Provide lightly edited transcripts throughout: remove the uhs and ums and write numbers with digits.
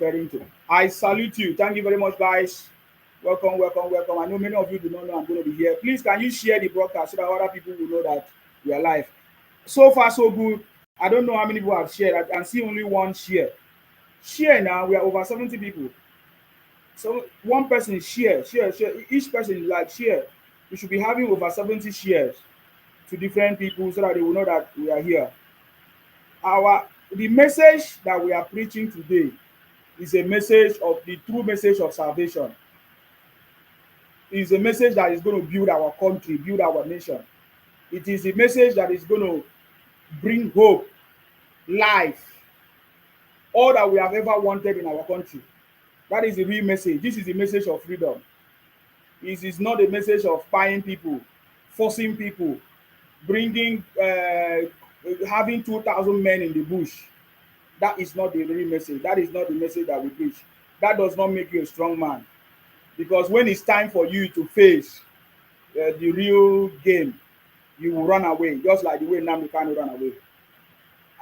referring to. I salute you. Thank you very much, guys. Welcome, welcome, welcome. I know many of you do not know I'm going to be here. Please, can you share the broadcast so that other people will know that we are live? So far, so good. I don't know how many people have shared. I can see only one share. Share now. We are over 70 people. So one person share. Each person like share. We should be having over 70 shares to different people so that they will know that we are here. The message that we are preaching today is a message of the true message of salvation. It is a message that is going to build our country, build our nation. It is a message that is going to bring hope, life, all that we have ever wanted in our country. That is the real message. This is the message of freedom. It is not a message of buying people, forcing people, bringing, having 2,000 men in the bush. That is not the real message. That is not the message that we preach. That does not make you a strong man. Because when it's time for you to face the real game, you will run away, just like the way Nnamdi Kanu run away.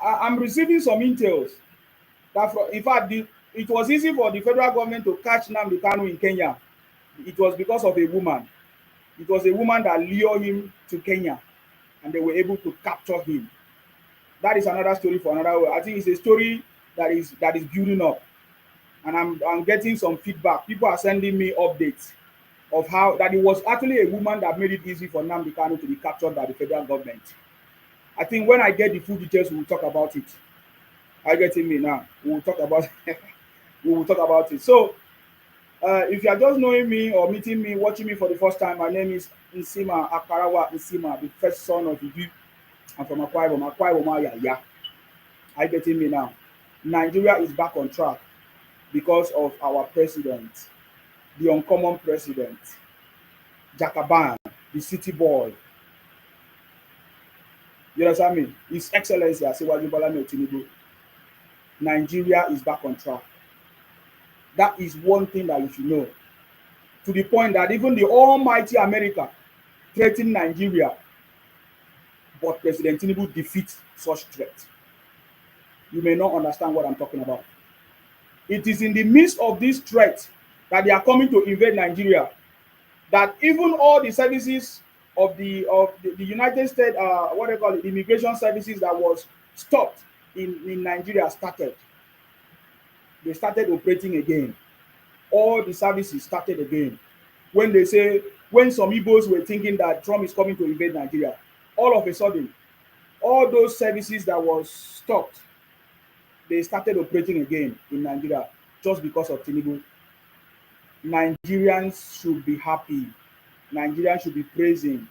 I'm receiving some intel that, in fact, it was easy for the federal government to catch Nnamdi Kanu in Kenya. It was because of a woman. It was a woman that lured him to Kenya, and they were able to capture him. That is another story for another way. I think it's a story that is building up, and I'm getting some feedback. People are sending me updates of how that it was actually a woman that made it easy for Nnamdi Kanu to be captured by the federal government. I think when I get the full details, we will talk about it. Are you getting me now? We will talk about it. So, if you are just knowing me or meeting me, watching me for the first time, my name is Nsima Akarawa Nsima, the first son of Idu. I'm from Akwa Ibom, yeah. Are you getting me now? Nigeria is back on track because of our president, the uncommon president, Jakaban, the city boy. You understand me? His Excellency Asiwaju Bola Tinubu. Nigeria is back on track. That is one thing that you should know. To the point that even the almighty America threatened Nigeria, but President Tinubu defeats such threat. You may not understand what I'm talking about. It is in the midst of this threat that they are coming to invade Nigeria, that even all the services of the United States, what they call it, immigration services that was stopped in Nigeria started. They started operating again. All the services started again. When some Igbos were thinking that Trump is coming to invade Nigeria, all of a sudden, all those services that was stopped, they started operating again in Nigeria just because of Tinubu. Nigerians should be happy. Nigerians should be praising.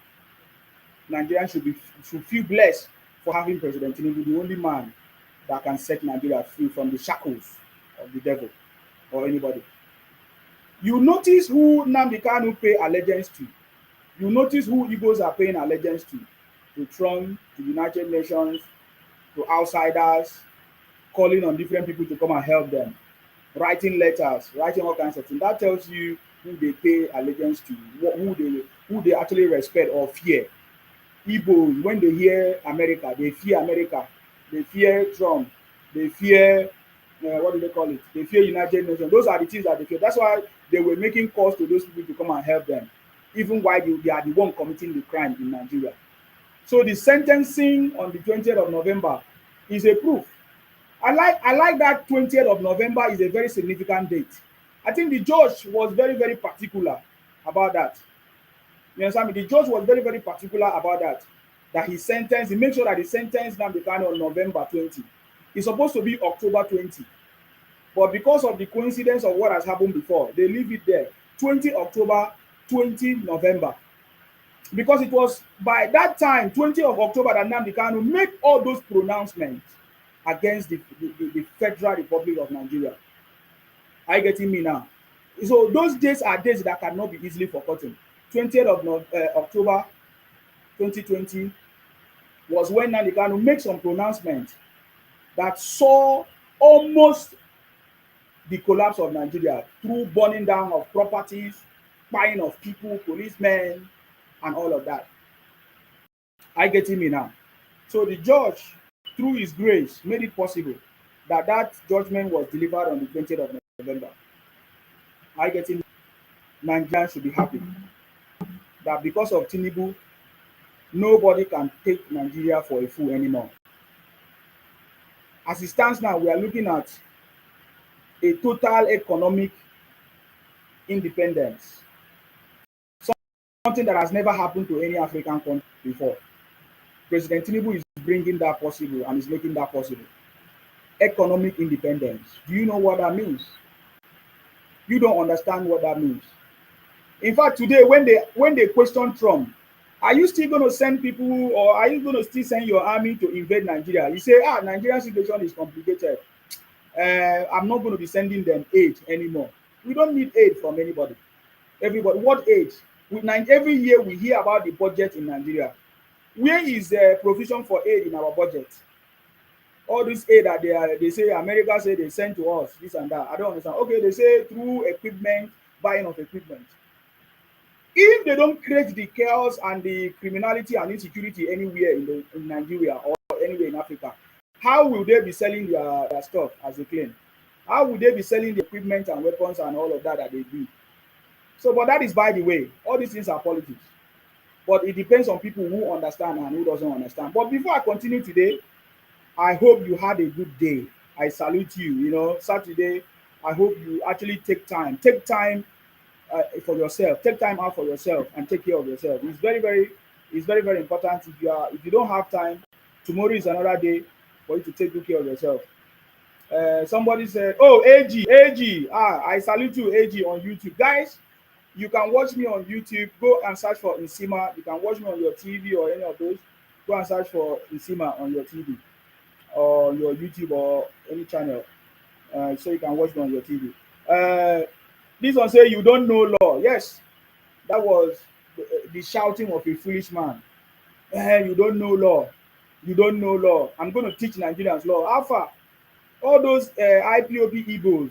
Nigerians should feel blessed for having President Tinubu, the only man that can set Nigeria free from the shackles of the devil or anybody. You notice who Nnamdi Kanu pay allegiance to. You notice who Igbos are paying allegiance to Trump, to United Nations, to outsiders, calling on different people to come and help them, writing letters, writing all kinds of things. That tells you who they pay allegiance to, who they actually respect or fear. Igbo, when they hear America, they fear Trump, they fear what do they call it? They fear United Nations. Those are the things that they fear. That's why they were making calls to those people to come and help them, even while they are the one committing the crime in Nigeria. So the sentencing on the 20th of November is a proof. I like that 20th of November is a very significant date. I think the judge was very, very particular about that. You understand me? The judge was very, very particular about that. That he made sure that he sentenced Nnamdi Kanu on November 20. It's supposed to be October 20. But because of the coincidence of what has happened before, they leave it there. 20 October, 20 November. Because it was by that time, 20 of October, that Nnamdi Kanu made all those pronouncements against the Federal Republic of Nigeria. Are you getting me now? So those days are days that cannot be easily forgotten. 20th of October 2020 was when Nnamdi Kanu made some pronouncements that saw almost the collapse of Nigeria through burning down of properties, buying of people, policemen, and all of that. Are you getting me now? So the judge, through his grace, made it possible that judgment was delivered on the 20th of November. November. I getting Nigerians should be happy that because of Tinubu, nobody can take Nigeria for a fool anymore. As it stands now, we are looking at a total economic independence, something that has never happened to any African country before. President Tinubu is bringing that possible and is making that possible. Economic independence. Do you know what that means? You don't understand what that means. In fact, today when they question Trump, are you still going to send people, or are you going to still send your army to invade Nigeria? You say, Nigerian situation is complicated. I'm not going to be sending them aid anymore. We don't need aid from anybody. Everybody, what aid? Every year we hear about the budget in Nigeria. Where is provision for aid in our budget? All this aid that they say America say they send to us, this and that. I don't understand. Okay, they say through equipment, buying of equipment. If they don't create the chaos and the criminality and insecurity anywhere in Nigeria or anywhere in Africa, how will they be selling their stuff as they claim? How will they be selling the equipment and weapons and all of that they do? So, but that is by the way. All these things are politics. But it depends on people who understand and who doesn't understand. But before I continue today, I hope you had a good day. I salute you. You know, Saturday, I hope you actually take time. Take time for yourself. Take time out for yourself and take care of yourself. It's very, very important. If you don't have time, tomorrow is another day for you to take good care of yourself. Somebody said, "Oh, AG, I salute you, AG, on YouTube, guys." You can watch me on YouTube. Go and search for Nsima. You can watch me on your TV or any of those. Go and search for Nsima on your TV or your YouTube or any channel, so you can watch me on your TV. This one say you don't know law. Yes, that was the shouting of a foolish man. You don't know law. You don't know law. I'm going to teach Nigerians law. Alpha, all those IPOB Igbos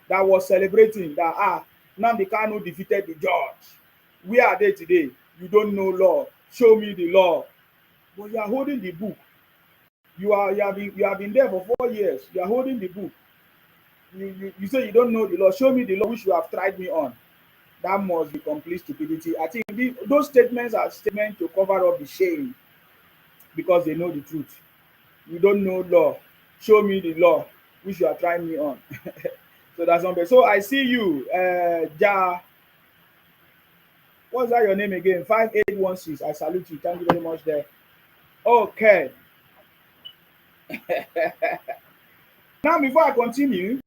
that was celebrating that Nnamdi Kanu defeated the judge. Where are they today? You don't know law. Show me the law. But you are holding the book. You have been there for 4 years. You are holding the book. You say you don't know the law. Show me the law which you have tried me on. That must be complete stupidity. I think those statements are statements to cover up the shame because they know the truth. You don't know law. Show me the law which you are trying me on. So that's number. So I see you, Ja. What's that your name again? 5816. I salute you. Thank you very much there. Okay. Now, before I continue,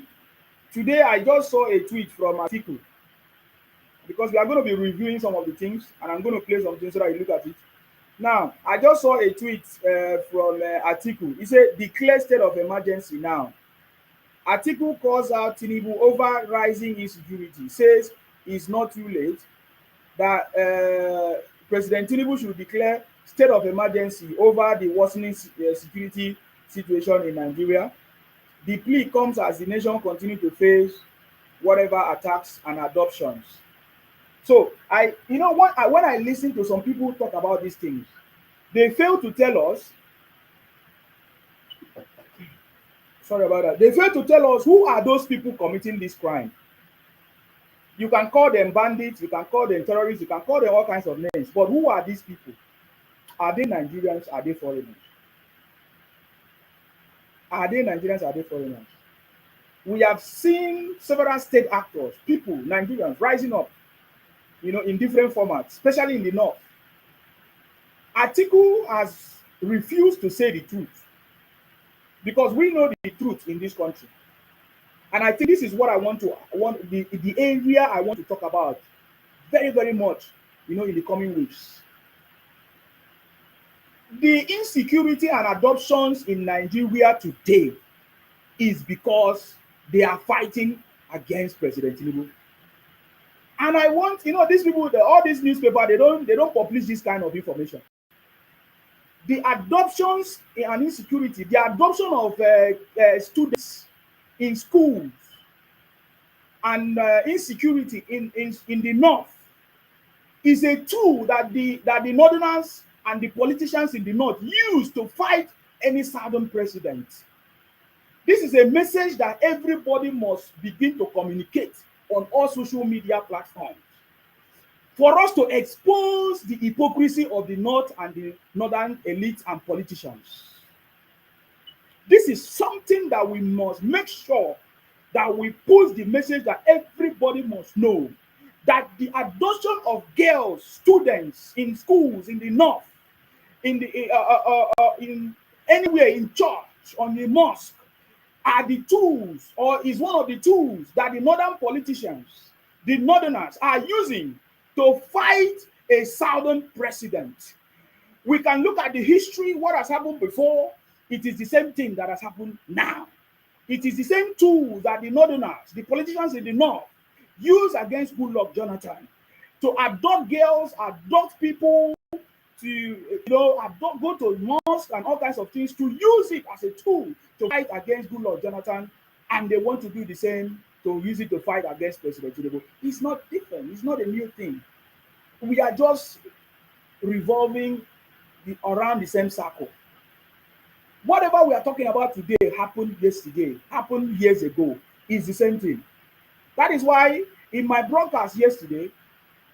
today I just saw a tweet from Atiku, because we are going to be reviewing some of the things, and I'm going to play some things so that you look at it. Now, I just saw a tweet from Atiku. He said, "Declare state of emergency now." Atiku calls out Tinubu over rising insecurity, says it's not too late, that President Tinubu should declare state of emergency over the worsening security situation in Nigeria. The plea comes as the nation continues to face whatever attacks and adoptions. So when I listen to some people talk about these things, they fail to tell us, sorry about that, they fail to tell us who are those people committing this crime. You can call them bandits, you can call them terrorists, you can call them all kinds of names, but who are these people? Are they Nigerians? Are they foreigners? Are they Nigerians? Are they foreigners? We have seen several state actors, people, Nigerians, rising up, in different formats, especially in the north. Atiku has refused to say the truth because we know the truth in this country. And I think this is what the area I want to talk about very, very much, in the coming weeks. The insecurity and adoptions in Nigeria today is because they are fighting against President Tinubu. And I want, these people, all these newspapers, they don't publish this kind of information. The adoptions and insecurity, the adoption of students in schools and insecurity in the north is a tool that the northerners and the politicians in the north use to fight any southern president. This is a message that everybody must begin to communicate on all social media platforms for us to expose the hypocrisy of the North and the Northern elites and politicians. This is something that we must make sure that we push the message that everybody must know, that the adoption of girls, students in schools in the North, in anywhere, in church, on the mosque, are the tools, or is one of the tools that the Northern politicians, the Northerners, are using to fight a Southern president. We can look at the history, what has happened before. It is the same thing that has happened now. It is the same tools that the Northerners, the politicians in the North, use against Goodluck Jonathan to adopt girls, adopt people, to go to mosque and all kinds of things, to use it as a tool to fight against Goodluck Jonathan, and they want to do the same, to use it to fight against President Tinubu. It's not different. It's not a new thing. We are just revolving around the same circle. Whatever we are talking about today happened yesterday, happened years ago. It's the same thing. That is why in my broadcast yesterday,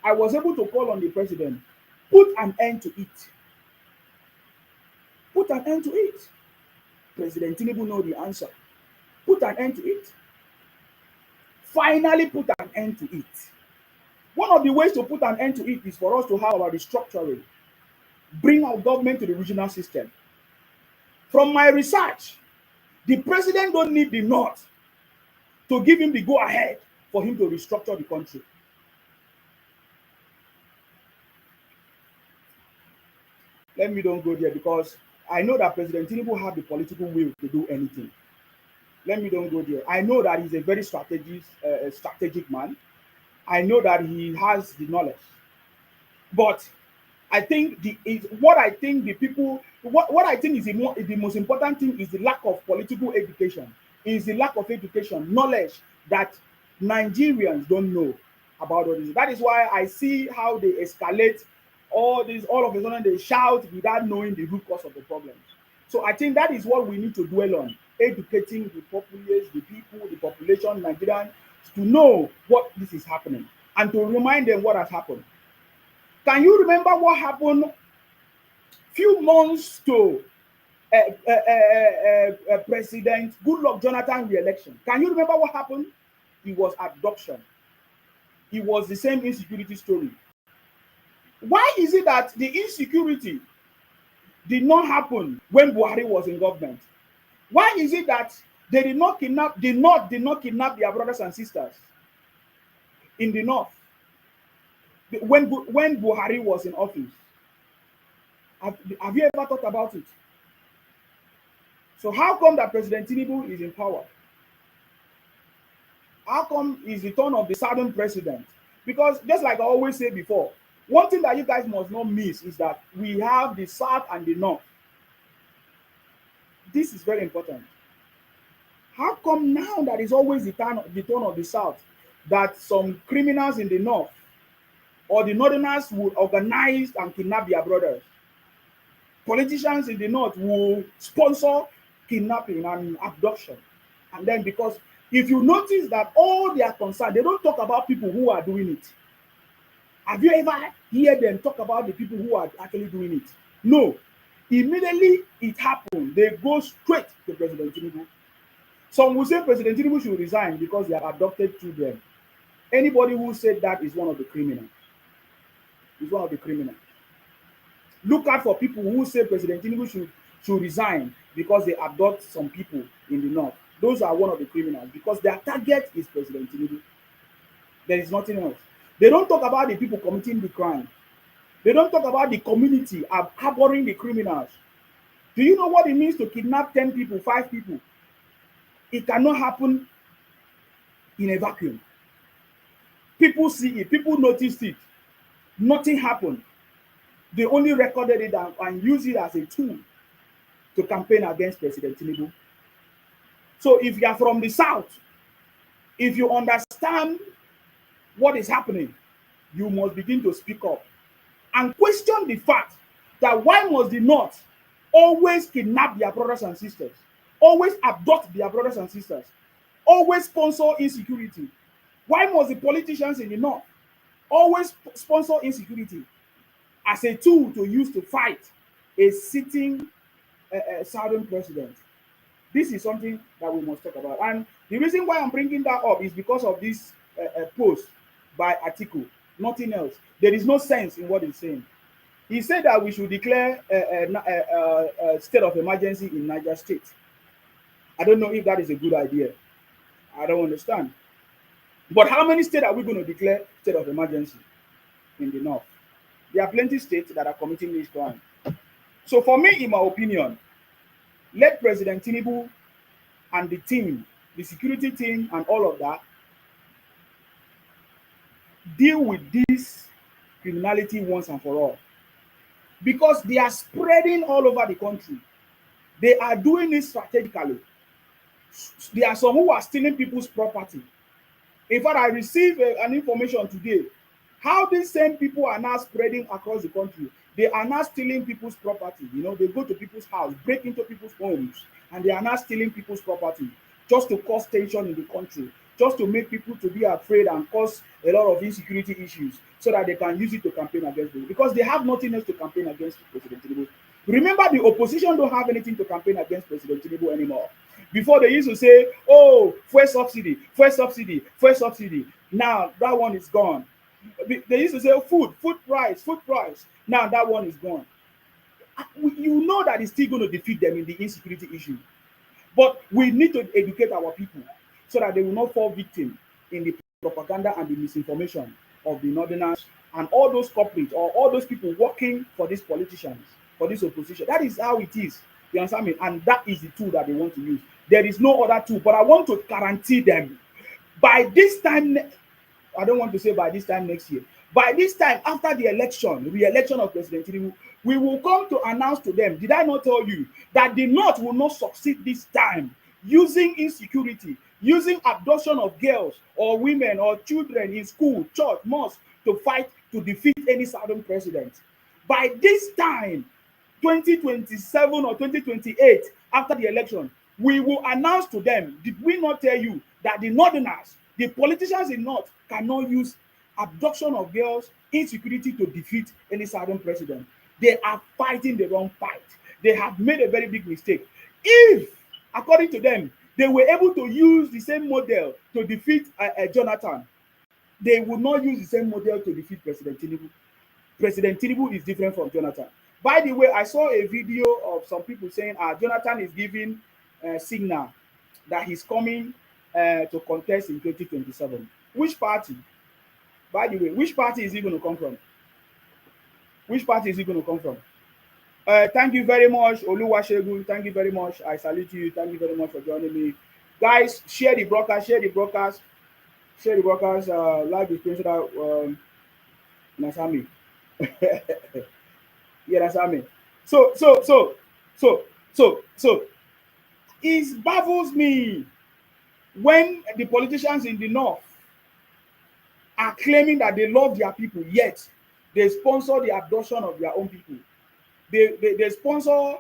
I was able to call on the president, put an end to it. Put an end to it. President Tinubu knows the answer. Put an end to it. Finally put an end to it. One of the ways to put an end to it is for us to have our restructuring. Bring our government to the regional system. From my research, the president don't need the North to give him the go-ahead for him to restructure the country. Let me don't go there, because I know that President Tinubu have the political will to do anything. Let me don't go there. I know that he's a very strategic man. I know that he has the knowledge. But I think what I think is the most important thing is the lack of political education. Is the lack of education, knowledge that Nigerians don't know about all this. That is why I see how they escalate all this. All of a sudden they shout without knowing the root cause of the problems. So I think that is what we need to dwell on: educating the populace, the people, the population, Nigerians, to know what this is happening and to remind them what has happened. Can you remember what happened few months to President Goodluck Jonathan re-election? Can you remember what happened? It was abduction. It was the same insecurity story. Why is it that the insecurity did not happen when Buhari was in government? Why is it that they did not kidnap their brothers and sisters in the North when Buhari was in office? Have you ever thought about it? So how come that President Tinubu is in power? How come it's the turn of the Southern president? Because just like I always say before, one thing that you guys must not miss is that we have the South and the North. This is very important. How come now that is always the turn of the South, that some criminals in the North or the Northerners would organize and kidnap their brothers? Politicians in the North will sponsor kidnapping and abduction. And then, because if you notice that all they are concerned, they don't talk about people who are doing it. Have you ever heard them talk about the people who are actually doing it? No. Immediately it happened, they go straight to President Tinubu. Some will say President Tinubu should resign because they have adopted children. Anybody who said that is one of the criminals. Is one of the criminals. Look out for people who say President Tinubu should resign because they adopt some people in the North. Those are one of the criminals, because their target is President Tinubu. There is nothing else. They don't talk about the people committing the crime. They don't talk about the community harboring the criminals. Do you know what it means to kidnap 10 people, 5 people? It cannot happen in a vacuum. People see it, people noticed it. Nothing happened. They only recorded it and used it as a tool to campaign against President Tinubu. So if you are from the South, if you understand what is happening, you must begin to speak up and question the fact that why must the North always kidnap their brothers and sisters? always abduct their brothers and sisters, always sponsor insecurity. Why must the politicians in the north always sponsor insecurity as a tool to use to fight a sitting southern president? This is something that we must talk about. And the reason why I'm bringing that up is because of this post by Atiku. Nothing else. There is no sense in what he's saying. He said that we should declare a state of emergency in Niger State. I don't know if that is a good idea. I don't understand. But how many states are we going to declare state of emergency in the north? There are plenty of states that are committing this crime. So for me, in my opinion, let President Tinubu and the team, the security team and all of that, deal with this criminality once and for all. Because they are spreading all over the country. They are doing it strategically. There are some who are stealing people's property. In fact, I received an information today how these same people are now spreading across the country. They are now stealing people's property. You know, they go to people's house, break into people's homes, and they are now stealing people's property just to cause tension in the country, just to make people to be afraid and cause a lot of insecurity issues so that they can use it to campaign against them. Because they have nothing else to campaign against President Tinubu. Remember, the opposition don't have anything to campaign against President Tinubu anymore. Before, they used to say, oh, fuel subsidy, fuel subsidy, fuel subsidy. Now, that one is gone. They used to say food price, food price. Now, that one is gone. You know that it's still going to defeat them in the insecurity issue. But we need to educate our people so that they will not fall victim in the propaganda and the misinformation of the northerners and all those corporates or all those people working for these politicians, for this opposition. That is how it is. You understand me? And that is the tool that they want to use. There is no other tool, but I want to guarantee them by this time, I don't want to say by this time next year, by this time after the election, re-election of President Tinubu, we will come to announce to them, did I not tell you that the North will not succeed this time using insecurity, using abduction of girls or women or children in school, church, mosque to fight to defeat any southern president. By this time, 2027 or 2028, after the election, we will announce to them, did we not tell you that the northerners, the politicians in North cannot use abduction of girls, insecurity to defeat any southern president? They are fighting the wrong fight. They have made a very big mistake. If, according to them, they were able to use the same model to defeat Jonathan, they would not use the same model to defeat President Tinubu. President Tinubu is different from Jonathan. By the way, I saw a video of some people saying Jonathan is giving a signal that he's coming to contest in 2027. Which party? By the way, which party is he going to come from? Which party is he going to come from? Thank you very much, Oluwasegun. Thank you very much. I salute you. Thank you very much for joining me. Guys, share the broadcast, share the broadcast, share the broadcast. Like the screen so that Nasami. Yeah, Nasami. So, it baffles me when the politicians in the north are claiming that they love their people, yet they sponsor the abduction of their own people. They sponsor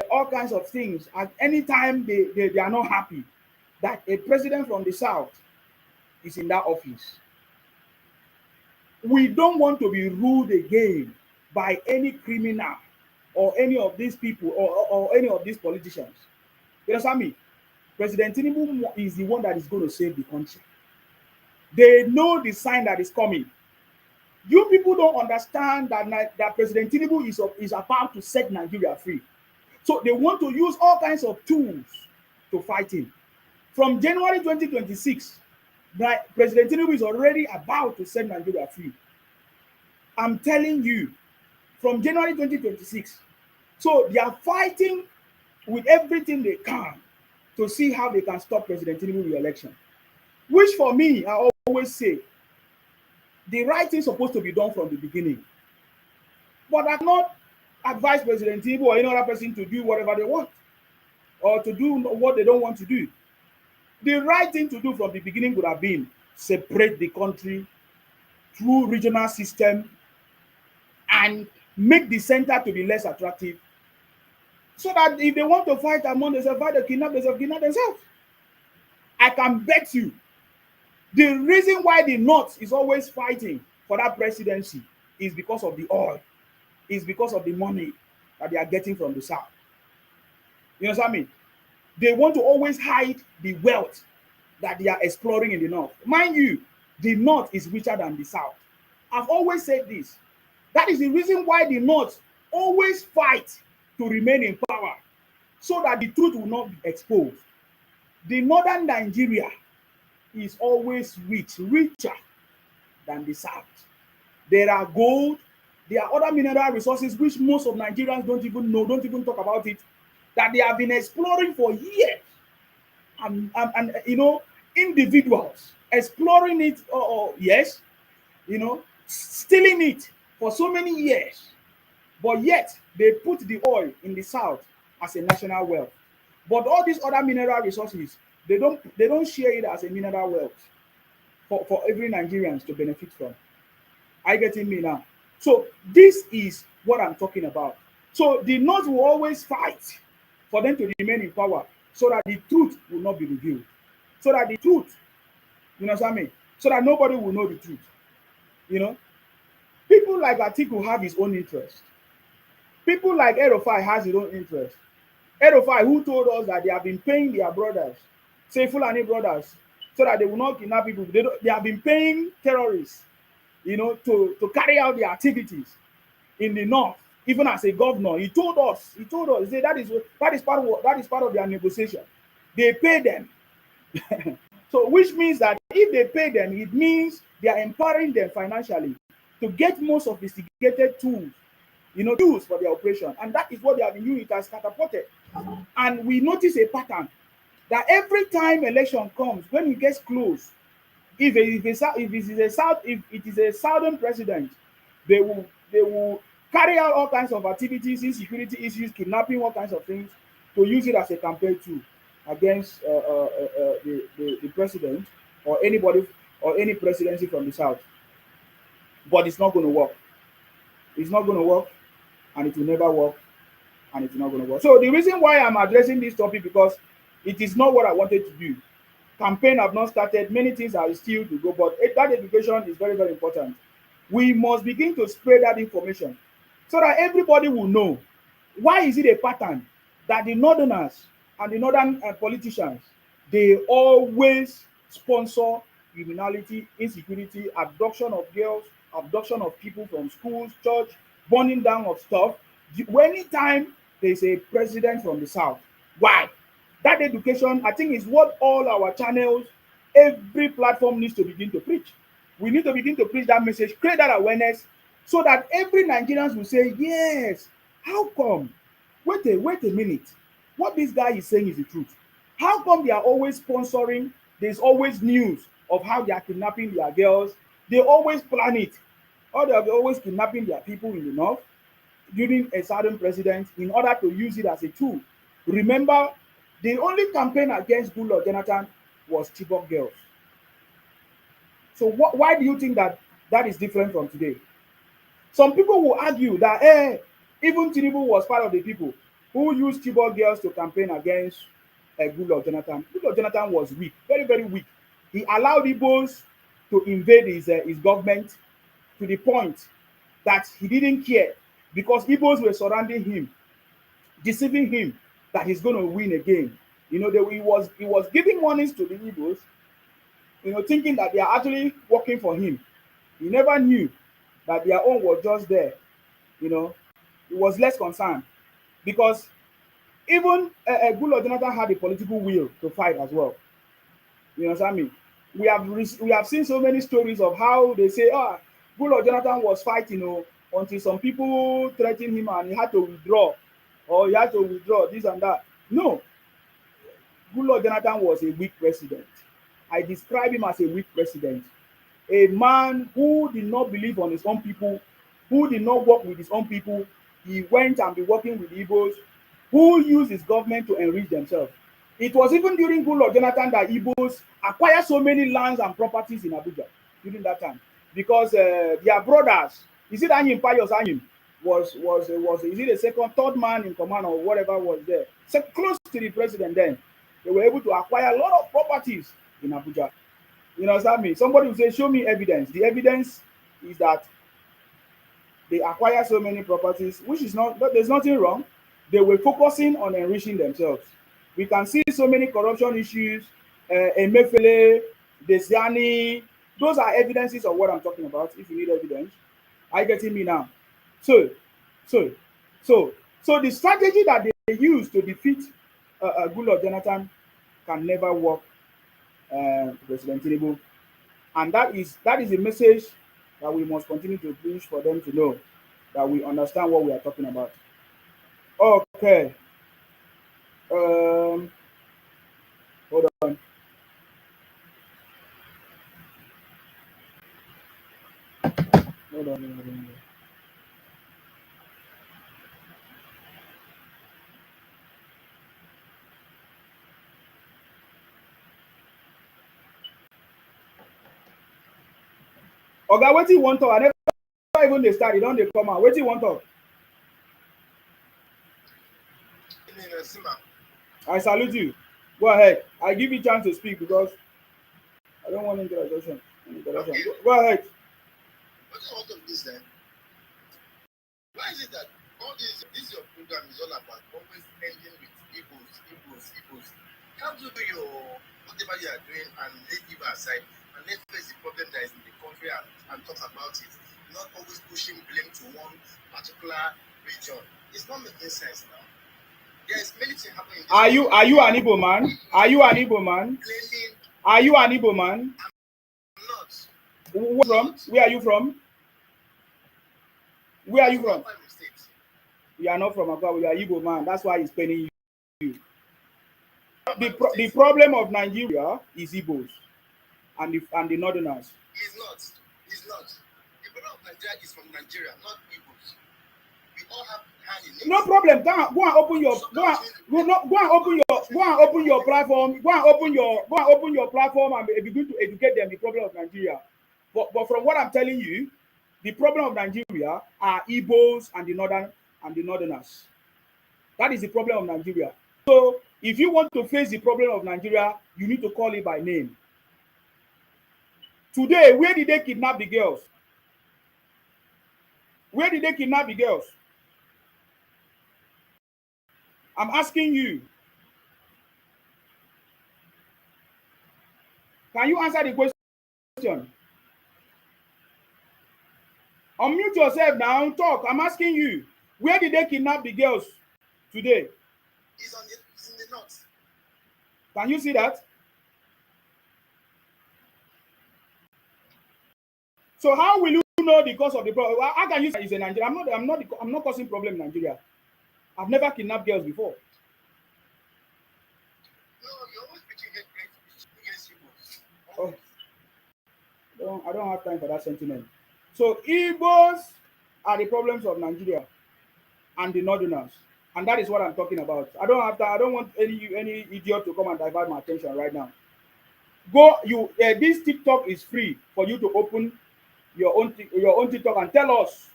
all kinds of things. At any time they are not happy that a president from the south is in that office. We don't want to be ruled again by any criminal or any of these people or any of these politicians. You understand me? President Tinubu is the one that is going to save the country. They know the sign that is coming. You people don't understand that President Tinubu is about to set Nigeria free. So they want to use all kinds of tools to fight him. From January 2026, President Tinubu is already about to set Nigeria free. I'm telling you, from January 2026. So they are fighting with everything they can to see how they can stop President Tinubu re-election. Which for me, I always say, the right thing is supposed to be done from the beginning. But I cannot advise President Tinubu or any other person to do whatever they want or to do what they don't want to do. The right thing to do from the beginning would have been separate the country through regional system and make the center to be less attractive So that if they want to fight among themselves, fight the kidnap themselves. I can bet you the reason why the North is always fighting for that presidency is because of the oil, is because of the money that they are getting from the South. You understand me? They want to always hide the wealth that they are exploring in the North. Mind you, the North is richer than the South. I've always said this. That is the reason why the North always fight to remain in power, so that the truth will not be exposed. The northern Nigeria is always rich, richer than the South. There are gold, there are other mineral resources which most of Nigerians don't even know, don't even talk about it, that they have been exploring for years. And you know, individuals exploring it, yes, you know, stealing it for so many years. But yet, they put the oil in the South as a national wealth. But all these other mineral resources, they don't share it as a mineral wealth for every Nigerians to benefit from. Are you getting me now? So this is what I'm talking about. So the North will always fight for them to remain in power, so that the truth will not be revealed. So that the truth, you know what I mean? So that nobody will know the truth. You know, people like Atiku have his own interest. People like Erofai has his own interest. Erofai, who told us that they have been paying their brothers, say Fulani brothers, so that they will not kidnap people. They have been paying terrorists, you know, to carry out their activities in the North. Even as a governor, he told us, he said that is part of their negotiation. They pay them. So which means that if they pay them, it means they are empowering them financially to get more sophisticated tools, you know, tools for their operation. And that is what they have been using. It has catapulted. And we notice a pattern that every time election comes, when it gets close, if it is a southern president, they will carry out all kinds of activities, insecurity issues, kidnapping, all kinds of things, to use it as a campaign tool against the president or anybody or any presidency from the South. But it's not going to work. It's not going to work, and it will never work, and it's not going to work. So the reason why I'm addressing this topic, because it is not what I wanted to do. Campaign have not started. Many things are still to go, but that education is very, very important. We must begin to spread that information so that everybody will know. Why is it a pattern that the northerners and the northern politicians, they always sponsor criminality, insecurity, abduction of girls, abduction of people from schools, church, burning down of stuff? Anytime there's a president from the South. Why? That education, I think, is what all our channels, every platform needs to begin to preach. We need to begin to preach that message, create that awareness, so that every Nigerians will say, yes, how come? Wait a minute. What this guy is saying is the truth. How come they are always sponsoring? There's always news of how they are kidnapping their girls. They always plan it. Or they are always kidnapping their people in the North during a certain president in order to use it as a tool. Remember, the only campaign against Goodluck Jonathan was Chibok girls. So why do you think that is different from today? Some people will argue that even Tinubu was part of the people who used Chibok girls to campaign against Goodluck Jonathan. Goodluck Jonathan was weak, very, very weak. He allowed Igbos to invade his government to the point that he didn't care, because Igbos were surrounding him, deceiving him that he's going to win again. You know, he was giving monies to the Igbos, you know, thinking that they are actually working for him. He never knew that their own was just there. You know, he was less concerned, because even Goodluck Jonathan had the political will to fight as well. You know what I mean? We have seen so many stories of how they say, Goodluck Jonathan was fighting, until some people threatened him and he had to withdraw, or he had to withdraw this and that. No, Goodluck Jonathan was a weak president. I describe him as a weak president. A man who did not believe on his own people, who did not work with his own people. He went and be working with the Igbos, who used his government to enrich themselves. It was even during Goodluck Jonathan that Igbos acquired so many lands and properties in Abuja during that time, because their brothers, is it Anyim Pius Anyim? was is it the second, third man in command or whatever was there, so close to the president. Then they were able to acquire a lot of properties in Abuja. You understand me? Somebody will say, show me evidence. The evidence is that they acquire so many properties, which is not, but there's nothing wrong. They were focusing on enriching themselves. We can see so many corruption issues, Emefiele, Desiani. Those are evidences of what I'm talking about. If you need evidence, are you getting me now? So, so, so the strategy that they use to defeat Goodluck Jonathan can never work, President Tinubu, and that is a message that we must continue to push for them to know that we understand what we are talking about. Okay. Hold on. Hold on. Oga, wetin you wan talk? I never even dey start. You don dey come out. Wetin you wan talk? I salute you. Go ahead. I give you chance to speak because I don't want interruption. Okay. Go ahead. What is out of this then? Why is it that all this your program is all about always ending with Igbos? Can't you do your whatever you are doing and let Igbo aside and let's face the problem that is in the country and talk about it? Not always pushing blame to one particular region. It's not making sense now. There's many things happening. Are you an Igbo man? Are you an Igbo man? Are you an Igbo man? I'm not. Where from? Where are you from? Where are you from? You are not from Akwa. You are Igbo man. That's why he's paying you. The problem of Nigeria is Igbos and the Northerners. It's not. The problem of Nigeria is from Nigeria, not Igbos. We all have hand in it. No problem. Go and open your platform. Go and open your platform and begin to educate them the problem of Nigeria. But from what I'm telling you, the problem of Nigeria are Igbos and the Northerners. That is the problem of Nigeria. So if you want to face the problem of Nigeria, you need to call it by name. Today, where did they kidnap the girls? Where did they kidnap the girls? I'm asking you. Can you answer the question? Unmute yourself now. Talk. I'm asking you. Where did they kidnap the girls today? It's in the north. Can you see that? So how will you know the cause of the problem? How can you say it's in Nigeria? I'm not causing problem in Nigeria. I've never kidnapped girls before. No, you're always preaching against Igbos. Oh, I don't have time for that sentiment. So Igbos are the problems of Nigeria and the Northerners, and that is what I'm talking about. I don't have time. I don't want any idiot to come and divert my attention right now. This TikTok is free for you to open your own TikTok and tell us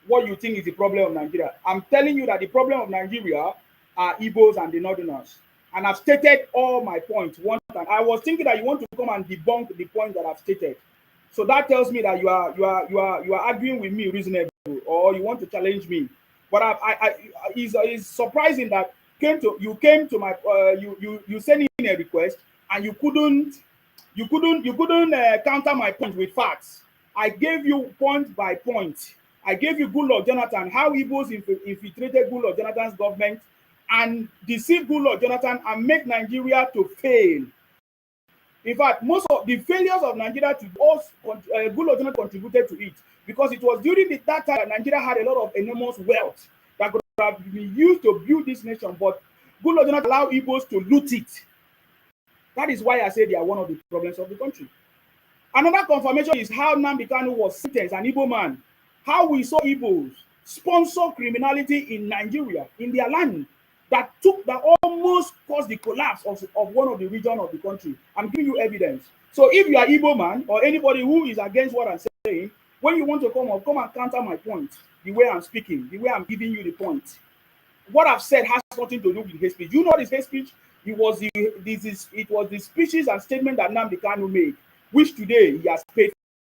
what you think is the problem of Nigeria. I'm telling you that the problem of Nigeria are Igbos and the Northerners, and I've stated all my points one time. I was thinking that you want to come and debunk the point that I've stated. So that tells me that you are arguing with me reasonable, or you want to challenge me. But it's surprising that you came to my you sent in a request and you couldn't counter my point with facts. I gave you point by point. I gave you Goodluck Jonathan, how Igbos infiltrated Goodluck Jonathan's government and deceived Goodluck Jonathan and make Nigeria to fail. In fact, most of the failures of Nigeria to us, Goodluck Jonathan contributed to it, because it was during that time that Nigeria had a lot of enormous wealth that could have been used to build this nation, but Goodluck Jonathan allowed Igbos to loot it. That is why I say they are one of the problems of the country. Another confirmation is how Nnamdi Kanu was sentenced, an Igbo man. How we saw Igbos sponsor criminality in Nigeria, in their land, that almost caused the collapse of one of the regions of the country. I'm giving you evidence. So if you are Igbo man or anybody who is against what I'm saying, When you want to come and counter my point, the way I'm speaking, the way I'm giving you the point, what I've said has nothing to do with hate speech. You know this hate speech? It was the speeches and statement that Nnamdi Kanu made, which today he has paid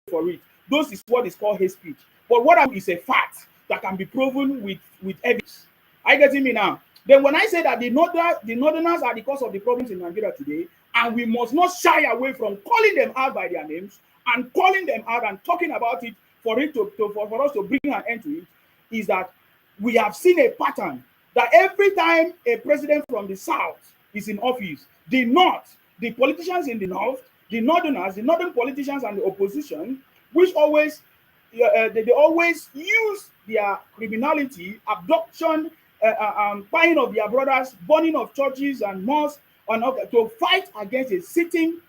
for it. Those is what is called hate speech. But what I is a fact that can be proven with evidence. Are you getting me now? Then when I say that the Northerners are the cause of the problems in Nigeria today, and we must not shy away from calling them out by their names and calling them out and talking about it for us to bring an end to it, is that we have seen a pattern that every time a president from the south is in office, the north, the politicians in the north, the northerners, the northern politicians and the opposition, which always they always use their criminality, abduction, buying of their brothers, burning of churches and mosques, to fight against a sitting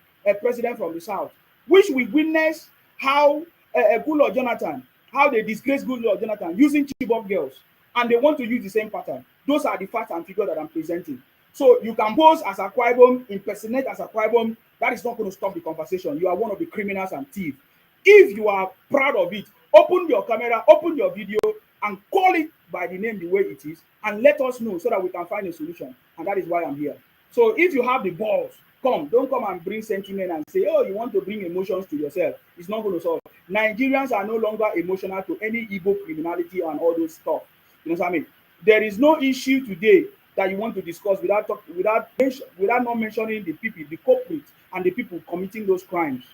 president from the south, which we witness how Goodluck Jonathan, how they disgrace Goodluck Jonathan using Chibok girls, and they want to use the same pattern. Those are the facts and figures that I'm presenting. So you can pose as a Ibom, impersonate as a Ibom. That is not going to stop the conversation. You are one of the criminals and thieves. If you are proud of it, open your camera, open your video, and call it by the name the way it is, and let us know so that we can find a solution. And that is why I'm here. So if you have the balls, don't come and bring sentiment and say, oh, you want to bring emotions to yourself. It's not going to solve. Nigerians are no longer emotional to any Igbo criminality and all those stuff. You know what I mean? There is no issue today that you want to discuss without not mentioning the people, the culprits, and the people committing those crimes.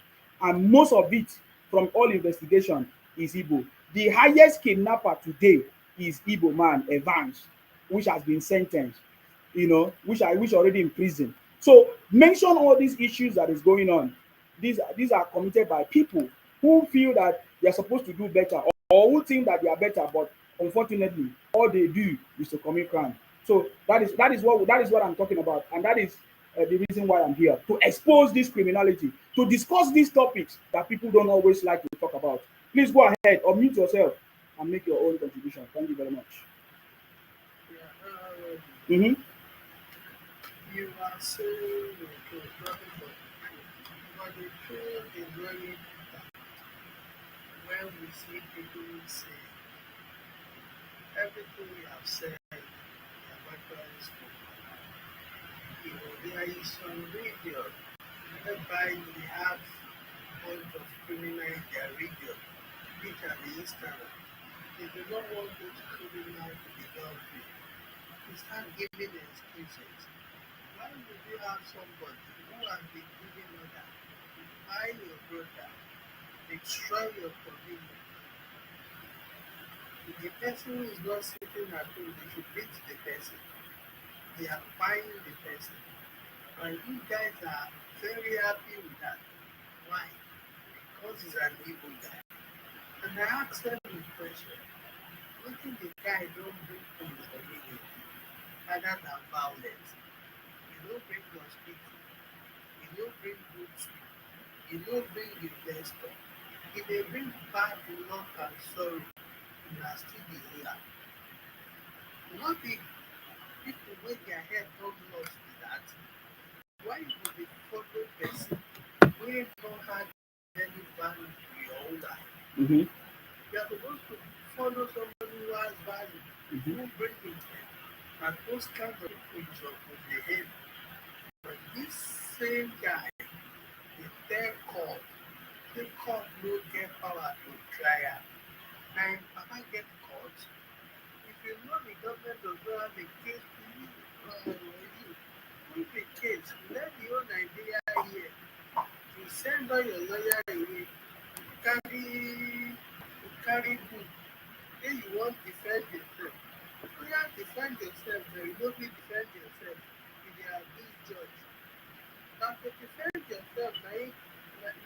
And most of it, from all investigation, is Igbo. The highest kidnapper today is Igbo man, Evans, which has been sentenced, which already in prison. So mention all these issues that is going on. These are committed by people who feel that they are supposed to do better, or who think that they are better, but unfortunately, all they do is to commit crime. So that is what I'm talking about, and that is the reason why I'm here, to expose this criminality, to discuss these topics that people don't always like to talk about. Please go ahead, unmute yourself, and make your own contribution. Thank you very much. You are saying but the truth is very important. When we see people say everything we have said, we have actually spoken. There is some region whereby we have a bunch of criminals in their region, which are the Easterners. They do not want those criminals to be dealt with. We start giving excuses. Why would you have somebody who has been giving order to buy your brother, destroy your community? If the person is not sitting at home, they should beat the person. They are buying the person. And you guys are very happy with that. Why? Because he's an evil guy. And I asked them the question, what if the guy don't bring to the community rather than violence? You don't bring hospital, you don't bring good school, you don't bring investor. If they bring bad luck and sorrow, you are still the healer. Not the people with their head don't lost with that. Why would the follow person we don't have any value to your own life? Mm-hmm. You are supposed to follow somebody who has value, who brings it in. And those kinds of people with the head. But this same guy, the third court, the court no get power to trial. And Papa get caught. If you know the government does not have a case to you, put the case, let the whole Nigeria hear. You send all your lawyer away, carry book. Then you want to defend yourself. You have to defend yourself, but you don't defend yourself if they are this judge. Now to defend yourself, now you are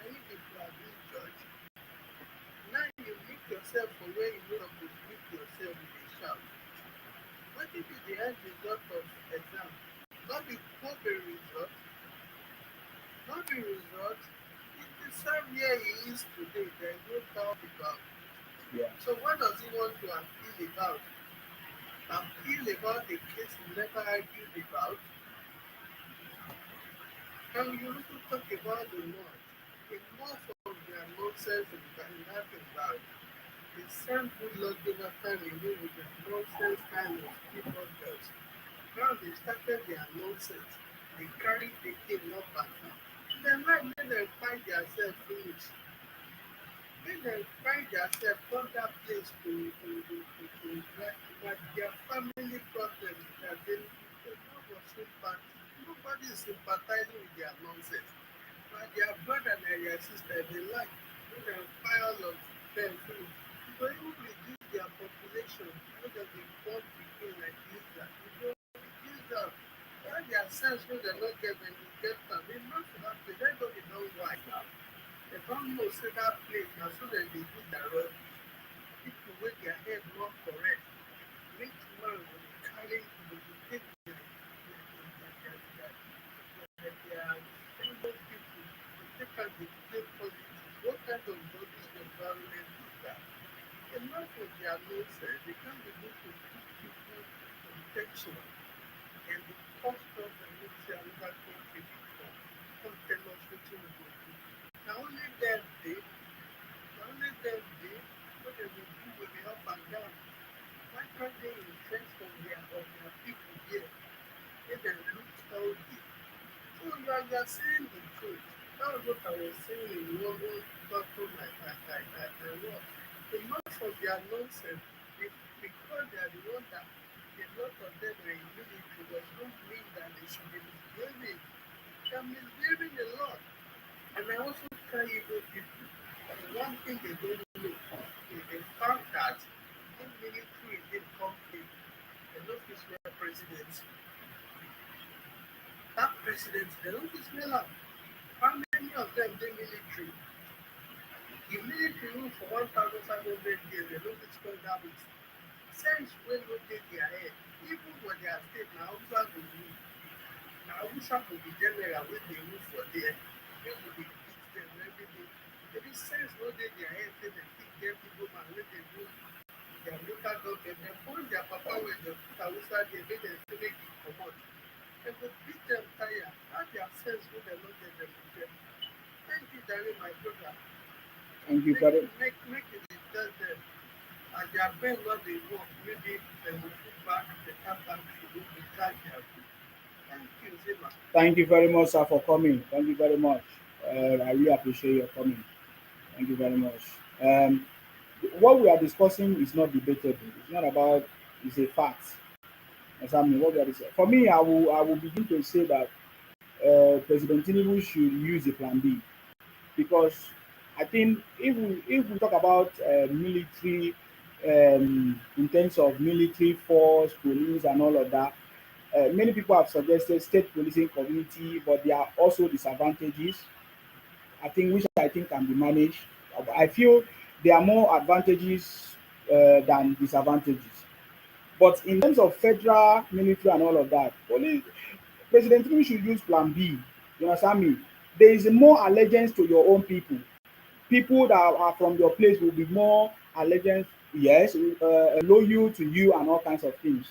this judge. Now you meet yourself for where you know to meet yourself with a shout. What if it's the end result of exam? Not the result. Not the result. It's the same year he is today. There is no doubt about it. Yeah. So what does he want to appeal about? Appeal about the case he never argued about? And you need to talk about the law. The law from their law nonsense in that environment. The same good Lord Jonathan away with their nonsense kind of people girls. Now they started their nonsense. They carry the kid not back now. Then like let them find themselves finish. Let them find themselves from that place to like their family problems that they know was sympathy. Nobody is sympathizing with their nonsense. But their brother and their sister, they like when they pile of them food. So even reduce their population, when they be born begin like lizard. You go reduce them. When their sense when they not get them, you get them. They not for that place. Everybody know why now. They don't know say that place now so that they do their rubbish. People with their head not correct. Rich man will carry will take their fellow people to take out the play politics. What kind of rubbish environment is that? Enough of their nonsense. They can't be able to put people on tension and the cost of the nuclear another country before. Come tell us what you will do. Now only them day, now only them day, what they will do will be up and down. Why can't they invest on their people here? Let them look healthy. So you are saying the truth. That was what I was saying in one battle I was. Enough of their nonsense. Because they are the ones that a lot of them are in military does not mean that they should be misbehaving. They are misbehaving a lot. And I also tell Igbo people, one thing they don't know is the fact that in military did conflict, they don't smell presidents. That president, they don't smell them. How many of them did military? The military rule for 1,500 years, they don't smell that with sense when you take their head. Even for their state, now Hausa will rule. Now Hausa will be general when they rule for there. They will be beat them every day. There is sense when they their head, say they pick them people and when they do their local government, they point their papa when they put Hausa there, make them say make it come out. They will beat them tired. That their sense when they not get them with them. Thank you, Darren, my brother. Thank you very Make it tell them. And their brain not they work, maybe they will put back the tap back to be charge their food. Thank you, Zima. Thank you very much, sir, for coming. Thank you very much. I really appreciate your coming. Thank you very much. Um, what we are discussing is not debatable. It's not about. It's a fact. Examine what we are discussing. For me, I will begin to say that President Tinubu should use a plan B because I think if we talk about military in terms of military force, police, and all of that, many people have suggested state policing community, but there are also disadvantages. I think which I think can be managed. I feel there are more advantages than disadvantages. But in terms of federal military and all of that, only President Tinubu should use Plan B. You understand me? There is more allegiance to your own people. People that are from your place will be more allegiance, yes, loyal to you and all kinds of things.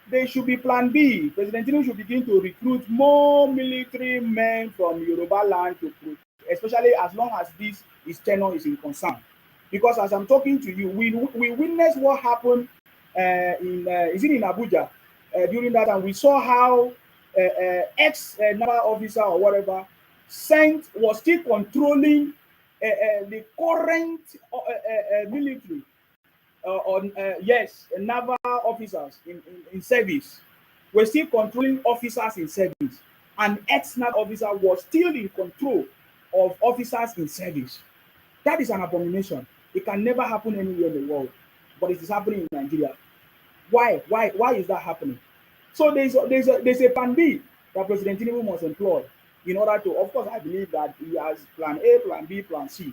There should be Plan B. President Tinubu should begin to recruit more military men from Yoruba land especially as long as this his tenure is in concern. Because as I'm talking to you, we witnessed what happened in is it in Abuja during that time. We saw how ex naval officer or whatever sent was still controlling the current military on yes naval officers in service were still controlling officers in service, and ex-naval officer was still in control of officers in service. That is an abomination. It can never happen anywhere in the world, but it is happening in Nigeria. Why is that happening? So there's a plan B that President Tinubu must employ in order to, of course, I believe that he has plan A, plan B, plan C.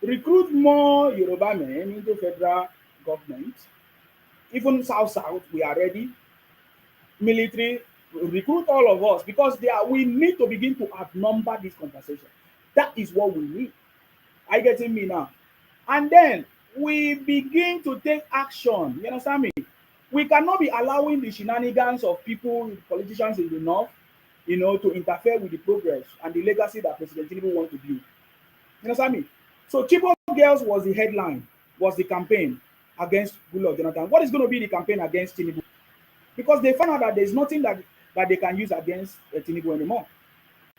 Recruit more Yoruba men into federal government. Even South, we are ready. Military, recruit all of us because we need to begin to outnumber this conversation. That is what we need. Are you getting me now? And then we begin to take action. You understand me? We cannot be allowing the shenanigans of people, politicians in the north, to interfere with the progress and the legacy that President Tinubu wants to build. You understand me? So Chibok Girls was the headline, was the campaign against Goodluck Jonathan. What is going to be the campaign against Tinubu? Because they found out that there's nothing that they can use against Tinubu anymore.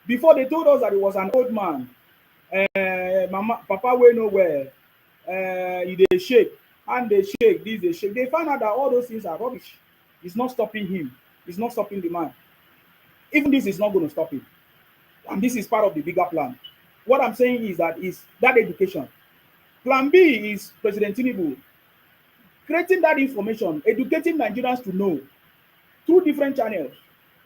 Before they told us that it was an old man, mama, papa wey nowhere, they shake, and they shake, this they shake. They found out that all those things are rubbish. It's not stopping him. It's not stopping the man. Even this is not going to stop him. And this is part of the bigger plan. What I'm saying is that education. Plan B is President Tinubu creating that information, educating Nigerians to know through different channels.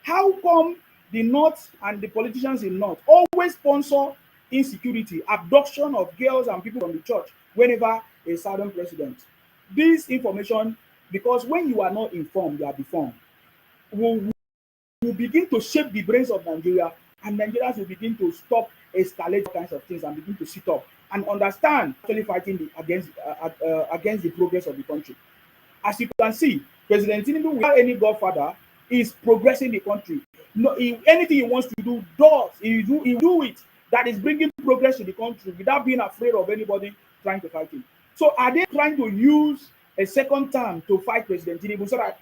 How come the North and the politicians in North always sponsor insecurity, abduction of girls and people from the church whenever a southern president? This information, because when you are not informed, you are deformed, will begin to shape the brains of Nigeria, and Nigerians will begin to stop escalate all kinds of things and begin to sit up and understand actually fighting against the progress of the country. As you can see, President Tinubu, without any godfather, is progressing the country. No, anything he wants to do, he do it. That is bringing progress to the country without being afraid of anybody trying to fight him. So are they trying to use a second term to fight President Tinubu so that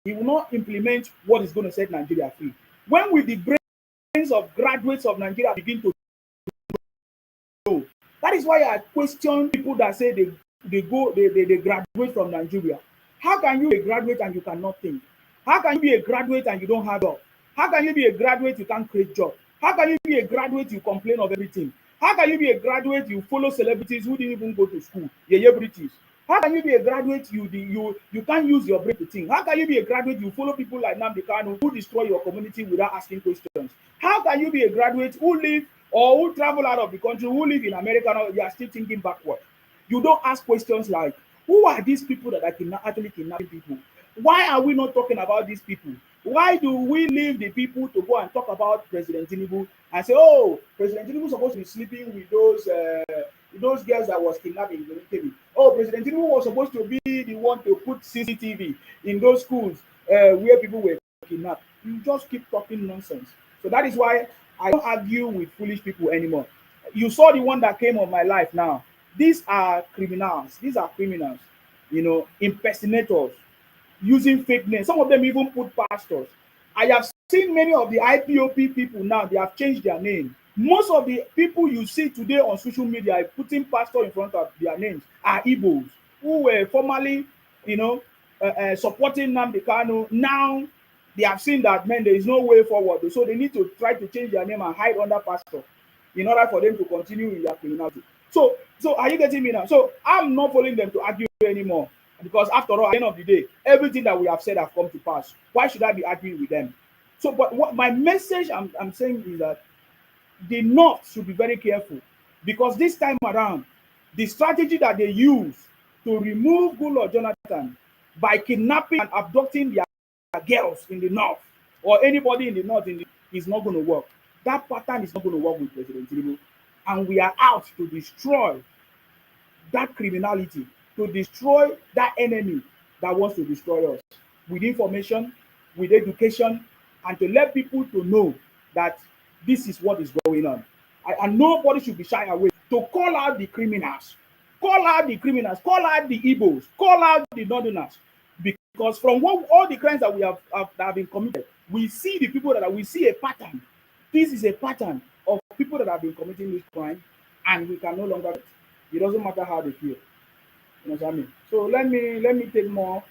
he will not implement what is going to set Nigeria free? When will the brains of graduates of Nigeria begin to know? That is why I question people that say they graduate from Nigeria. How can you be a graduate and you cannot think? How can you be a graduate and you don't have job? How can you be a graduate you can't create job? How can you be a graduate you complain of everything? How can you be a graduate you follow celebrities who didn't even go to school? British. How can you be a graduate you can't use your brain to think? How can you be a graduate you follow people like Nnamdi Kanu who destroy your community without asking questions? How can you be a graduate who live or who travel out of the country, who live in America now, you are still thinking backward? You don't ask questions like, who are these people that are actually kidnapping people? Why are we not talking about these people? Why do we leave the people to go and talk about President Tinubu and say, oh, President Tinubu is supposed to be sleeping with those girls that was kidnapping? Oh, President Tinubu was supposed to be the one to put CCTV in those schools where people were kidnapped. You just keep talking nonsense. So that is why I don't argue with foolish people anymore. You saw the one that came on my life now. These are criminals. These are criminals, impersonators, using fake names. Some of them even put pastors. I have seen many of the IPOP people now, they have changed their name. Most of the people you see today on social media putting pastor in front of their names are Igbos who were formerly, supporting Nnamdi Kanu. Now they have seen that, man, there is no way forward. So they need to try to change their name and hide under pastor in order for them to continue with their criminality. So are you getting me now? So I'm not following them to argue anymore. Because after all, at the end of the day, everything that we have said have come to pass. Why should I be arguing with them? So, but what my message I'm saying is that the North should be very careful, because this time around, the strategy that they use to remove Goodluck Jonathan by kidnapping and abducting their girls in the North, or anybody in the North, is not going to work. That pattern is not going to work with President Tinubu, and we are out to destroy that criminality, to destroy that enemy that wants to destroy us, with information, with education, and to let people to know that this is what is going on. And nobody should be shy away to call out the criminals, call out the Igbos, call out the Northerners, because from all the crimes that that have been committed, we see the people we see a pattern. This is a pattern of people that have been committing this crime, and we can no longer. It doesn't matter how they feel. You know what I mean? So let me take more.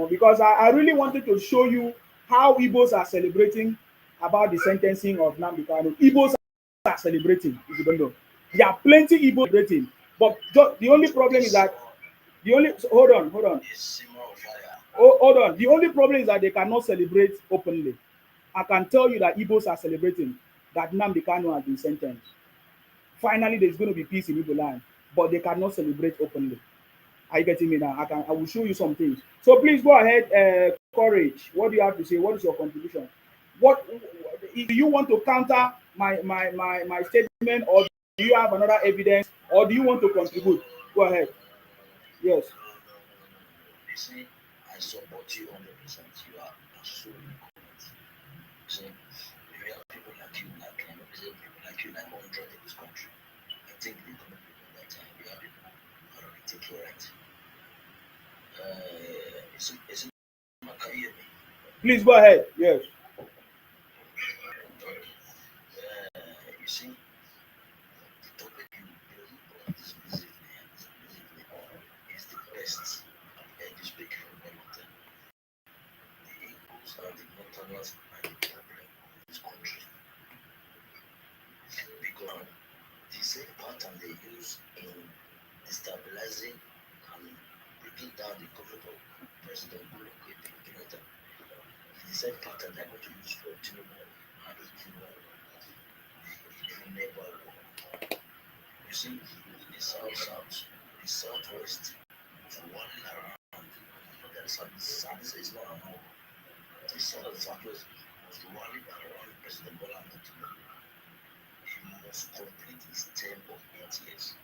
Because I really wanted to show you how Igbos are celebrating about the sentencing of Nnamdi Kanu. Igbos are celebrating, if you don't know. There are plenty Igbos celebrating. But the only problem is that hold on. Hold on. The only problem is that they cannot celebrate openly. I can tell you that Igbos are celebrating that Nnamdi Kanu has been sentenced. Finally, there's going to be peace in Igbo land, but they cannot celebrate openly. Are you getting me now? I will show you some things. So please go ahead, Courage. What do you have to say? What is your contribution? What do you want to counter my statement, or do you have another evidence, or do you want to contribute? Go ahead. Yes. You see, I support you 100%. You are absolutely correct. See, we have people like you, like people like you, like 100 in this country. I think the Is it Makayemi? Please go ahead. Yes. You see, the topic you brought this is the best. And you speak from one of them. The Igbos are the Northerners and the problem in this country. Because the same pattern they use in destabilizing and breaking down the government of President Goodluck Jonathan is the same pattern they're going to use for Tinubu and it will never work. You see, the South, the Southwest, was running around. The South is not around. The Southwest was running around President Bola Ahmed Tinubu. He must complete his term of 8 years.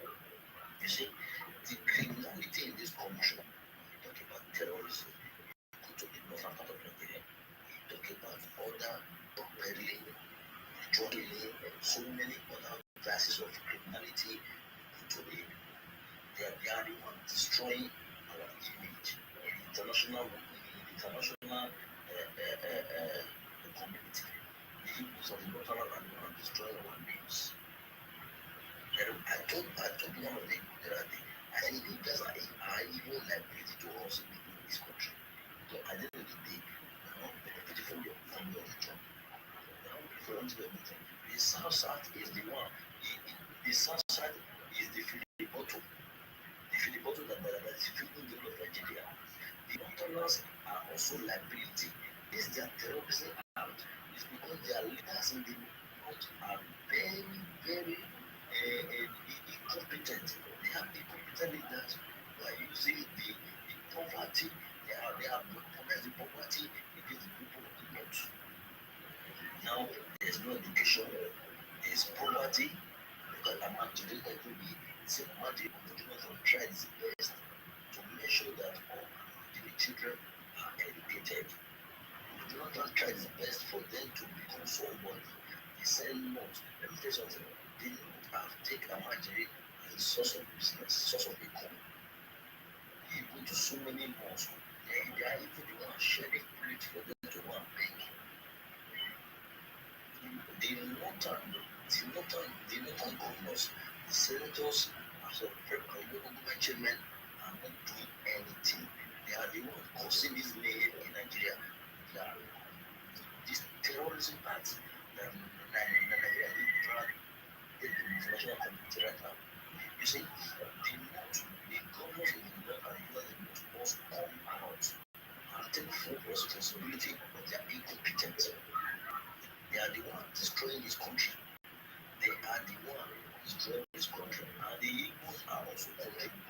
You see, the criminality in this country, you talk about terrorism, you go to the northern part of Nigeria, you talk about other peddling, struggling, so many other classes of criminality, they are the one destroying our image in the international community. The Igbos of the northern are the one destroying our names. I told one of them the other day, I said, you guys are even liability to us in this country. So at the end of the day, we're not benefiting from your job. We're not benefiting from your job. The South Side is the one. The South Side is the feeding bottle. The feeding bottle that is feeding the whole of Nigeria. The Northerners are also liability. This their terrorism out is because their leaders in the North are very, very incompetent. They have incompetent leaders who are using the poverty. They are mobilize the poverty against the people of the North. Now there's no education, there's poverty. Because Amajiri could be the Amajiri will try his best to make sure that all the children are educated. Jonathan tried his best for them to become somebody. He said not. Let me tell you something. They would have taken Amajiri as a source of business, source of income. He go to so many mosques. They are even the one sharing plate for them to go and beg. The northern governors, the senators, as a local government chairman are not doing anything. They are the ones causing this mayhem in Nigeria. This terrorism act that Nigeria is trying to take the international community right now. You see, the governors in the north and the north must come out and take full responsibility of their incompetence. They are the one destroying this country. They are the one destroying this country. And the Igbos are also contributing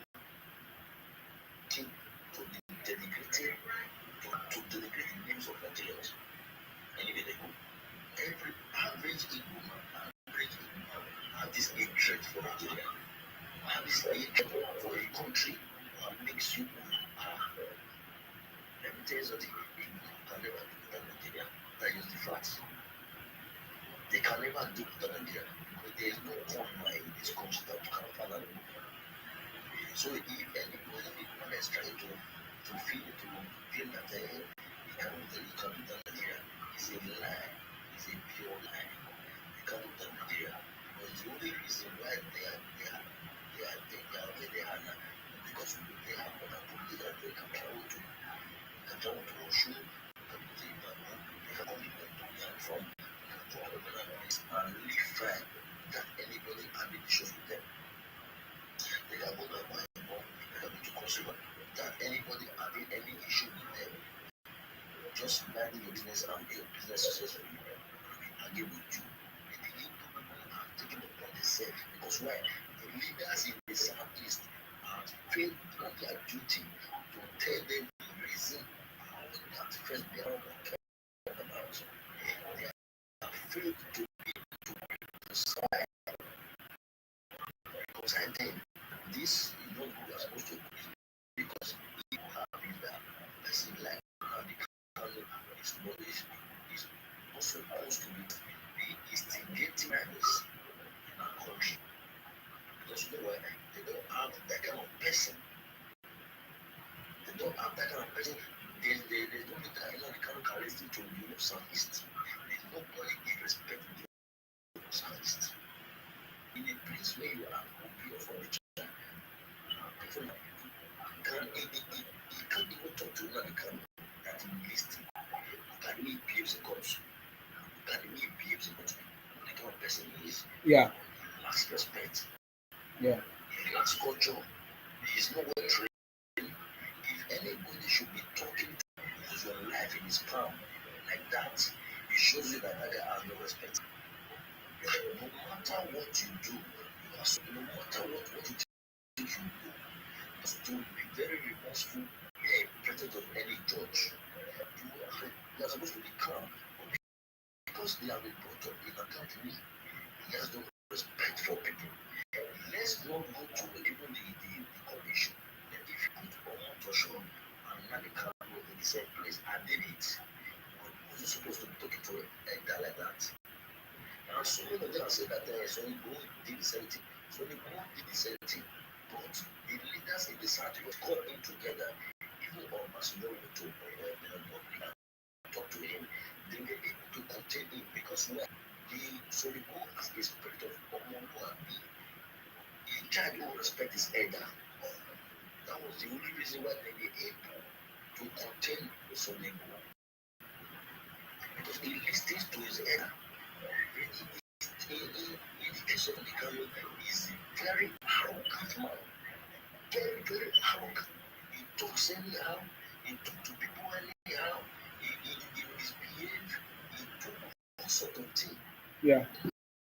to denigrate the names of Nigerians. Anyway, they go. Every average Igbo man have this hatred for Nigeria. Have this hatred for a country that makes you let me tell you something. Igbo can never do that Nigeria. That is the fact. They can never do that Nigeria because there is no corner in this country that you cannot find out. So if anyone is trying to feel to claim that he can do that Nigeria, it's a lie. It's a pure lie. They can't do that Nigeria because the only reason why they are where they are now because they have other countries that they can travel to. They can travel to Oshu, they can go to Ibadan, they can come from to other place and live fine without anybody having issues with them. They can go to Ibadan, they can go to consumer without anybody having any issue with them. Just minding your business and your business successfully and argue with you. The Igbo people are taking upon themselves because why? The leaders in the southeast are failed on their duty to tell them the reason how that first they are about. They are failed to be to decide because I think this is not who we are supposed to be because you have that person like Nnamdi Kanu is not supposed to be instigating violence in our country because you know why they don't have that kind of person. They don't have that kind of person. There's only that Nnamdi Kanu can listen to the Southeast. There's nobody give respect to the Southeast. In a place where you are Obi or from the church, people he can't even talk to Nnamdi Kanu that he listen. Look at the way he behaves in court. Look at the way he behaves in court. The kind of person he is. Yeah. He lacks respect. Yeah. He lacks culture. He is not well trained. If anybody should be talking to use your life in his palm like that, it shows you that that guy has no respect. No matter what you do, no matter what you think you do, you have to be very remorseful. Be a president of any judge. You are supposed to be calm. But because they have been brought up in a country, he has no respect for people. Let's not go to even the commission. If you put Omotosho and Nnamdi Kanu in the same place, and they meet, was you supposed to be talking to a guy like that? And so many of them have said that Sonny Go did the same thing. Sonny Go did the same thing. But the leaders in the South was called in together, even on Macedonia to talk to him. They were able to contain him because the Sonny Go has a spirit of Omoluabi. He tried to respect his elder. That was the only reason why they were able to contain Sonny Go. Because he listens to his elder. In the case of the Kanu, he's a very arrogant man. Very, very arrogant. He talks anyhow. He talks to people anyhow. He misbehaves. He do all sort of things. Yeah.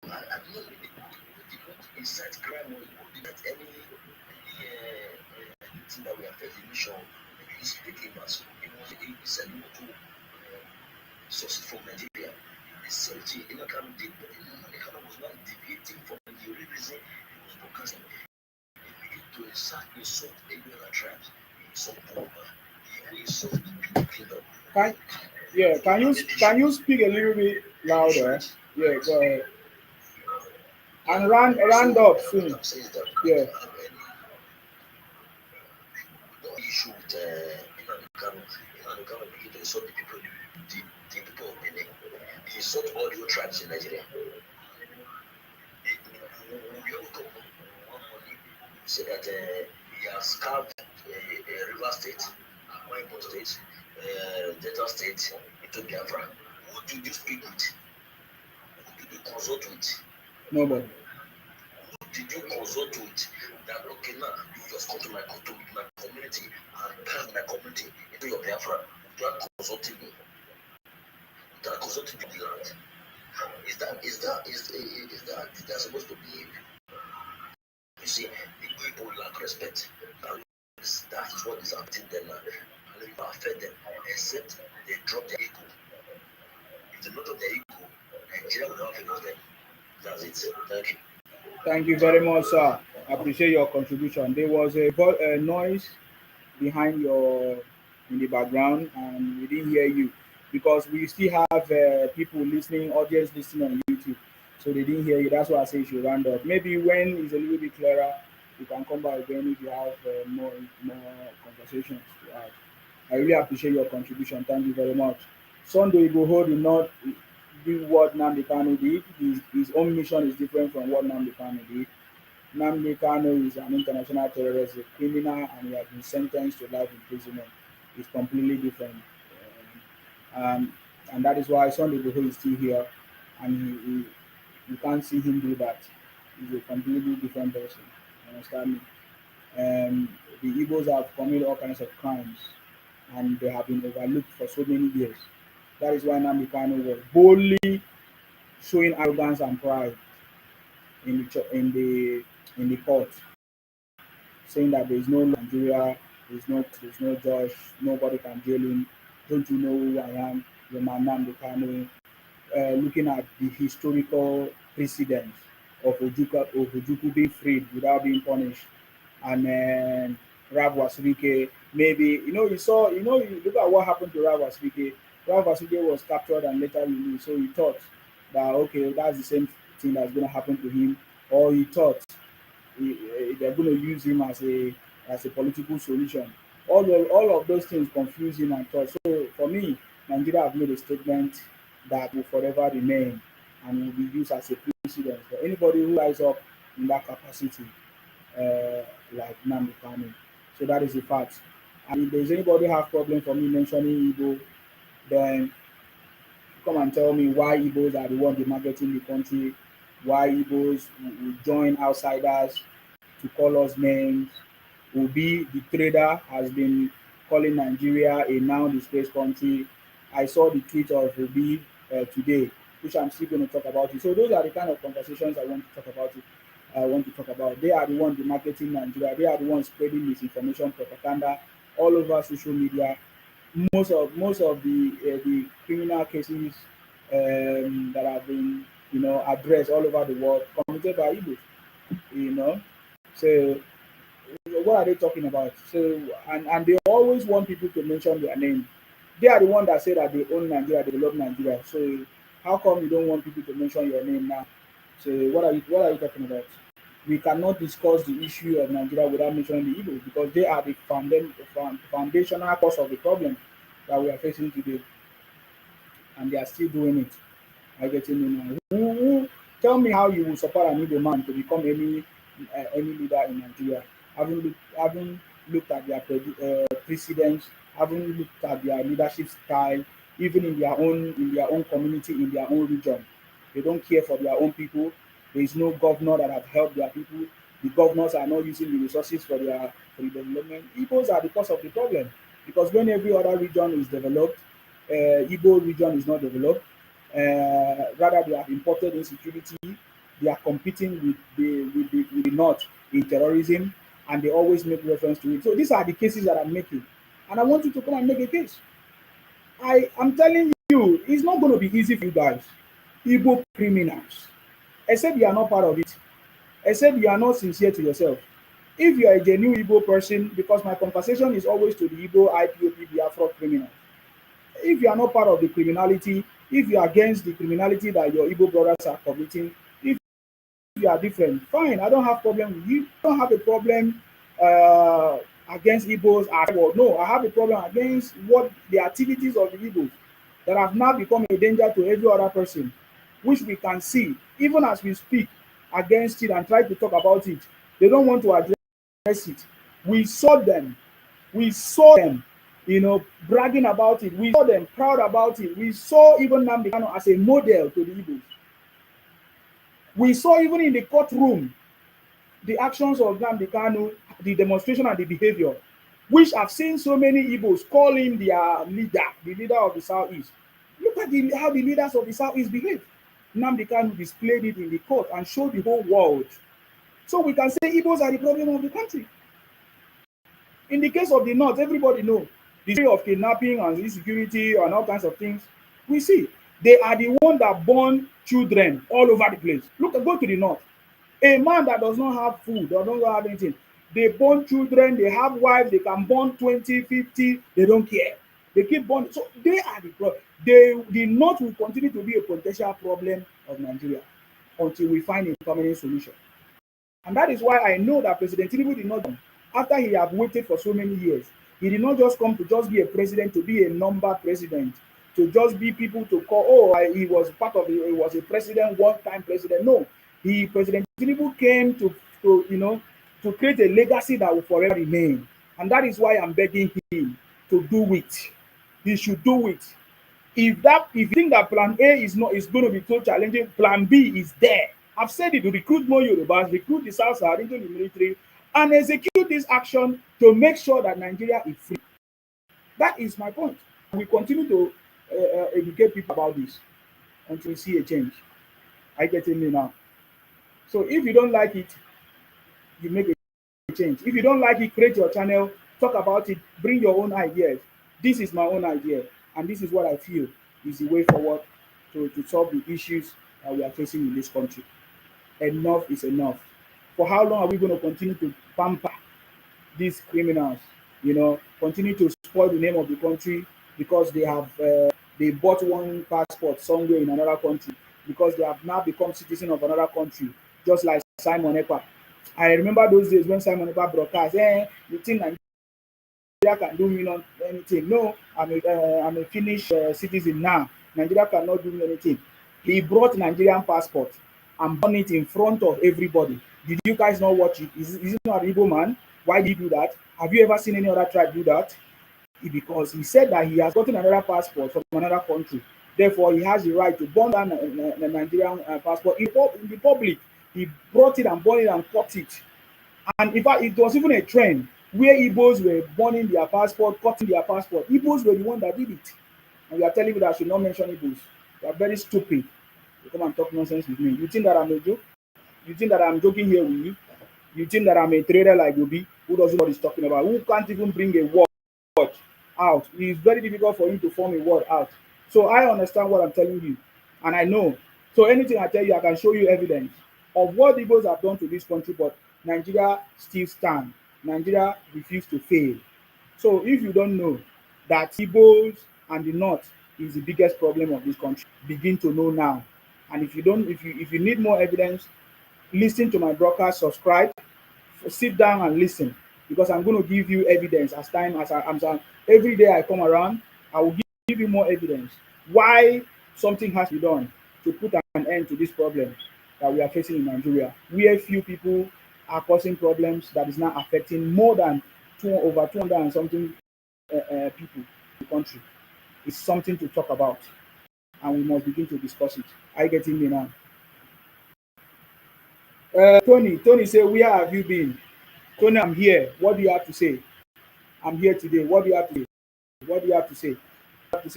I don't know if he did not incite crime or he did not anything that will affect the nation. He's speaking as he said no to sources from Nigeria. The same thing Kanu did, but Kanu was not deviating from the real reason he was broadcasting. He began to insult every other tribes. He insult Yoruba. He insult the people kingdom. Can you speak a little bit louder? Yeah, go ahead. And round up soon. Yeah. No issue with Kanu. Kanu began to insult the people of Benin. He insult all the tribes in Nigeria. We all come one morning say that he has carved River State, Akwa State, Delta State into Biafra. Who did you speak with? Who did you consult with? Nobody. Who did you consult with? That okay now you just come to my community and carve my community into your Biafra without consulting me, without consulting the land. Is that they're supposed to behave? You see, the people lack respect. That is what is happening them now. And it will affect them, except they drop their ego. If they don't drop their ego, Nigeria will not favor them. That's it. Thank you. Thank you very much, sir. I appreciate your contribution. There was a noise behind in the background, and we didn't hear you because we still have people listening, audience listening on YouTube, so they didn't hear you. That's why I say you should round up. Maybe when it's a little bit clearer, you can come back again if you have more conversations to add. I really appreciate your contribution. Thank you very much. Sunday Igboho did not do what Nnamdi Kanu did. His own mission is different from what Nnamdi Kanu did. Nnamdi Kanu is an international terrorist, a criminal, and he has been sentenced to life imprisonment. It's completely different. And that is why Sunday Igboho is still here, and you can't see him do that. He's a completely different person. You understand me? The Igbos have committed all kinds of crimes, and they have been overlooked for so many years. That is why Nnamdi Kanu was boldly showing arrogance and pride in the court, saying that there is no Nigeria, there's no judge, nobody can jail him. Don't you know who I am? The man Nnamdi Kanu. Looking at the historical precedent of Ojukwu being freed without being punished, and Rav Waswike, maybe you look at what happened to Rav Waswike. Rav Waswike was captured and later released, so he thought that okay, that's the same thing that's going to happen to him, or he thought they're going to use him as a political solution. all of those things confuse him and thought. So for me, Nigeria have made a statement that will forever remain and will be used as a precedent for anybody who rise up in that capacity, like Nnamdi Kanu. So that is the fact. And if there's anybody have problem for me mentioning Igbo, then come and tell me why Igbos are the one demarketing the country, why Igbos will join outsiders to call us names. Obi, the trader, has been calling Nigeria a now disgraced country. I saw the tweet of Obi today, which I'm still going to talk about it. So those are the kind of conversations I want to talk about. I want to talk about. They are the ones demarketing Nigeria. They are the ones spreading misinformation, propaganda all over social media. Most of the criminal cases that have been addressed all over the world committed by Igbos. You know, so what are they talking about? So and they always want people to mention their name. They are the one that say that they own Nigeria, they love Nigeria. So how come you don't want people to mention your name now? So what are you talking about? We cannot discuss the issue of Nigeria without mentioning the Igbos because they are the foundational cause of the problem that we are facing today, and they are still doing it. I get it now. Tell me how you will support an Igbo man to become any leader in Nigeria? Haven't looked at their precedents, haven't looked at their leadership style, even in their own community, in their own region. They don't care for their own people. There is no governor that have helped their people. The governors are not using the resources for the development. Igbos are the cause of the problem because when every other region is developed, Igbo region is not developed. Rather, they have imported insecurity. They are competing with the North in terrorism, and they always make reference to it. So these are the cases that I'm making, and I want you to come and make a case. I am telling you, it's not going to be easy for you guys, Igbo criminals, except you are not part of it, except you are not sincere to yourself. If you are a genuine Igbo person, because my conversation is always to the Igbo IPOP Biafra criminals. If you are not part of the criminality, if you are against the criminality that your Igbo brothers are committing, if you are different, fine, I don't have problem with you. I don't have a problem against Igbos at all. No, I have a problem against what the activities of the Igbos that have now become a danger to every other person, which we can see, even as we speak against it and try to talk about it. They don't want to address it. We saw them. We saw them, bragging about it. We saw them proud about it. We saw even Nnamdi Kanu as a model to the Igbos. We saw even in the courtroom the actions of Nnamdi Kanu, the demonstration and the behavior, which I've seen so many Igbos call him their leader, the leader of the Southeast. Look at how the leaders of the Southeast behave. Nnamdi Kanu displayed it in the court and showed the whole world. So we can say Igbos are the problem of the country. In the case of the North, everybody know the story of kidnapping and insecurity and all kinds of things. We see they are the one that born children all over the place. Look, go to the North. A man that does not have food, does not have anything, they born children, they have wives, they can born 20, 50, they don't care. They keep born. So they are the problem. The North will continue to be a potential problem of Nigeria until we find a permanent solution. And that is why I know that President Tinubu did not, after he have waited for so many years, he did not just come to just be a president, to be a number president, to just be people to call, he was he was a president, one-time president. No, President Tinubu came to create a legacy that will forever remain. And that is why I'm begging him to do it. He should do it. If you think that plan A is going to be too challenging, plan B is there. I've said it, to recruit more Yorubas, recruit the South Sahara into the military, and execute this action to make sure that Nigeria is free. That is my point. We continue to educate people about this until we see a change. I get me now. So if you don't like it, you make a change. If you don't like it, create your channel, talk about it, bring your own ideas. This is my own idea, and this is what I feel is the way forward to solve the issues that we are facing in this country. Enough is enough. For how long are we going to continue to pamper these criminals? Continue to spoil the name of the country because they bought one passport somewhere in another country, because they have now become citizens of another country, just like Simon Ekpa. I remember those days when Simon Ekpa broadcast, you think can do me not anything. No, I'm a Finnish citizen now. Nigeria cannot do me anything. He brought Nigerian passport and burned it in front of everybody. Did you guys not watch it? Is it not an Igbo man? Why did he do that? Have you ever seen any other tribe do that? Because he said that he has gotten another passport from another country. Therefore, he has the right to burn down the Nigerian passport in the public. He brought it and burned it and cut it. And in fact, it was even a trend where Igbos were burning their passport, cutting their passport. Igbos were the one that did it. And we are telling you that I should not mention Igbos. You are very stupid. You come and talk nonsense with me. You think that I'm a joke? You think that I'm joking here with you? You think that I'm a trader like Obi who doesn't know what he's talking about? Who can't even bring a word out? It's very difficult for him to form a word out. So I understand what I'm telling you. And I know. So anything I tell you, I can show you evidence of what the Igbos have done to this country, but Nigeria still stand. Nigeria refused to fail. So if you don't know that Igbos and the North is the biggest problem of this country, begin to know now. And if you don't, if you need more evidence, listen to my broadcast, subscribe, sit down and listen, because I'm going to give you evidence as time as I'm every day I come around, I will give you more evidence why something has to be done to put an end to this problem that we are facing in Nigeria, where few people are causing problems that is now affecting more than over 200 and something people in the country. It's something to talk about, and we must begin to discuss it. Are you getting me now? Tony say, where have you been? Tony, I'm here. What do you have to say? I'm here today. What do you have to say? What do you have to say?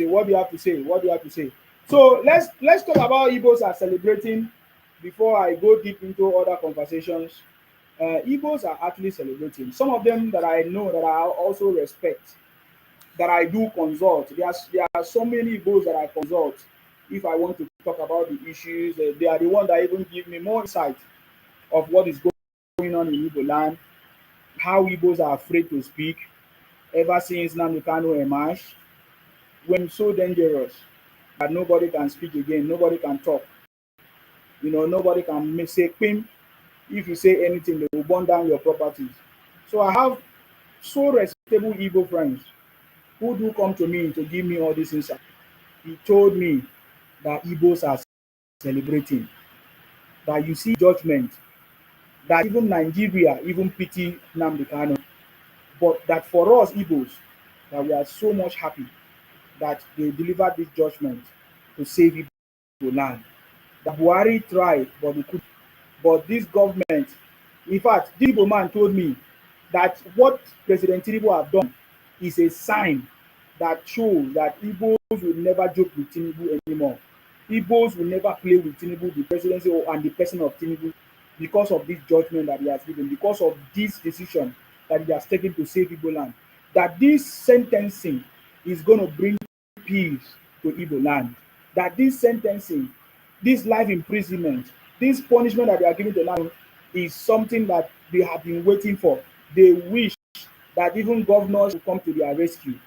What do you have to say? What do you have to say? So let's talk about Igbos are celebrating before I go deep into other conversations. Igbos are actually celebrating. Some of them that I know that I also respect, that I do consult. There are so many Igbos that I consult. If I want to talk about the issues, they are the ones that even give me more insight of what is going on in Igbo land, how Igbos are afraid to speak ever since Nnamdi Kanu emerged, when so dangerous that nobody can speak again, nobody can talk. Nobody can say pim. If you say anything, they will burn down your properties. So I have so respectable Igbo friends who do come to me to give me all this insight. He told me that Igbos are celebrating, that you see judgment, that even Nigeria even pity Nnamdi Kanu, but that for us Igbos, that we are so much happy that they delivered this judgment to save Igbo land. The Buhari tried, but they couldn't. But this government, in fact, this Igbo man told me that what President Tinubu have done is a sign that shows that Igbos will never joke with Tinubu anymore. Igbos will never play with Tinubu, the presidency and the person of Tinubu, because of this judgment that he has given, because of this decision that he has taken to save Igbo land. That this sentencing is going to bring peace to Igbo land. That this sentencing, this life imprisonment, this punishment that they are giving to land is something that they have been waiting for. They wish that even governors would come to their rescue,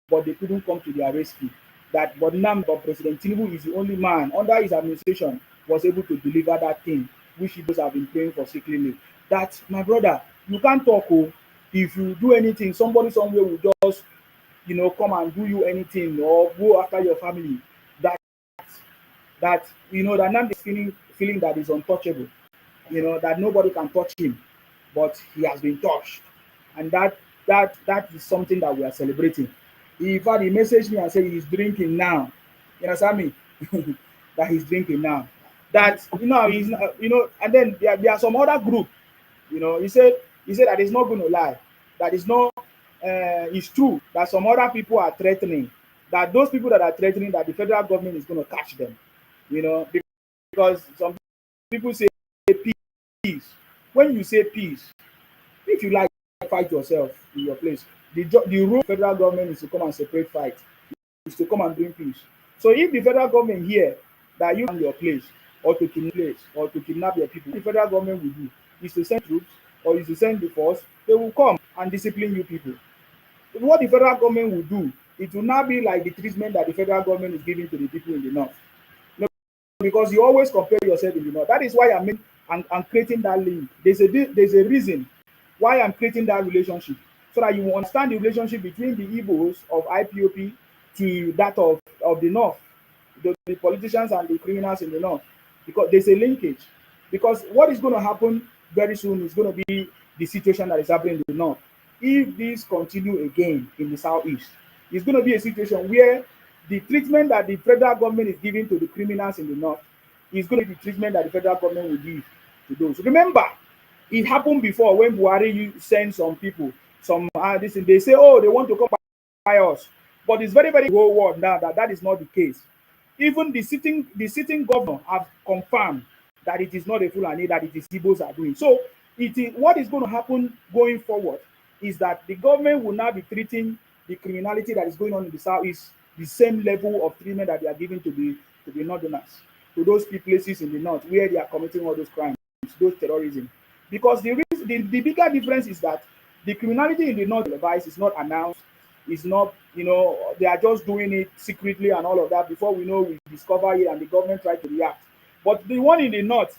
but they couldn't come to their rescue. But now, President Tinubu is the only man under his administration was able to deliver that thing which Igbos have been praying for secretly. That, my brother, you can't talk. Oh, if you do anything, somebody somewhere will just, come and do you anything or go after your family. That that Nnamdi is feeling that is untouchable. That nobody can touch him, but he has been touched, and that is something that we are celebrating. In fact, he messaged me and said he's drinking now. You understand me? That he's drinking now. That he's not, and then there are some other group. He said that he's not going to lie. That is not. It's true that some other people are threatening. That those people that are threatening that the federal government is going to catch them. Because some people say peace. When you say peace, if you like, fight yourself in your place. The rule of the federal government is to come and separate fight, is to come and bring peace. So if the federal government hear that you are in your place, or to kidnap your people, the federal government will do is to send troops or is to send the force. They will come and discipline you people. What the federal government will do, it will not be like the treatment that the federal government is giving to the people in the north. Because you always compare yourself in the north. That is why I'm creating that link. There's a reason why I'm creating that relationship. so that you will understand the relationship between the Igbos of IPOP to that of the North, the politicians and the criminals in the North, because there's a linkage. Because what is going to happen very soon is going to be the situation that is happening in the North. If this continue again in the Southeast, it's going to be a situation where the treatment that the federal government is giving to the criminals in the North is going to be the treatment that the federal government will give to those. Remember, it happened before when Buhari sent some people, some this, and they say, oh, they want to come by us. But it's very, very whole world now that that is not the case. Even the sitting governor have confirmed that it is not a Fulani, that it is Igbos are doing. So it is, what is going to happen going forward is that the government will now be treating the criminality that is going on in the southeast the same level of treatment that they are giving to the northerners, to those places in the north where they are committing all those crimes, those terrorism. Because the bigger difference is that the criminality in the north device is not announced, is not, they are just doing it secretly and all of that. Before we know, we discover it and the government try to react. But the one in the north,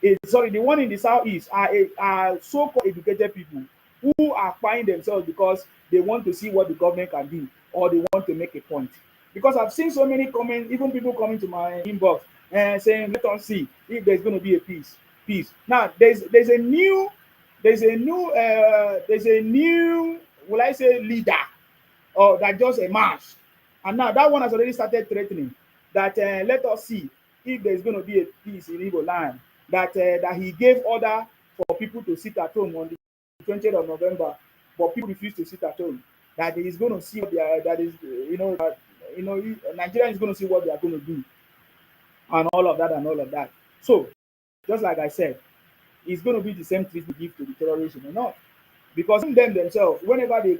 the one in the southeast are so-called educated people who are applying themselves because they want to see what the government can do or they want to make a point. Because I've seen so many comments, even people coming to my inbox and saying, "Let us see if there's going to be a peace." Now, there's a new, will I say, leader, or that just emerged, and now that one has already started threatening that let us see if there's going to be a peace in Igbo land. That he gave order for people to sit at home on the 20th of November, but people refuse to sit at home. That he's going to see what they are, that is, Nigeria is going to see what they are going to do, and all of that. So, just like I said, it's going to be the same treatment we give to the terrorists in the north, because them themselves, whenever they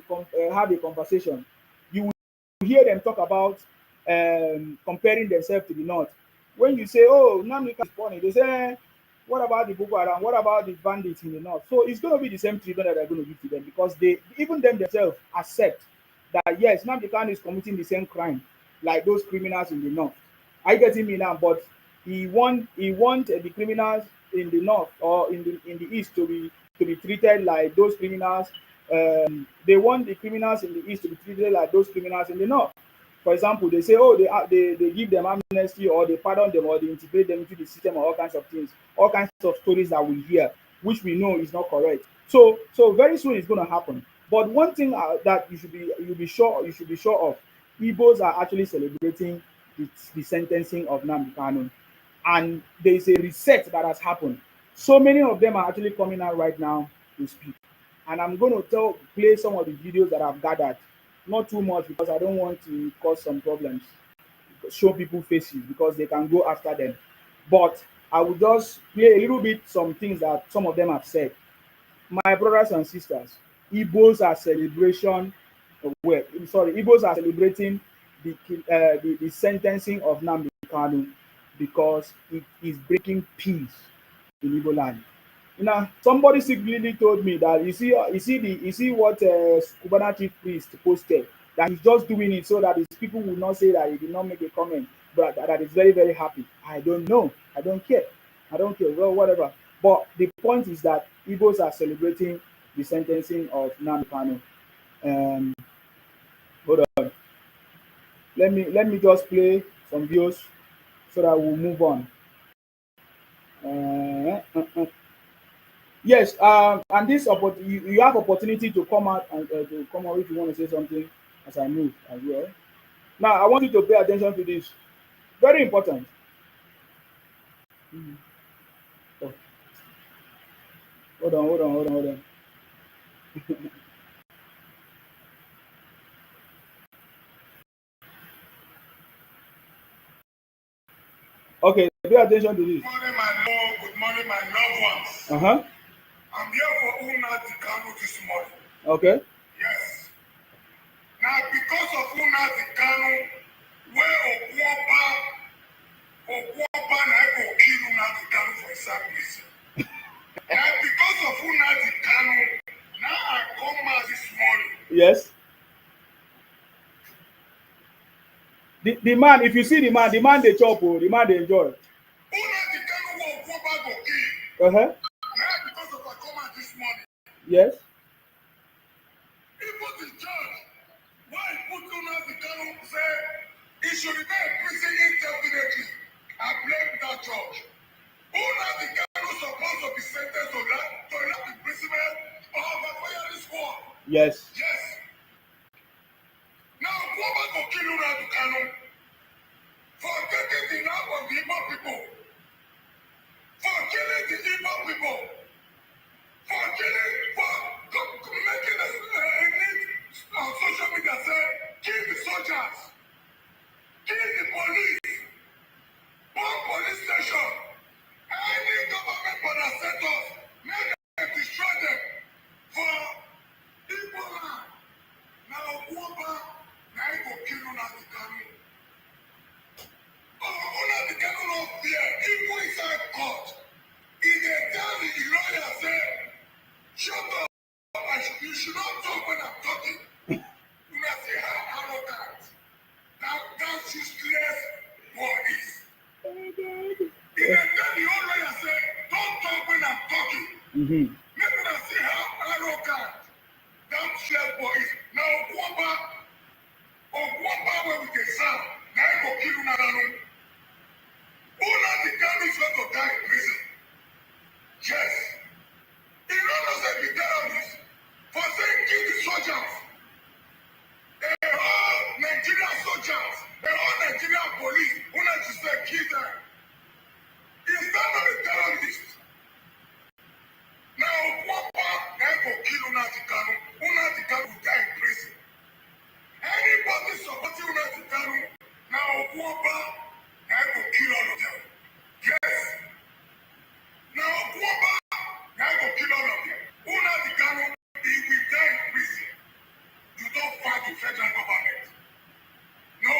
have a conversation, you will hear them talk about comparing themselves to the north. When you say, "Oh, Nnamdi Kanu is funny," they say, "What about the Boko Haram? What about the bandits in the north?" So it's going to be the same treatment that they're going to give to them, because even them themselves accept that yes, Nnamdi Kanu is committing the same crime like those criminals in the north. Are you getting me now? But he want the criminals in the north or in the east to be treated like those criminals. They want the criminals in the east to be treated like those criminals in the north. For example, they say, oh, they give them amnesty, or they pardon them, or they integrate them into the system, or all kinds of things, all kinds of stories that we hear, which we know is not correct. So very soon it's going to happen. But one thing that you should be sure of, Igbos are actually celebrating the sentencing of Nnamdi Kanu, and there is a reset that has happened. So many of them are actually coming out right now to speak, and I'm going to play some of the videos that I've gathered. Not too much, because I don't want to cause some problems, show people faces, because they can go after them. But I will just play a little bit some things that some of them have said. My brothers and sisters, Igbos are Igbos are celebrating the sentencing of Nnamdi Kanu because it is breaking peace in Igbo land. Somebody secretly told me that you see what Cubana chief priest posted, that he's just doing it so that his people will not say that he did not make a comment, but that is very, very happy. I don't know. I don't care. Well, whatever. But the point is that Igbos are celebrating the sentencing of Nnamdi Kanu. Hold on. Let me just play some videos so that we'll move on. Yes, and this you have opportunity to come out and to come out if you want to say something as I move as well. Now, I want you to pay attention to this. Very important. Oh, hold on. Okay, pay attention to this. Good morning, my loved ones. Uh-huh. I'm here for Nnamdi Kanu this morning. Okay. Yes. Now, because of Nnamdi Kanu, where Okwuoba na go kill Nnamdi Kanu for some reason. Now, because of Nnamdi Kanu, now I come out this morning. Yes. The man, if you see the man they chop, the man they enjoy. Nnamdi Kanu where Okwuoba go kill. Uh-huh. Now, because of I come out this morning. Yes. say he should remain in prison indefinitely. I blame that judge. Nnamdi Kanu supposed to be sentenced to life imprisonment or firing squad. Yes. Yes. Now go back to kill Nnamdi Kanu for taking the life of the Igbo people, for killing the Igbo people, for making a link on social media say kill the soldiers, kill the police, bomb police station. Any government for the sectors, make them destroy them for Igbo land. Now go back, now you go kill Nnamdi Kanu. Nnamdi Kanu no fear, even inside court. If they tell the lawyer say, shut up, you should not talk when I'm talking. You must see how arrogant that useless word is. If they tell the old lawyer say, don't talk when I'm talking. Make them see how arrogant that useless word is. Now go back where we can sound. Now you go kill Nnamdi. Nnamdi Kanu is going to die in prison. Yes. He don't know say the terrorists for saying kill the soldiers. All Nigerian soldiers, all Nigerian police, who not to say kill them. He's not a terrorist. Now, Papa, now go kill Nnamdi Kanu. Nnamdi Kanu will die in prison. Anybody supporting Nnamdi Kanu, now Papa, now go kill all of them. Yes. Now Papa, now go kill all of them. Nnamdi Kanu, he will die in prison. You don't fight the federal government. No.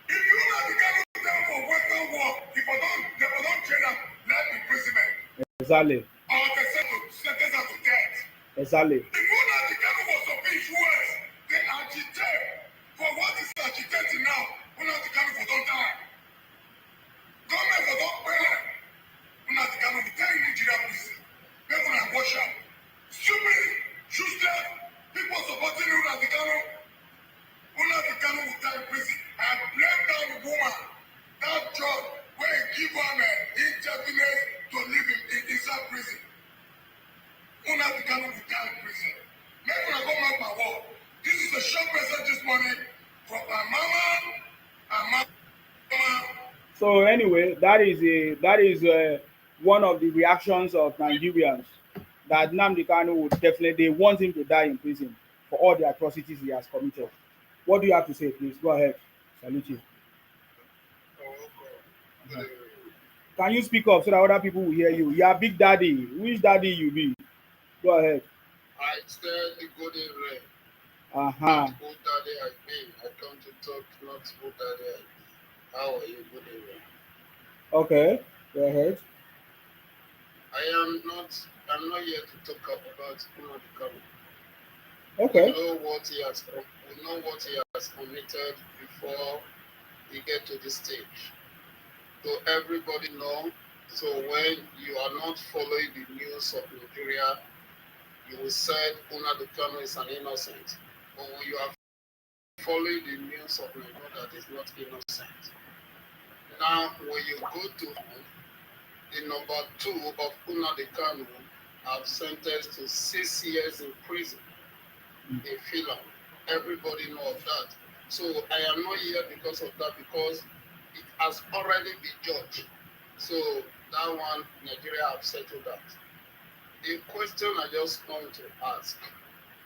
If you Nnamdi Kanu down for Western war, they don't train them, let imprisonment. Exactly. Or they sentence them to death. Exactly. If Nnamdi Kanu was to be US, they agitate for what is agitating now. Nnamdi Kanu for don't die. Government for don't pay them. Nnamdi Kanu will die in Nigeria prison. People are watch out. Stupid, useless, people supporting Nnamdi Kanu. Nnamdi Kanu will die in prison. I blame that woman, that judge, where he give am indefinite to live inside prison. Nnamdi Kanu will die in prison. Make una go mark my word. This is a short message this morning from my mama and mama. So anyway, that is one of the reactions of Nigerians that Nnamdi Kanu would definitely want him to die in prison for all the atrocities he has committed. What do you have to say, please? Go ahead. Salute you. Can you speak up so that other people will hear you? You are Big Daddy. Which daddy you be? Go ahead. I said the golden rain. Uh-huh. Good daddy I been. I come to talk, not good daddy. How are you, golden rain? Okay. Go ahead. I'm not here to talk about Nnamdi Kanu. Okay. We know what he has committed before he get to this stage. So everybody know. So when you are not following the news of Nigeria, you will say Nnamdi Kanu is an innocent. But when you are following the news of Nigeria, that is not innocent. Now, when you go to the number 2 of Nnamdi Kanu, have sentenced to 6 years in prison. They feel everybody know of that. So I am not here because of that, because it has already been judged. So that one, Nigeria have settled that. The question I just want to ask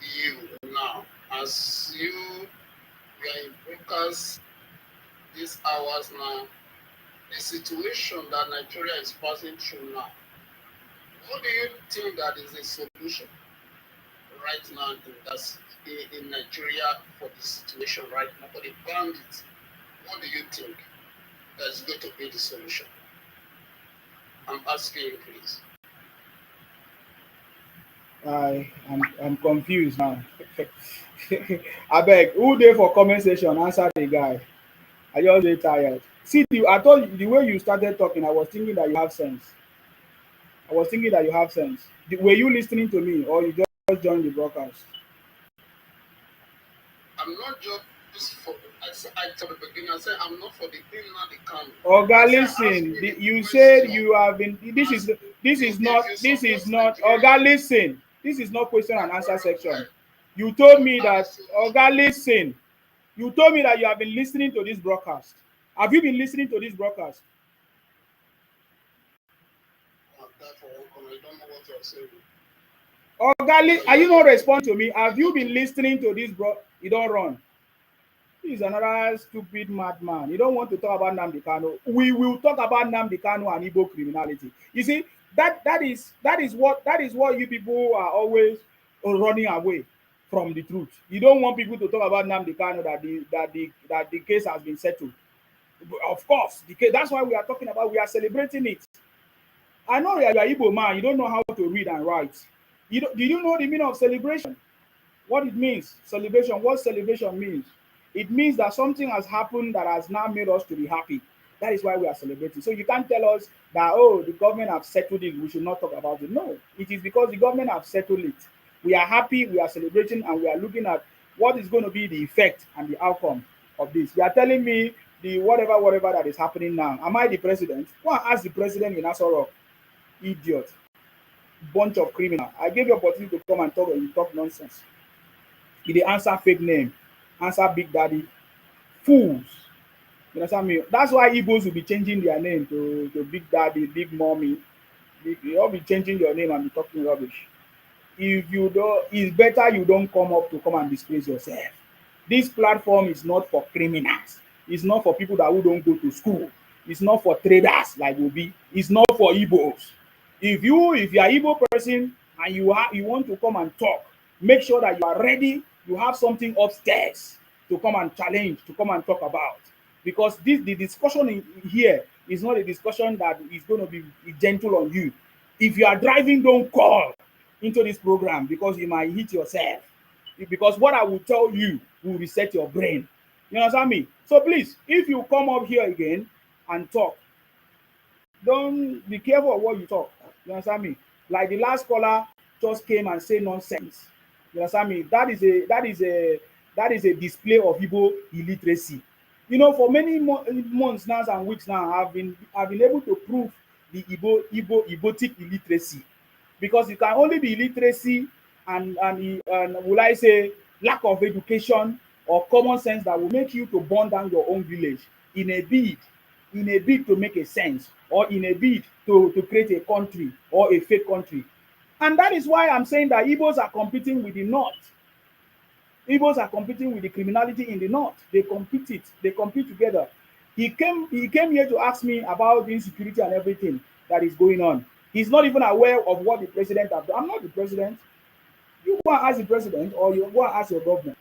you now, as you are in focus these hours now, the situation that Nigeria is passing through now, what do you think that is the solution right now in Nigeria for the situation right now, for the bandits? What do you think that is going to be the solution? I'm asking you, please. I'm confused now. I beg, who there for comment section? Answer the guy. I just get tired. See, I told you the way you started talking, I was thinking that you have sense. Were you listening to me, or you just joined the broadcast? I'm not just I tell the beginning, I said I'm not for the thing now they come. Oga, listen. You said you have been. This is not. Oga, listen. This is not question and answer section. You told me that. Oga, listen. You told me that you have been listening to this broadcast. Have you been listening to this broadcast? I don't know what you're saying. Oga, are you not responding to me? Have you been listening to this bro? You don't run. He's another stupid madman. You don't want to talk about Nnamdi Kanu. We will talk about Nnamdi Kanu and Igbo criminality. You see, that is what you people are always running away from the truth. You don't want people to talk about Nnamdi Kanu that the case has been settled. Of course, the case, that's why we are talking about. We are celebrating it. I know you are Igbo man. You don't know how to read and write. Did you know the meaning of celebration? What it means? Celebration. What celebration means? It means that something has happened that has now made us to be happy. That is why we are celebrating. So you can't tell us that, oh, the government have settled it, we should not talk about it. No, it is because the government have settled it. We are happy, we are celebrating, and we are looking at what is going to be the effect and the outcome of this. You are telling me the whatever that is happening now. Am I the president? Go and ask the president in Asoro. Idiot. Bunch of criminal. I gave you opportunity to come and talk, and you talk nonsense. Did they answer fake name? Answer Big Daddy? Fools. You understand me? That's why Igbos will be changing their name to Big Daddy, Big Mommy. You all be changing your name and be talking rubbish. If you don't, it's better you don't come up to come and disgrace yourself. This platform is not for criminals. It's not for people that who don't go to school. It's not for traders like Obi. It's not for Igbos. If you are Igbo person and you want to come and talk, make sure that you are ready. You have something upstairs to come and challenge, to come and talk about. Because the discussion here is not a discussion that is going to be gentle on you. If you are driving, don't call into this program because you might hit yourself. Because what I will tell you will reset your brain. You understand me? So please, if you come up here again and talk, don't be careful of what you talk. You understand me? Like the last caller just came and say nonsense. You understand me? That is a display of Igbo illiteracy. You know, for many months now and weeks now, I've been able to prove the Igbotic illiteracy, because it can only be illiteracy and will I say lack of education or common sense that will make you to burn down your own village in a bid to make a sense, or in a bid to create a country or a fake country. And that is why I'm saying that Igbos are competing with the North. Igbos are competing with the criminality in the North. They compete together. He came here to ask me about the insecurity and everything that is going on. He's not even aware of what the president has done. I'm not the president. You go and ask the president, or you go and ask your government.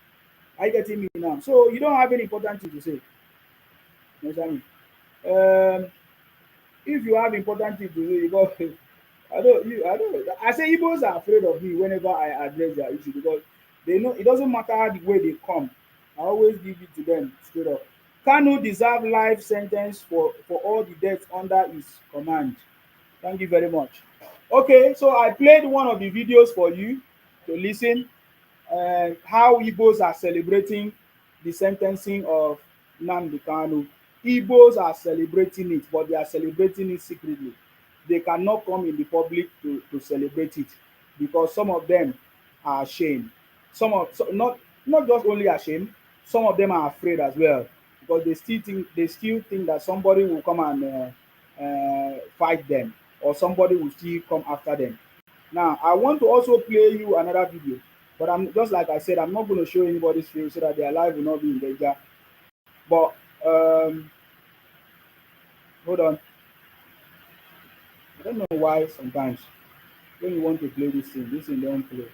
Are you getting me now? So you don't have any important thing to say. You understand me? If you have important things to say, you go. I say Igbos are afraid of me whenever I address their issue, because they know it doesn't matter the way they come. I always give it to them straight up. Kanu deserve life sentence for all the deaths under his command. Thank you very much. Okay, so I played one of the videos for you to listen. How Igbos are celebrating the sentencing of Nnamdi Kanu. Igbos are celebrating it, but they are celebrating it secretly. They cannot come in the public to celebrate it, because some of them are ashamed. Not just only ashamed, some of them are afraid as well, because they still think that somebody will come and fight them, or somebody will still come after them. Now, I want to also play you another video, but I'm just like I said, I'm not going to show anybody's face so that their life will not be in danger. But hold on. I don't know why sometimes when you want to play this thing don't play.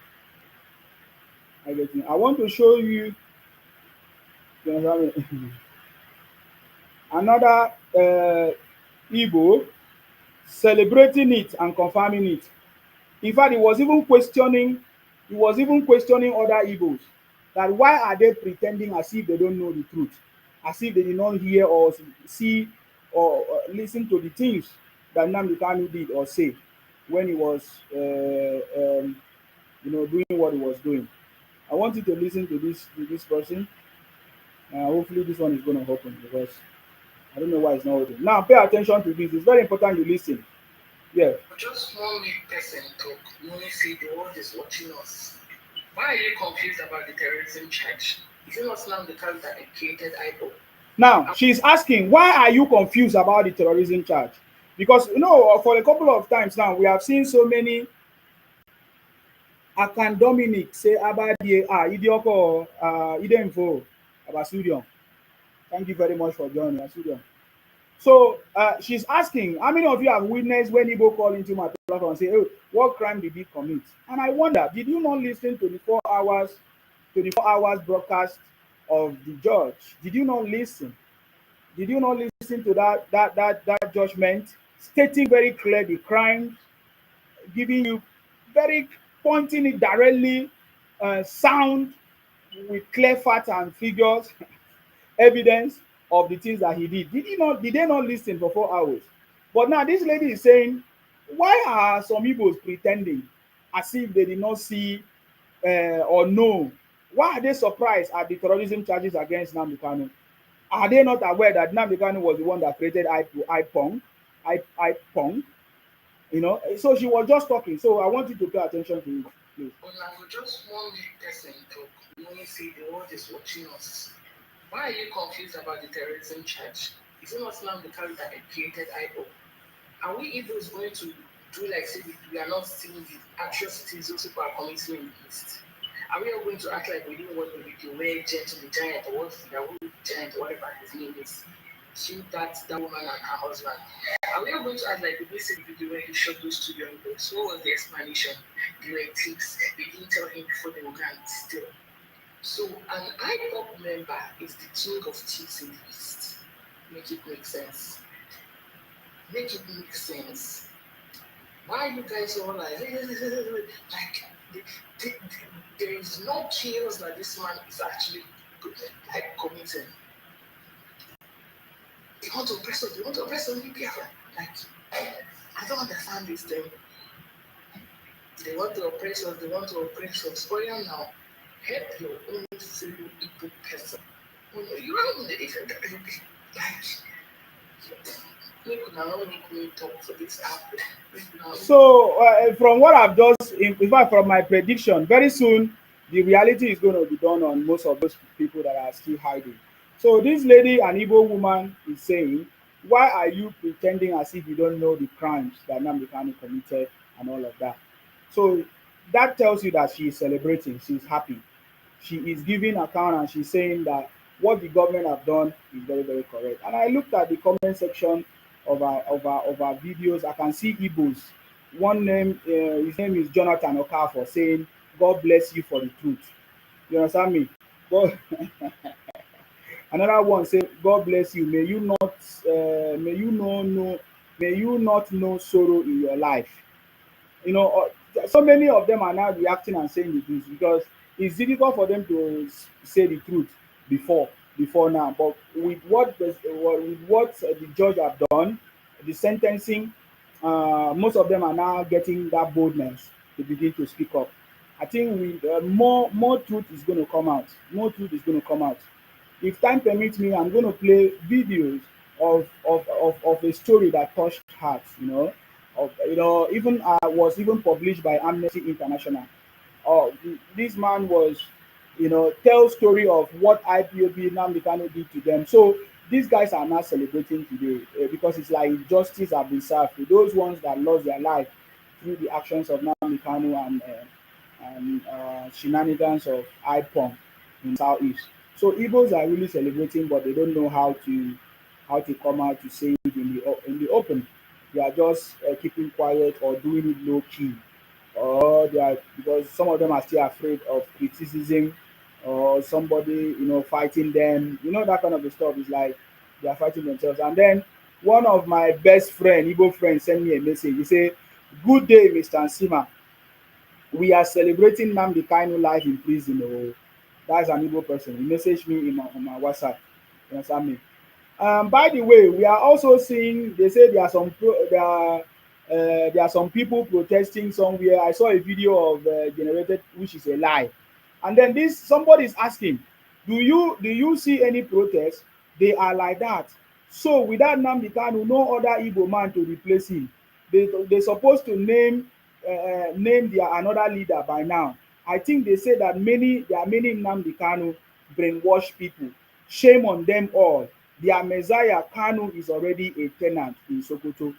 I want to show you, another Igbo celebrating it and confirming it. In fact, he was even questioning other Igbos, that why are they pretending as if they don't know the truth, as if they did not hear or see or listen to the things that Nnamdi Kanu did or say when he was doing what he was doing. I want you to listen to this person. Hopefully this one is going to open because I don't know why it's not open. Now pay attention to this. It's very important you listen. Yeah. Just one weak person talk. You only see the world is watching us. Why are you confused about the terrorism charge? Is it not Islam the country that created IPO? Now she's asking, why are you confused about the terrorism charge? Because you know, for a couple of times now, we have seen so many Akan Dominic say Abadie Idioko Idemfo Abasurion. Thank you very much for joining Abasurion. So she's asking, how many of you have witnessed when Igbo call into my platform and say, oh, what crime did he commit? And I wonder, did you not listen to the 24 hours broadcast of the judge? Did you not listen? Did you not listen to that judgment stating very clear the crime, giving you very pointing it directly, sound with clear facts and figures, evidence of the things that he did. Did they not listen for 4 hours? But now this lady is saying, why are some Igbos pretending as if they did not see or know? Why are they surprised at the terrorism charges against Nnamdi Kanu? Are they not aware that Nnamdi Kanu was the one that created IPONG? IPONG? You know, so she was just talking. So I want you to pay attention to it, please. But now just one weak person talk. You only see the world is watching us. Why are you confused about the terrorism charge? Is it not Islam the country that created IPO? Are we Igbos going to do like say we are not seeing the atrocities those people are committing in the East? Are we all going to act like we didn't want the video where Gentle the Giant or what the Giant or whatever his name is shoot that woman and her husband? Are we all going to act like we see the video where he shot those two young boys? What was the explanation? They were thieves. They didn't tell him before they were going to steal. So an IPOP member is the king of thieves in the East. Make it make sense. Make it make sense. Why are you guys all like there is no chaos that this man is actually like committing. They want to oppress us. They want to oppress us. Like I don't understand this thing. They want to oppress us. They want to oppress us. Oh yeah, now help your own fellow Igbo person. You don't need it. Like. So, from what I've just, in fact, from my prediction, very soon the reality is going to be done on most of those people that are still hiding. So, this lady, an Igbo woman, is saying, why are you pretending as if you don't know the crimes that Nnamdi Kanu committed and all of that? So, that tells you that she is celebrating, she's happy. She is giving account and she's saying that what the government have done is very, very correct. And I looked at the comment section of our videos. I can see Igbos. One name, his name is Jonathan Okafor, saying, "God bless you for the truth." You understand me? God. Another one say, "God bless you. May you not, may you not know sorrow in your life." You know, so many of them are now reacting and saying the truth because it's difficult for them to say the truth before now. But with what the judge have done, the sentencing, most of them are now getting that boldness to begin to speak up. I think more truth is going to come out. More truth is going to come out. If time permits me, I'm going to play videos of a story that touched hearts. Even was even published by Amnesty International. This man was, tell story of what IPOB Nnamdi Kanu did to them. So these guys are not celebrating today because it's like justice have been served to those ones that lost their life through the actions of Nnamdi Kanu and shenanigans of IPOM in Southeast. So Igbos are really celebrating, but they don't know how to come out to say it in the open. They are just keeping quiet or doing it low key, or they are because some of them are still afraid of criticism or somebody fighting them. That kind of the stuff is like they are fighting themselves. And then one of my best friend, Igbo friend, sent me a message. He said, "Good day, Mr. Nsima. We are celebrating Nnamdi Kanu life in prison." Oh, that's an Igbo person. He messaged me on my WhatsApp. You understand me? By the way, we are also seeing. They say there are some people protesting somewhere. I saw a video of generated, which is a lie. And then somebody is asking, Do you see any protest? They are like that. So without Nnamdi Kanu, no other Igbo man to replace him. They supposed to name their another leader by now. I think they say that there are many Nnamdi Kanu brainwashed people. Shame on them all. Their Messiah Kanu is already a tenant in Sokoto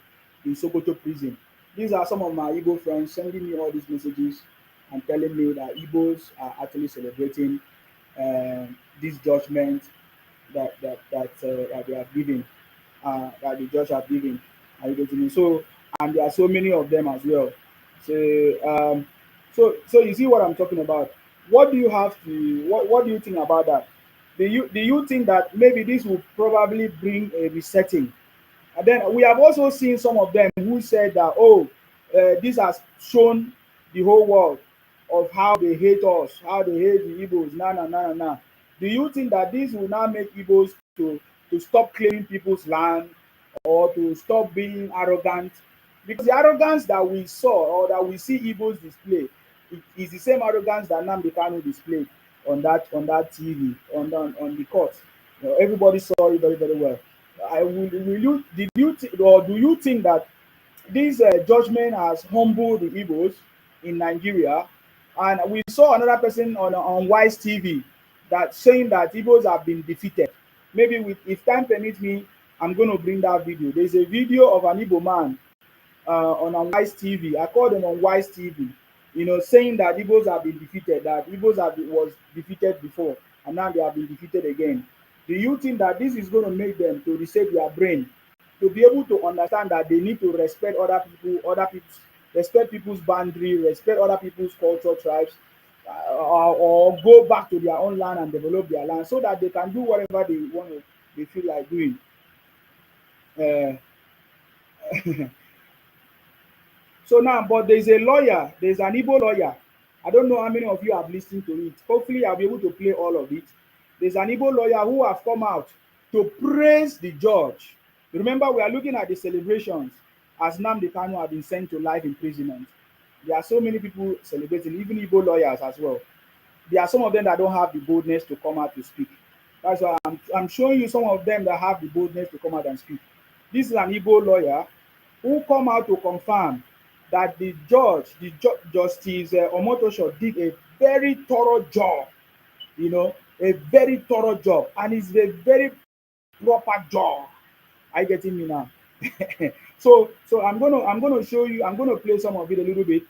prison. These are some of my Igbo friends sending me all these messages and telling me that Igbos are actually celebrating this judgment that they have given, that the judge have given. Are you getting me? So, and there are so many of them as well. So, so you see what I'm talking about. What do you have to? What do you think about that? Do you think that maybe this will probably bring a resetting? And then we have also seen some of them who said that, oh, this has shown the whole world of how they hate us, how they hate the Igbos, na. Do you think that this will now make Igbos to stop claiming people's land or to stop being arrogant? Because the arrogance that we saw or that we see Igbos display is the same arrogance that Nnamdi Kanu displayed on that TV on the court. Everybody saw it very very well. Or do you think that this judgment has humbled the Igbos in Nigeria? And we saw another person on Wise TV that saying that Igbos have been defeated. Maybe if time permits me, I'm going to bring that video. There's a video of an Igbo man on Wise TV. I called him on Wise TV, saying that Igbos have been defeated, that was defeated before, and now they have been defeated again. Do you think that this is going to make them to reset their brain, to be able to understand that they need to respect respect people's boundary, respect other people's culture, tribes, or go back to their own land and develop their land so that they can do whatever they feel like doing? Uh, So now, but there's an Igbo lawyer. I don't know how many of you have listened to it. Hopefully, I'll be able to play all of it. There's an Igbo lawyer who have come out to praise the judge. Remember, we are looking at the celebrations as Nnamdi Kanu have been sent to life imprisonment. There are so many people celebrating, even Igbo lawyers as well. There are some of them that don't have the boldness to come out to speak. That's why I'm showing you some of them that have the boldness to come out and speak. This is an Igbo lawyer who come out to confirm that Justice Omotosho did a very thorough job, a very thorough job, and it's a very proper job. Are you getting me now? So I'm gonna show you. I'm gonna play some of it a little bit,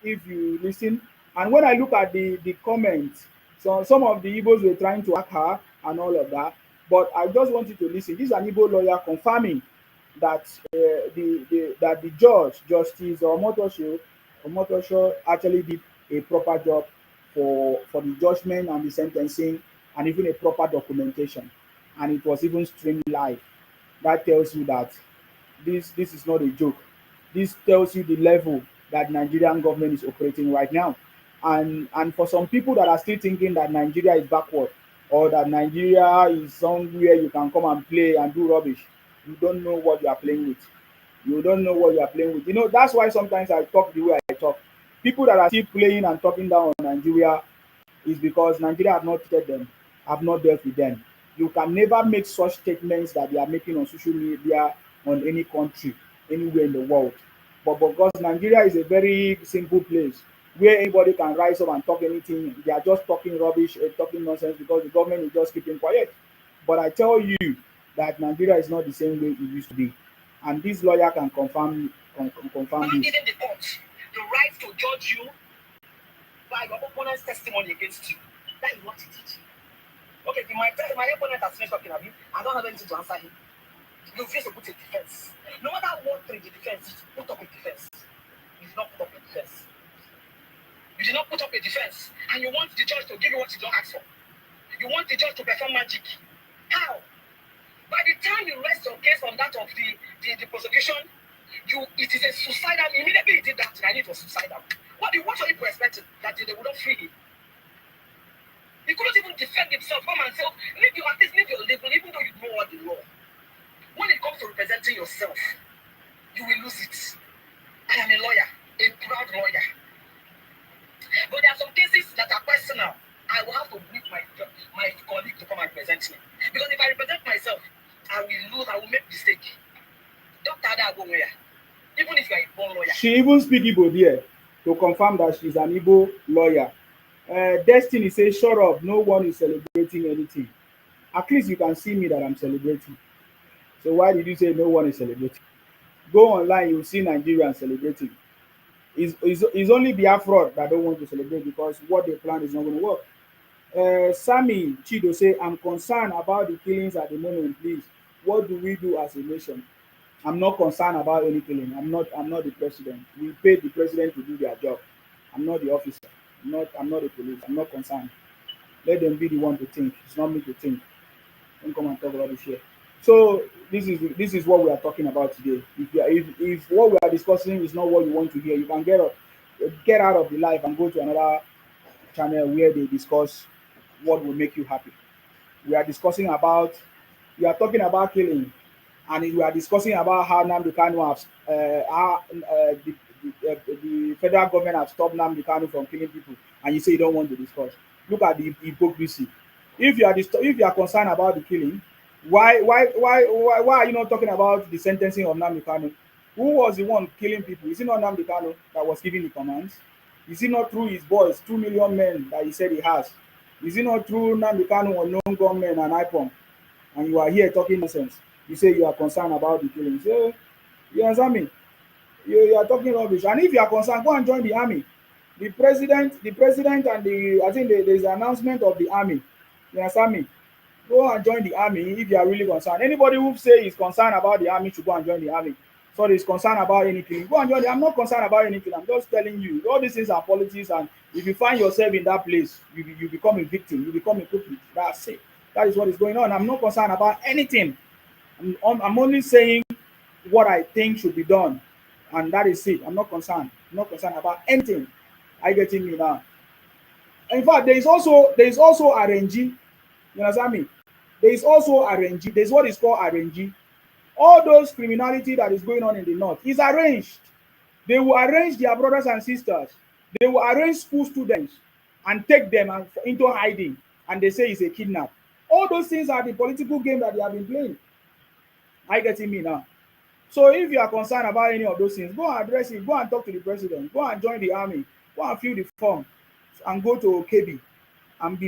if you listen. And when I look at the comments, so some of the Igbos were trying to attack her and all of that, but I just want you to listen. This is an Igbo lawyer confirming that the judge, Justice Omotosho, actually did a proper job for the judgment and the sentencing, and even a proper documentation, and it was even streamed live. That tells you that this is not a joke. This tells you the level that Nigerian government is operating right now. And for some people that are still thinking that Nigeria is backward, or that Nigeria is somewhere you can come and play and do rubbish, you don't know what you are playing with. You don't know what you are playing with. That's why sometimes I talk the way I talk. People that are still playing and talking down on Nigeria is because Nigeria have not treated them, have not dealt with them. You can never make such statements that they are making on social media on any country, anywhere in the world. But because Nigeria is a very simple place where anybody can rise up and talk anything, they are just talking rubbish, talking nonsense because the government is just keeping quiet. But I tell you that Nigeria is not the same way it used to be. And this lawyer can confirm this. Giving the court the right to judge you by your opponent's testimony against you. That is what it is. Okay, my opponent has finished talking about you. I don't have anything to answer him. You face to put a defense. No matter what the defense is, put up a defense. You did not put up a defense. You did not put up a defense. And you want the judge to give you what you don't ask for. You want the judge to perform magic. How? By the time you rest your case on that of the prosecution, it is a suicidal. Immediately he did that, and it was suicidal. What were people expecting? That they would not free him. He couldn't even defend himself. Come and say, leave your label, even though you know what the law. When it comes to representing yourself, you will lose it. I am a lawyer, a proud lawyer. But there are some cases that are personal. I will have to brief my She even speak Igbo there to confirm that she's an Igbo lawyer. Destiny says, shut up, no one is celebrating anything. At least you can see me that I'm celebrating. So why did you say no one is celebrating? Go online, you'll see Nigerians celebrating. It's only Biafra that don't want to celebrate because what they plan is not going to work. Sammy Chido say, I'm concerned about the killings at the moment, please. What do we do as a nation? I'm not concerned about any killing. I'm not the president. We paid the president to do their job. I'm not the officer. I'm not the police. I'm not concerned. Let them be the one to think. It's not me to think. Don't come and talk about this here. So this is what we are talking about today. If what we are discussing is not what you want to hear, you can get out of the life and go to another channel where they discuss what will make you happy. We are discussing about we are talking about killing, and we are discussing about how Nnamdi Kanu has how the federal government has stopped Nnamdi Kanu from killing people, and you say you don't want to discuss. Look at the hypocrisy. If you are concerned about the killing, why are you not talking about the sentencing of Nnamdi Kanu? Who was the one killing people? Is it not Nnamdi Kanu that was giving the commands? Is it not through his boys, 2 million men that he said he has? Is it not through Nnamdi Kanu unknown gunmen and IPOM? And you are here talking nonsense. You say you are concerned about the killings. You understand me? You are talking rubbish. And if you are concerned, go and join the army. The president, and I think there's an announcement of the army. You understand me? Go and join the army if you are really concerned. Anybody who say is concerned about the army should go and join the army. Sorry, is concerned about anything. Go and join I'm not concerned about anything. I'm just telling you. All these things are politics, and if you find yourself in that place, you become a victim. You become a culprit. That's it. That is what is going on. I'm not concerned about anything. I'm only saying what I think should be done, and that is it. I'm not concerned. I'm not concerned about anything. Are you getting me now? In fact, there is also RNG. You understand me? There is also RNG. There's what is called RNG. All those criminality that is going on in the north is arranged. They will arrange their brothers and sisters. They will arrange school students and take them into hiding, and they say it's a kidnap. All those things are the political game that they have been playing. Are you getting me now? So if you are concerned about any of those things, go and address it. Go and talk to the president. Go and join the army. Go and fill the form and go to KB and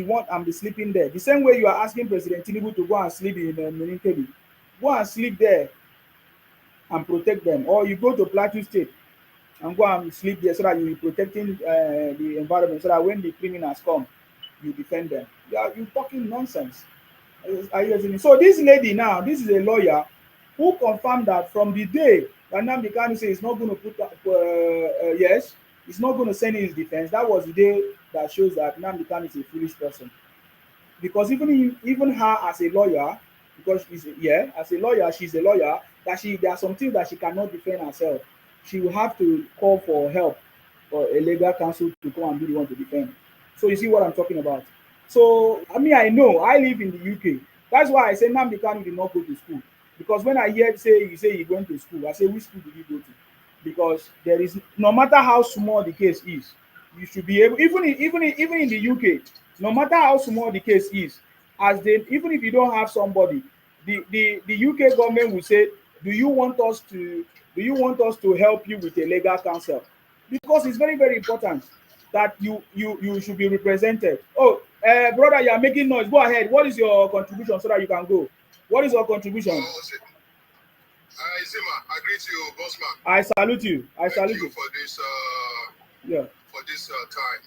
be sleeping there. The same way you are asking President Tinubu to go and sleep in KB. Go and sleep there and protect them. Or you go to Plateau State and go and sleep there so that you will be protecting the environment, so that when the criminals come, you defend them. You're talking nonsense. Are you listening? So this lady now, this is a lawyer who confirmed that from the day that Nnamdi Kanu says he's not going to he's not going to send in his defense, that was the day that shows that Nnamdi Kanu is a foolish person. Because even her as a lawyer, because as a lawyer, she's a lawyer, there are some things that she cannot defend herself. She will have to call for help or a legal counsel to come and be the one to defend. So you see what I'm talking about. So I know I live in the UK. That's why I say Nnamdi Kanu did not go to school. Because when I hear you say he went to school, I say which school did he go to? Because there is, no matter how small the case is, you should be able, even in the UK, no matter how small the case is, even if you don't have somebody, the UK government will say, do you want us to help you with a legal counsel? Because it's very, very important that you should be represented. Oh, brother, you are making noise. Go ahead. What is your contribution so that you can go? What is your contribution? Zima, I greet you, bossman. I salute you. Thank you for this. For this time.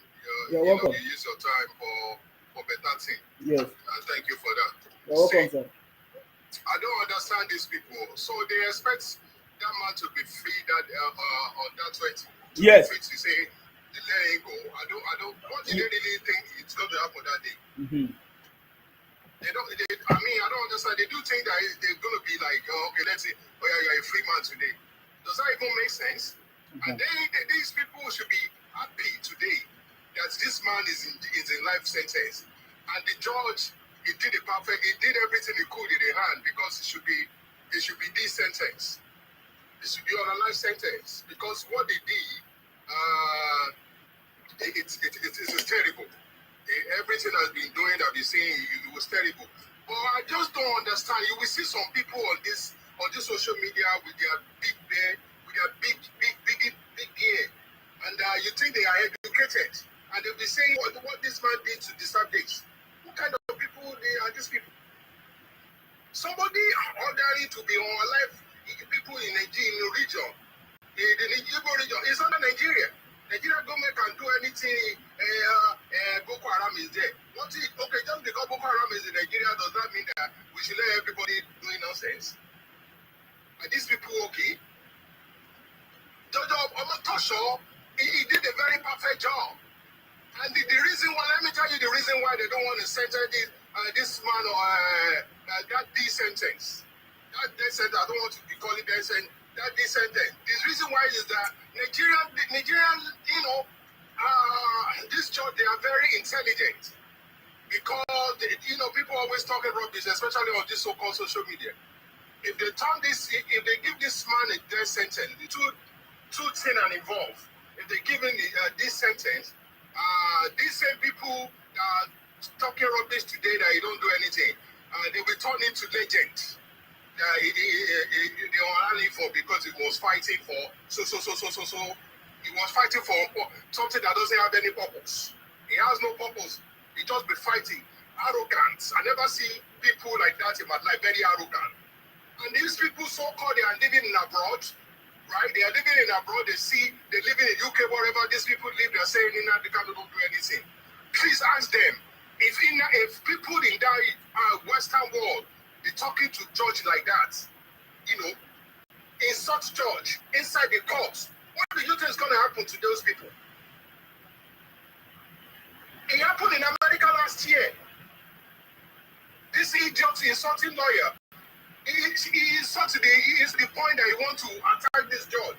You're welcome. You use your time for better thing. Yes. And thank you for that. You're welcome, sir. I don't understand these people. So they expect that man to be free that on that 20. Yes. Free to say the let him go. I don't. What do they really think it's going to happen that day? Mm-hmm. I don't understand. They do think that they're going to be like, okay, let's say, oh yeah, you're a free man today. Does that even make sense? Mm-hmm. And these people should be happy today that this man is in life sentence, and the judge, he did everything he could in the hand, because it should be this sentence. It should be on a life sentence, because what they did, it's terrible. Everything has been doing that we're saying, it was terrible. But I just don't understand. You will see some people on this social media with their big bear, with their big and you think they are educated, and they'll be saying what this man did to deserve this. What kind of people are these people? Somebody ordering to be unalive people in the region, in the Igbo region, it's under Nigeria. Nigeria government can do anything. Boko Haram is there. Okay, just because Boko Haram is in Nigeria does not mean that we should let everybody doing nonsense. Are these people okay? Jojo Omotosho, he did a very perfect job. And the reason why, let me tell you the reason why they don't want to sentence this man or that D sentence. That death sentence, I don't want to be calling death sentence. That D sentence. The reason why is that Nigerian, this church, they are very intelligent. Because, people always talking rubbish, especially on this so-called social media. If they give this man a death sentence, the two things are involved. If they give him this sentence, these same people talking rubbish today that he don't do anything, they will turn into legend. They are only for because he was fighting for so. He was fighting for something that doesn't have any purpose. He has no purpose. He just be fighting. Arrogance. I never see people like that in my life, very arrogant. And these people so-called, they are living in abroad, right? They are living in abroad. They live in the UK, wherever these people live. They're saying Nnamdi Kanu don't do anything. Please ask them if people in that Western world be talking to judge like that, in such judge inside the court, what do you think is going to happen to those people? It happened in America last year. This idiot insulting lawyer. He insulted. He is the point that he want to attack this judge.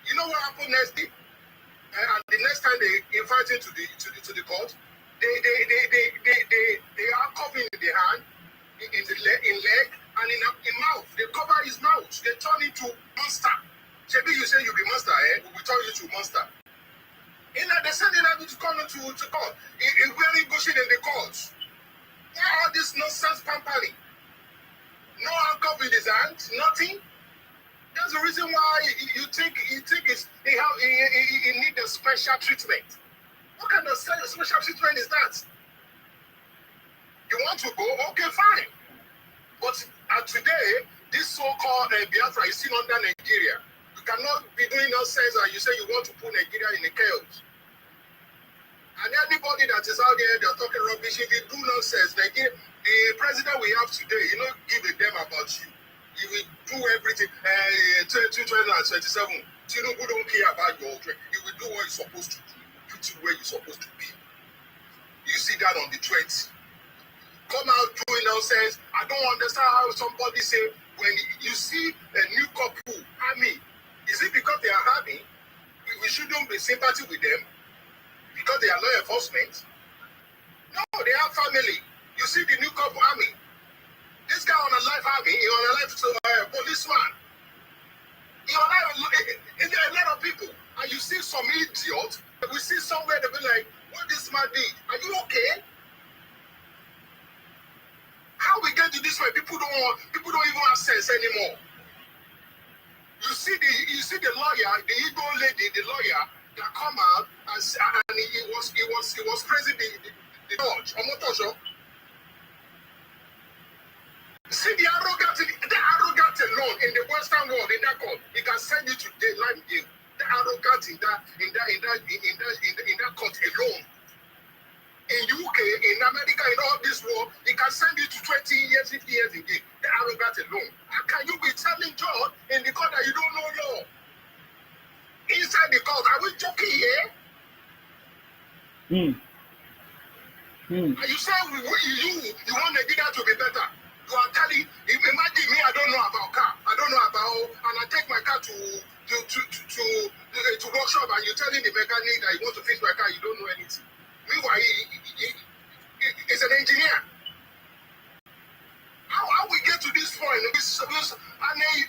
You know what happened next day? And the next time they invite him to the court, they are covering the hand, in leg, and in mouth. They cover his mouth. They turn it to monster. Maybe you say you be monster, we will turn you to monster. They send him to come to court. He wearing Goshen in the court. All this nonsense pampering. No handcuff in his hand, nothing. That's the reason why you think he need a special treatment. What kind of special treatment is that? You want to go? Okay, fine. But today, this so-called Biafra is still under Nigeria. You cannot be doing nonsense and you say you want to put Nigeria in the chaos. And anybody that is out there, they're talking rubbish. If you do nonsense, Nigeria, the president we have today, give a damn about you. He will do everything. 2027, Tinubu don't care about your dream. He will do what he's supposed to do. Put you where you're supposed to be. You see that on the tweets. Come out doing nonsense. I don't understand how somebody say when you see a new couple army, is it because they are army? We shouldn't be sympathy with them because they are law enforcement. No, they have family. You see the new couple army. This guy on a life army, he on a life policeman. He on a lot of people. And you see some idiot, we see somewhere they be like, what this man did? Are you okay? How we get to this way? People don't even have sense anymore. You see the lawyer, the Igbo lady, the lawyer that come out and he was praising the judge, Omotosho. See the arrogant alone in the Western world in that court, he can send you to the line jail. The arrogant in that court alone. In UK, in America, in all this world, he can send you to 20 years, 50 years in jail. The arrogant alone. How can you be telling John in the court that you don't know law? Inside the court, are we joking here? Are you saying you want Nigeria to be better? You are telling, imagine me, I don't know about car. I don't know about, and I take my car to workshop and you're telling the mechanic that you want to fix my car, you don't know anything. Meanwhile, he's an engineer. How we get to this point? And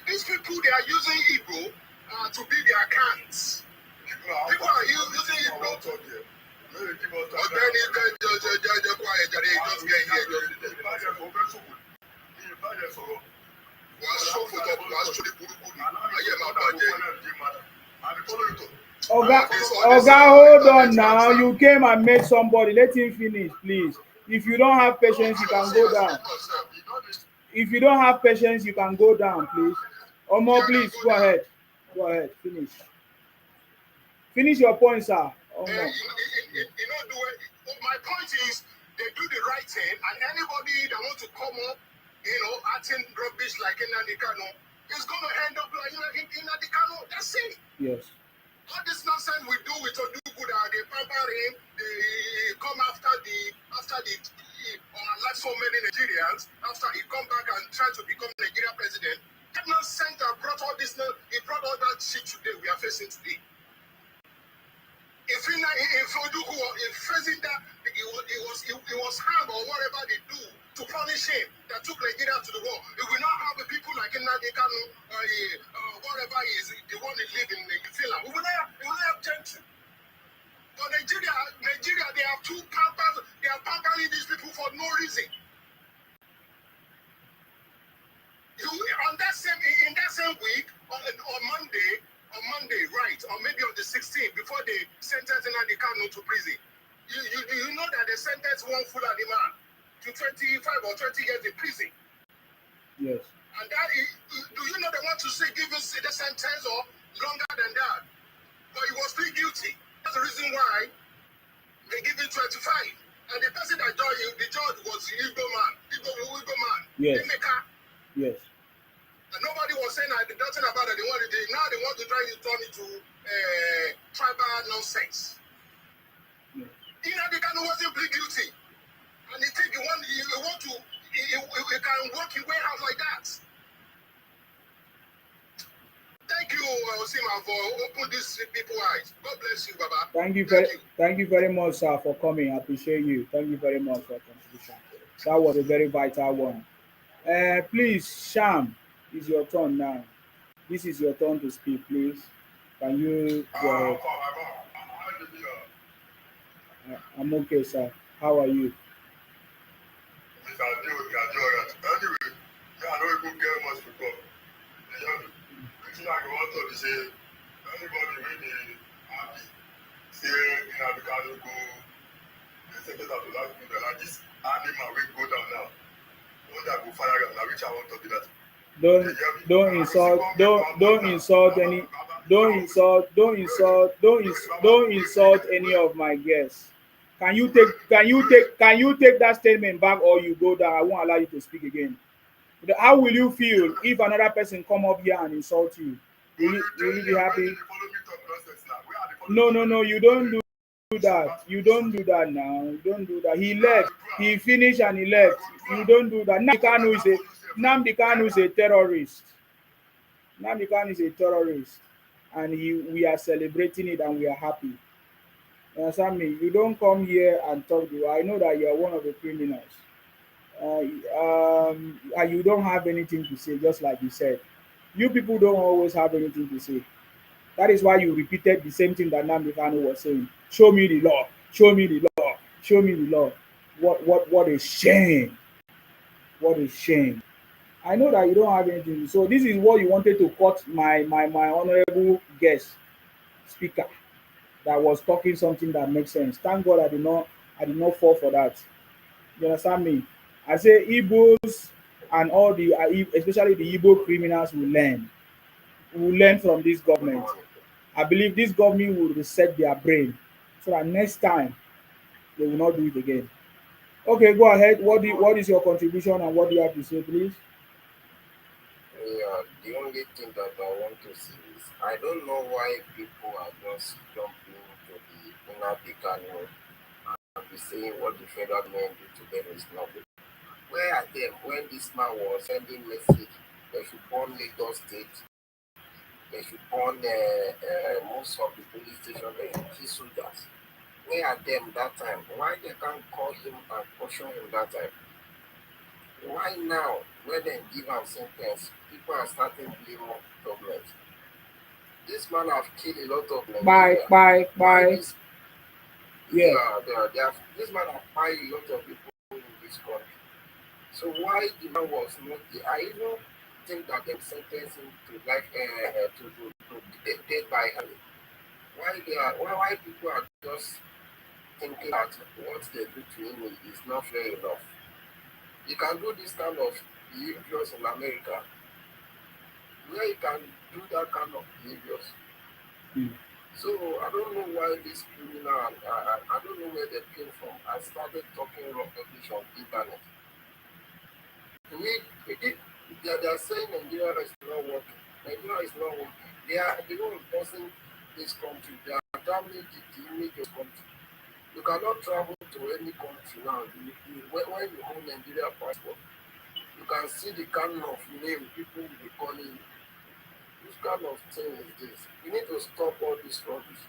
these people, they are using Igbo to be their accounts. People are using Igbo to Oga, hold on now. You came and met somebody. Let him finish, please. If you don't have patience, you can go down. If you don't have patience, you can go down, please. Omo, please, go ahead. Go ahead, finish. Finish your point, sir. Omo. My point is, they do the right thing, and anybody that wants to come up, acting rubbish like Nnamdi Kanu, is going to end up like Nnamdi Kanu. That's it. Yes. All this nonsense we do with Odugu, they pamper him, they come after like so many Nigerians, after he come back and try to become Nigeria president. That nonsense that brought all this, he brought all that shit today we are facing today. If Odugu is facing that, it was harm or whatever they do to punish him that took Nigeria to the war. If we not have the people like Nnamdi Kanu, whatever he is, the one that live in Finland, we will not have gentry. But Nigeria, they have two pampers. They are pampering these people for no reason. In that same week, on Monday, right, or maybe on the 16th, before they sentenced Nnamdi Kanu to prison, you know that they sentenced one Fulani man to 25 or 20 years in prison. Yes. And do you know they want to give us the sentence or longer than that? But he was still guilty. That's the reason why they give him 25. And the person that the judge was Igbo man. Yes. Emeka. Yes. And nobody was saying nothing about it. Now they want to try to turn it to tribal nonsense. Yes. Nnamdi Kanu wasn't plead guilty. And he think he can work his way out like that. Thank you, Osima, for opening these people's eyes. God bless you, Baba. Thank you very much, sir, for coming. I appreciate you. Thank you very much for your contribution. That was a very vital one. Please, Sham, it's your turn now. This is your turn to speak, please. Can you go ahead? I'm okay, sir. How are you? Anyway, I don't even get much to talk. I want to say, anybody really happy, say, Nnamdi Kanu go, they say that to last people like this animal will go down now. When that go fire now, which I want to do that. Don't insult any of my guests. Can you take that statement back, or you go down? I won't allow you to speak again. How will you feel if another person come up here and insult you? Will you be happy? No, you don't do that. You don't do that now. You don't do that. He left. He finished and he left. You don't do that. Nnamdi Kanu is a terrorist. Nnamdi Kanu is a terrorist. And we are celebrating it and we are happy. You understand me? You don't come here and talk to you. I know that you are one of the criminals. And you don't have anything to say, just like you said. You people don't always have anything to say. That is why you repeated the same thing that Nnamdi Kanu was saying. Show me the law. Show me the law. Show me the law. What a shame. What a shame. I know that you don't have anything. So this is what you wanted to cut my honorable guest speaker that was talking something that makes sense. Thank God I did not fall for that. You understand me? I say Igbos and all the especially the Igbo criminals will learn. Will learn from this government. I believe this government will reset their brain so that next time they will not do it again. Okay, go ahead. What is your contribution and what do you have to say, please? Yeah, the only thing that I want to say is I don't know why people are just jumping to the Nnamdi Kanu and be saying what the federal government do to them is not good. Where are them when this man was sending message they should burn Lagos State, they should burn most of the police stations, they should kill soldiers. Where are them that time? Why they can't call him and caution him that time? Why now, when they give him sentence, people are starting to blame government? This man have killed a lot of Nigerians. Bye. This man have killed a lot of people in this country. So why the man was not? I even think that they sentenced him to death by hand. Why people are just thinking that what they do to him is not fair enough. You can do this kind of behaviors in America, where you can do that kind of behaviors. Mm. So I don't know why this criminal, I don't know where they came from. I started talking rubbish on internet. They are saying Nigeria is not working. Nigeria is not working. They are the one imposing this country. They are damaging the image of country. You cannot travel to any country now. When you hold Nigeria passport, you can see the kind of name people will be calling you. Which kind of thing is this? We need to stop all this rubbish.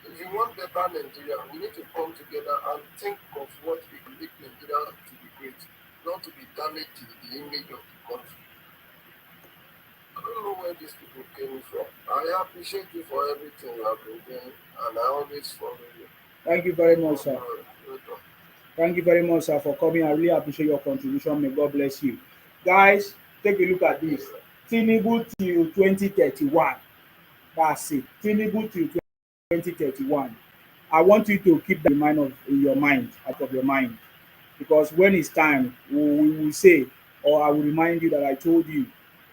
If you want better Nigeria, we need to come together and think of what we can make Nigeria to be great, not to be damaging the image of the country. I don't know where these people came from. I appreciate you for everything you have been doing, and I always follow you. Thank you very much, Well sir. done. Well done. Thank you very much, sir, for coming. I really appreciate your contribution. May God bless you. Guys, take a look at this. Tinubu till 2031. That's it. Tinubu till 2031. I want you to keep that in your mind, out of your mind. Because when it's time, we will say, or I will remind you that I told you,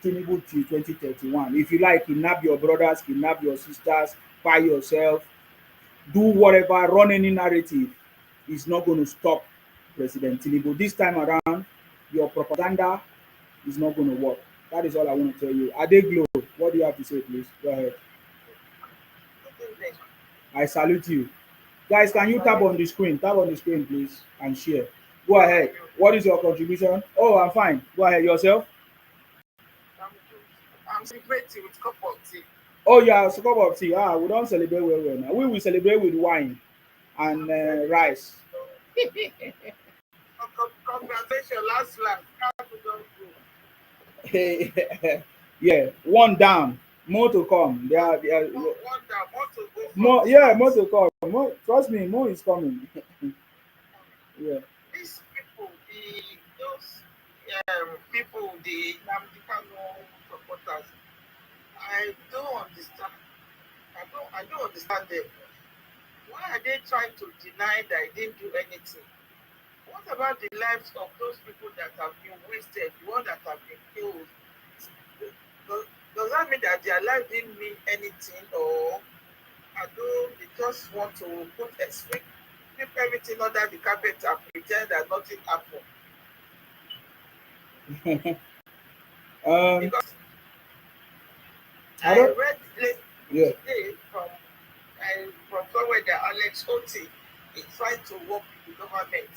Tinubu till 2031. If you like, kidnap your brothers, kidnap your sisters, buy yourself, do whatever, run any narrative, is not going to stop President Tinubu. This time around, your propaganda is not going to work. That is all I want to tell you. Adeglo, what do you have to say, please? Go ahead. I salute you. Guys, can you tap on the screen? Tap on the screen, please, and share. Go ahead. What is your contribution? Oh, I'm fine. Go ahead. Yourself? I'm celebrating with cup of tea. Oh, yeah, it's a cup of tea. We don't celebrate well now. We will celebrate with wine and rice. Congratulations, last. How to don't Yeah, one down, more to come. One down, want to go for More, this yeah, part. more to come. More, trust me, more is coming. Yeah. These people, those people, the Nnamdi Kanu supporters, I don't understand. I don't understand them. Why are they trying to deny that they didn't do anything? What about the lives of those people that have been wasted, the ones that have been killed? Does, does that mean that their life didn't mean anything, or I don't, they just want to sweep everything under the carpet and pretend that nothing happened? um, Because I I don't. read Yeah. today from somewhere that Alex Oti is trying to work with the government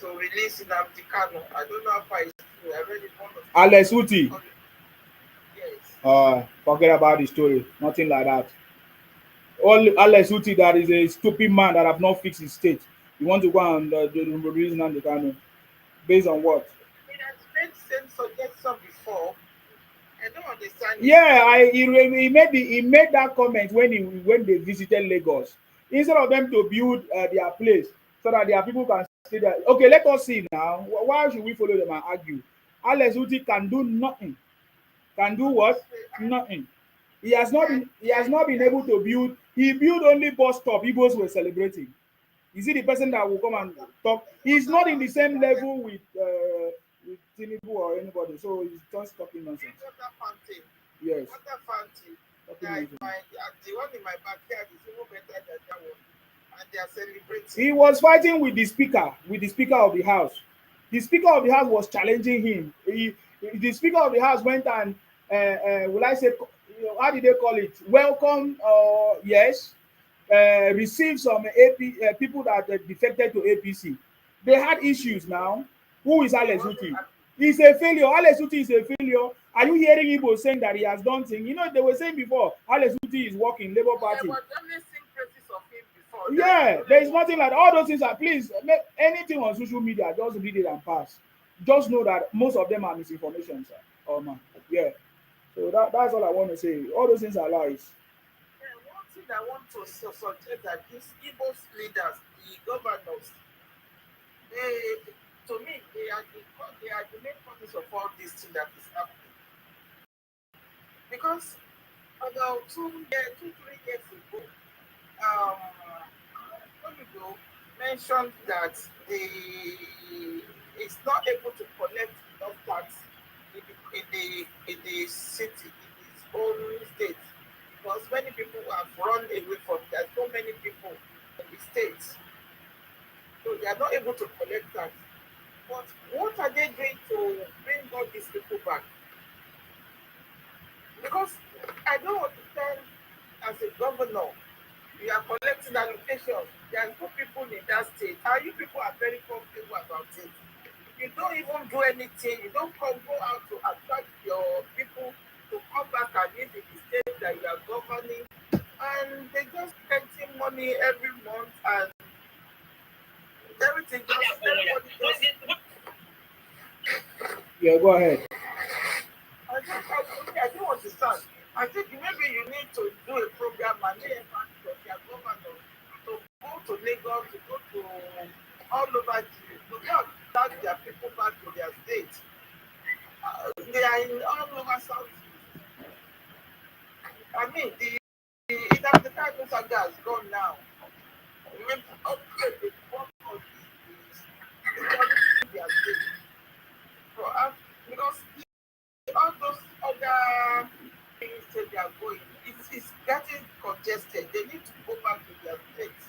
to release Nnamdi Kanu. I don't know how far it's true. I read it one of Alex Uti. yes. Forget about the story. Nothing like that. All Alex Uti, that is a stupid man that have not fixed his state. You want to go and release Nnamdi Kanu based on what? It has made sense suggestion before. I don't understand it. Yeah, he made that comment when they visited Lagos. Instead of them to build their place so that their people can stay there. Okay, let us see now. Why should we follow them and argue? Alex Uti can do nothing. Can do what? Nothing. He has not been able to build. He built only bus stop Igbos were celebrating. Is he the person that will come and talk? He's not in the same level with Tinubu or anybody, so he's just talking nonsense. Yes. Water fountain. Talking That is nonsense. the one in my backyard is even better than that one. And they are celebrating. He was fighting with the speaker of the house. The speaker of the house was challenging him. The speaker of the house went and, will I say, how did they call it? Welcome, yes, received some people that defected to APC. They had issues now. Who is Alex Uti? He's a failure. Alex Uti is a failure. Are you hearing Igbo saying that he has done things? You know, they were saying before, Alex Uti is working Labour Party. Yeah, but only seen praises of him before. Yeah, there is nothing like all those things. Are please make anything on social media, just read it and pass. Just know that most of them are misinformation, sir. Oh man, yeah. So that's all I want to say. All those things are lies. One thing I want to suggest that these Igbo leaders, the governors, they, to me, they are the main causes of all this thing that is happening. Because about 3 years ago, um, Olugo mentioned that the is not able to collect enough tax in the city, in its own state, because many people have run away from. There's so many people in the states, so they are not able to collect tax. But what are they doing to bring all these people back? Because I don't understand. As a governor, you are collecting allocations. There are no people in that state, and you people are very comfortable about it. You don't even do anything. You don't go out to attract your people to come back and live in the state that you are governing. And they just spending money every month and everything. Everybody just. Yeah, go ahead. I don't understand. I think maybe you need to do a program and they from their governor to go to Lagos, to go to all over the to go and drag their people back to their state. They are in all over South. I mean, the Nnamdi Kanu saga has gone now. Maybe upgrade the work of the quality of their state. For us, because all those other things that they are going, it's getting congested. They need to go back to their states.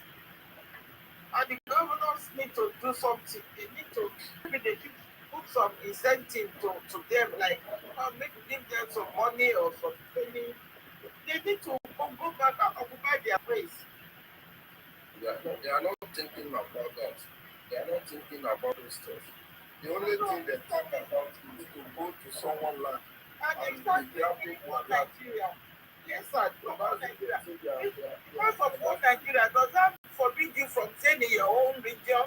And the governors need to do something. They need to, maybe they should put some incentive to them, like maybe give them some money or some training. They need to go back and occupy their place. They are not thinking about that. They are not thinking about those stuff. The only thing they talk about is to go to someone land And they and start be grabbing one their land. Nigeria. Yes, sir. So One that's the Nigeria. thing they are Because of one Nigeria, does that forbid you from staying in your own region?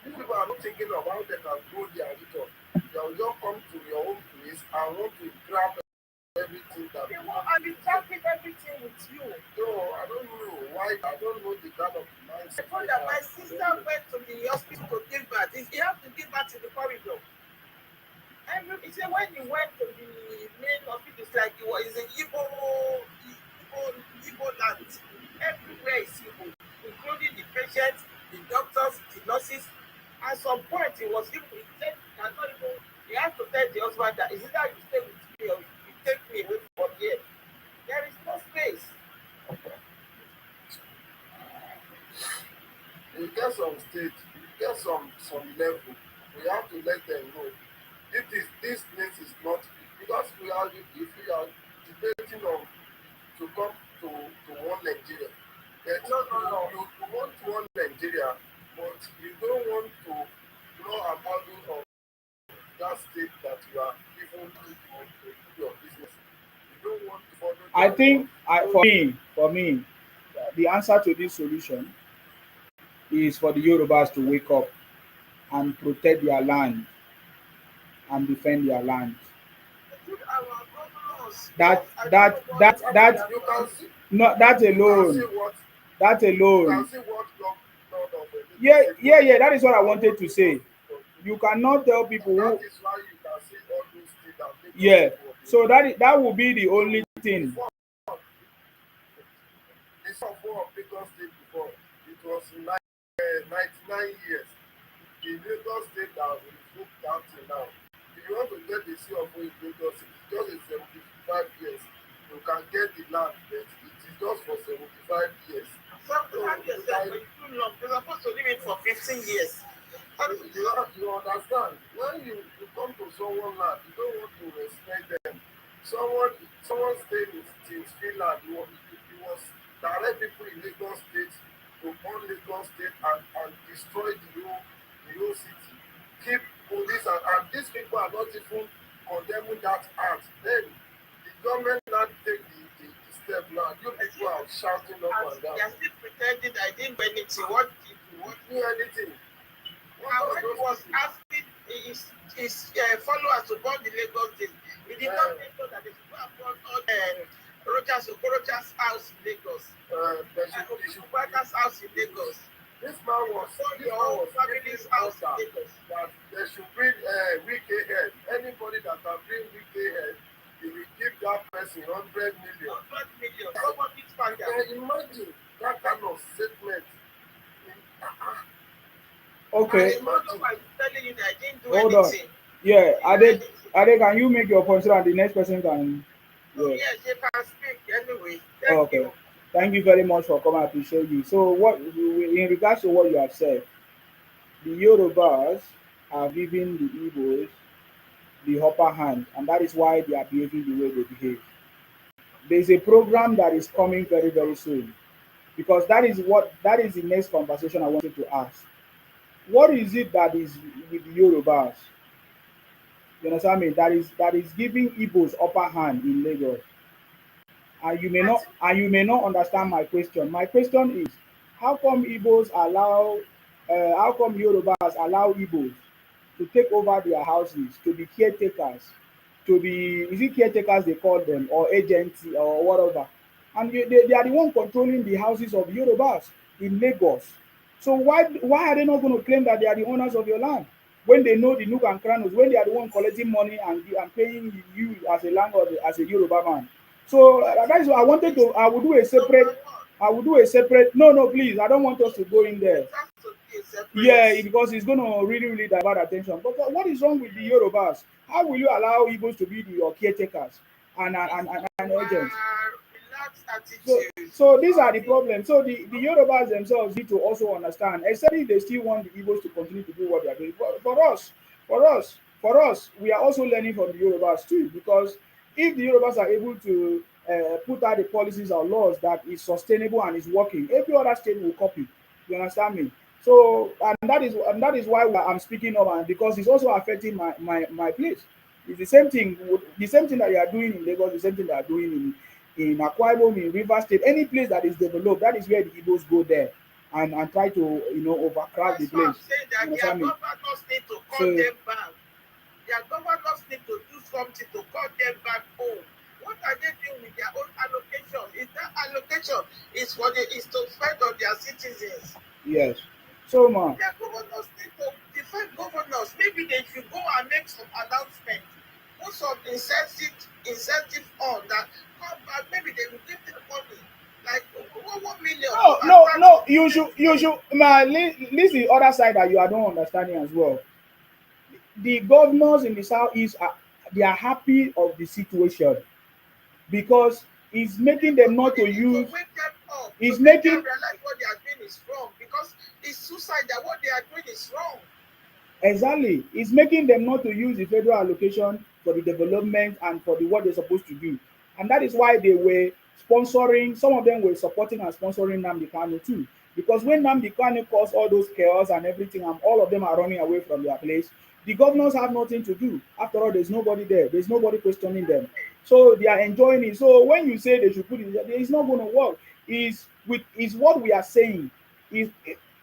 These people are not thinking of how they can grow their region. They will just come to your own place and want to grab everything that They want and be tracking everything with you. So I don't know why. I don't know the kind of mindset. I told that my sister went to the hospital to give birth. He had to give birth in the corridor. He said when he went to the main hospital, it's like it was in Igbo land. Everywhere is Igbo, including the patients, the doctors, the nurses. At some point, he was even, he said, he had to tell the husband that is either you stay with me or you take me away from here. There is no space. You get some state, you get some level. We have to let them know. This place is not because we are if we are debating on to come to one Nigeria. No. You want one Nigeria, but you don't want to know about of that state that you are even to do your business. You don't want to follow. I think for me, the answer to this solution is for the Yorubas to wake up and protect their land and defend their land. That that that that You can see. not that You can alone. see what. That You alone. can see what Lord of the Yeah. That is what I wanted to say. You cannot tell people That who. is why you can see all those things that make Yeah. people So that will be the only thing. before this of war of Lagos State before it was 99 years. The Lagos State that we look down to now. If you want to get the sea of in Lagos, it's just in 75 years. You can get the land, but it is just for 75 years. Sometimes it's too long. They're supposed to live it for 15 years. You understand? When you come to someone land, you don't want to respect them. Someone stayed in Finland. He was direct people in Lagos State to burn Lagos State and destroy the whole city. Keep police and these people are not even condemning that act. Then the government now take the step now. You people are shouting up and down. They are still pretending I didn't do anything. What did you do anything? And when he was asking his followers to burn the Lagos State, he did not make sure that they should go and burn all Okorocha's house in Lagos. Okuba's house in Lagos. This man was family's house in Lagos. That they should bring weekend head. Anybody that can bring weekend head, they will give that person 100 Okay, I don't know why I'm telling you that I didn't do hold on. anything. Yeah, I didn't do anything. Ade, can you make your point so that the next person can? Oh Yeah. yes, you can speak anyway. Oh, Thank okay. you. Thank you very much for coming. I appreciate you. So, what in regards to what you have said, the Yorubas are giving the Igbos the upper hand, and that is why they are behaving the way they behave. There is a program that is coming very, very soon because that is the next conversation I wanted to ask. What is it that is with the Yorubas? You understand me? That is giving Igbos upper hand in Lagos. And I think you may not understand my question. My question is, how come Igbos allow how come Yorubas allow Igbos to take over their houses, to be caretakers, to be is it caretakers they call them or agents or whatever. And they are the one controlling the houses of Yorubas in Lagos. So why are they not going to claim that they are the owners of your land? When they know the nook and crannies, when they are the one collecting money and paying you as a landlord, as a Yoruba man. So but that is why I wanted it's to. I will do a number separate. one. I will do a separate. No, no, please. I don't want us to go in there. It has to be a Yeah, separate. because it's going to really, really divert attention. But what is wrong with the Yorubas? How will you allow Igbos to be your caretakers It's and agents? relaxed So, attitude. so these are the The problems. So the Yorubas themselves need to also understand, especially if they still want the Igbos to continue to do what they are doing. For us, we are also learning from the Yorubas too, because if the Yorubas are able to put out the policies or laws that is sustainable and is working, every other state will copy. You understand me? So, and that is why I'm speaking up, and because it's also affecting my place. It's the same thing that you are doing in Lagos, the same thing they are doing in Akwa Ibom, in River State, any place that is developed, that is where the Igbos go there and try to overcrowd the That's why place. I'm saying You that their understand me? governors need to call So them back. Their governors need to do something to call them back home. What are they doing with their own allocation? Is that allocation is to spend on their citizens? yes, so ma, Their governors need to define governors. Maybe they should go and make some announcement. Put some incentive on that come back. Maybe they will give them money. Like 1 million. Go no, and no, start no. some You should, ma. This the other side that you are not understanding as well. The governors in the southeast they are happy of the situation because it's making them not Everybody to needs to use. wake them up to It's make them making realize what they are doing is wrong because it's suicide that what they are doing is wrong. Exactly. It's making them not to use the federal allocation for the development and for the what they're supposed to do. And that is why they were sponsoring, some of them were supporting and sponsoring Nnamdi Kanu too. Because when Nnamdi Kanu caused all those chaos and everything, and all of them are running away from their place, the governors have nothing to do. After all, there's nobody there, there's nobody questioning them. So they are enjoying it. So when you say they should put it, it's not going to work. Is what we are saying. Is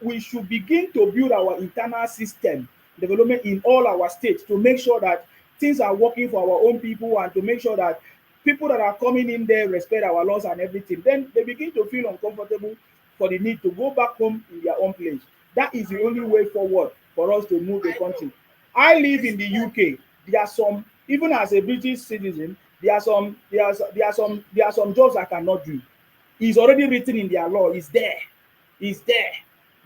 we should begin to build our internal system development in all our states to make sure that things are working for our own people and to make sure that people that are coming in there respect our laws and everything. Then they begin to feel uncomfortable for the need to go back home in their own place. That is the I only know, way forward for us to move the I know. country. I live This in the one, UK. There are some, even as a British citizen, there are some jobs I cannot do. It's already written in their law. It's there. It's there.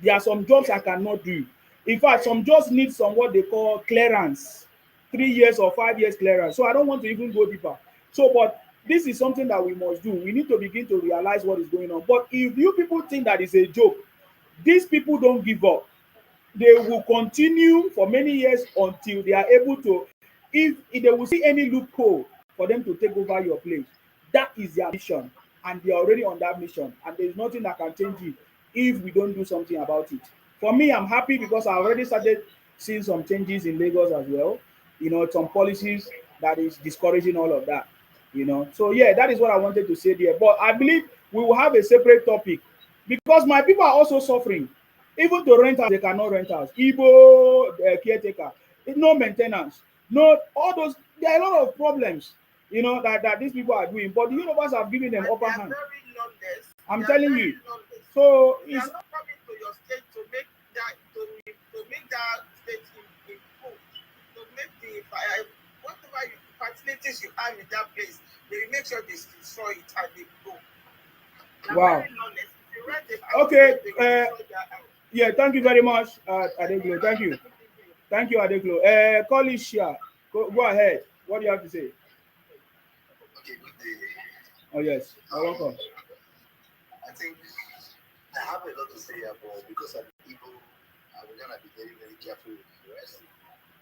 There are some jobs I yes, cannot do. In fact, some jobs need some what they call clearance, 3 years or 5 years clearance. So I don't want to even go deeper. So, but this is something that we must do. We need to begin to realize what is going on. But if you people think that is a joke, these people don't give up. They will continue for many years until they are able to, if they will see any loophole for them to take over your place, that is their mission, and they are already on that mission, and there is nothing that can change it if we don't do something about it. For me, I'm happy because I already started seeing some changes in Lagos as well. Some policies that is discouraging all of that. So yeah, that is what I wanted to say there. But I believe we will have a separate topic because my people are also suffering. Even to rent house, they cannot rent house. Igbo caretaker, no maintenance, no all those. There are a lot of problems, that these people are doing. But the universe have given them and they upper are hand. very lawless. I'm They are telling very you. lawless. So They are it's not coming to your state to make that state improve, to make the whatever facilities you have in that place, they will make sure they destroy it and they go. They are wow. very lawless. If you rent a house to them, Okay. they will destroy their house. Yeah, thank you very much, Adeglo. Thank you. Thank you, Adeglo. Kolisha, go ahead. What do you have to say? Okay, good day. Oh, yes. You're Um, welcome. I think I have a lot to say about because I'm Igbo. I'm gonna be very, very careful with the rest,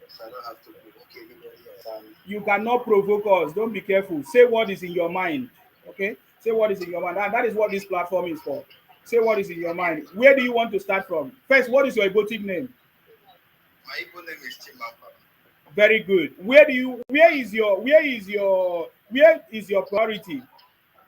so I don't have to provoke anybody else. You cannot provoke us. Don't be careful. Say what is in your mind. Okay? Say what is in your mind. And that is what this platform is for. Say what is in your Okay, mind. Where do you want to start from? First, what is your Igbo name? my Igbo name is Chimapa. Very good. Where is your priority?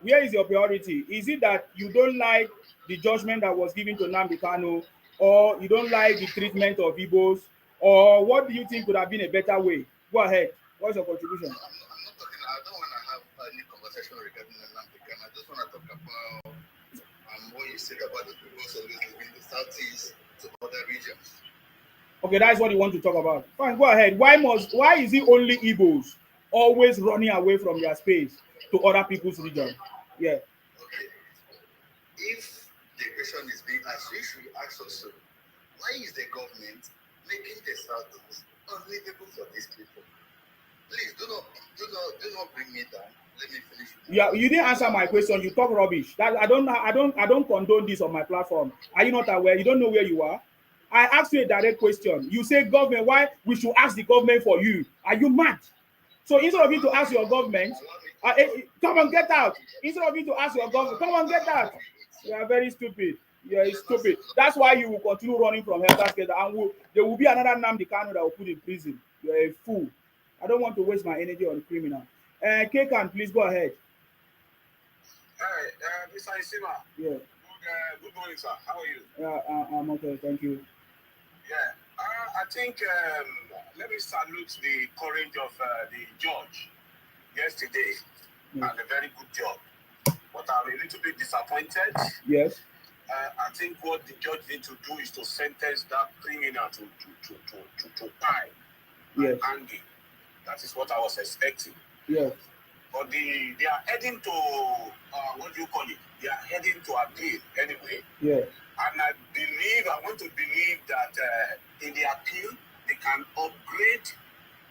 Where is your priority? Is it that you don't like the judgment that was given to Nnamdi Kanu, or you don't like the treatment of Igbos, or what do you think would have been a better way? Go ahead. What's your No, contribution? I'm not talking. I don't want to have any conversation regarding the land. I just want to talk about what you said about the people always living in the southeast to other regions. Okay, that's what you want to talk about. Fine, go ahead. Why is it only Igbos always running away from their space to other people's region? Okay, Yeah. okay. If the question is being asked, you should ask also, why is the government making the southeast unlivable for these people? Please do not bring me down. Let me finish with my Yeah, point. you didn't answer my question. You talk rubbish. That I don't condone this on my platform. Are you not aware? You don't know where you are. I asked you a direct question. You say government, why we should ask the government for you? Are you mad? So instead of you to ask your government, come on, get out. Instead of you to ask your government, come on, get out. You are very stupid. You are stupid. That's why you will continue running from helter skelter, and there will be another Nnamdi Kanu that will put in prison. You are a fool. I don't want to waste my energy on criminal. Kekan, please go ahead. Hi, Mr. Isima. Yeah, Good morning, sir. How are you? I'm okay. Thank you. Yeah, I think let me salute the courage of the judge yesterday, Yes. and a very good job. But I'm a little bit disappointed. Yes. I think what the judge need to do is to sentence that criminal to time Yes. and hanging. That is what I was expecting. Yes. But they are heading to what do you call it? They are heading to appeal anyway. Yeah. And I want to believe that in the appeal, they can upgrade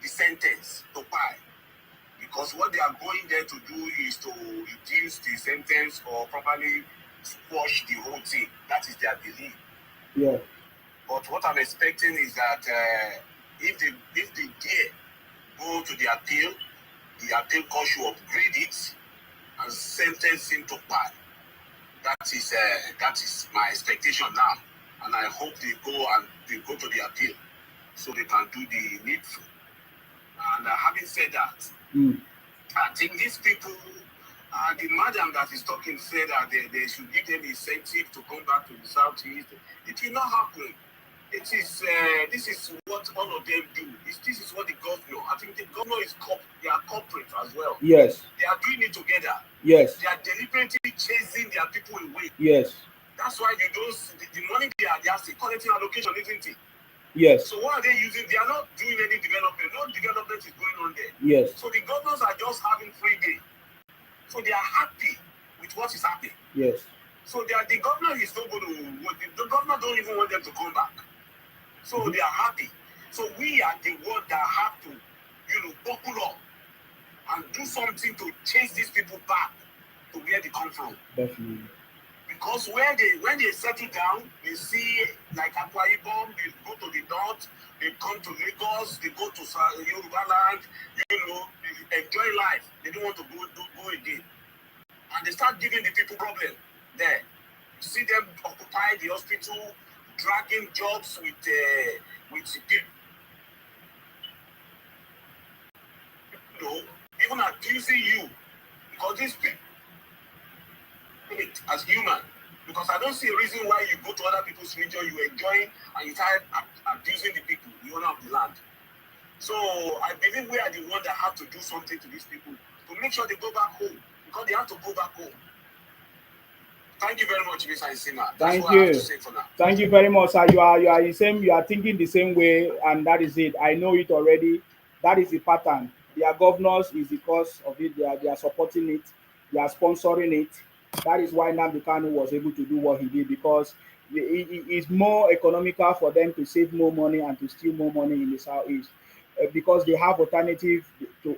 the sentence to pi. Because what they are going there to do is to reduce the sentence or probably squash the whole thing. That is their belief. Yeah. But what I'm expecting is that if they dare go to the appeal court should upgrade it and sentence him to pi. That is my expectation now, and I hope they go to the appeal so they can do the needful. And having said that, I think these people, the madam that is talking said that they should give them incentive to come back to the southeast. It will not happen. This is what all of them do. This is what the governor. I think the governor they are corporate as well. Yes. They are doing it together. Yes. They are deliberately chasing their people away. Yes. That's why you don't see the money they are still collecting allocation, isn't it? Yes. So what are they using? They are not doing any development. No development is going on there. Yes. So the governors are just having free day. So they are happy with what is happening. Yes. So the governor is not going to. The governor don't even want them to come back. So they are happy. So we are the ones that have to, buckle up and do something to chase these people back to where they come from. Definitely. Because when they settle down, they see like Akwa Ibom, they go to the north, they come to Lagos, they go to Yoruba land, they enjoy life. They don't want to go again. And they start giving the people problem there. You see them occupy the hospital, dragging jobs with people, even abusing you. Because these people as human. Because I don't see a reason why you go to other people's region, you enjoy and you start abusing the people, the owner of the land. So I believe we are the ones that have to do something to these people to make sure they go back home. Because they have to go back home. Thank you very much, Mr. Isima. That's what I have to say for now. Thank you very much, sir. You are the same. You are thinking the same way, and that is it. I know it already. That is the pattern. Their governors is the cause of it. They are supporting it. They are sponsoring it. That is why Nnamdi Kanu was able to do what he did, because It's more economical for them to save more money and to steal more money in the southeast, because they have alternative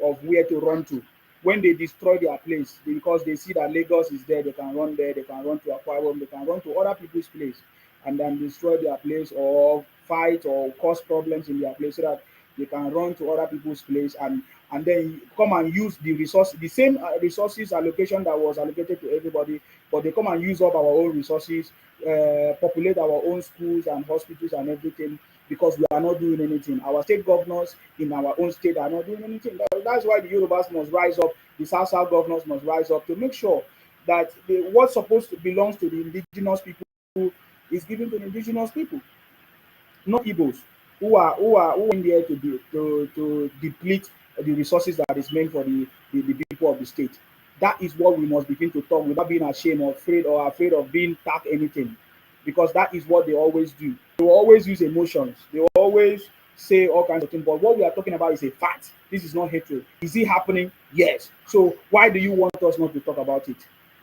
of where to run to. When they destroy their place, because they see that Lagos is there, they can run there, they can run to Akwa Ibom, they can run to other people's place and then destroy their place or fight or cause problems in their place so that they can run to other people's place and then come and use the resource, the same resources allocation that was allocated to everybody, but they come and use up our own resources, populate our own schools and hospitals and everything, because we are not doing anything. Our state governors in our own state are not doing anything. That's why the Yorubas must rise up, the South governors must rise up to make sure that what's supposed to belongs to the indigenous people is given to the indigenous people, not Igbos who are in there to deplete the resources that is meant for the people of the state. That is what we must begin to talk without being ashamed or afraid of being tagged anything, because that is what they always do. They will always use emotions. They will always say all kinds of things. But what we are talking about is a fact. This is not hatred. Is it happening? Yes. So why do you want us not to talk about it?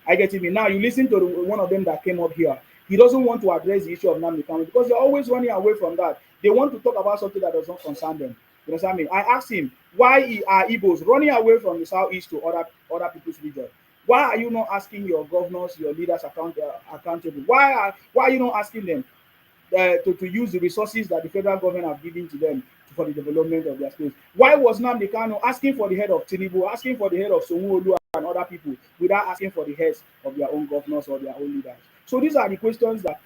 I get it. Now you listen to one of them that came up here. He doesn't want to address the issue of Nnamdi Kanu because they're always running away from that. They want to talk about something that does not concern them. You understand me? I asked him, why are Igbos running away from the southeast to other people's region? Why are you not asking your governors, your leaders accountable? Why are you not asking them to use the resources that the federal government have given to them for the development of their states? Why was Nnamdi Kanu asking for the head of Tinubu, asking for the head of Sanwo-Olu and other people without asking for the heads of their own governors or their own leaders? So these are the questions that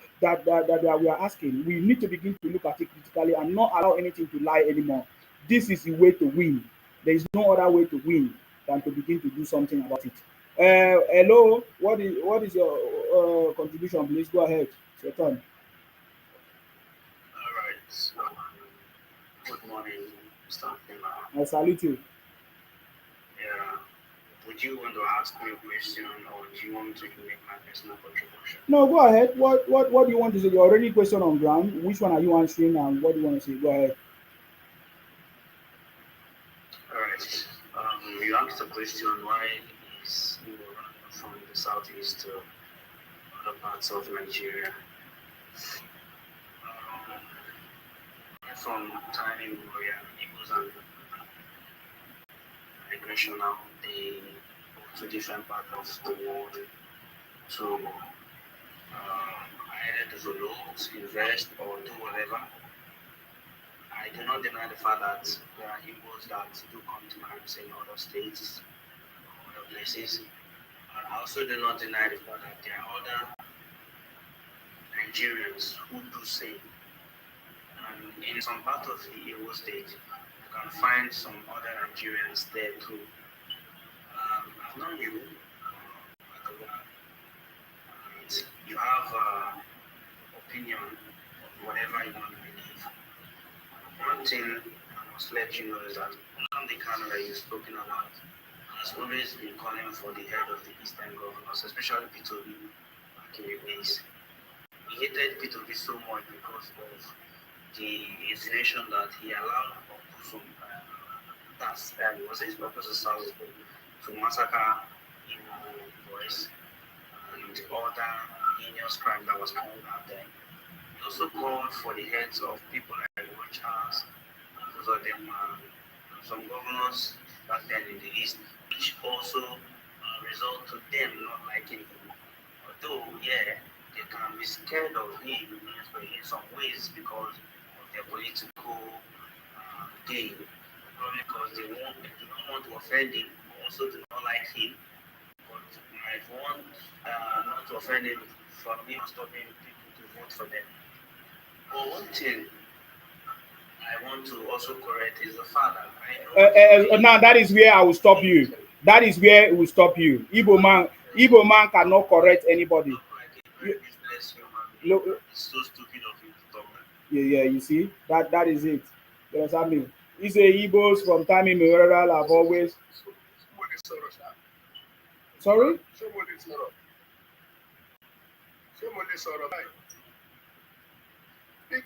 we are asking. We need to begin to look at it critically and not allow anything to lie anymore. This is the way to win. There is no other way to win than to begin to do something about it. Hello, what is your contribution? Please go ahead. It's your turn. All right. So, good morning, Mr. Akima. I salute you. Yeah. Would you want to ask me a question or do you want to make my personal contribution? No, go ahead. What do you want to say? You're already question on ground. Which one are you answering and what do you want to say? Go ahead. All right. You asked a question why is running from the southeast to other parts of Nigeria. Um, from time immemorial, Igbos and migration now, they go to different parts of the world to either develop, invest, or do whatever. I do not deny the fact that there are Igbos that do come to camps in other states, other places. But I also do not deny the fact that there are other Nigerians who do same. And in some part of the Igbo state, you can find some other Nigerians there too. I've known you quite a while, and you have opinion of whatever you want to believe. One thing I must let you know is that Nnamdi Kanu that you've spoken about has always been calling for the head of the Eastern governors, especially P2B back in the days. He hated P2B so much because of the insinuation that he allowed some was his purpose to massacre Igbo boys and other heinous crime that was carried out there. He also called for the heads of people like Charles, those of them, some governors back then in the east, which also result to them not liking him. Although, yeah, they can be scared of him in some ways because of their political gain, probably because they do not want to offend him, also do not like him, but might want not to offend him from him stopping people to vote for them. But one thing I want to also correct is the fact that I know. Now that is where I will stop you. That is where it will stop you. Igbo man cannot correct anybody. Look, It's so stupid of you to talk that. yeah, you see that is it. You understand me? He say Igbos from time immemorial have always. Sorry. Speak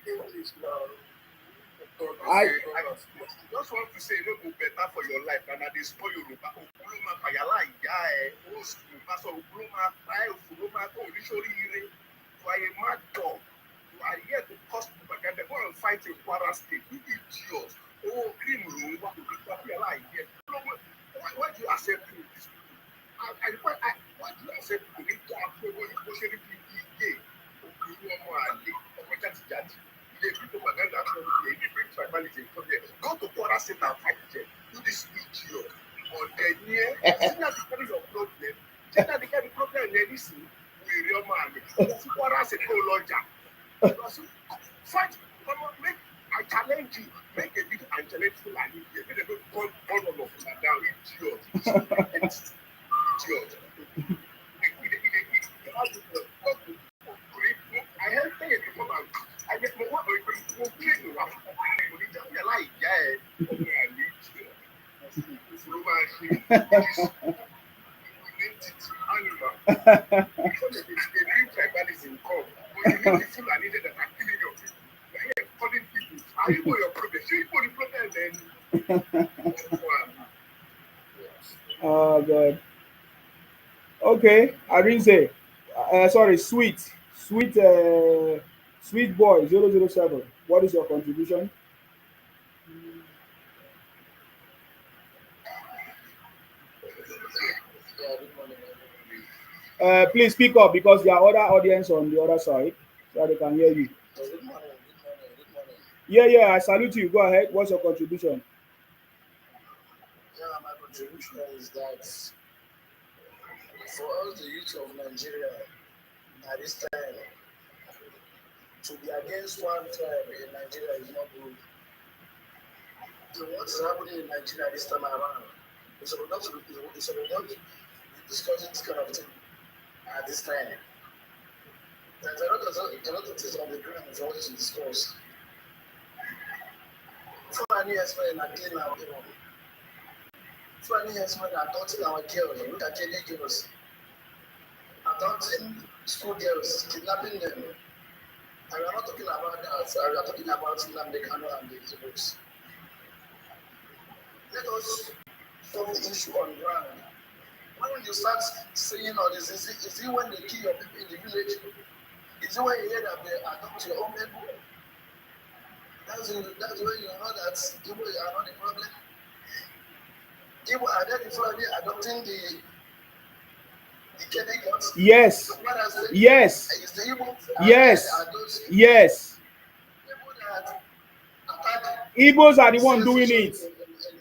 English now. I Just want to say no go better for your life and they spoil Yoruba. Okuloma payala iya old school. Pastor Okuloma pa Okuloma ko orisori ire. are a mad dog. You are here to cause propaganda. Go and fight in Kwara State. You idiots. Oh, cream room. What do you like here? Why do you accept me? Why do you accept me? You should be gay. Go to Kwara State and fight them. Do this idiot. Or then, isn't that the kind of problem? Isn't that the kind of problem in any scene? We're real man. Kwara State no longer. Fight. Make I challenge you. Make a video and challenge Fulani. Make a burn all of them down. Idiot. Idiot. I have to say it before I get more work. We'll kill you. You're like, yeah. Oh God. Okay, I didn't say. Sorry, sweet boy 007. What is your contribution? Please speak up because there are other audience on the other side so they can hear you. Good morning. Yeah, I salute you. Go ahead. What's your contribution? Yeah, my contribution is that for us, the youth of Nigeria, at this time, to be against one tribe in Nigeria is not good. So what is happening in Nigeria this time around? It's about not to discussing this kind of thing at this time. There's a lot of things on the ground for us to discuss. Fulani explain again our people. Fulani explain adulting our girls. Look at Kenyan girls. Adulting school girls, kidnapping them. And we're not talking about that. We are talking about Nnamdi Kanu and the Igbos. Let us solve the issue on ground. When you start saying all this, is it when they kill your people in the village? Is it when you hear that they adopt your own people? That's when you know that Igbo are not the problem. Igbo are there before they adopting the Kenyan gods. Yes. So what I say, Yes. is the Igbo Yes. People that attack Igbos are the one doing it.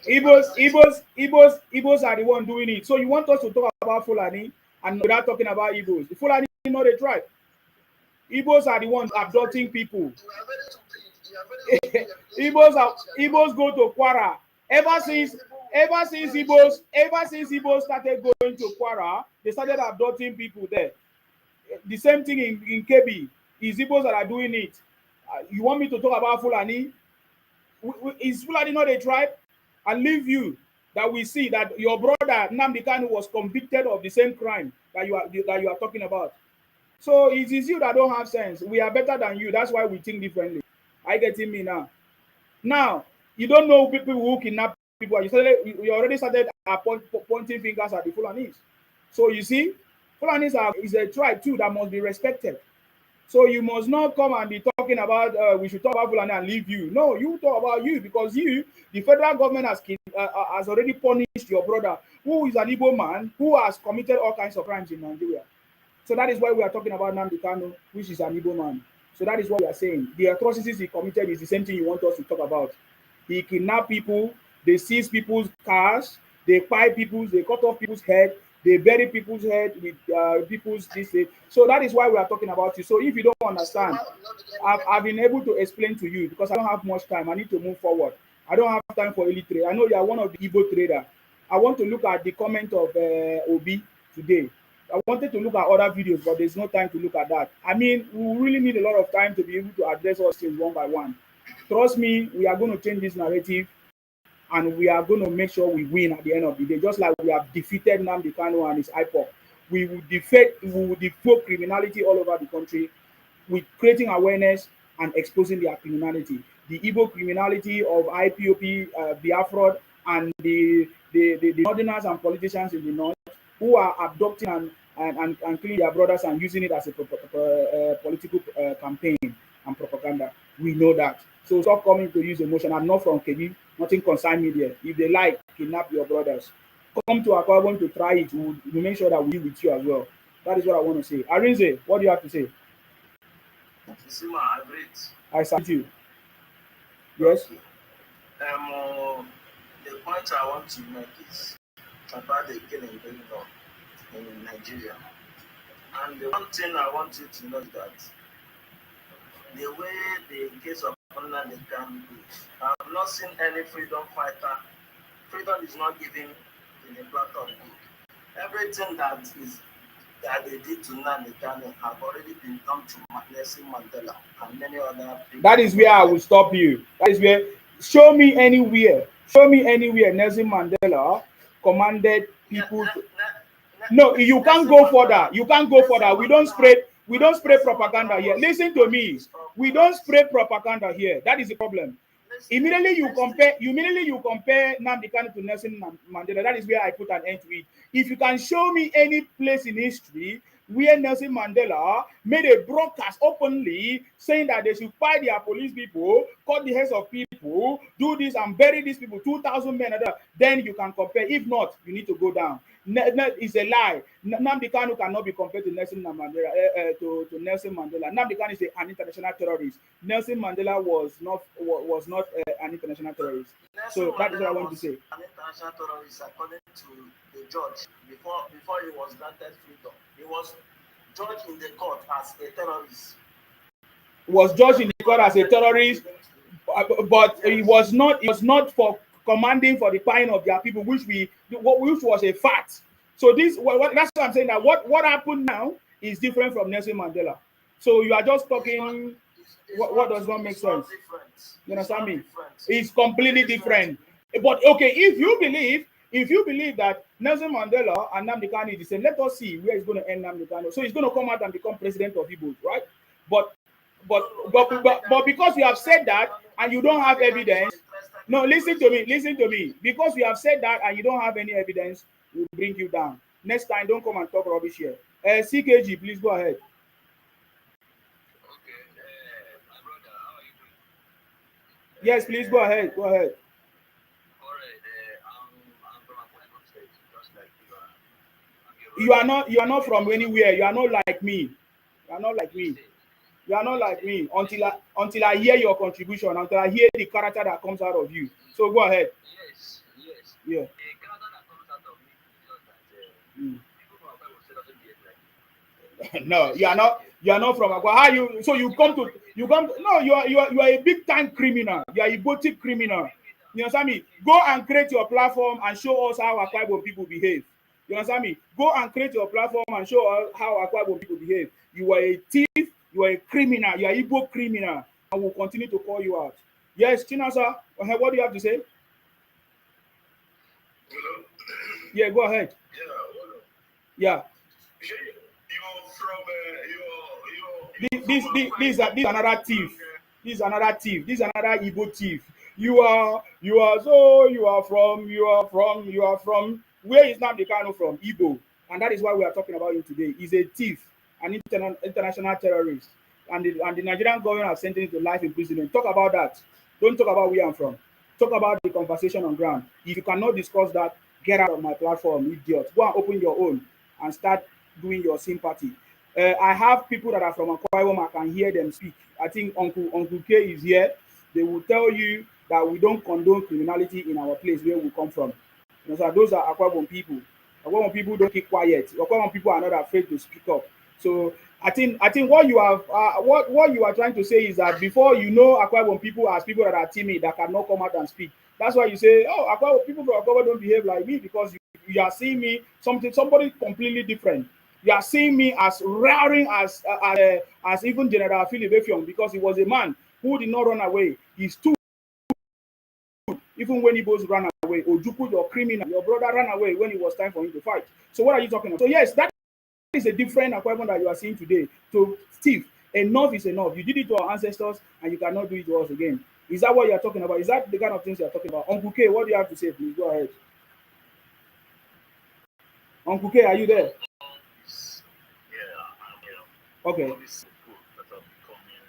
Igbos are the one doing it. So you want us to talk about Fulani and without talking about Igbos. The Fulani is not a tribe. Igbos are the ones abducting people. Igbos go to Kwara. Ever since Igbos started going to Kwara, they started abducting people there. The same thing in Kebbi. Is Igbos that are doing it. You want me to talk about Fulani? Is Fulani not a tribe? I leave you that we see that your brother Nnamdi Kanu was convicted of the same crime that you are talking about. So it is you that don't have sense. We are better than you. That's why we think differently. Are you getting me now? Now, you don't know people who kidnap people. You already started pointing fingers at the Fulanis. So you see, Fulanis is a tribe too that must be respected. So you must not come and be talking about we should talk about Fulani and leave you. No, you talk about you because the federal government has already punished your brother, who is an Igbo man who has committed all kinds of crimes in Nigeria. So that is why we are talking about Nnamdi Kanu, which is an Igbo man. So that is what we are saying. The atrocities he committed is the same thing you want us to talk about. He kidnapped people, they seize people's cars, they cut off people's head, they bury people's head with people's this. So that is why we are talking about you. So if you don't understand, I've been able to explain to you because I don't have much time. I need to move forward. I don't have time for illiterate. I know you are one of the Igbo trader. I want to look at the comment of Obi today. I wanted to look at other videos, but there's no time to look at that. I mean, we really need a lot of time to be able to address all things one by one. Trust me, we are going to change this narrative and we are going to make sure we win at the end of the day. Just like we have defeated Nnamdi Kanu and his IPOC. We will defeat criminality all over the country with creating awareness and exposing their criminality. The Igbo criminality of IPOP, Biafra, and the northerners and politicians in the north who are abducting and killing their brothers and using it as a political campaign and propaganda. We know that. So stop coming to use emotion. I'm not from Kebbi. Nothing concern me there. If they like, kidnap your brothers. Come to Akwa Ibom to try it. We'll make sure that we deal with you as well. That is what I want to say. Arinze, what do you have to say? Sima, I agree. I salute you. Yes. The point I want to make is about the killing going on in Nigeria. And the one thing I want you to know is that the way the case of Nnamdi Kanu goes, I have not seen any freedom fighter. Freedom is not given in a platter of gold. Everything that they did to Nnamdi Kanu have already been done to Nelson Mandela and many other people. That is where I will stop you. That is where. Show me anywhere Nelson Mandela commanded people. No, you can't go further. You can't go further. We don't spread propaganda here. Listen to me. We don't spread propaganda here. That is the problem. Immediately you compare Nnamdi Kanu to Nelson Mandela. That is where I put an end to it. If you can show me any place in history where Nelson Mandela made a broadcast openly saying that they should fight their police people, cut the heads of people, do this and bury these people, 2,000 men, then you can compare. If not, you need to go down. It's a lie. Nnamdi Kanu cannot be compared to Nelson Mandela. To Nelson Mandela. Nnamdi Kanu is an international terrorist. Nelson Mandela was not an international terrorist. So that is what I want to say. An international terrorist, according to the judge, before he was granted freedom, he was judged in the court as a terrorist. Was judged in the court as a terrorist, but he was not for commanding for the pine of their people, which was a fact. So that's what I'm saying. That what happened now is different from Nelson Mandela. So you are just talking what does not make sense. You understand me? It's completely different. But okay, if you believe that Nelson Mandela and Nnamdi Kanu is the same, let us see where it's going to end Nnamdi Kanu. So he's going to come out and become president of Igbo, right? But because you have said that and you don't have evidence, no, listen to me. Because you have said that and you don't have any evidence, we'll bring you down. Next time, don't come and talk rubbish here. CKG, please go ahead. Okay, my brother, how are you doing? Yes, please go ahead. Go ahead. All right, I'm from Akwa Ibom State, just like you are not from anywhere. You are not like me. You are not like me. You are not like me until I hear your contribution, until I hear the character that comes out of you. So go ahead. Yes. Yeah. The character that comes out of me is just that people from Akwa Ibom State doesn't behave like me. No, you are not from Akwa. How you? So you come to? No, you are a big time criminal. You are a gothic criminal. You understand me? Go and create your platform and show us how Akwa Ibom people behave. You understand me? Go and create your platform and show us how Akwa Ibom people behave. You are a thief. You are a criminal. You are an Igbo criminal. I will continue to call you out. Yes, Chinasa, what do you have to say? Hello? Yeah, go ahead. Yeah. This is another thief. This is another thief. This is another Igbo thief. You are from. Where is Nnamdi Kanu from? Igbo, and that is why we are talking about him today. He's a thief, an international terrorist, and the Nigerian government has sentenced him to life imprisonment. Talk about that. Don't talk about where I'm from. Talk about the conversation on ground. If you cannot discuss that, get out of my platform, idiot. Go and open your own and start doing your sympathy. I have people that are from Akwa Ibom. I can hear them speak. I think Uncle K is here. They will tell you that we don't condone criminality in our place where we come from. You know, so those are Akwa Ibom people. Akwa Ibom people don't keep quiet. Akwa Ibom people are not afraid to speak up. So I think what you have what you are trying to say is that before you know Akwa Ibom people as people that are timid, that cannot come out and speak. That's why you say, oh, Akwa Ibom people from Akwa Ibom don't behave like me, because you are seeing me somebody completely different. You are seeing me as roaring as even General Philip Effiong, because he was a man who did not run away. He stood even when he both ran away. Ojukwu, your criminal, your brother ran away when it was time for him to fight. So what are you talking about? So yes, that is a different Akwa Ibom that you are seeing today. So Steve, enough is enough. You did it to our ancestors and you cannot do it to us again. Is that what you are talking about? Is that the kind of things you are talking about? Uncle K, what do you have to say? Please go ahead. Uncle K, are you there? Okay. All these people that are becoming,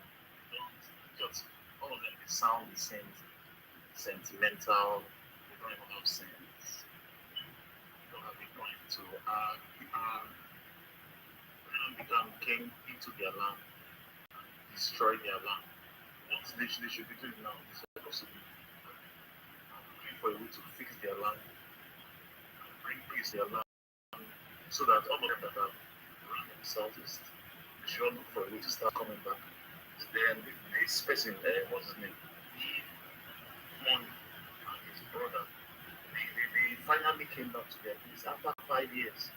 don't just all of them, they sound the same, sentimental. They don't even have sense. They don't have a point to. Nnamdi Kanu came into their land and destroyed their land. What they should be doing now is supposed to be looking for a way to fix their land and bring peace to their land so that all of them that are around in the southeast, they should all look for a way to start coming back. Then this person, what's his name? Mon and his brother, they finally came back to their place after 5 years.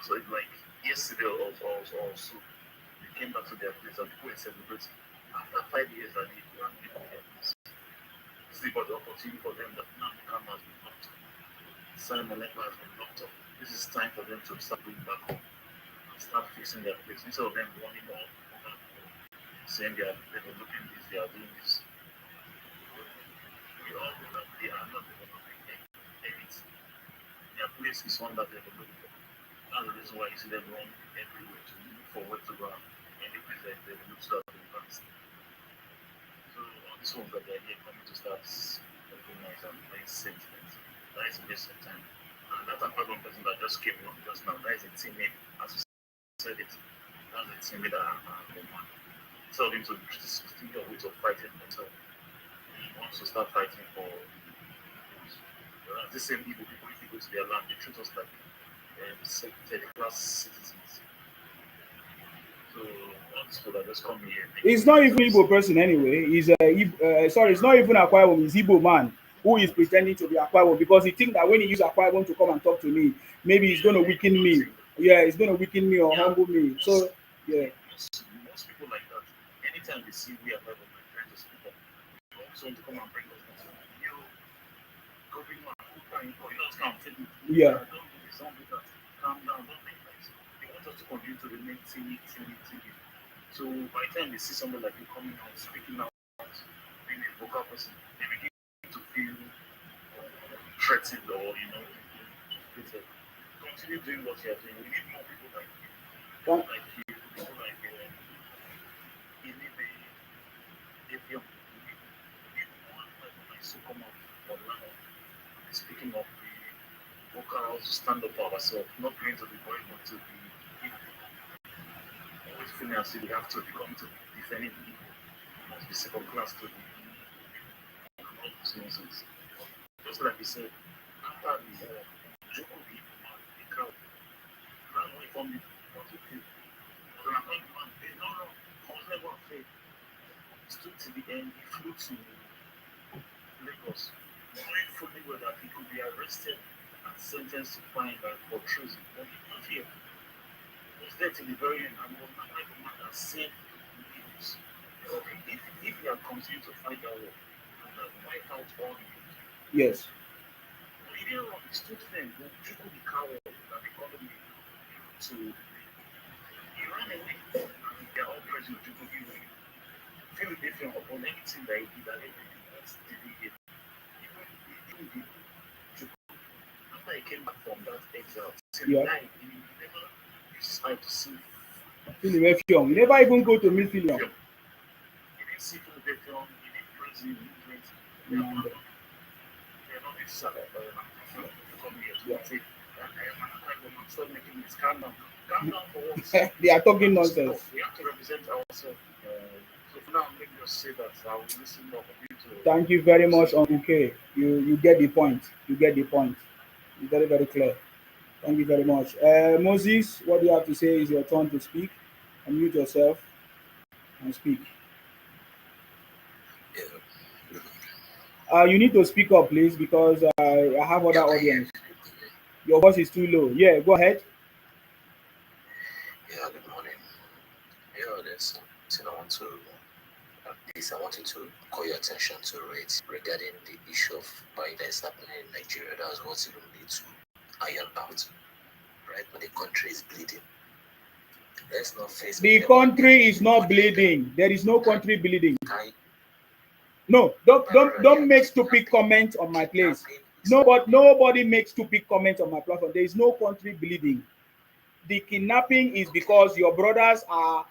So like yesterday or so, they came back to their place and people were celebrating. After 5 years that they ran into their place. This is about the opportunity for them that now the camera has been locked up. Simon Ekpa has been locked up. This is time for them to start going back home and start fixing their place. Instead of them running all over, saying they are developing this, they are doing this. We all know that they are not developing anything. Their place is underdeveloped. That's the reason why you see them run everywhere to look for where to go. Any place that they look to have advanced. So all these ones that they are here coming to start recognize and playing sentiment. That is a waste of time. And that Akpabon person that just came on just now, that is a teammate, as you said it. That's a teammate that man. Tell him to think of ways of fighting himself. He wants to start fighting for the same evil people. If you go to their land, they treat us like third-class citizens. So all these people that just come here. He's not even Igbo person anyway. He's sorry, it's not even Akwa Ibom. He's Igbo man who is pretending to be Akwa Ibom because he thinks that when he uses Akwa Ibom to come and talk to me, maybe he's going to weaken me. Yeah, it's going to weaken me or humble me. So yeah. Most people like that. Anytime they see we are Akwa Ibom trying to speak up, they always want to come and bring us down. You go bring my you know, come take me. Yeah. Don't do this, don't do that. Calm down, don't make noise. They want us to continue to remain timid. So by the time they see somebody like you coming out, speaking out, being a vocal person, they begin to feel threatened or, you know, continue doing what you are doing. We need more people like you. People like Evian. We need more people like Sokoto or Lano. Speaking of the vocals, stand up for ourselves, not going to be boring, but to be always feeling as if we have to become to defending the people. Must be second class to the all those nonsense. Just like we said, after the war, Joko the man, the crowd, ran away from me, what to do? But an appointed man, they no, I was never afraid. He stood to the end, he flew to Lagos, knowing fully well that he could be arrested and sentenced to fine for treason. But he was here. He was there till the very end and was not like a man that saved the Igbos. If he had continued to fight that war, he would have wiped out all the Igbos. Yes. But he didn't run, he stood there, he took the coward that they called him to. He ran away and they are all praising Juku Giwe. Philadelphia upon anything that he did, that everything else did he get. Even the Juku, after he came back from that exile, till he died, he never used his eye to see Philadelphia. You never even go to meet Philadelphia. He didn't see Philadelphia, he didn't praise him, he didn't do anything. They are not this come here to say, I'm stop making this. Calm down. Calm down for what? They are talking nonsense. We have to represent ourselves. So for now, let me just say that I will listen up a bit to. Thank you very much, Uncle K. You get the point. You get the point. It's very, very clear. Thank you very much. Moses, what do you have to say? Is your turn to speak. Unmute yourself and speak. You need to speak up, please, because I have other audience. Your voice is too low. Yeah, go ahead. Yeah, good morning. Yeah, there's something I want to. I wanted to call your attention to it regarding the issue of buying that is happening in Nigeria. That's what's even lead to iron out. Right, but the country is bleeding. Let's not face the country is not bleeding. There is no country bleeding. No, don't make stupid comments on my place. Nobody makes stupid comments on my platform. There is no country bleeding. the kidnapping is because your brothers are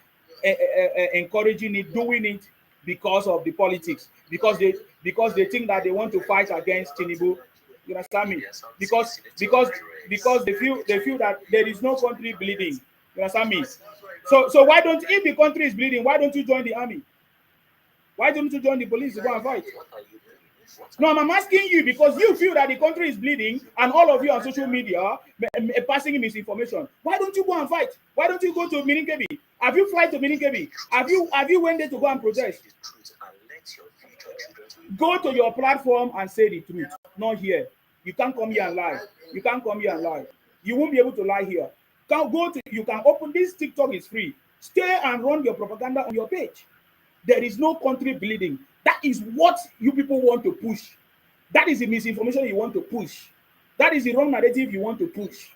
encouraging it, doing it because of the politics, because they think that they want to fight against Tinubu. You understand me? Because they feel that there is no country bleeding. You understand me? So why don't, if the country is bleeding, why don't you join the army? Why don't you join the police to go and fight? No, I'm asking you because you feel that the country is bleeding and all of you on social media passing misinformation. Why don't you go and fight? Why don't you go to Mininkebi? Have you flight to Mininkebi? Have you went there to go and protest? Go to your platform and say the truth. Not here. You can't come here and lie. You can't come here and lie. You won't be able to lie here. You can open this. TikTok is free. Stay and run your propaganda on your page. There is no country bleeding. That is what you people want to push. That is the misinformation you want to push. That is the wrong narrative you want to push.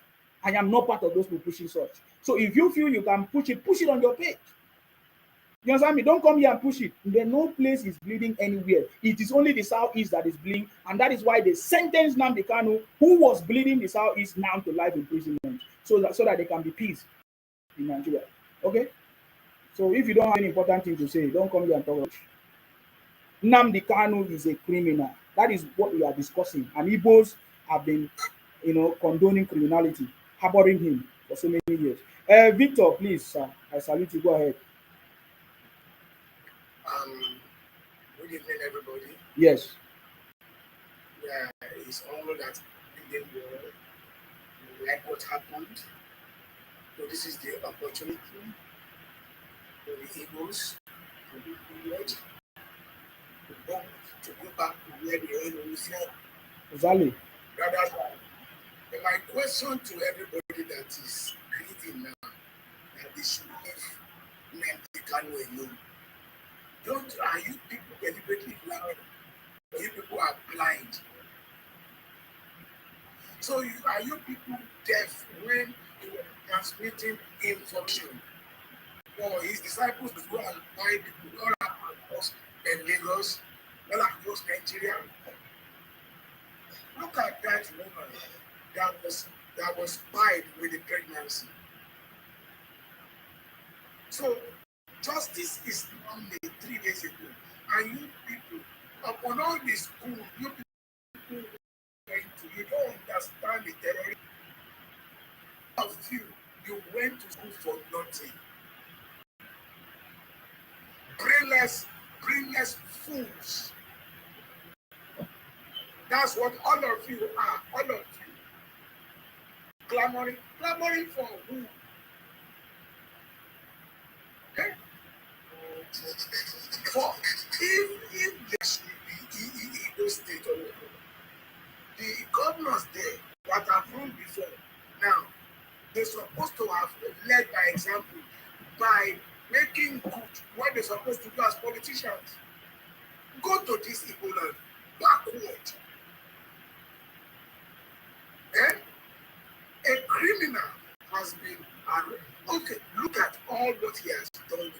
I am not part of those people pushing such. So if you feel you can push it on your page. You understand me? Don't come here and push it. There no place is bleeding anywhere. It is only the southeast that is bleeding, and that is why they sentenced Nnamdi Kanu, who was bleeding the southeast, now to life imprisonment, so that there can be peace in Nigeria. Okay? So if you don't have any important thing to say, don't come here and talk about it. Nnamdi Kanu is a criminal. That is what we are discussing. And Igbos have been, condoning criminality, harboring him for so many years. Victor, please, sir, I salute you. Go ahead. Good evening, everybody. Yes. Yeah, it's all that we did well. Like what happened. So this is the opportunity for the Eagles to be forward, to go back to where they were from. Exactly. And my question to everybody that is grieving now, that they should leave Nnamdi Kanu alone. Are you people deliberately blind? Or you people are blind? So are you people deaf when you were transmitting information? Or his disciples to go and buy people all across Lagos, all across Nigeria? Look at that woman that was spied with the pregnancy. So justice is not made 3 days ago, and you people, upon all the school, you people went to, you don't understand the terrorism of you went to school for nothing. Brainless fools. That's what all of you are, all of you. Clamoring for who? Okay? For if there should be Igbo state or the governors there that have ruled before, now they're supposed to have led by example by making good what they're supposed to do as politicians. Go to this Igbo land backward. A criminal has been arrested. Okay, look at all what he has done.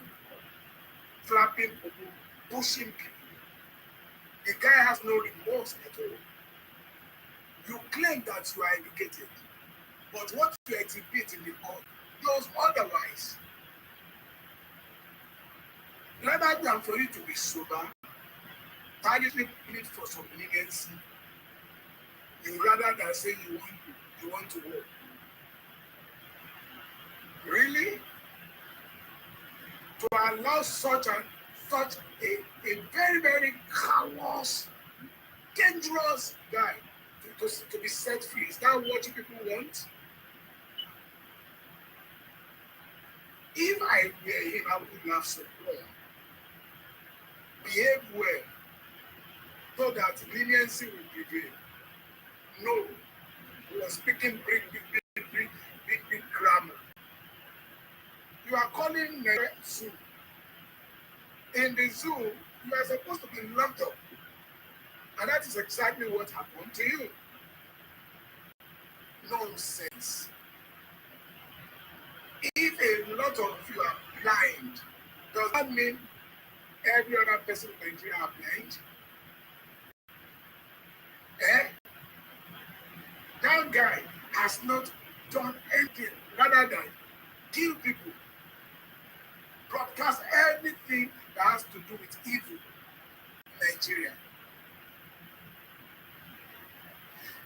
Flapping people, pushing people. The guy has no remorse at all. You claim that you are educated, but what you exhibit in the court goes otherwise. Rather than for you to be sober, tirelessly plead for some leniency, you rather than say you want to work. Really? To allow such a very, very callous, dangerous guy to be set free. Is that what you people want? If I were him, I would have support. Behave well, so that leniency will prevail. No, we are speaking big grammar. You are calling the zoo. In the zoo, you are supposed to be locked up. And that is exactly what happened to you. Nonsense. If a lot of you are blind, does that mean every other person in Nigeria are blind? That guy has not done anything rather than kill people, broadcast anything that has to do with evil in Nigeria.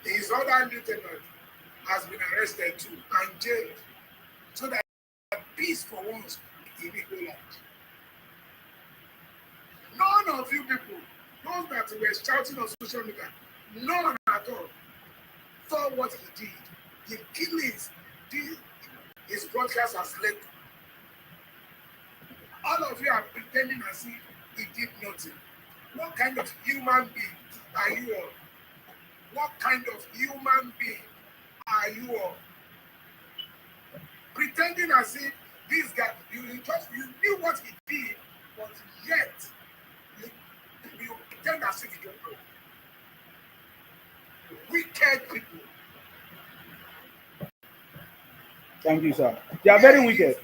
His other lieutenant has been arrested too and jailed, so that peace for once in Igbo land. None of you people, those that were shouting on social media, none at all saw what he did. The killings his broadcast has led to. All of you are pretending as if he did nothing. What kind of human being are you all? What kind of human being are you all? Pretending as if this guy, you knew what he did, but yet you pretend as if you don't know. Wicked people. Thank you, sir. They are very wicked.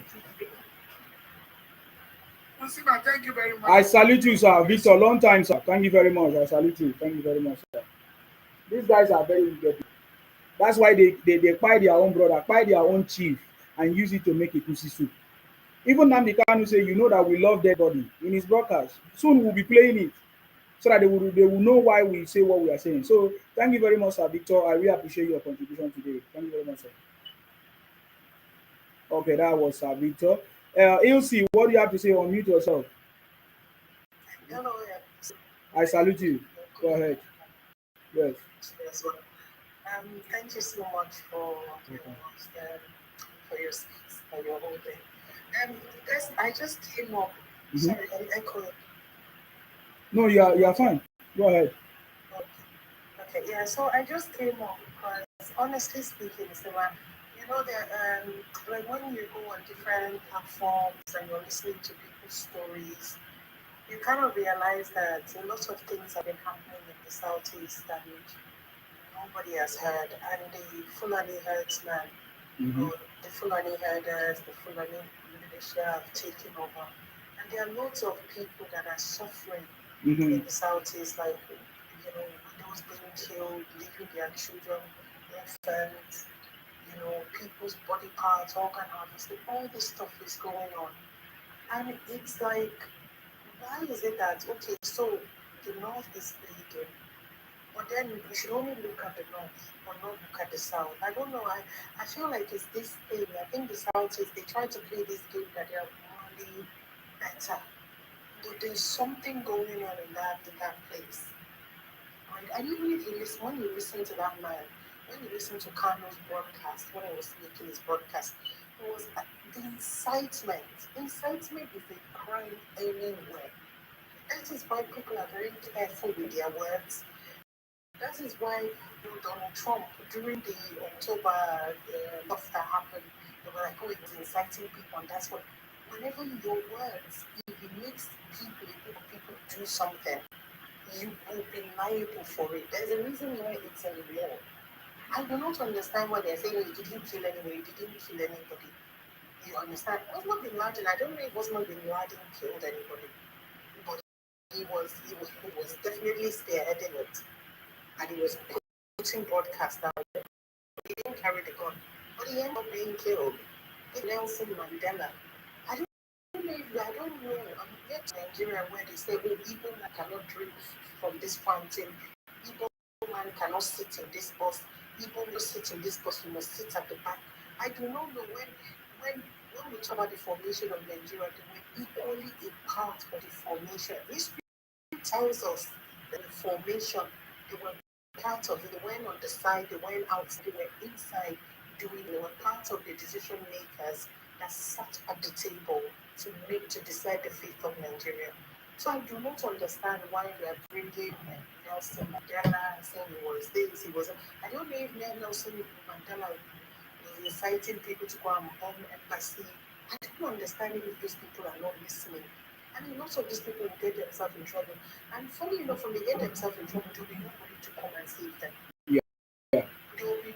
Musima, thank you very much. I salute you, sir. Victor, long time, sir. Thank you very much. I salute you. Thank you very much, sir. These guys are very wicked. That's why they buy their own brother, buy their own chief, and use it to make a pussy soup. Even Nnamdi Kanu say, you know that we love dead body in his broadcast. Soon we'll be playing it so that they will know why we say what we are saying. So thank you very much, sir, Victor. I really appreciate your contribution today. Thank you very much, sir. Okay, that was Victor. Ilse, what do you have to say? Unmute yourself. Hello, I salute you. Go ahead. Yes. Yes, well, thank you so much for your speech, for your whole thing. Guys, I just came up. Sorry, I'm echoing. No, you are fine. Go ahead. Okay, yeah. So I just came up because, honestly speaking, Mr. you know that like when you go on different platforms and you're listening to people's stories, you kind of realize that a lot of things have been happening in the southeast that nobody has heard, and the Fulani herdsmen, or the Fulani herders, the Fulani militia have taken over, and there are lots of people that are suffering in the southeast, like widows being killed, leaving their children orphans, people's body parts, organ harvesting, all this stuff is going on, and it's like, why is it that, okay, so the north is bleeding, but then we should only look at the north or not look at the south? I don't know. I feel like it's this thing. I think the south is, they try to play this game that they are morally better. But there's something going on in that place. And even if you listen, when you listen to that man, when you listen to Kanu's broadcast, when he was making his broadcast, it was the incitement. Incitement is a crime anywhere. That is why people are very careful with their words. That is why Donald Trump, during the October stuff that happened, they were like, oh, it was inciting people, and that's what. Whenever your words, if it makes people do something, you will be liable for it. There's a reason why it's a law. I do not understand why they're saying you didn't kill anybody, you didn't kill anybody. You understand? Osama bin Laden, I don't know if Osama bin Laden killed anybody, but he was definitely spearheading it, and he was putting broadcast out there. He didn't carry the gun, but he ended up being killed. Nelson Mandela. I don't know. I'm yet to Nigeria where they say, oh, Igbo man cannot drink from this fountain. Igbo man cannot sit in this bus. Igbo must sit in this bus. You must sit at the back. I do not know when we talk about the formation of Nigeria, they were equally a part of the formation. History tells us that the formation, they were part of it. They went on the side, they went out, they were inside they were part of the decision makers that sat at the table to decide the fate of Nigeria. So I do not understand why we are bringing Nelson Mandela and saying he was this, he was. I don't know if Nelson Mandela was inciting people to go and bomb embassy. I don't understand if these people are not listening. I mean, lots of these people will get themselves in trouble. And funny enough, when they get themselves in trouble, there will be nobody to come and save them. There will be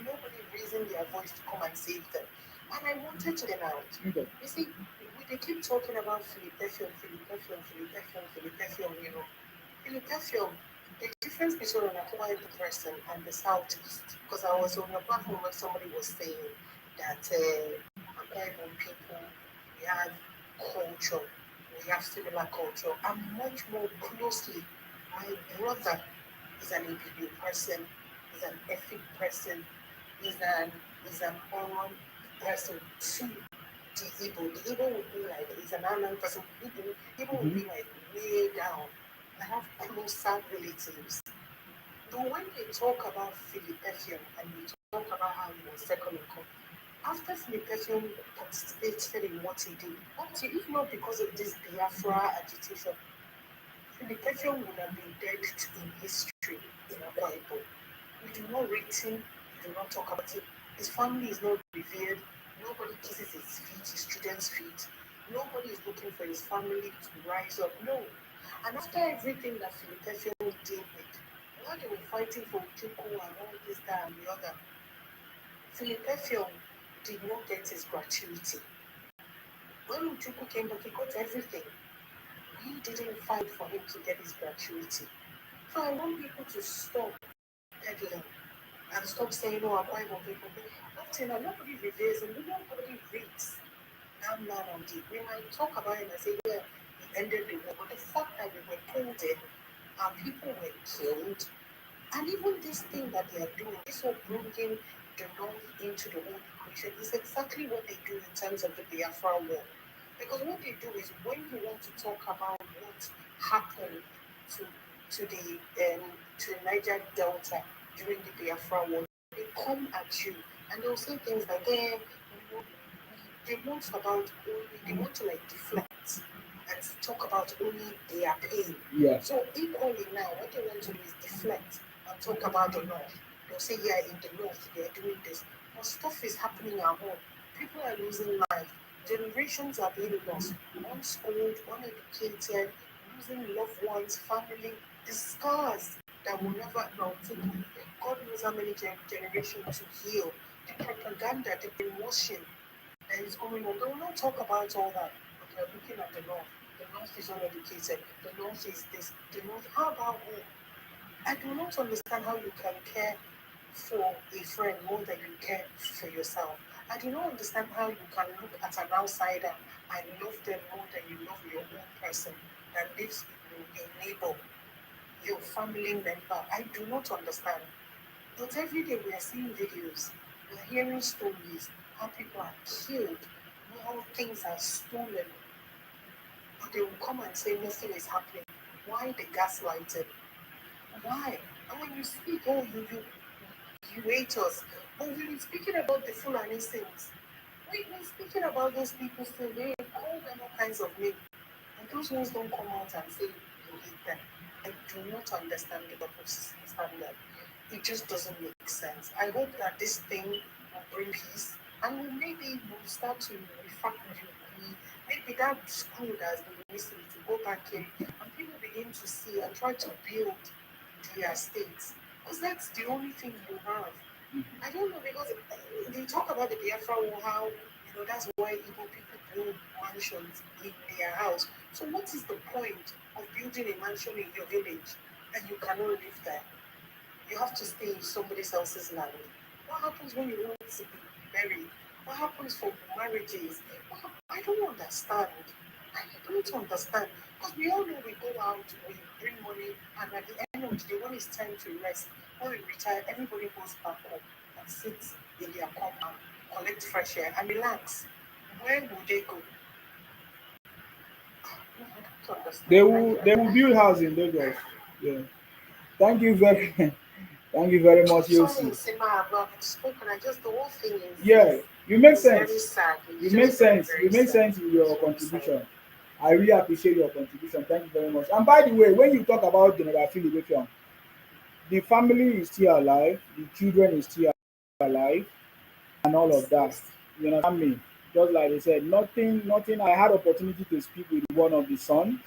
nobody raising their voice to come and save them. And I wanted to get out. You see, they keep talking about Philippefium, Philippefium, the difference between an acquired person and the Southeast, because I was on a platform where somebody was saying that Bible people, we have culture, we have similar culture, and much more closely. My brother is an Igbo person, is an ethnic person, is an is an Oron person to the Igbo. The Igbo would be like is an Anan person. Igbo would be like way down. I have closer relatives. But when they talk about Philippethium and they talk about how he was second in command, after Philippethium participated in what he did, if not because of this Biafra agitation, Philippethium would have been dead in history in Akwa Ibom. We do not rate him, we do not talk about him. His family is not revered. Nobody kisses his feet, his children's feet. Nobody is looking for his family to rise up. No. And after everything that Philippethium did with, while they were fighting for Chuku and all this, that, and the other, Philippethium did not get his gratuity. When Chuku came back, he got everything. We didn't fight for him to get his gratuity. So I want people to stop peddling and stop saying, oh, I'm buying on people. Nothing, and nobody reveres him, nobody reads that man on deep. We might talk about him and say, yeah, he ended the war, but the fact that we were pulled in and people were killed, and even this thing that they are doing, this whole bringing the North into the whole equation, is exactly what they do in terms of the Biafra war. Because what they do is when you want to talk about what happened to to Niger Delta during the Biafra war, they come at you and they'll say things like, they want about only they want to like deflect and talk about only their pain. Yeah. So equally now, what they want to do is deflect and talk about the North. They'll say, yeah, in the North they're doing this, but stuff is happening at home. People are losing life. Generations are being lost, unschooled, uneducated, losing loved ones, family, the scars that will never know. God knows how many generations to heal. The propaganda, the brainwashing that is going on. They will not talk about all that. But they're looking at the North. The North is uneducated. The North is this. The North, how about home? I do not understand how you can care for a friend more than you care for yourself. I do not understand how you can look at an outsider and love them more than you love your own person that lives with you, your neighbor, your family member. I do not understand. But every day we are seeing videos, we are hearing stories, how people are killed, how things are stolen. But they will come and say nothing is happening. Why the gaslighting? Why? And when you speak, oh, you hate us. But we've been speaking about the Fulani things. We've been speaking about those people still. They call them all kinds of names. And those ones don't come out and say you hate them. I do not understand the double standard. It just doesn't make sense. I hope that this thing will bring peace and maybe we'll start to refactor. Maybe that screw that has been missing to go back in and people begin to see and try to build their states. Because that's the only thing you have. I don't know, because they talk about the Biafra war, how that's why Igbo people build mansions in their house. So what is the point of building a mansion in your village and you cannot live there? You have to stay in somebody else's land. What happens when you want to be buried? What happens for marriages? I don't understand. I don't understand. Because we all know we go out, we bring money, and at the end of the day, when it's time to rest, when we retire, everybody goes back home and sits in their compound, collect fresh air, and relax. Where would they go? I don't understand. They will build house in Lagos. Yeah. Thank you very thank you very much, Sorry, Yosi. Sima, I've not spoken. I just the whole thing Yeah, you make is very sense. sad. You It's make just very, sense. very You make sad. sense with your It's very sad. contribution. I really appreciate your contribution. Thank you very much. And by the way, when you talk about General Philip, the family is still alive, the children is still alive, and all of that. Yes. You understand me? Just like I said, nothing. I had opportunity to speak with one of the sons,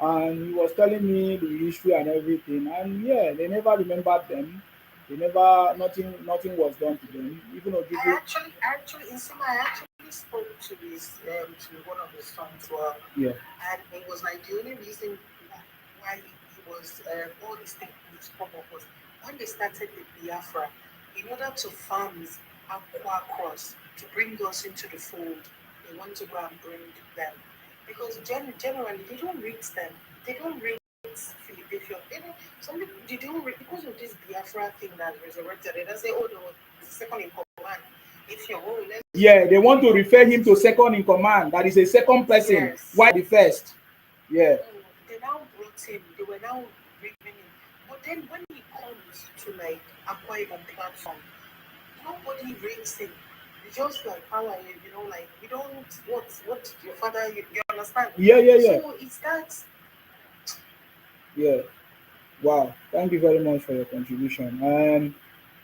and he was telling me the history and everything. And yeah, they never remembered them. They never nothing was done to them. Even though In summer, I actually spoke to to one of his sons, well, yeah, and it was like the only reason why he was all these things come up was when they started the Biafra, in order to farm Aqua Cross to bring us into the fold. They want to go and bring them because generally they don't rate them. They don't rate Philadelphia. They don't, some people they don't rate because of this Biafra thing that resurrected. They don't say, oh, no, it's second in command. If you're oh, let's Yeah, they want to refer him to second in command. That is a second person. yes. Why the first? Yeah. They now brought him. They were now bringing him. But then when he comes to like Akwa Ibom platform, nobody rates him. It's just like how are you? You know, like we don't what your father. You understand? Yeah. So it's that. Yeah. Wow. Thank you very much for your contribution.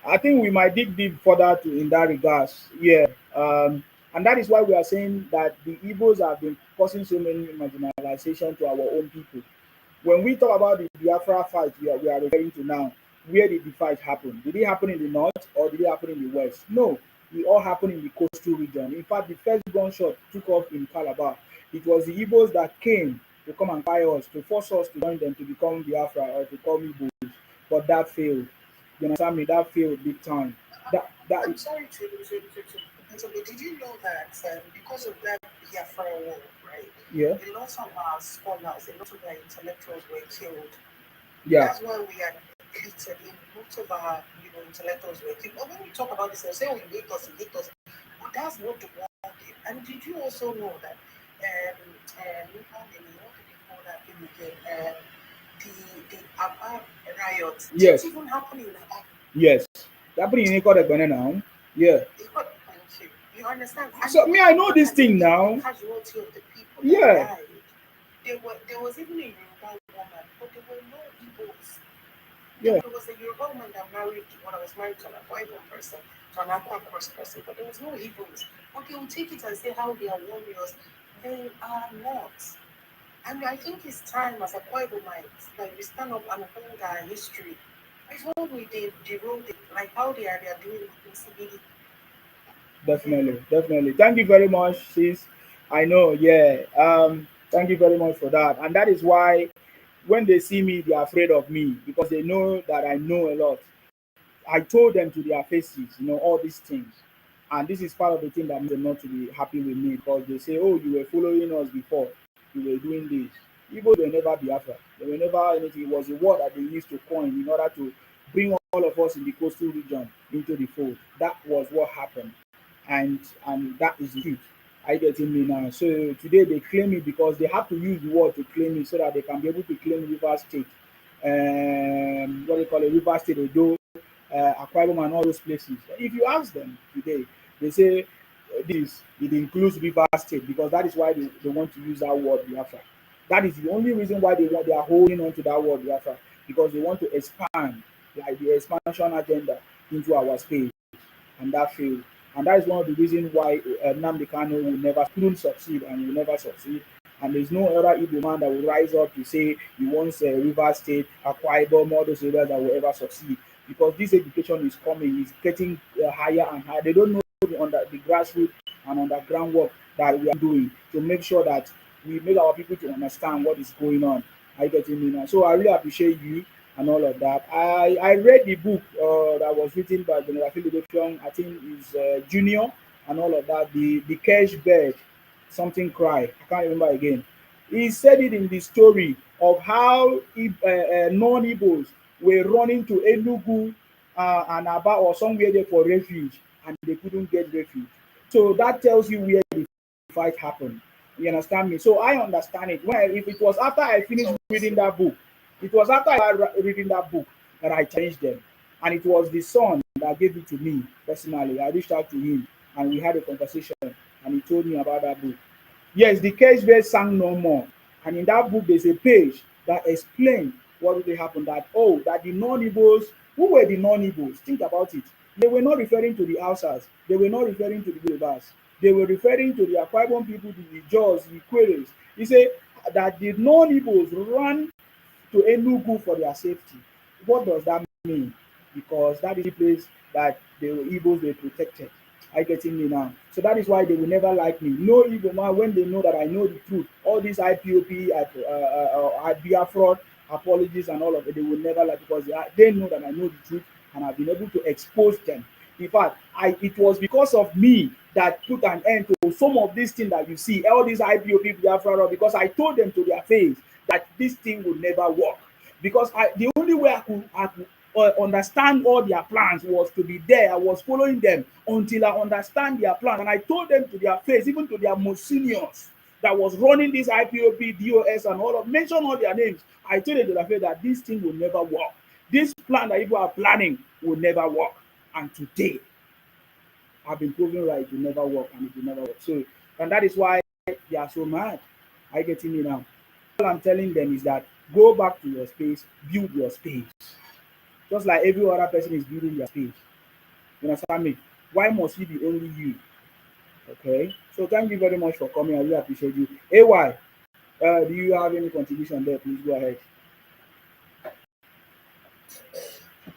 I think we might dig deep further to in that regards. Yeah. And that is why we are saying that the Igbos have been causing so many marginalization to our own people. When we talk about the Biafra fight we are referring to now, where did the fight happen? Did it happen in the north or did it happen in the west? No, it all happened in the coastal region. In fact, the first gunshot took off in Calabar. It was the Igbos that came to come and fire us, to force us to join them to become Biafra or to become Igbos. But that failed. You understand me? That failed big time. I'm sorry to did you know that because of that Biafra war, right? Yeah. A lot of our scholars, a lot of our intellectuals were killed. Yeah. That's why we are deleted. Most of our intellectuals were killed. But when we talk about this, they say, oh, he hate us. But that's what the war did. And did you also know that what do they call that thing again? The Abba riot. Yes. Didn't even happen in Abba. Yes. That happened in Ikodegbene now. Yeah. Thank you. You understand? So me, I know this thing now. The casualty of the people Yeah. that died. There was even a Yoruba woman, but there were no Igbos. Yeah. There was a Yoruba woman that married when I was married to an Akwa Ibom person, to an Akwa Cross person, but there was no Igbos. But they will take it and say how they are warriors. They are not. And I think it's time as Akwa Ibomites that we stand up and hold our history before we derode it, like how they are doing in CBD. Definitely. Thank you very much, sis. I know, yeah. Thank you very much for that. And that is why when they see me, they are afraid of me because they know that I know a lot. I told them to their faces, all these things. And this is part of the thing that makes them not to be happy with me because they say, oh, you were following us before, you were doing this. Igbo were never Biafra. They were never anything. It was a word that they used to coin in order to bring all of us in the coastal region into the fold. That was what happened. And that is the truth. Are you getting me now? So today they claim it because they have to use the word to claim it so that they can be able to claim River State. What they call it, River State, Odo, Akwa Ibom and all those places. If you ask them today, they say it includes River State because that is why they want to use that word Biafra. That is the only reason why they are holding on to that word Biafra because they want to expand, like the expansion agenda into our space, and that failed. And that is one of the reasons why Nnamdi Kanu couldn't succeed and will never succeed. And there's no other Igbo man that will rise up to say he wants River State, Akwa Ibom, all those areas that will ever succeed. Because this education is coming, it's getting higher and higher. They don't know the grassroots and underground work that we are doing to make sure that we make our people to understand what is going on. Are you getting me now? So I really appreciate you and all of that. I read the book that was written by General Philip Young, I think is Junior and all of that. The cash bed, something cry. I can't remember again. He said it in the story of how non-Igbos were running to Enugu and Aba or somewhere there for refuge, and they couldn't get refuge. So that tells you where the fight happened. You understand me? So I understand it. If it was after I finished reading that book, it was after I reading that book that I changed them. And it was the son that gave it to me personally. I reached out to him and we had a conversation and he told me about that book. Yes, the cage bear sang no more. And in that book, there's a page that explains what really happened. That the non-Igbos, who were the non-Igbos? Think about it. They were not referring to the Hausas. They were not referring to the Yorubas. They were referring to the Akwa Ibom people, the Jaws, the Queries. He said that the non-Igbos ran to Enugu for their safety. What does that mean? Because that is the place that the Igbos were protected. Are you getting me now? So that is why they will never like me. No Igbo man, when they know that I know the truth, all these IPOP, IBA fraud, apologies and all of it, they will never like because they know that I know the truth and I've been able to expose them. In fact, it was because of me that put an end to some of these things that you see, all these IPOP Biafra, because I told them to their face that this thing would never work. Because the only way I could understand all their plans was to be there. I was following them until I understand their plan. And I told them to their face, even to their most seniors that was running this IPOP, DOS, and all of, mention all their names. I told them to their face that this thing will never work. This plan that people are planning will never work. And today, I've been proven right, it will never work, and it will never work. So, and that is why they are so mad. Are you getting me now? All I'm telling them is that go back to your space, build your space. Just like every other person is building their space. You understand me? Why must it be only you? Okay. So thank you very much for coming. I really appreciate you. AY, do you have any contribution there? Please go ahead.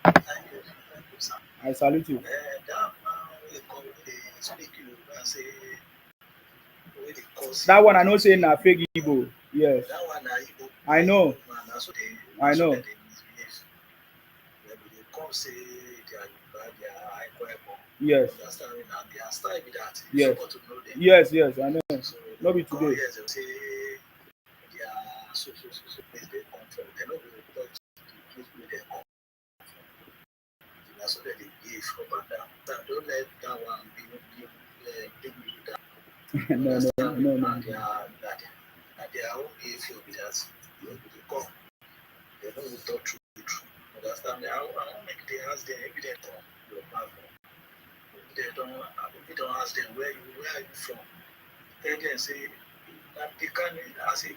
Thank you, sir. I salute you. That one I know saying na fake Igbo. Yes. That one na Igbo. I know. I know. They come say they are high. Yes. Understand now their style be that. Yes. To know them. Yes, I know. So not be today. Yes, they say they are so place they come from. They know the touch the place where they come from. That's what they give up and down. So don't let that one bring you down. No. Their own behavior be that they come. They know we talk truth. Understand me? I won't make the ask them evidence on your platform. If you don't ask them where are you from, tell them say Nnamdi Kanu, I say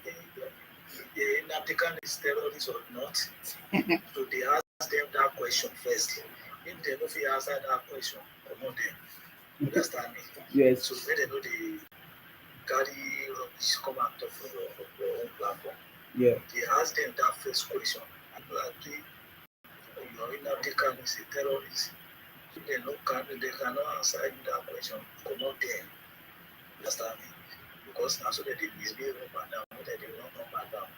Nnamdi Kanu is terrorist or not. So they ask them that question first. If they don't feel answer that question, come on them. Understand me? Yes. So when they know they carry rubbish come and talk for your own platform. Yeah. They ask them that first question. And you agree your Nnamdi Kanu is a terrorist. If they cannot answer you that question, come on them. Understand me? Because now so that they misbehave up and down, that they run up and down.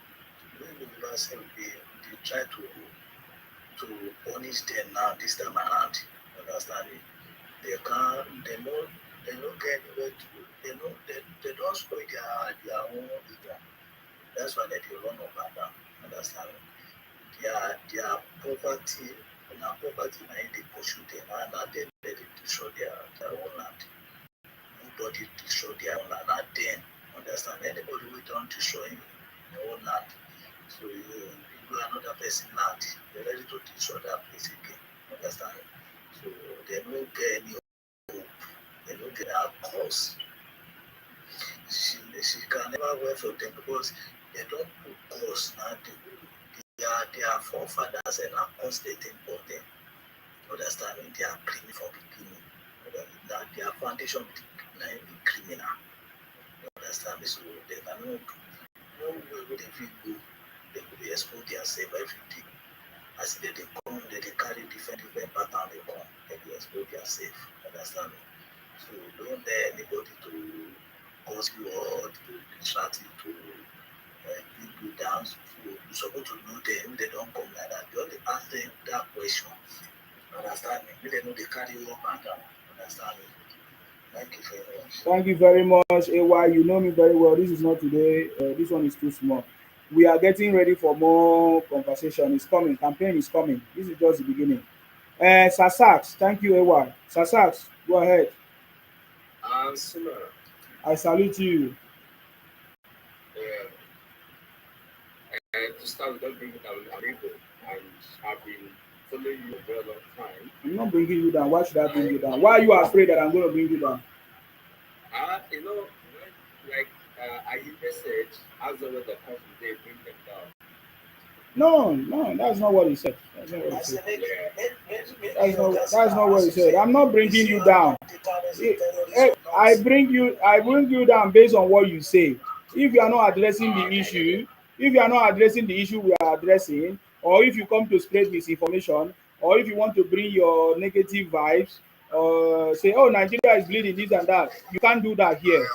When we they try to punish them now this time around. Understand me? They don't get anywhere to they don't spoil their own area. That's why they run up and down. Understand me? Their poverty now they pursue them and now they destroy their own land. Nobody destroy their own land and then understand anybody who don't destroy your own land. So you go another person land, they're ready to destroy that place again. Understand? So they don't get any hope, they don't get that cause. She can never work for them because they don't put cause now. Their forefathers and are constating for them. Understanding they are criminal from beginning. That their foundation be criminal. Understand me? So they cannot do no way would they feel good. They could expose themselves every day. As they come, they carry different pattern they come, they expose themselves. Understand me? So don't let anybody to cause you or to distract you to bring you down. So you're supposed to know them. They don't come like that. You only ask them that question. Understand me? They know they carry you up and down. Understand me? Thank you very much. Thank you very much, AY. You know me very well. This is not today. This one is too small. We are getting ready for more conversation. It's coming. Campaign is coming. This is just the beginning. Sasax, thank you, AY. Sasax, go ahead. I salute you. To start with, don't bring it down. I'm able, and I've been following you for a very long time. I'm not bringing you down. Why should I bring you down? Why are you afraid that I'm going to bring you down? You know, like I hear message, as the weather comes today, bring them down. No, that's not what he said. That's not what he said. That's not what he said. I'm not bringing you down. I bring you down based on what you say. If you are not addressing the issue, we are addressing, or if you come to spread misinformation, or if you want to bring your negative vibes, say, oh, Nigeria is bleeding, this and that, you can't do that here.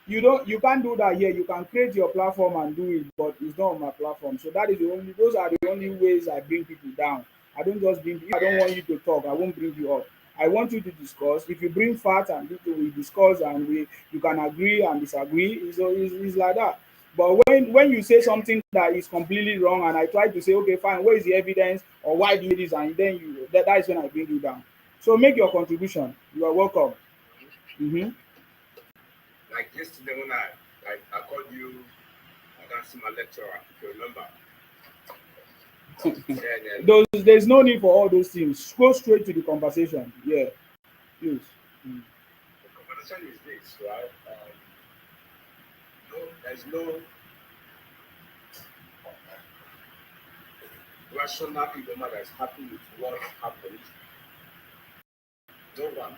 You can't do that here. You can create your platform and do it, but it's not on my platform. So that is the only those are the only ways I bring people down. I don't just bring if I don't want you to talk, I won't bring you up. I want you to discuss. If you bring facts and we discuss and we you can agree and disagree, it's like that. But when you say something that is completely wrong and I try to say, okay, fine, where is the evidence or why do you do this, and then that is when I bring you down. So make your contribution. You are welcome. Mm-hmm. Like yesterday when I called you, I can see my lecturer, if you remember. Then There's no need for all those things. Go straight to the conversation. Yeah, please. Mm. the conversation is this, right? No, there's no rational people that is happy with what happened. No one.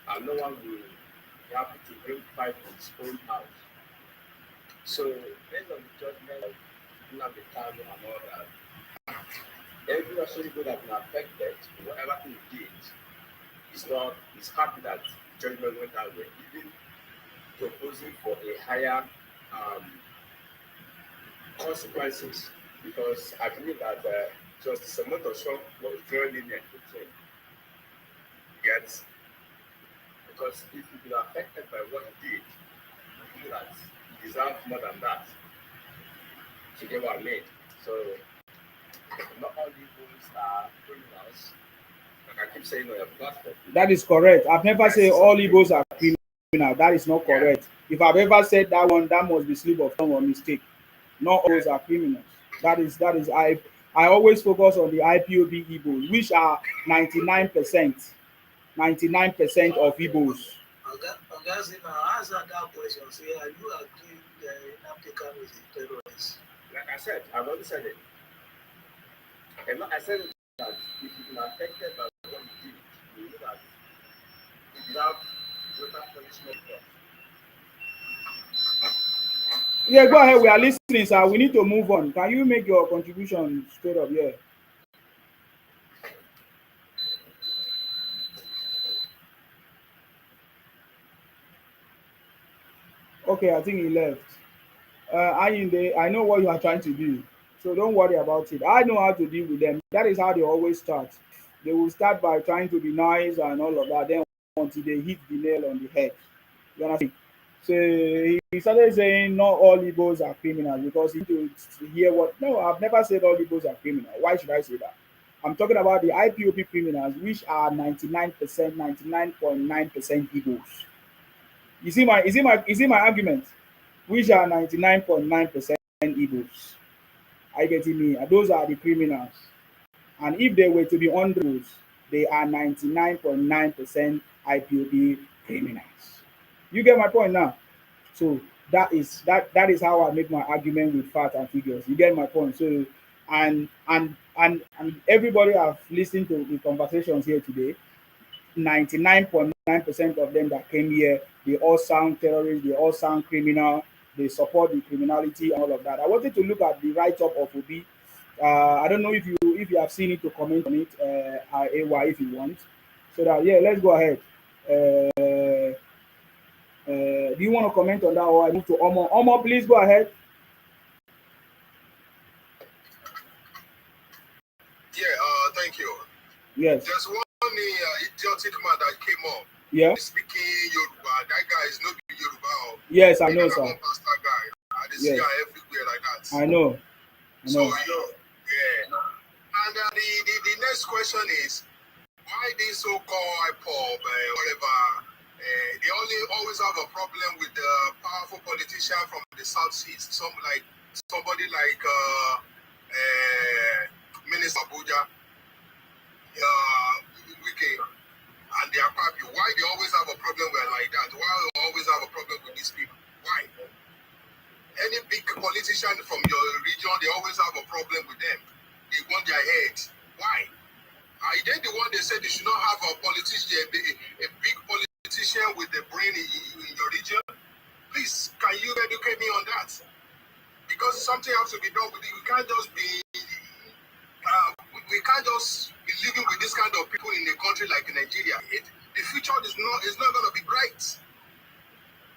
And no one will be happy to bring fight in his own house. So, based on the judgment of Nnamdi Kanu and all that, every rational people that have been affected, whatever thing he did, is happy that judgment went that way, even proposing for a higher consequences. Because I believe that Justice Sokoto was very lenient with him. Yet, because if you've been affected by what he did, you feel that he deserves more than that. To get what I mean. So, not all Igbos are criminals. Like I keep saying on your platform. That is correct. I've never said all Igbos are criminal. That is not correct. If I've ever said that one, that must be slip of tongue or mistake. Not all are criminals. That is I always focus on the IPOB Igbos, which are 99%. 99% of Igbos. Oga say now answer that question. Say, are you agree Nnamdi Kanu is a terrorist? Like I said, I've already said it. I said that if you've been affected by what you did, you know that you deserve greater punishment for. Yeah, go ahead. We are listening, sir. We need to move on. Can you make your contribution straight up? Yeah. Okay, I think he left. Ayinde, I know what you are trying to do, so don't worry about it. I know how to deal with them. That is how they always start. They will start by trying to be nice and all of that, then until they hit the nail on the head. You understand? So he started saying not all Igbos are criminals because he to hear what. No, I've never said all Igbos are criminal. Why should I say that? I'm talking about the IPOP criminals, which are 99%, 99.9% Igbos. You see my argument? Which are 99.9% Igbos. Are you getting me? Those are the criminals. And if they were to be on those, they are 99.9% IPOB criminals. You get my point now? So that is how I make my argument with facts and figures. You get my point. So and everybody have listened to the conversations here today. 99.9% of them that came here, they all sound terrorists, they all sound criminal, they support the criminality and all of that. I wanted to look at the write-up of Obi. I don't know if you have seen it to comment on it, AY if you want. So that yeah, let's go ahead. Do you want to comment on that or I move to Omo? Omo, please go ahead. Yeah, thank you. Yes. There's one idiotic man that came up. Yeah. Speaking Yoruba. That guy is not Yoruba. Yes, I know, sir. Pastor guy. I see her everywhere like that. I know. So yeah. And the next question is, why these so-called IPOB, whatever, they always have a problem with the powerful politician from the South Seas. Somebody like Minister Abuja, Wike, and they are happy. Why they always have a problem with like that? Why they always have a problem with these people? Why? Any big politician from your region, they always have a problem with them. They want their head. Why? Are they the one they said they should not have a politician, a big politician with a brain in your region? Please, can you educate me on that? Because something has to be done with it. We can't just be living with this kind of people in a country like Nigeria. The future is not going to be bright.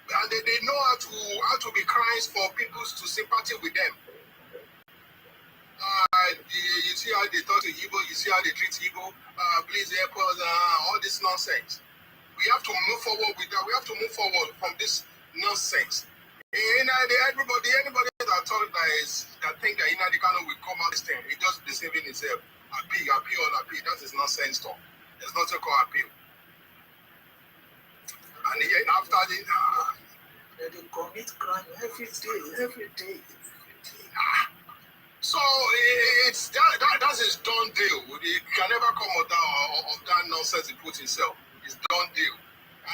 And they know how to be crying for people to sympathy with them. You see how they talk to Igbo, you see how they treat Igbo. Please help us, all this nonsense. We have to move forward with that. We have to move forward from this nonsense. Anybody that think that Nnamdi Kanu will come out this time, he just deceiving himself. Appeal. That is nonsense talk. There's nothing called appeal. And yet after They commit crime every day. So it's that's his done deal. He can never come out of that nonsense he put himself. It's done deal.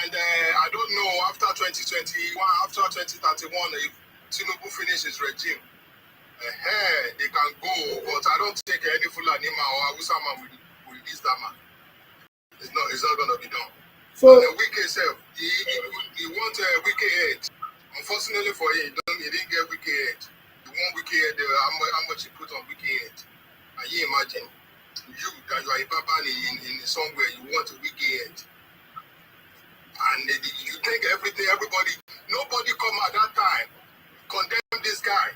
And I don't know after 2021, after 2031, if Tinubu finishes regime, they can go. But I don't think any Fulani man or Hausa man will release that man. It's not going to be done. So and Wike self, he want a Wike head. Unfortunately for him, he didn't get Wike head. He want Wike head. How much he put on Wike head? And you imagine that you are a Baba in somewhere, you want a Wike head. And you think everybody, nobody come at that time, condemn this guy.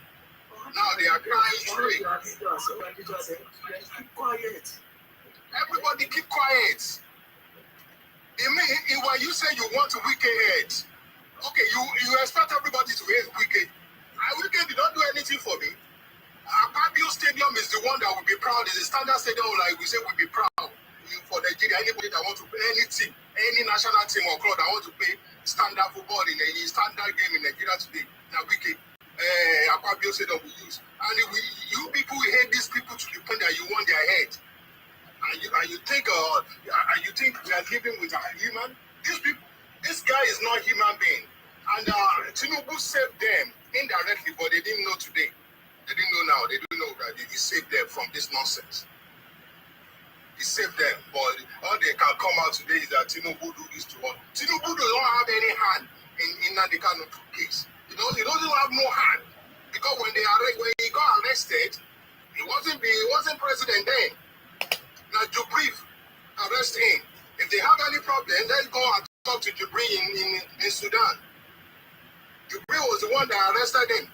Now they are crying straight. Keep quiet. Everybody keep quiet. When you say you want a Wike head, okay, you expect everybody to hate Wike. Wike did not do anything for me. Akpabio Stadium is the one that will be proud. It's a standard stadium, like we say, will be proud for Nigeria. Anybody that want to play any team, any national team or club that want to play standard football in a standard game in Nigeria today, now Wike, Akpabio Stadium will use. And you people hate these people to the point that you want their head. And you think we are living with a human? This guy is not a human being. And Tinubu saved them indirectly, but they didn't know today. They didn't know now. They don't know that he saved them from this nonsense. He saved them, but all they can come out today is that Tinubu do this to us. Tinubu does not have any hand in Nnamdi Kanu case. He doesn't have no hand, because when he got arrested, he wasn't president then. Now Jubril arrest him. If they have any problem, let's go and talk to Jubril in Sudan. Jubril was the one that arrested him.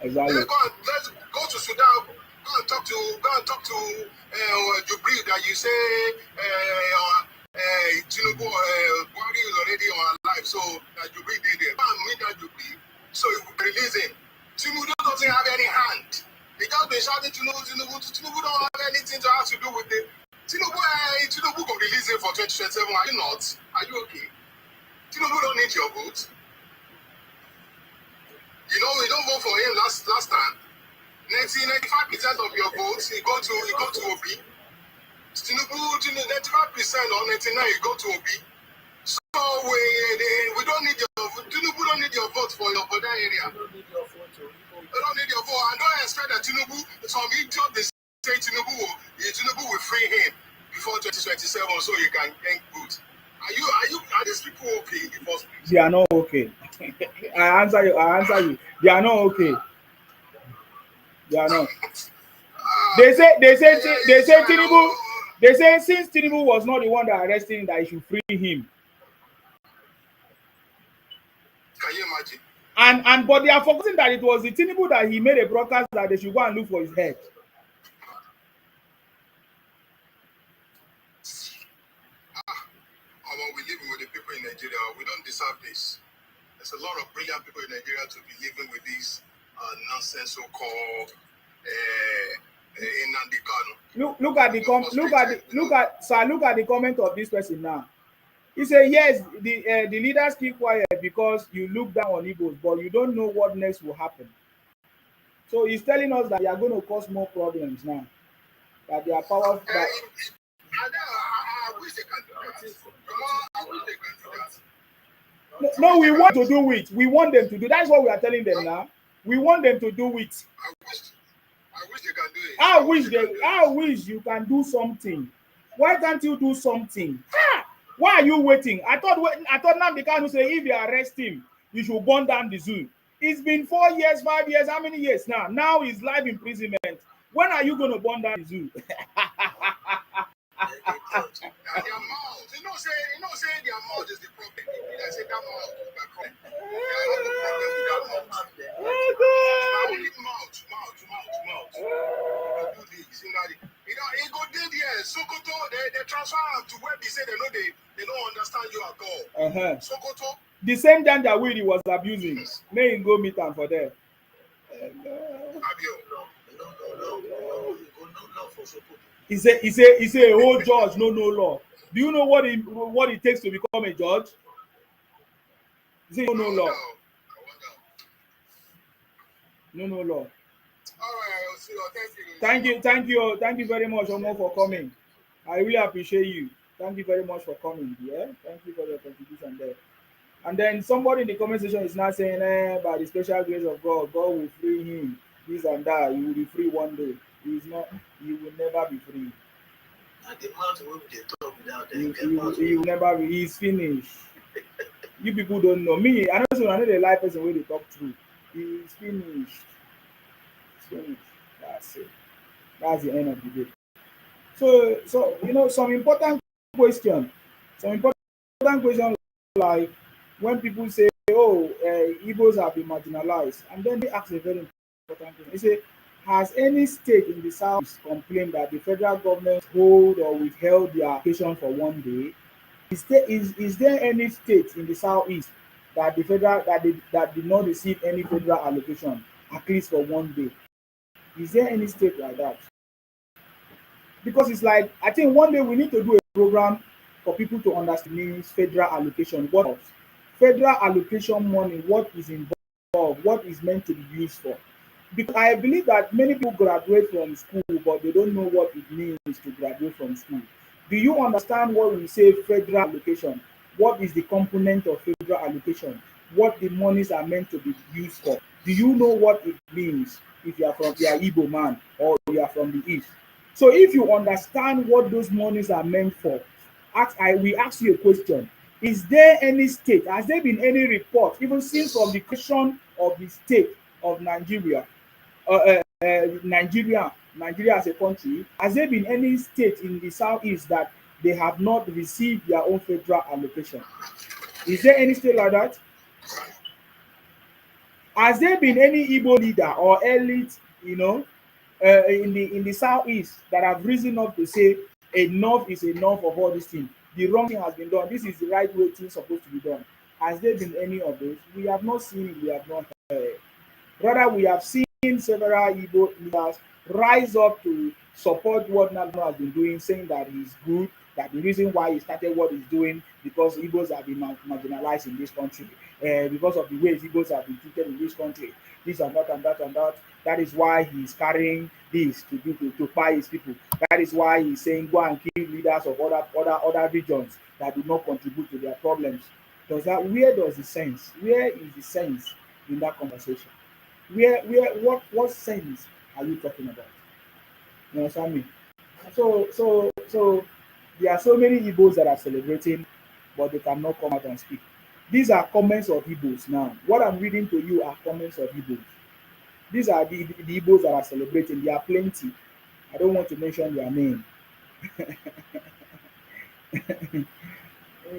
Exactly. Let's go to Sudan. Go and talk to Jubril that you say Tinubu body is already on life, so that Jubril did it. Go and meet that Jubril, so he will release him. Tinubu doesn't have any hand. They just been shouting Tinubu don't have anything to have to do with it. Tinubu will release him for 2027. Are you not? Are you okay? Tinubu don't need your vote. We don't vote for him last time. 95% of your votes, you go to Obi. Tinubu, 95% or 99%, you go to Obi. So we don't need your vote. Tinubu don't need your vote for that area. They don't need your vote. I don't expect that Tinubu, some idiot, they say Tinubu will free him before 2027 so you can get good. Are these people okay in the first place? They are not okay. I answer you. They are not okay. They are not. They say Tinubu. They say since Tinubu was not the one that arrested him, that he should free him. Can you imagine? But they are forgetting that it was the Tinubu that he made a broadcast that they should go and look for his head. We're living with the people in Nigeria. We don't deserve this. There's a lot of brilliant people in Nigeria to be living with these nonsense so-called Nnamdi Kanu. Look at the comment of this person now. He said, yes, the leaders keep quiet because you look down on Igbos, but you don't know what next will happen. So he's telling us that they are going to cause more problems now. That they are powerful. I wish they can do that. I wish they can do that. No, we want to do it. We want them to do. That's what we are telling them now. We want them to do it. I wish they can do it. I wish you can do something. Why can't you do something? Why are you waiting? I thought Nnamdi Kanu say if you arrest him, you should burn down the zoo. It's been 4 years, 5 years, how many years now? Now he's life imprisonment. When are you going to burn down the zoo? their mouth. Say their mouth is the problem. I say that mouth is my problem. I have no problem with that mouth. My only mouth. You do this, it go dead here. Sokoto, they transfer to where they say they don't understand you at all. Sokoto. The same ganja weed he was abusing. May him go meet am for there. He say a whole judge no law. Do you know what it takes to become a judge? He say no law. No law. All right, I'll see Thank you. you very much, Omo, for coming. I really appreciate you. Thank you very much for coming. Yeah, thank you for your contribution there. And then somebody in the comment section is now saying, by the special grace of God, God will free him. This and that. He will be free one day. He will never be free. He will never be. He's finished. You people don't know. Me, I know the life person where they talk through. He's finished. That's it. That's the end of the day. So some important question. Like when people say, "Oh, Igbos have been marginalized," and then they ask a very important question. They say, "Has any state in the south complained that the federal government hold or withheld their allocation for one day? Is there any state in the southeast that that did not receive any federal allocation at least for one day? Is there any state like that?" Because it's like, I think one day we need to do a program for people to understand means federal allocation. What federal allocation money, what is involved, what is meant to be used for. Because I believe that many people graduate from school, but they don't know what it means to graduate from school. Do you understand what we say federal allocation? What is the component of federal allocation? What the monies are meant to be used for? Do you know what it means if you are Igbo man or you are from the east? So if you understand what those monies are meant for, we ask you a question. Is there any state, has there been any report, even since from the creation of the state of Nigeria, Nigeria as a country, has there been any state in the southeast that they have not received their own federal allocation? Is there any state like that? Has there been any Igbo leader or elite, in the southeast that have risen up to say enough is enough of all these things? The wrong thing has been done. This is the right way things supposed to be done. Has there been any of those? We have not seen it. We have not heard. Rather, we have seen several Igbo leaders rise up to support what Nnamdi has been doing, saying that he's good, that the reason why he started what he's doing because Igbos have been marginalized in this country, because of the ways Igbos have been treated in this country, this and that and that and that. That is why he's carrying this to buy his people. That is why he's saying go and kill leaders of other regions that do not contribute to their problems. Where is the sense in that conversation? What sense are you talking about? You understand me? So there are so many Igbos that are celebrating, but they cannot come out and speak. These are comments of Igbos now. What I'm reading to you are comments of Igbos. These are the Igbos that are celebrating. There are plenty. I don't want to mention their name.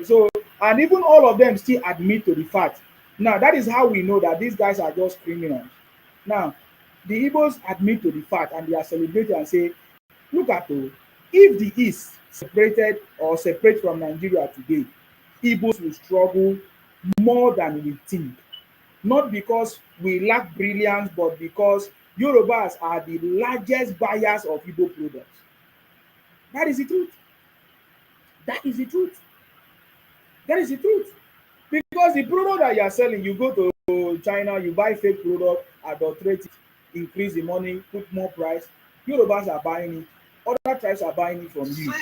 So, and even all of them still admit to the fact. Now, that is how we know that these guys are just criminals. Now, the Igbos admit to the fact and they are celebrating and say, look at it, if the East separate from Nigeria today, Igbos will struggle more than we think. Not because we lack brilliance, but because Yorubas are the largest buyers of Igbo products. That is the truth. That is the truth. That is the truth. Because the product that you are selling, you go to China, you buy fake product, adulterate it, increase the money, put more price. Yorubas are buying it. Other tribes are buying it from you.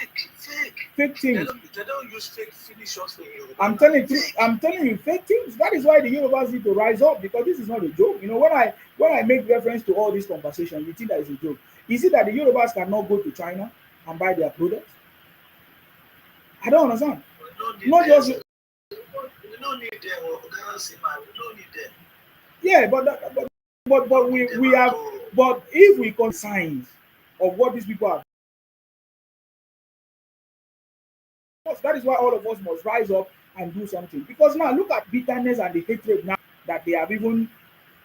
Fake things. They don't use fake finishers for you. I'm telling you, fake things. That is why the Yorubas need to rise up, because this is not a joke. When I make reference to all these conversations, you think that is a joke. Is it that the Yorubas cannot go to China and buy their products? I don't understand. Not just. We don't need them. We don't need them. Yeah, but we have. But if we consign of what these people have course, that is why all of us must rise up and do something. Because now look at bitterness and the hatred now that they have even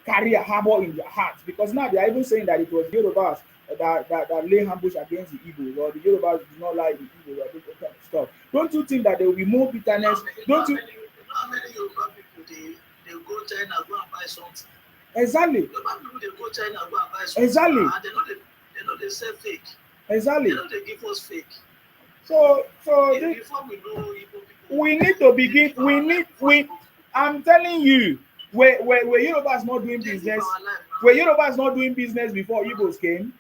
carry a harbor in their hearts. Because now they are even saying that it was Yorubas that lay ambush against the Igbos, or the Yorubas do not like the Igbos, or this kind of stuff. Don't you think that there will be more bitterness? Don't you? How many Yoruba people they go China go and buy something? Exactly. Yoruba people they go China go and buy something. Exactly. And they know they sell fake. Exactly. They know they give us fake. So Before we know Igbo people, we need to begin. I'm telling you, where Yorubas not doing business, where Yorubas not doing business before Igbos came.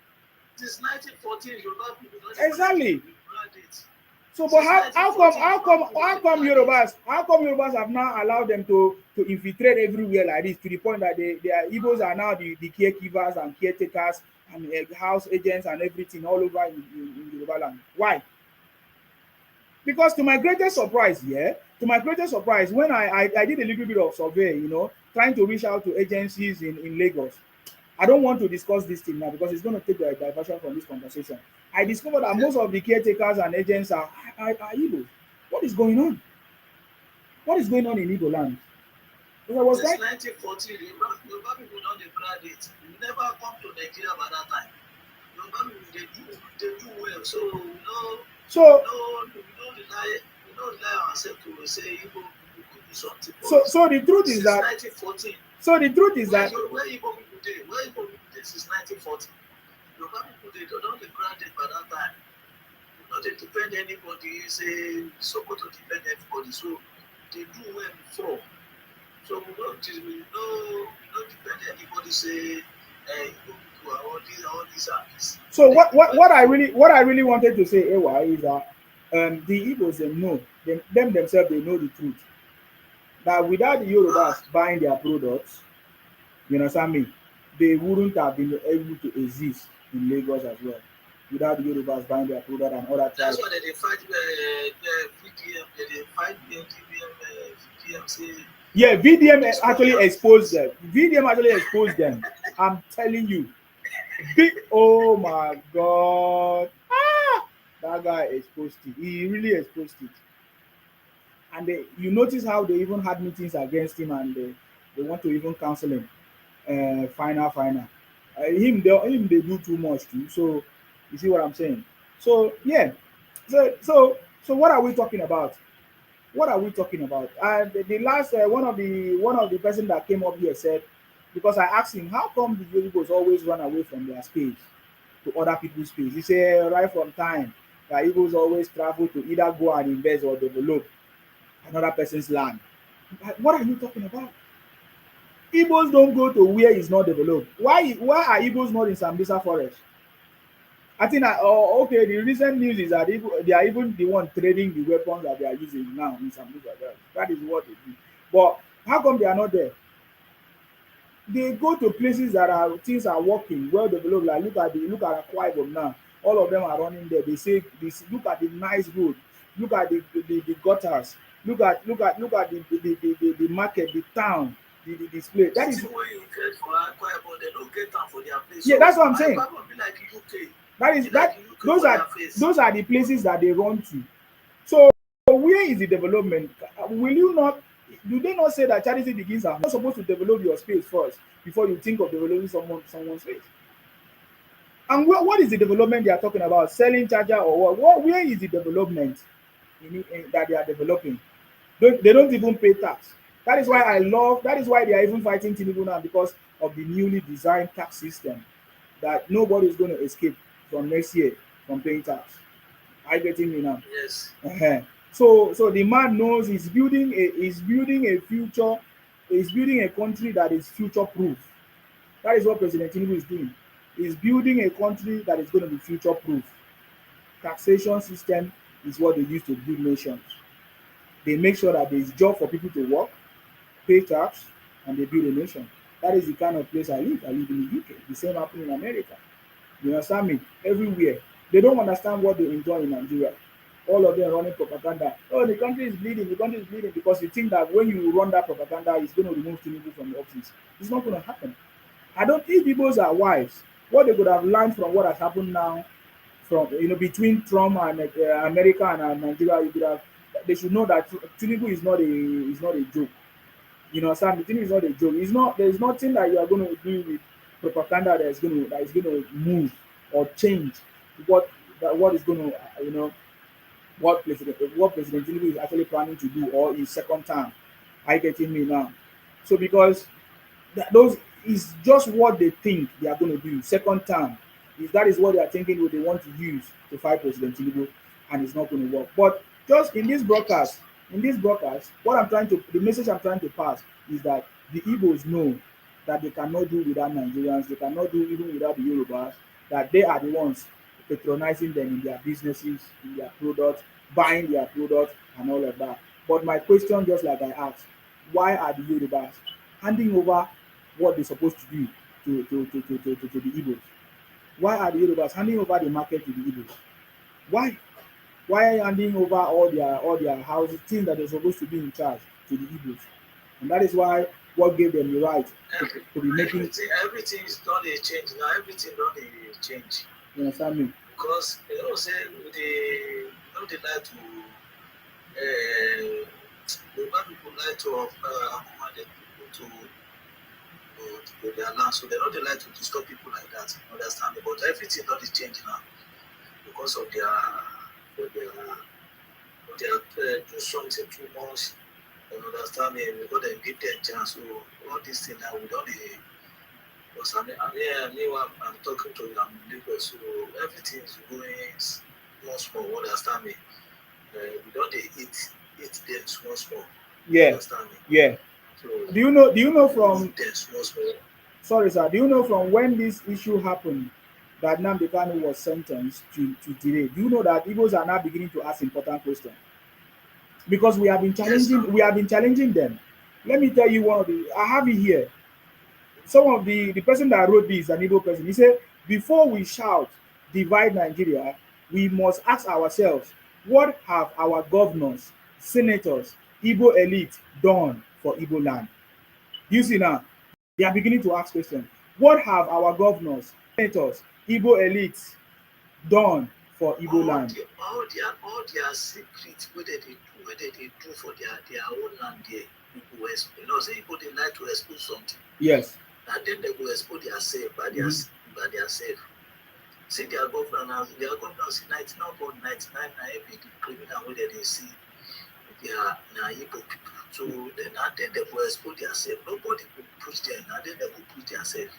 Since 1914, Yoruba people exactly. So, but how come Yorubas have now allowed them to infiltrate everywhere like this, to the point that they are Igbos are now the caregivers and caretakers and house agents and everything all over in Yoruba land? Why? Because to my greatest surprise, when I did a little bit of survey, trying to reach out to agencies in Lagos. I don't want to discuss this thing now because it's going to take a diversion from this conversation. I discovered that most of the caretakers and agents are Igbo. What is going on? What is going on in Igbo land? Since 1914, Yoruba people don't graduate. You never come to Nigeria by that time. Yoruba people they do well, so we don't rely on ourselves to say Igbo people could do something. So the truth is that 1914. So the truth is that where Igbo people did since 1940. Yoruba people they don't graduate by that time. You know they depend anybody. Say Sokoto depend everybody, so they do well before. So we don't depend anybody say Igbo people are all these artists. So what I really wanted to say, Ewa, is that the Igbos them themselves they know the truth. That without the Yorubas buying their products, you understand me, they wouldn't have been able to exist in Lagos as well. Without the Yorubas buying their product and other tribes. That's why they fight VDM, they fight VDM, say. Yeah, VDM actually exposed them. VDM actually exposed them. I'm telling you. Oh my God. That guy exposed it. He really exposed it. And you notice how they even had meetings against him, and they want to even cancel him. Final. Him they do too much too. So you see what I'm saying? So yeah. So what are we talking about? What are we talking about? And the last one of the person that came up here said, because I asked him how come the Yorubas always run away from their space to other people's space. He said right from time that Igbos always travel to either go and invest or develop another person's land. What are you talking about? Igbos don't go to where it's not developed. Why are Igbos not in Sambisa forest? I think okay, the recent news is that they are even the one trading the weapons that they are using now in Sambisa. That is what they do. But how come they are not there? They go to places that things are working, well developed. Like look at Akwa Ibom now. All of them are running there. They say look at the nice road, look at the gutters, look at the market, the town, the display. That is what you get for Akwa Ibom. They don't get them for their place. Yeah, that's what I'm saying. Be like UK. Those are the places that they run to. So where is the development? Will you not? Do they not say that charity begins at home? You're supposed to develop your space first before you think of developing someone's space. And what is the development they are talking about? Selling charger or what? Where is the development that they are developing? They don't even pay tax. That is why they are even fighting Tinubu now, because of the newly designed tax system that nobody is going to escape from next year from paying tax. Are you getting me now? Yes. So the man knows he's building a future, he's building a country that is future proof. That is what President Tinubu is doing. He's building a country that is going to be future proof. Taxation system is what they use to build nations. They make sure that there is job for people to work, pay tax, and they build a nation. That is the kind of place I live. I live in the UK. The same happens in America. You understand me? Everywhere. They don't understand what they enjoy in Nigeria. All of them running propaganda. Oh, the country is bleeding. The country is bleeding, because you think that when you run that propaganda, it's going to remove Tinubu from the office. It's not going to happen. I don't think Igbos are wise. What they could have learned from what has happened now, from between Trump and America and Nigeria, they should know that Tinubu is not a joke. You know, Sam, the thing is not a joke. It's not. There's nothing that you are going to do with propaganda that is going to move or change what what is going to what President Tinubu is actually planning to do or his second term. Are you getting me now? So because those is just what they think they are going to do. Second term is that is what they are thinking what they want to use to fight President Tinubu, and it's not going to work. But just in this broadcast, the message I'm trying to pass is that the Igbos know that they cannot do without Nigerians, they cannot do even without the Yorubas, that they are the ones patronizing them in their businesses, in their products, buying their products, and all of that. But my question, just like I asked, why are the Yorubas handing over what they're supposed to do to the Igbos? Why are the Yorubas handing over the market to the Igbos? Why? Why are you handing over all their houses, things that they're supposed to be in charge to the Igbos? And that is why what gave them the right to be making. Everything is not a change now. Everything not a change. You understand me? Because say they like to the bad people like to accommodate people to their land, so they don't like to disturb people like that. Understand me? But everything not is changing now because of their do something too much. You understand me? Because they give them chance. So all these things now we don't. Because I'm talking to you, I'm in Lagos, so everything is going small. Understand me? We don't eat them small. Yeah, Understand me? yeah. So Do you know from eat them small. sorry sir, do you know from when this issue happened that Nnamdi Kanu was sentenced to today? Do you know that Igbos are now beginning to ask important questions? Because we have been challenging them. Let me tell you one of the I have it here. Some of the person that wrote this, an Igbo person, he said, before we shout, divide Nigeria, we must ask ourselves, what have our governors, senators, Igbo elite done for Igbo land? You see now, they are beginning to ask questions. What have our governors, senators, Igbo elites done for Igbo land? All their secret where they do for their own land there. People say people they like to expose something. Yes. And then they go expose themselves by themselves. See their governors in 99.99 every the criminal where they see they are Igbo people. So then they go expose themselves. Nobody will push them, and then they will push themselves.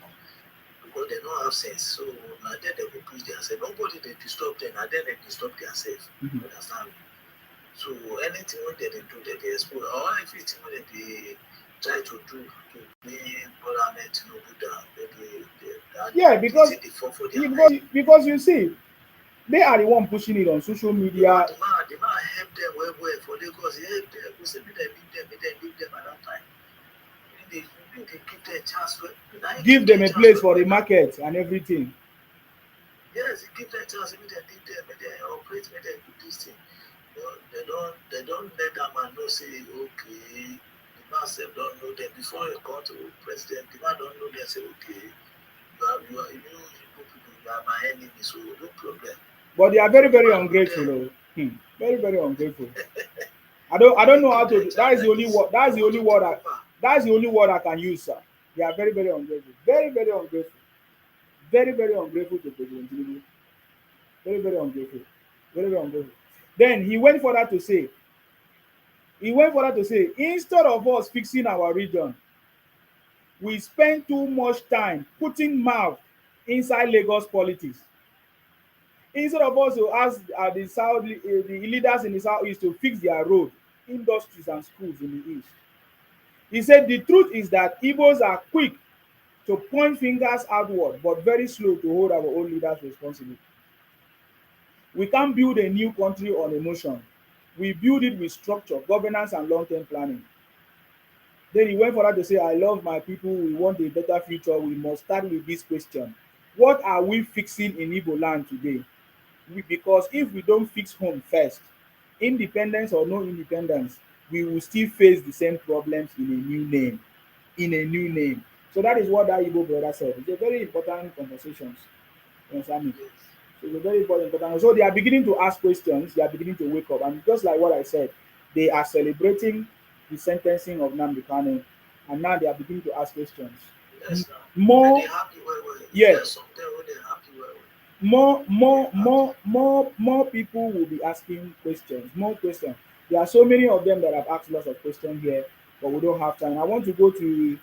Because they don't have sense. So now then they will push themselves. Nobody they disturb them, and then they disturb themselves. Understand? So anything what they do, they expose, or everything what they try to do to make parliament no good down. Yeah, because they fall for their mind. because you see, they are the one pushing it on social media. The man help them well for Lagos. He help them. We say make them leave them at that time. They give them a chance. Give them a place for the market and everything. Yes, he give them a chance. Make them leave them. Make them operate. Make them do this thing. But they don't let that man know. Say okay. The man self don't know them before he come to president. The man don't know them. Say okay. You people, you are my enemy. So no problem. But they are very, very ungrateful. Very, very ungrateful. I don't know how to. That is the only word. That's the only word I can use, sir. They are very, very ungrateful. Very, very ungrateful. Very, very ungrateful to President Tinubu. Very, very ungrateful. Very, very ungrateful. Then he went further to say, instead of us fixing our region, we spend too much time putting mouth inside Lagos politics. Instead of us to ask the leaders in the southeast to fix their road, industries, and schools in the east. He said the truth is that Igbos are quick to point fingers outward, but very slow to hold our own leaders responsible. We can't build a new country on emotion. We build it with structure, governance, and long-term planning. Then he went further to say, I love my people. We want a better future. We must start with this question. What are we fixing in Igbo land today? Because if we don't fix home first, independence or no independence, we will still face the same problems in a new name. So that is what that Igbo brother said. It's a very important conversation. You understand me? So it's a very important. So they are beginning to ask questions. They are beginning to wake up. And just like what I said, they are celebrating the sentencing of Nnamdi Kanu, and now they are beginning to ask questions. Yes, now. More, And they happy well. yeah, There's some there where they happy well. more people will be asking questions, more questions. There are so many of them that have asked lots of questions here, but we don't have time. I want to go to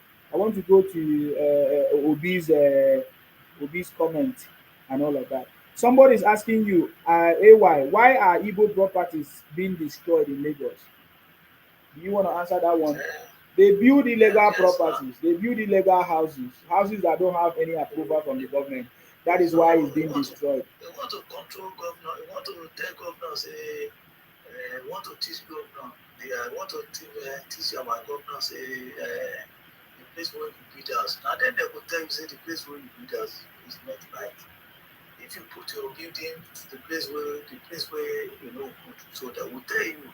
Obi's comment and all of that. Somebody is asking you, AY, why are Igbo properties being destroyed in Lagos? Do you want to answer that one? They build illegal properties. They build illegal houses that don't have any approval from the government. That is why it's being destroyed. They want to control governor. They want to tell governor, say, want to teach governor. They want to teach our governor, say, the place where you build us. Now then they will tell you, say, the place where you build us is not right. If you put your building, the place where you know good, so they will tell you.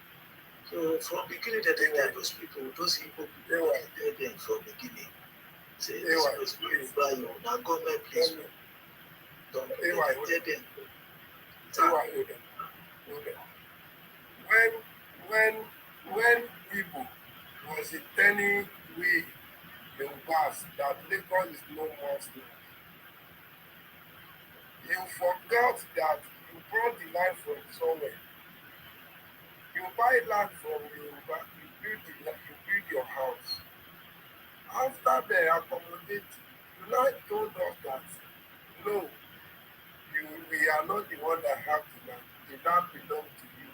So from beginning, they tell those people, those people, they tell them from beginning. Say, this place where you buy your, now government place. Don't tell them. When Igbo was telling we Yorubas that Lagos is no more state, you forgot that you brought the land from somewhere. You buy land from Yoruba, you build your house. After they accommodate, you now told us that no, we are not the one that have the land. The land belongs to you.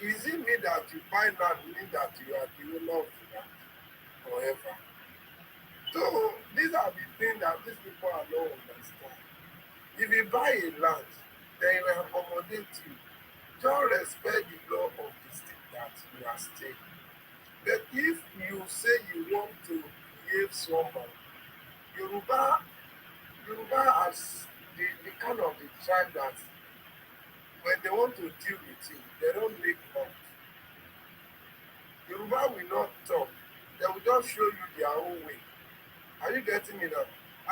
Is it mean that you buy land mean that you are the owner of the land forever? So these are the things that these people are not understand. If you buy a land, they will accommodate you. Don't respect the law of the state that you are staying. But if you say you want to behave somehow, Yoruba as the kind of the tribe that when they want to deal with you, they don't make mouth. Yoruba will not talk. They will just show you their own way. Are you getting me now?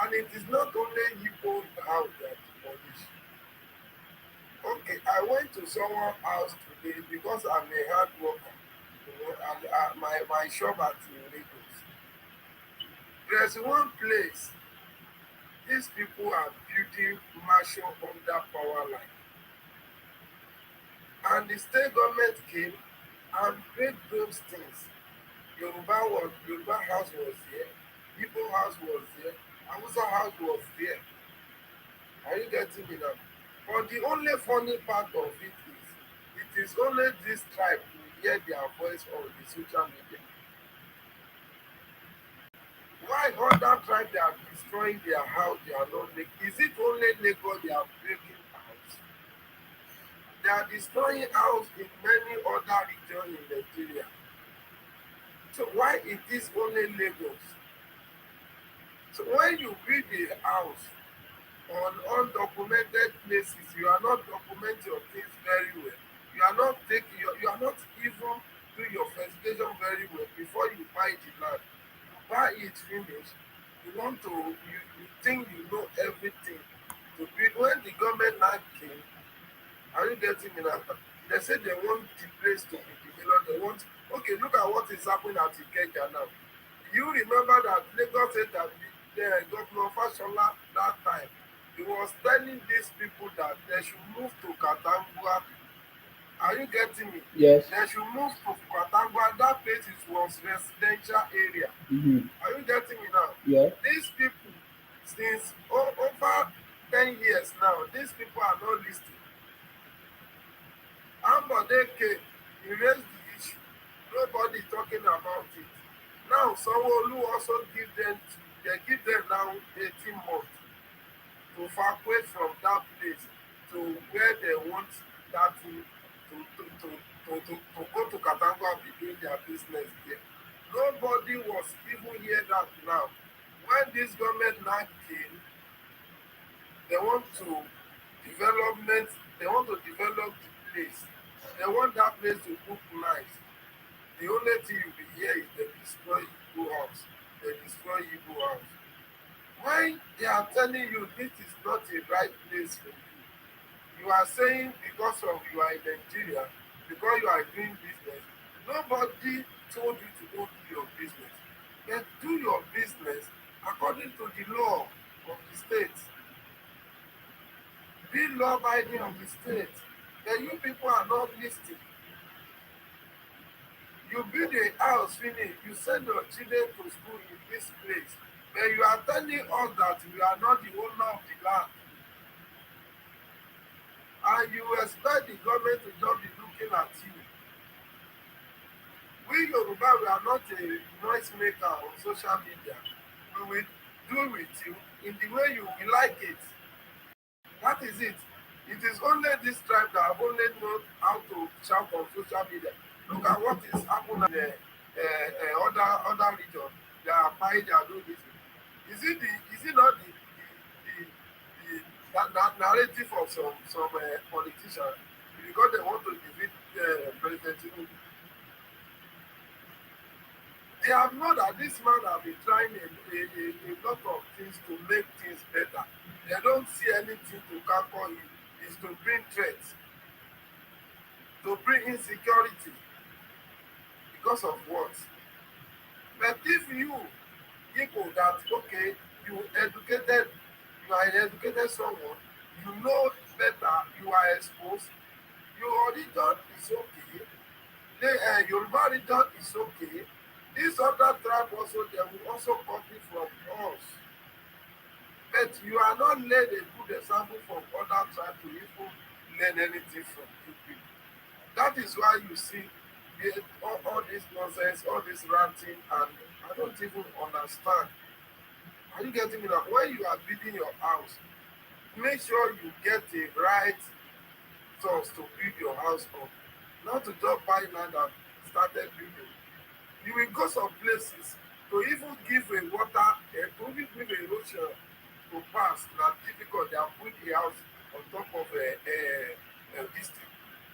And it is not only Igbo house that demolish. Okay, I went to someone's house today because I'm a hard worker. You know, and my shop at Lagos. There's one place these people are building mansion under power line. And the state government came and break those things. Yoruba house was there, Igbo house was there, Hausa house was there. Are you getting me now? But the only funny part of it is only this tribe who hear their voice on the social media. Why other tribes they are destroying their house, they are not making? Is it only Lagos they are breaking house? They are destroying house in many other regions in Nigeria. So why it is only Lagos? So when you build a house on undocumented places, you are not documenting your things very well. You are not taking you are not even doing your investigation very well before you buy the land. You buy it finished, you think you know everything. To build when the government now came, are you getting me now? They say they want the place to be developed. They want look at what is happening at Ikeja now. You remember that Lagos said that the Governor Fashola that time, he was telling these people that they should move to Katangwa. Are you getting me? Yes. They should move to Katangwa. That place was residential area. Mm-hmm. Are you getting me now? Yeah. These people, since over 10 years now, these people are not listening. Ambode came, he raised the issue. Nobody talking about it. Now, Sanwo-Olu also give them now 18 months to evacuate from that place to where they want that to go to Katangwa and be doing their business there. Nobody was even hear that now. When this government now came, they want to develop the place. They want that place to look nice. The only thing you will hear is they destroy Igbo house. They destroy Igbo house. When they are telling you this is not a right place for you, you are saying because of you are in Nigeria, because you are doing business. Nobody told you to go do your business. But do your business according to the law of the state. Be law abiding of the state. But you people are not listening. You build a house finish, you send your children to school in this place. But you are telling us that we are not the owner of the land. And you expect the government to just be looking at you. We Yoruba, we are not a noise maker on social media. We will do with you in the way you will like it. That is it. It is only this tribe that have only known how to shout on social media. Look at what is happening in other region. They are buying, they are doing this. Is it not the narrative of some politicians because they want to defeat President Tinubu? They have known that this man has been trying a lot of things to make things better. They don't see anything to conquer him. It's to bring threats, to bring insecurity. Because of what? But if you people that, okay, you are an educated someone, you know better, you are exposed, your religion is okay, Yoruba religion is okay, this other tribe also, they will also copy from us. But you are not led a good example from other tribes to even learn anything from you people. That is why you see all this nonsense, all this ranting, and I don't even understand. Are you getting me now? When you are building your house, make sure you get the right source to build your house on. Not to just buy land and started building. You will go some places to even give a water, to even give a erosion to pass. That's difficult. They have put the house on top of a district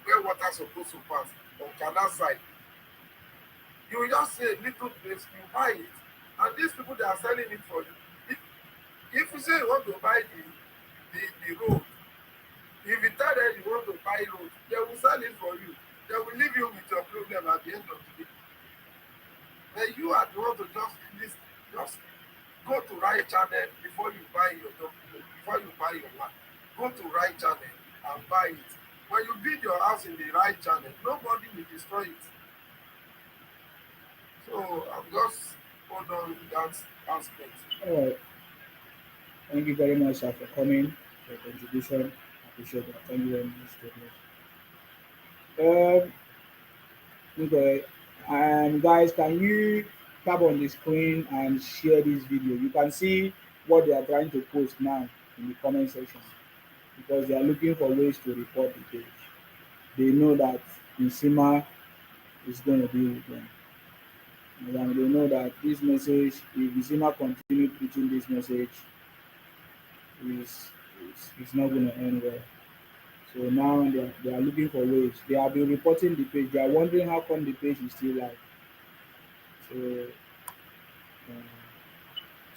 where water is supposed to pass on canal side. You will just say little place, you buy it, and these people they are selling it for you. If you say you want to buy the road, if you tell them you want to buy road, they will sell it for you. They will leave you with your problem at the end of the day. But you are the one to just go to right channel before you buy your land. Go to right channel and buy it. When you build your house in the right channel, nobody will destroy it. So I'm just hold on that aspect. All right. Thank you very much, sir, for coming, for your contribution. I appreciate that. Thank you very much. Okay. Guys, can you tap on the screen and share this video? You can see what they are trying to post now in the comment section because they are looking for ways to report the page. They know that Nsima is going to be with them. And they know that this message, if Nsima continues preaching this message, is is not going to end well. So now they are looking for ways. They have been reporting the page. They are wondering how come the page is still live. So, uh,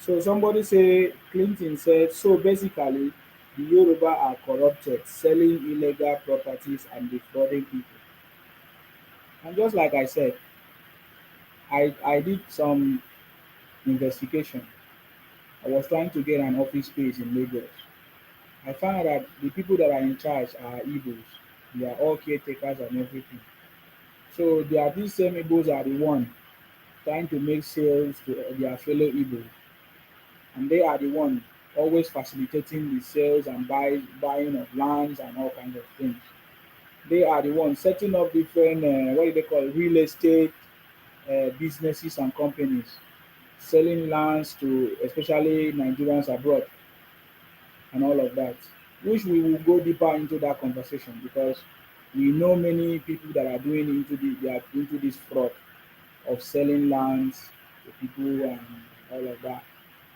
so somebody say Clinton said so. Basically, the Yoruba are corrupted, selling illegal properties and defrauding people. And just like I said, I did some investigation. I was trying to get an office space in Lagos. I found out that the people that are in charge are Igbos. They are all caretakers and everything. So they are these same Igbos are the one trying to make sales to their fellow Igbos, and they are the one always facilitating the sales and buying of lands and all kinds of things. They are the ones setting up different what do they call real estate businesses and companies, selling lands to especially Nigerians abroad and all of that. Which we will go deeper into that conversation because we know many people that are doing they are into this fraud of selling lands to people and all of that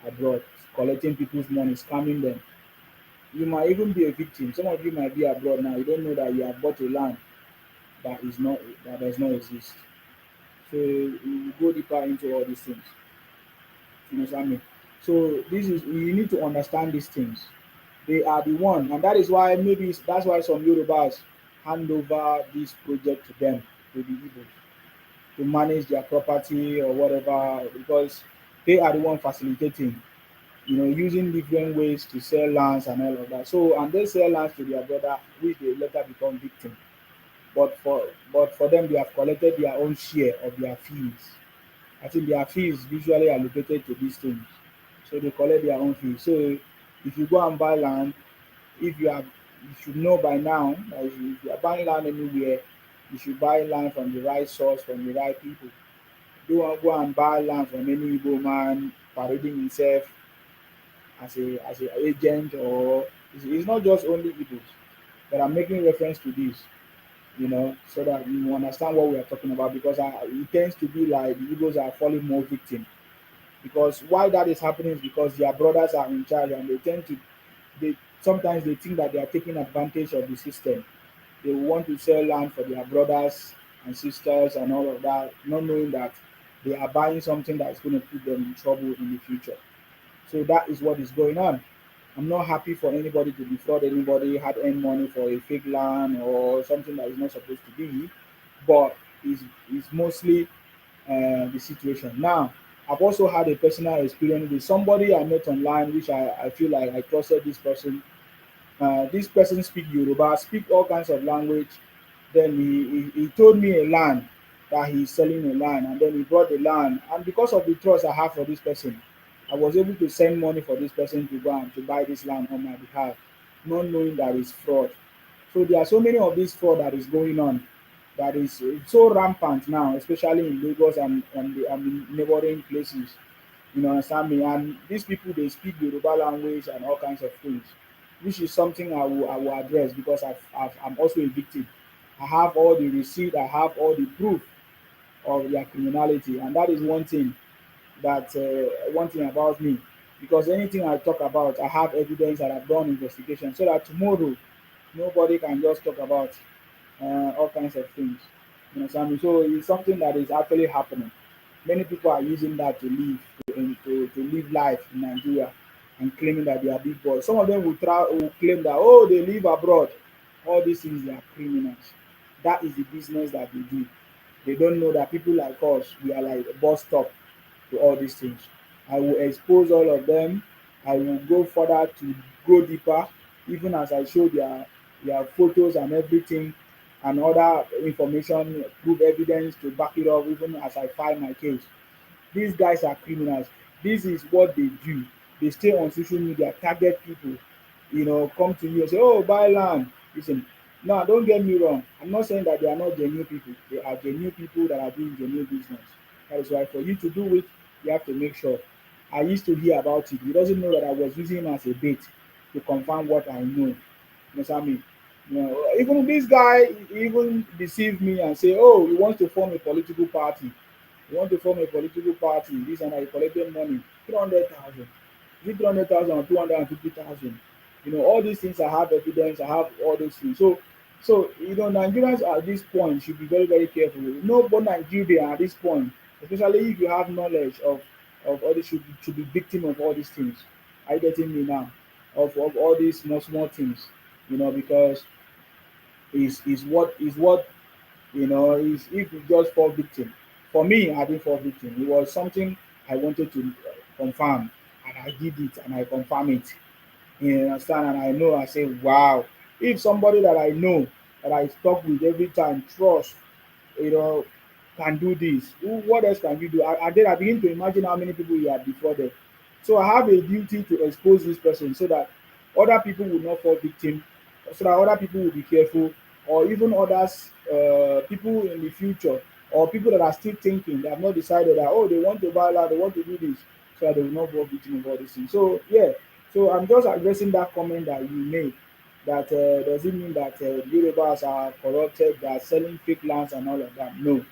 abroad, collecting people's money, scamming them. You might even be a victim. Some of you might be abroad now. You don't know that you have bought a land that does not exist. So we will go deeper into all these things. You understand me? So this is you need to understand these things. They are the one, and that is why that's why some Yorubas hand over this project to them, to the Igbos, to manage their property or whatever, because they are the one facilitating, using different ways to sell lands and all of that. So, and they sell lands to their brother, which they later become victim. But for them, they have collected their own share of their fees. I think their fees usually allocated to these things. So they collect their own fees. So if you go and buy land, if you have you should know by now that if you are buying land anywhere, you should buy land from the right source, from the right people. Don't go and buy land from any Igbo man parading himself as a agent, or it's not just only Igbos, but I'm making reference to this, so that you understand what we are talking about, because it tends to be like the Igbos are falling more victim. Because why that is happening is because their brothers are in charge, and they sometimes they think that they are taking advantage of the system. They want to sell land for their brothers and sisters and all of that, not knowing that they are buying something that's going to put them in trouble in the future. So that is what is going on. I'm not happy for anybody to defraud anybody, had earned money for a fake land or something that is not supposed to be, but it's mostly the situation. Now, I've also had a personal experience with somebody I met online, which I feel like I trusted this person. This person speak Yoruba, speak all kinds of language. Then he told me a land, that he's selling a land, and then he brought the land. And because of the trust I have for this person, I was able to send money for this person to go and to buy this land on my behalf, not knowing that it's fraud. So there are so many of this fraud that is going on, that is so rampant now, especially in Lagos and the neighboring places. You understand me? And these people, they speak Yoruba language and all kinds of things, which is something I will address, because I'm also a victim. I have all the receipt, I have all the proof of their criminality, and that is one thing about me. Because anything I talk about, I have evidence that I've done investigation, so that tomorrow nobody can just talk about all kinds of things. You understand me? So it's something that is actually happening. Many people are using that to live life in Nigeria, and claiming that they are big boys. Some of them will claim that, oh, they live abroad. All these things, they are criminals. That is the business that they do. They don't know that people like us, we are like a bus stop to all these things. I will expose all of them. I will go further to go deeper, even as I show their photos and everything, and other information, proof evidence to back it up, even as I file my case. These guys are criminals. This is what they do. They stay on social media, target people, come to you and say, oh, buy land. Listen, now don't get me wrong. I'm not saying that they are not genuine people. They are genuine people that are doing genuine business. That is why for you to do it, you have to make sure. I used to hear about it. He doesn't know that I was using him as a bait to confirm what I know. You know what I mean? Even this guy even deceived me and say, oh, he wants to form a political party. You want to form a political party, this and that, you collected money, 300,000. Is it 300,000 or 250,000? All these things, I have evidence, I have all those things. So Nigerians at this point should be very, very careful. Nobody Nigeria at this point, especially if you have knowledge of all this, should be victim of all these things. Are you getting me now? Of all these small things, because is what is if you just fall victim. For me, I didn't fall victim. It was something I wanted to confirm, and I did it, and I confirm it. You understand? And I know, I say, wow. If somebody that I know, that I talk with every time, trust, you know, can do this, what else can you do? Then I begin to imagine how many people you have defrauded. So I have a duty to expose this person, so that other people will not fall victim, so that other people will be careful, or even others, people in the future, or people that are still thinking, they have not decided that, oh, they want to buy land, they want to do this, so that they will not fall victim of all these things. So yeah, so I'm just addressing that comment that you made. That does it mean that Yorubas are corrupted, they are selling fake lands and all of that? No,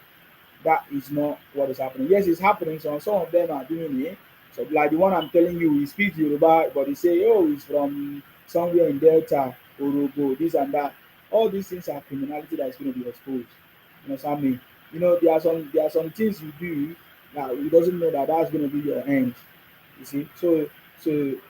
that is not what is happening. Yes, it's happening. So some of them are doing it. So like the one I'm telling you, he speaks Yoruba, but he say, oh, he's from somewhere in Delta, Orogo, this and that. All these things are criminality that is going to be exposed. You know what I mean? There are some things you do that you doesn't know that that's going to be your end. You see, so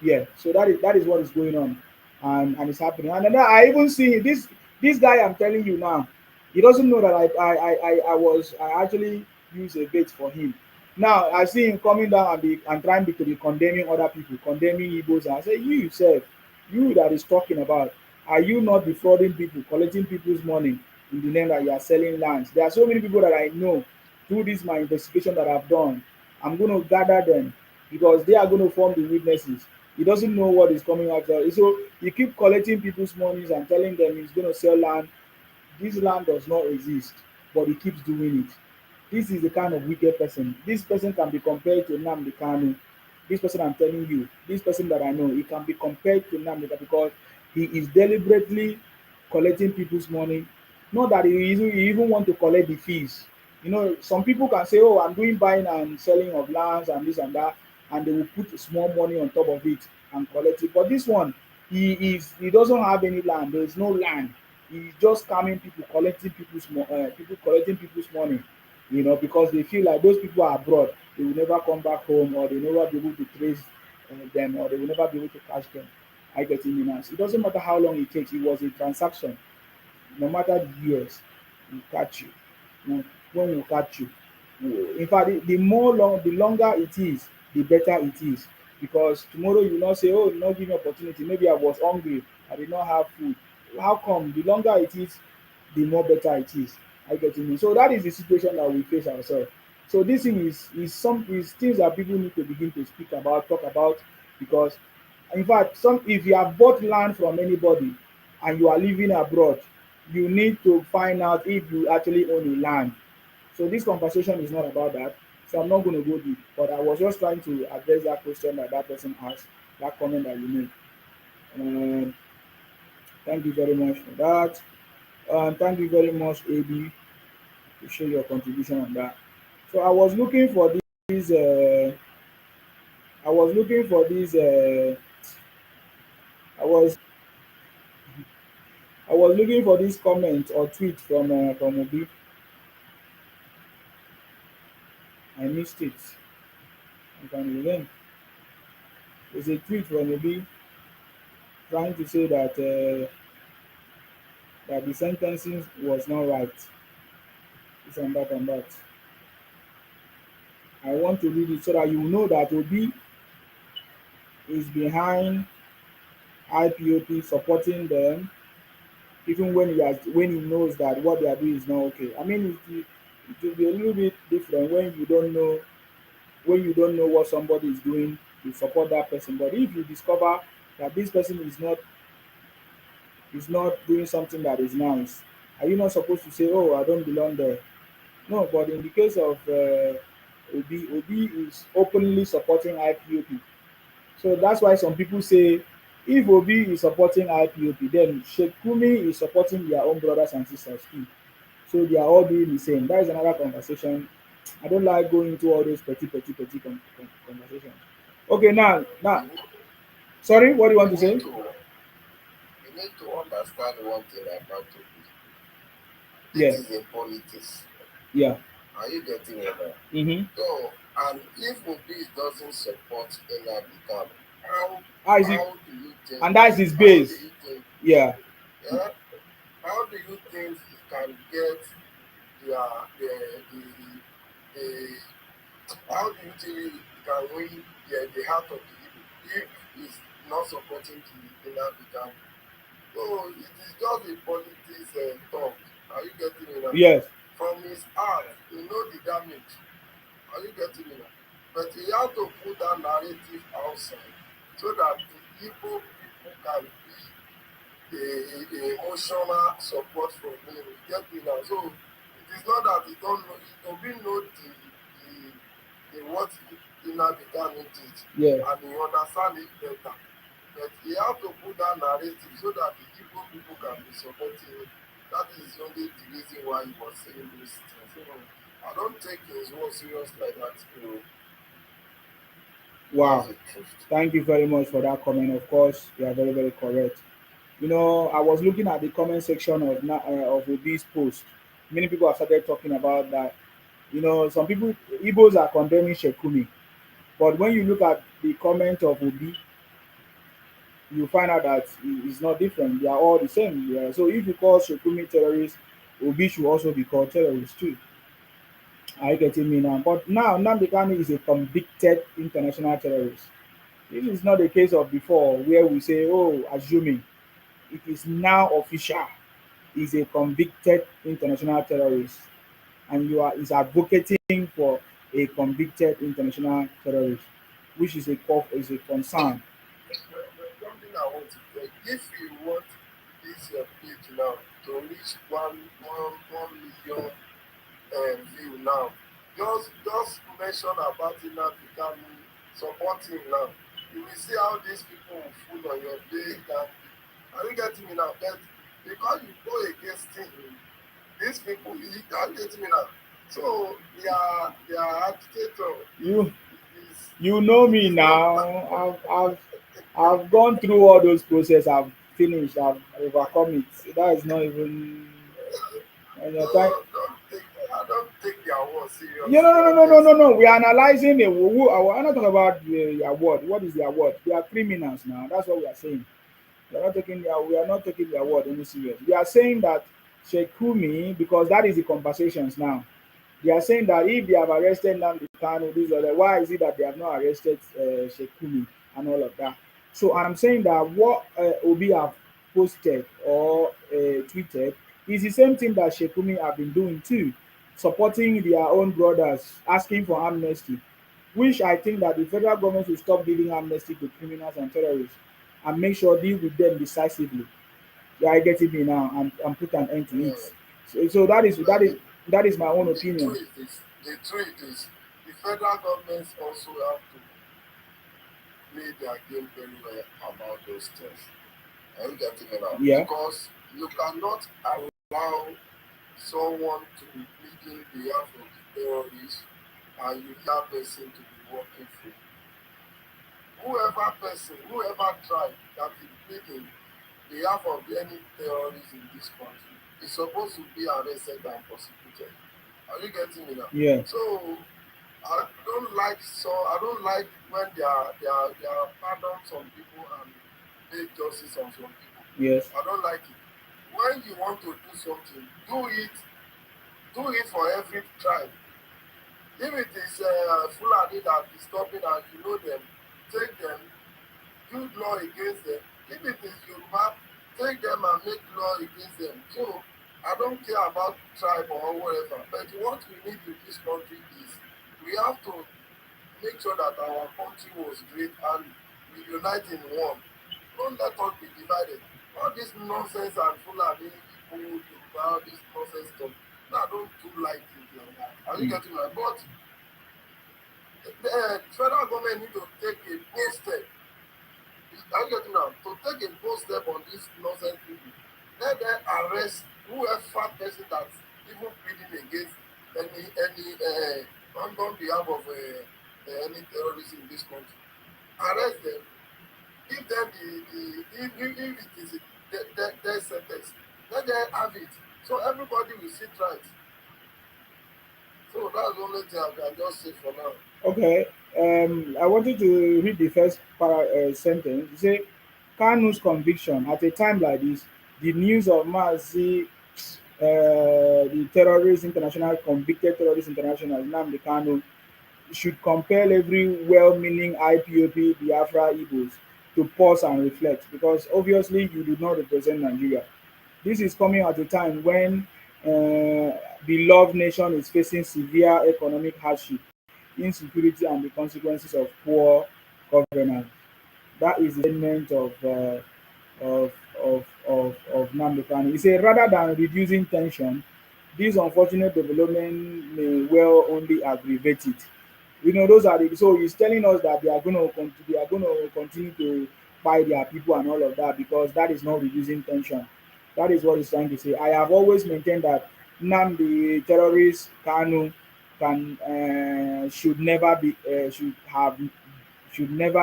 yeah, so that is what is going on, and it's happening. And then I even see this. This guy I'm telling you now, he doesn't know that I actually use a bait for him. Now I see him coming down and trying to be condemning other people, condemning Igbos, and I say, you yourself, you that is talking about, are you not defrauding people, collecting people's money in the name that you are selling lands? There are so many people that I know through this my investigation that I've done. I'm going to gather them because they are going to form the witnesses. He doesn't know what is coming after. So you keep collecting people's monies and telling them he's going to sell land. This land does not exist, but he keeps doing it. This is the kind of wicked person. This person can be compared to Nnamdi Kanu. This person I'm telling you, this person that I know, he can be compared to Nnamdi Kanu because he is deliberately collecting people's money. Not that he even want to collect the fees. You know, some people can say, "Oh, I'm doing buying and selling of lands and this and that," and they will put small money on top of it and collect it. But this one, he doesn't have any land. There is no land. He's just scamming people, collecting people collecting people's money. You know, because they feel like those people are abroad, they will never come back home, or they will never be able to trace them, or they will never be able to catch them. I get it now. It doesn't matter how long it takes. It was a transaction. No matter the years, we'll catch you. When we catch you, in fact, the longer it is, the better it is. Because tomorrow you will not say, "Oh, you not give me opportunity. Maybe I was hungry. I did not have food." How come? The longer it is, the more better it is. I get it. So that is the situation that we face ourselves. So this thing is things that people need to begin to speak about, talk about, because in fact, some if you have bought land from anybody and you are living abroad, you need to find out if you actually own a land. So this conversation is not about that. So I'm not going to go deep, but I was just trying to address that question that that person asked, that comment that you made. Um, Thank you very much for that. Thank you very much, AB, to show your contribution on that. So I was looking for this. I was looking for this. I was I was looking for this comment or tweet from Obi. I missed it. I can again. There's a tweet from Obi trying to say that the sentencing was not right. This and that and that. I want to read it so that you know that Obi is behind IPOP supporting them even when he knows that what they are doing is not okay. I mean, it will be a little bit different when you don't know what somebody is doing, you support that person. But if you discover that this person is not doing something that is nice, are you not supposed to say, "Oh, I don't belong there"? No. But in the case of Obi is openly supporting IPOP. So that's why some people say if Obi is supporting IPOP, then Sheikh Kumi is supporting their own brothers and sisters too. So they are all doing the same. That is another conversation. I don't like going into all those conversations. Okay, now, You, sorry, what do you want you to need say? to you need to understand one thing about Toby. It Yeah, is in politics. yeah. Are you getting it now? Mm-hmm. So, and if Obi doesn't support Nnamdi Kanu, how How is it? how do you think? And that's his How do base. you think? Yeah. Yeah, how do you think he can get the the how do you think he can win the heart of the people if he's not supporting the Nnamdi Kanu? So it is just a politics talk. Are you getting it now? Yes. From his heart, you know the damage. Are you getting it now? But he has to put that narrative outside so that the Igbo people can be a emotional support from him. You get me now? So it is not that he don't know, he don't know the what Nnamdi Kanu did Yeah. and he understand it better. But he have to put that narrative so that the Igbo people can be supporting him. That is only the reason why he was saying those things. So I don't take his word serious like that. That's Wow. the truth. Thank you very much for that comment. Of course, you are very, very correct. You know, I was looking at the comment section of Obi's post. Many people have started talking about that. You know, some people, Igbos are condemning Shekumi. But when you look at the comment of Obi, you find out that it's not different. They are all the same. Yeah. So if you call Shekumi terrorist, Obi should also be called terrorist too. Are you getting me now? But now Nnamdi Kanu is a convicted international terrorist. This is not the case of before where we say, oh, assuming. It is now official. He's a convicted international terrorist. And you are is advocating for a convicted international terrorist, which is is a concern. Something I want to tell, if you want this your page now to reach one million view now, just mention about Nnamdi Kanu, support him now. You will see how these people will full on your page. And are you getting me now? But because you go against him, these people, are you getting me now? So their agitator You is you know me is not. now. I've gone through all those process. I've finished. I've overcome it. That is not even when you're trying. Don't take I don't take their word Yeah, seriously. no, no, I no, no, get no, no. We are analyzing the. I'm not talking about the award. What is the award? They are criminals now. That's what we are saying. We are not taking their word any serious. We are saying that Shekumi, because that is the conversations now. They are saying that if they have arrested Nnamdi Kanu, this or that, why is it that they have not arrested Shekumi and all of that? So I'm saying that what Obi have posted or tweeted is the same thing that Shekumi have been doing too, supporting their own brothers, asking for amnesty, which I think that the federal government should stop giving amnesty to criminals and terrorists and make sure deal with them decisively. You are getting me now and put an end to it. So the, that is my own the opinion. truth is the federal governments also have to play their game very well about those things. Are you getting me now? Yeah. Because you cannot allow someone to be pleading behalf of the terrorists and you that person to be working for whoever tribe that is pleading behalf of any terrorists in this country is supposed to be arrested and prosecuted. Are you getting me now? Yeah. So I don't like when they are pardon some people and make justice on some people. Yes. I don't like it. When you want to do something, do it for every tribe. If it is Fulani that is stopping and you know them, take them, do law against them. If it is Yoruba, take them and make law against them. So I don't care about tribe or whatever. But what we need in this country is we have to make sure that our country was great and we unite in one. Don't let us be divided. All this nonsense and Fulani people, Yoruba, all this nonsense stuff. No, I don't do like it like that. Are you Mm. getting my? But the federal government need to take a bold step. Are you getting now? To take a bold step on this nonsense people. Let them arrest whoever person that's even pleading against on behalf of any terrorism in this country. Arrest them. Give them if it is a death sentence, let them have it. So everybody will sit right. So that's the only thing I can just say for now. Okay. I wanted to read the first sentence. You say Kanu's conviction at a time like this, the news of Mazi, the terrorist international convicted terrorist international Nnamdi Kanu should compel every well-meaning IPOP Biafra Igbos to pause and reflect because obviously you do not represent Nigeria. This is coming at a time when beloved nation is facing severe economic hardship, insecurity, and the consequences of poor governance. That is the statement of of Nnamdi Kanu. He said rather than reducing tension, this unfortunate development may well only aggravate it. You know, those are the so he's telling us that they are going to continue to buy their people and all of that because that is not reducing tension. That is what he's trying to say. I have always maintained that the terrorist Kanu can should never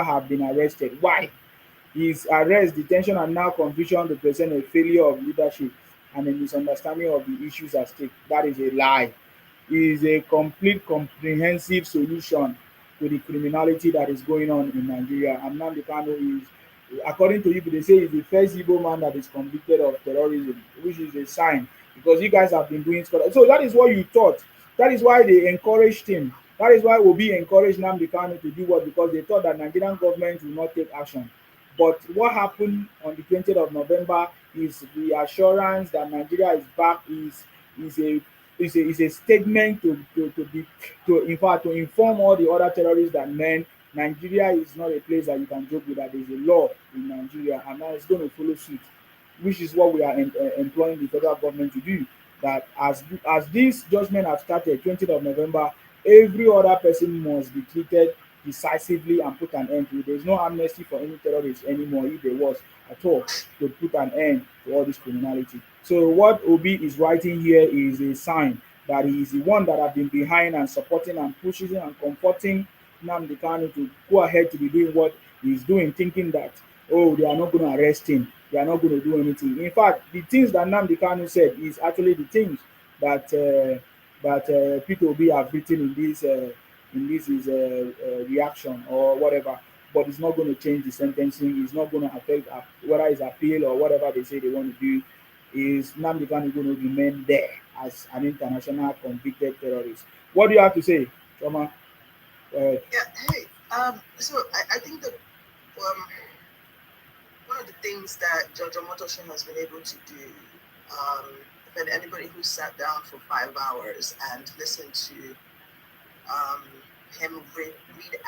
have been arrested. Why? His arrest, detention, and now conviction represent a failure of leadership and a misunderstanding of the issues at stake. That is a lie. It is a complete, comprehensive solution to the criminality that is going on in Nigeria. And Nnamdi Kanu is according to Igbo, they say he's the first Igbo man that is convicted of terrorism, which is a sign because you guys have been doing stuff. So that is what you thought. That is why they encouraged him. That is why Obi encouraged Nnamdi Kanu to do what, because they thought that Nigerian government will not take action. But what happened on the 20th of November is the assurance that Nigeria is back is a is a statement to be to in fact to inform all the other terrorists that men Nigeria is not a place that you can joke with, that there's a law in Nigeria and now it's going to follow suit, which is what we are employing the federal government to do. That as this judgment has started 20th of November, every other person must be treated decisively and put an end to it. There's no amnesty for any terrorists anymore, if there was at all, to put an end to all this criminality. So what Obi is writing here is a sign that he is the one that have been behind and supporting and pushing and comforting Nnamdi Kanu to go ahead to be doing what he's doing, thinking that, oh, they are not going to arrest him, they are not going to do anything. In fact, the things that Nnamdi Kanu said is actually the things that Peter Obi have written in this is reaction or whatever. But it's not going to change the sentencing. It's not going to affect whether it's appeal or whatever they say they want to do. Is Nnamdi Kanu going to remain there as an international convicted terrorist? What do you have to say, Choma? Yeah, hey, so I think that one of the things that George Omotoshin has been able to do, that anybody who sat down for 5 hours and listened to him read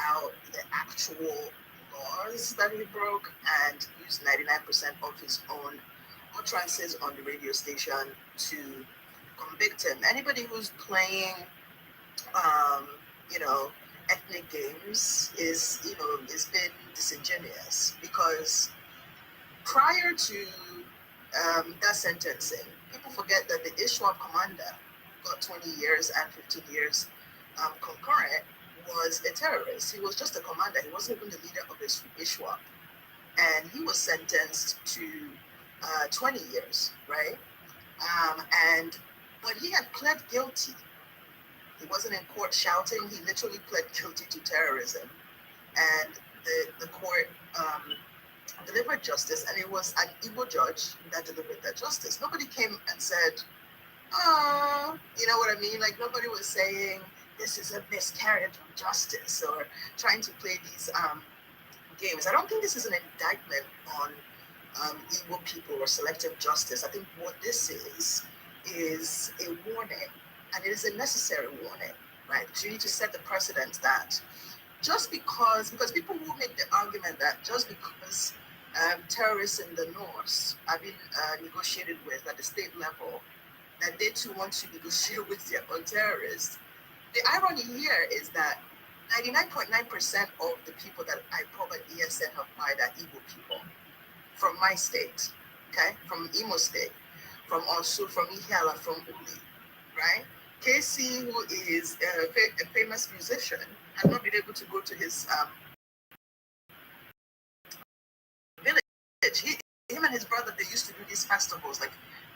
out the actual laws that he broke and used 99% of his own utterances on the radio station to convict him. Anybody who's playing, you know, ethnic games is been disingenuous, because prior to that sentencing, people forget that the ISWAP commander got 20 years and 15 years concurrent was a terrorist. He was just a commander. He wasn't even the leader of this ISWAP. And he was sentenced to 20 years, right? But he had pled guilty. He wasn't in court shouting. He literally pled guilty to terrorism. And the court delivered justice, and it was an Igbo judge that delivered that justice. Nobody came and said, oh, you know what I mean? Like, nobody was saying this is a miscarriage of justice or trying to play these games. I don't think this is an indictment on Igbo people or selective justice. I think what this is a warning, and it is a necessary warning, right? Because you need to set the precedent that just because people will make the argument that just because terrorists in the north have been negotiated with at the state level, that they too want to negotiate with their own terrorists. The irony here is that 99.9% of the people that I probably ESN have hired are Igbo people from my state, okay? From Imo State, from Osu, from Ihiala, from Uli, right? KC, who is a famous musician, has not been able to go to his village. Him and his brother, they used to do these festivals. Like,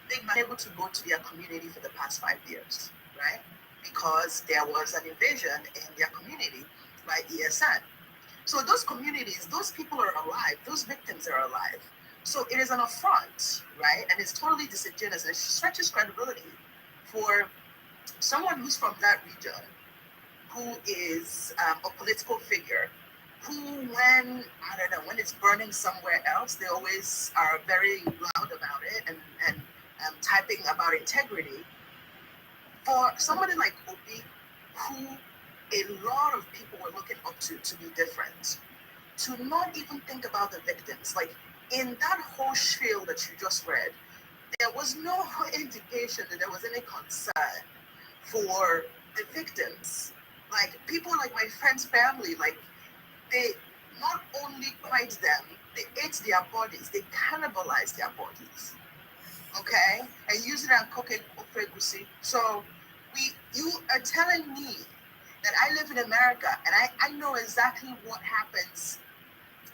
they've been able to go to their community for the past 5 years, right? Because there was an invasion in their community by ESN. So those communities, those people are alive. Those victims are alive. So it is an affront, right? And it's totally disingenuous. And it stretches credibility for someone who's from that region, who is a political figure, who, when it's burning somewhere else, they always are very loud about it and typing about integrity. For somebody like Obi, who a lot of people were looking up to be different, to not even think about the victims. Like, in that whole spiel that you just read, there was no indication that there was any concern for the victims. Like, people like my friend's family, like, they not only cried them, they ate their bodies, they cannibalized their bodies, okay? And use it and cook it for egusi. So you are telling me that I live in America and I know exactly what happens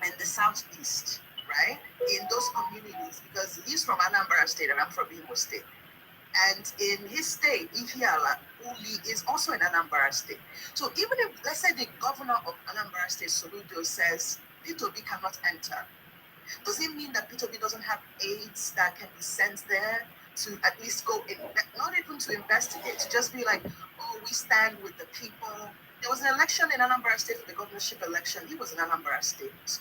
in the Southeast, right? In those communities, because he's from Anambra State and I'm from Imo State. And in his state, Ihiala, Uli is also in Anambra State. So even if, let's say, the governor of Anambra State, Soludo, says Peter Obi cannot enter, Does it mean that Peter Obi doesn't have aides that can be sent there to at least go in, not even to investigate, to just be like, oh, we stand with the people? There was an election in Anambra State for the governorship election. He was in Anambra State.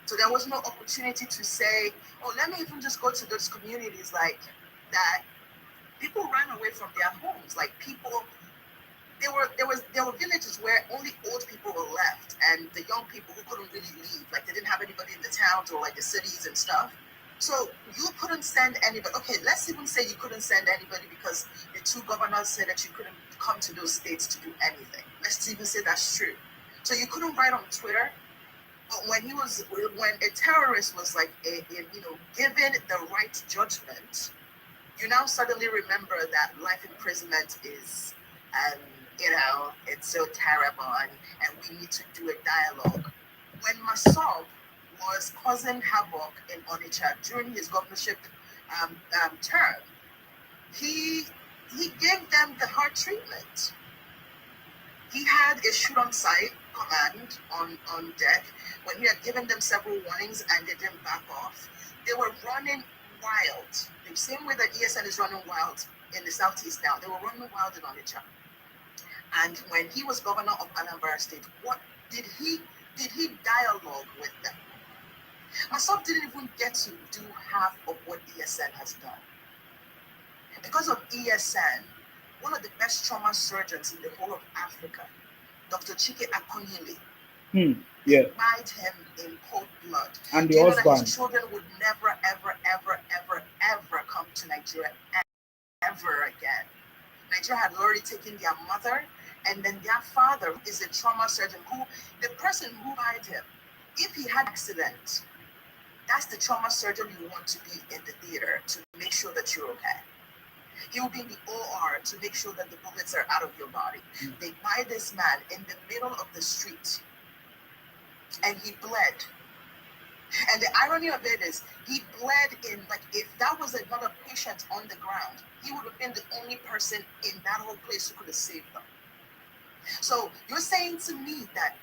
So there was no opportunity to say, oh, let me even just go to those communities like that. People ran away from their homes. Like people, there were villages where only old people were left, and the young people who couldn't really leave, like they didn't have anybody in the towns or like the cities and stuff. So you couldn't send anybody. Okay, let's even say you couldn't send anybody because the two governors said that you couldn't come to those states to do anything. Let's even say that's true. So you couldn't write on Twitter. But when a terrorist was like, given the right judgment, you now suddenly remember that life imprisonment is, it's so terrible, and we need to do a dialogue. When Masob was causing havoc in Onitsha during his governorship term, he gave them the hard treatment. He had a shoot on sight command on deck when he had given them several warnings and they didn't back off. They were running wild. The same way that ESN is running wild in the southeast now, they were running wild in Onitsha. And when he was governor of Anambra State, what did he dialogue with them? Myself didn't even get to do half of what ESN has done. Because of ESN, one of the best trauma surgeons in the whole of Africa, Dr. Chike Akonyele, died him in cold blood. And Do the you know that husband. his children would never, ever, ever, ever, ever come to Nigeria ever again? Nigeria had already taken their mother, and then their father is a trauma surgeon the person who died him, if he had an accident, that's the trauma surgeon you want to be in the theater to make sure that you're okay. He will be in the OR to make sure that the bullets are out of your body. They buy this man in the middle of the street, and he bled. And the irony of it is, he bled in, like, if that was another patient on the ground, he would have been the only person in that whole place who could have saved them. So you're saying to me that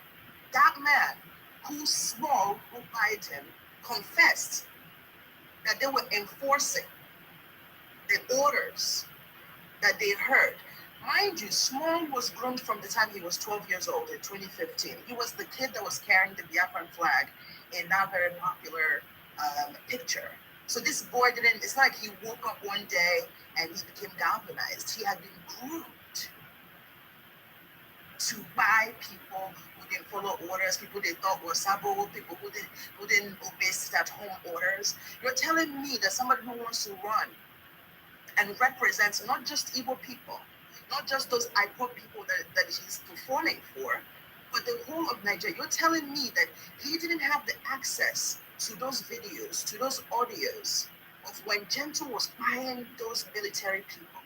that man who Small, who bite him, confessed that they were enforcing the orders that they heard. Mind you, Small was groomed from the time he was 12 years old in 2015. He was the kid that was carrying the Biafran flag in that very popular picture. So this boy it's not like he woke up one day and he became galvanized. He had been groomed to buy people who didn't follow orders, people they thought were sabo, people who didn't obey sit-at-home orders. You're telling me that somebody who wants to run and represents not just Igbo people, not just those IPOP people that he's performing for, but the whole of Nigeria, you're telling me that he didn't have the access to those videos, to those audios of when Gentle was buying those military people.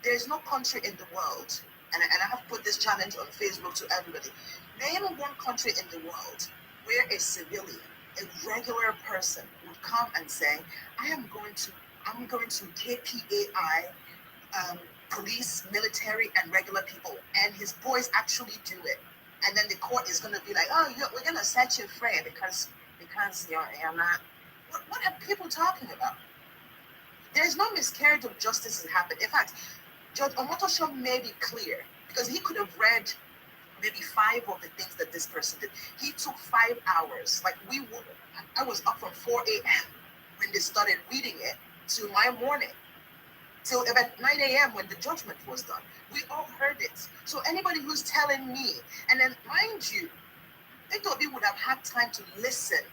There's no country in the world, and I have put this challenge on Facebook to everybody. Name one country in the world where a civilian, a regular person would come and say, I'm going to KPAI police, military, and regular people, and his boys actually do it. And then the court is going to be like, oh, we're going to set you free because you're not. What are people talking about? There's no miscarriage of justice that happened. In fact, Judge Omotosho made it clear because he could have read maybe 5 of the things that this person did. He took 5 hours. Like I was up from 4 a.m. when they started reading it to my morning. Till about 9 a.m. when the judgment was done. We all heard it. So anybody who's telling me, and then mind you, they thought we would have had time to listen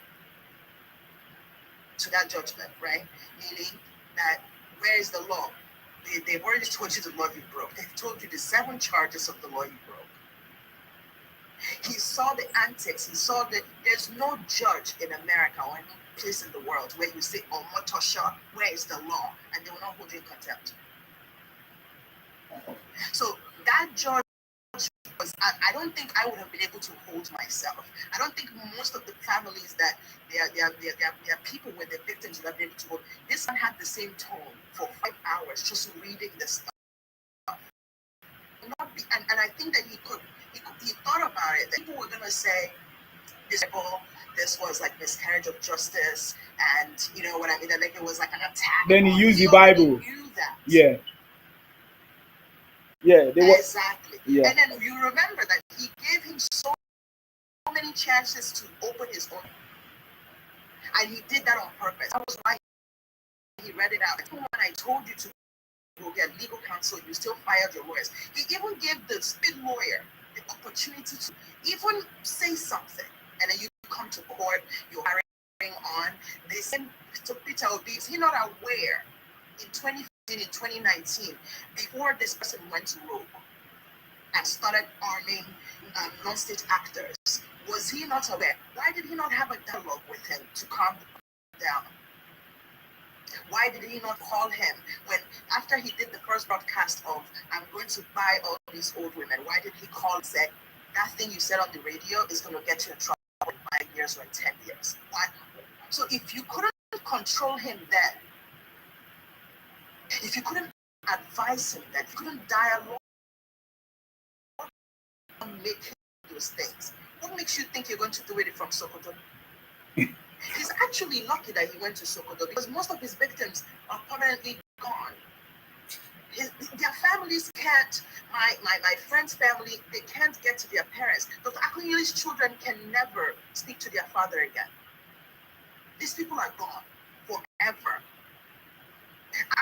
to that judgment, right? Meaning that where is the law? They've already told you the law you broke. They've told you the 7 charges of the law you broke. He saw the antics. He saw that there's no judge in America or any place in the world where you say, oh, Motosha, where is the law? And they will not hold you in contempt. So that judge I don't think I would have been able to hold myself. I don't think most of the families that their people with the victims would have been able to hold. This one had the same tone for 5 hours just reading this stuff. And I think that he thought about it. That people were going to say, this people, this was like miscarriage of justice, and you know what I mean, that like it was like an attack. Then he on used the you, and he Bible. knew that. Yeah. Yeah, they were. Exactly. Yeah. And then you remember that he gave him so many chances to open his own, and he did that on purpose. That was why he read it out. Even when I told you to go get legal counsel, you still fired your lawyers. He even gave the spin lawyer the opportunity to even say something, and then you come to court, you're carrying on. They sent to Peter Obi. Is he not aware in 2015, in 2019, before this person went to rogue and started arming non-state actors? Was he not aware? Why did he not have a dialogue with him to calm down? Why did he not call him when, after he did the first broadcast of, I'm going to buy all these old women, why did he call and say, that thing you said on the radio is going to get you in trouble in 5 years or in 10 years? Why? So if you couldn't control him then, if you couldn't advise him then, if you couldn't dialogue and make him do those things, what makes you think you're going to do it from Sokoto? He's actually lucky that he went to Sokoto, because most of his victims are permanently gone. Their families can't, my friend's family, they can't get to their parents. Dr. Akunyili's children can never speak to their father again. These people are gone forever.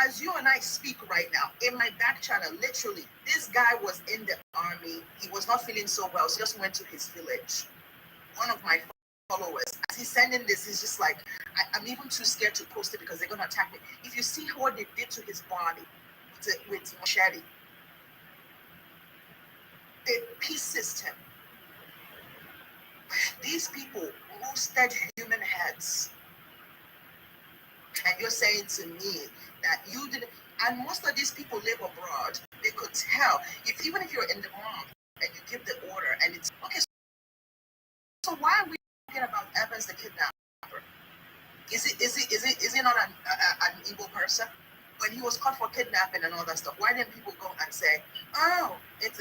As you and I speak right now, in my back channel, literally, this guy was in the army. He was not feeling so well, so just went to his village. One of my followers, as he's sending this, he's just like, I'm even too scared to post it because they're going to attack me. If you see what they did to his body with machete, they pieced him. These people roasted human heads. And you're saying to me that you didn't, and most of these people live abroad, they could tell, even if you're in the mall and you give the order and it's, okay, so why are we talking about Evans the kidnapper? Is he not an evil person? When he was caught for kidnapping and all that stuff, why didn't people go and say, oh, it's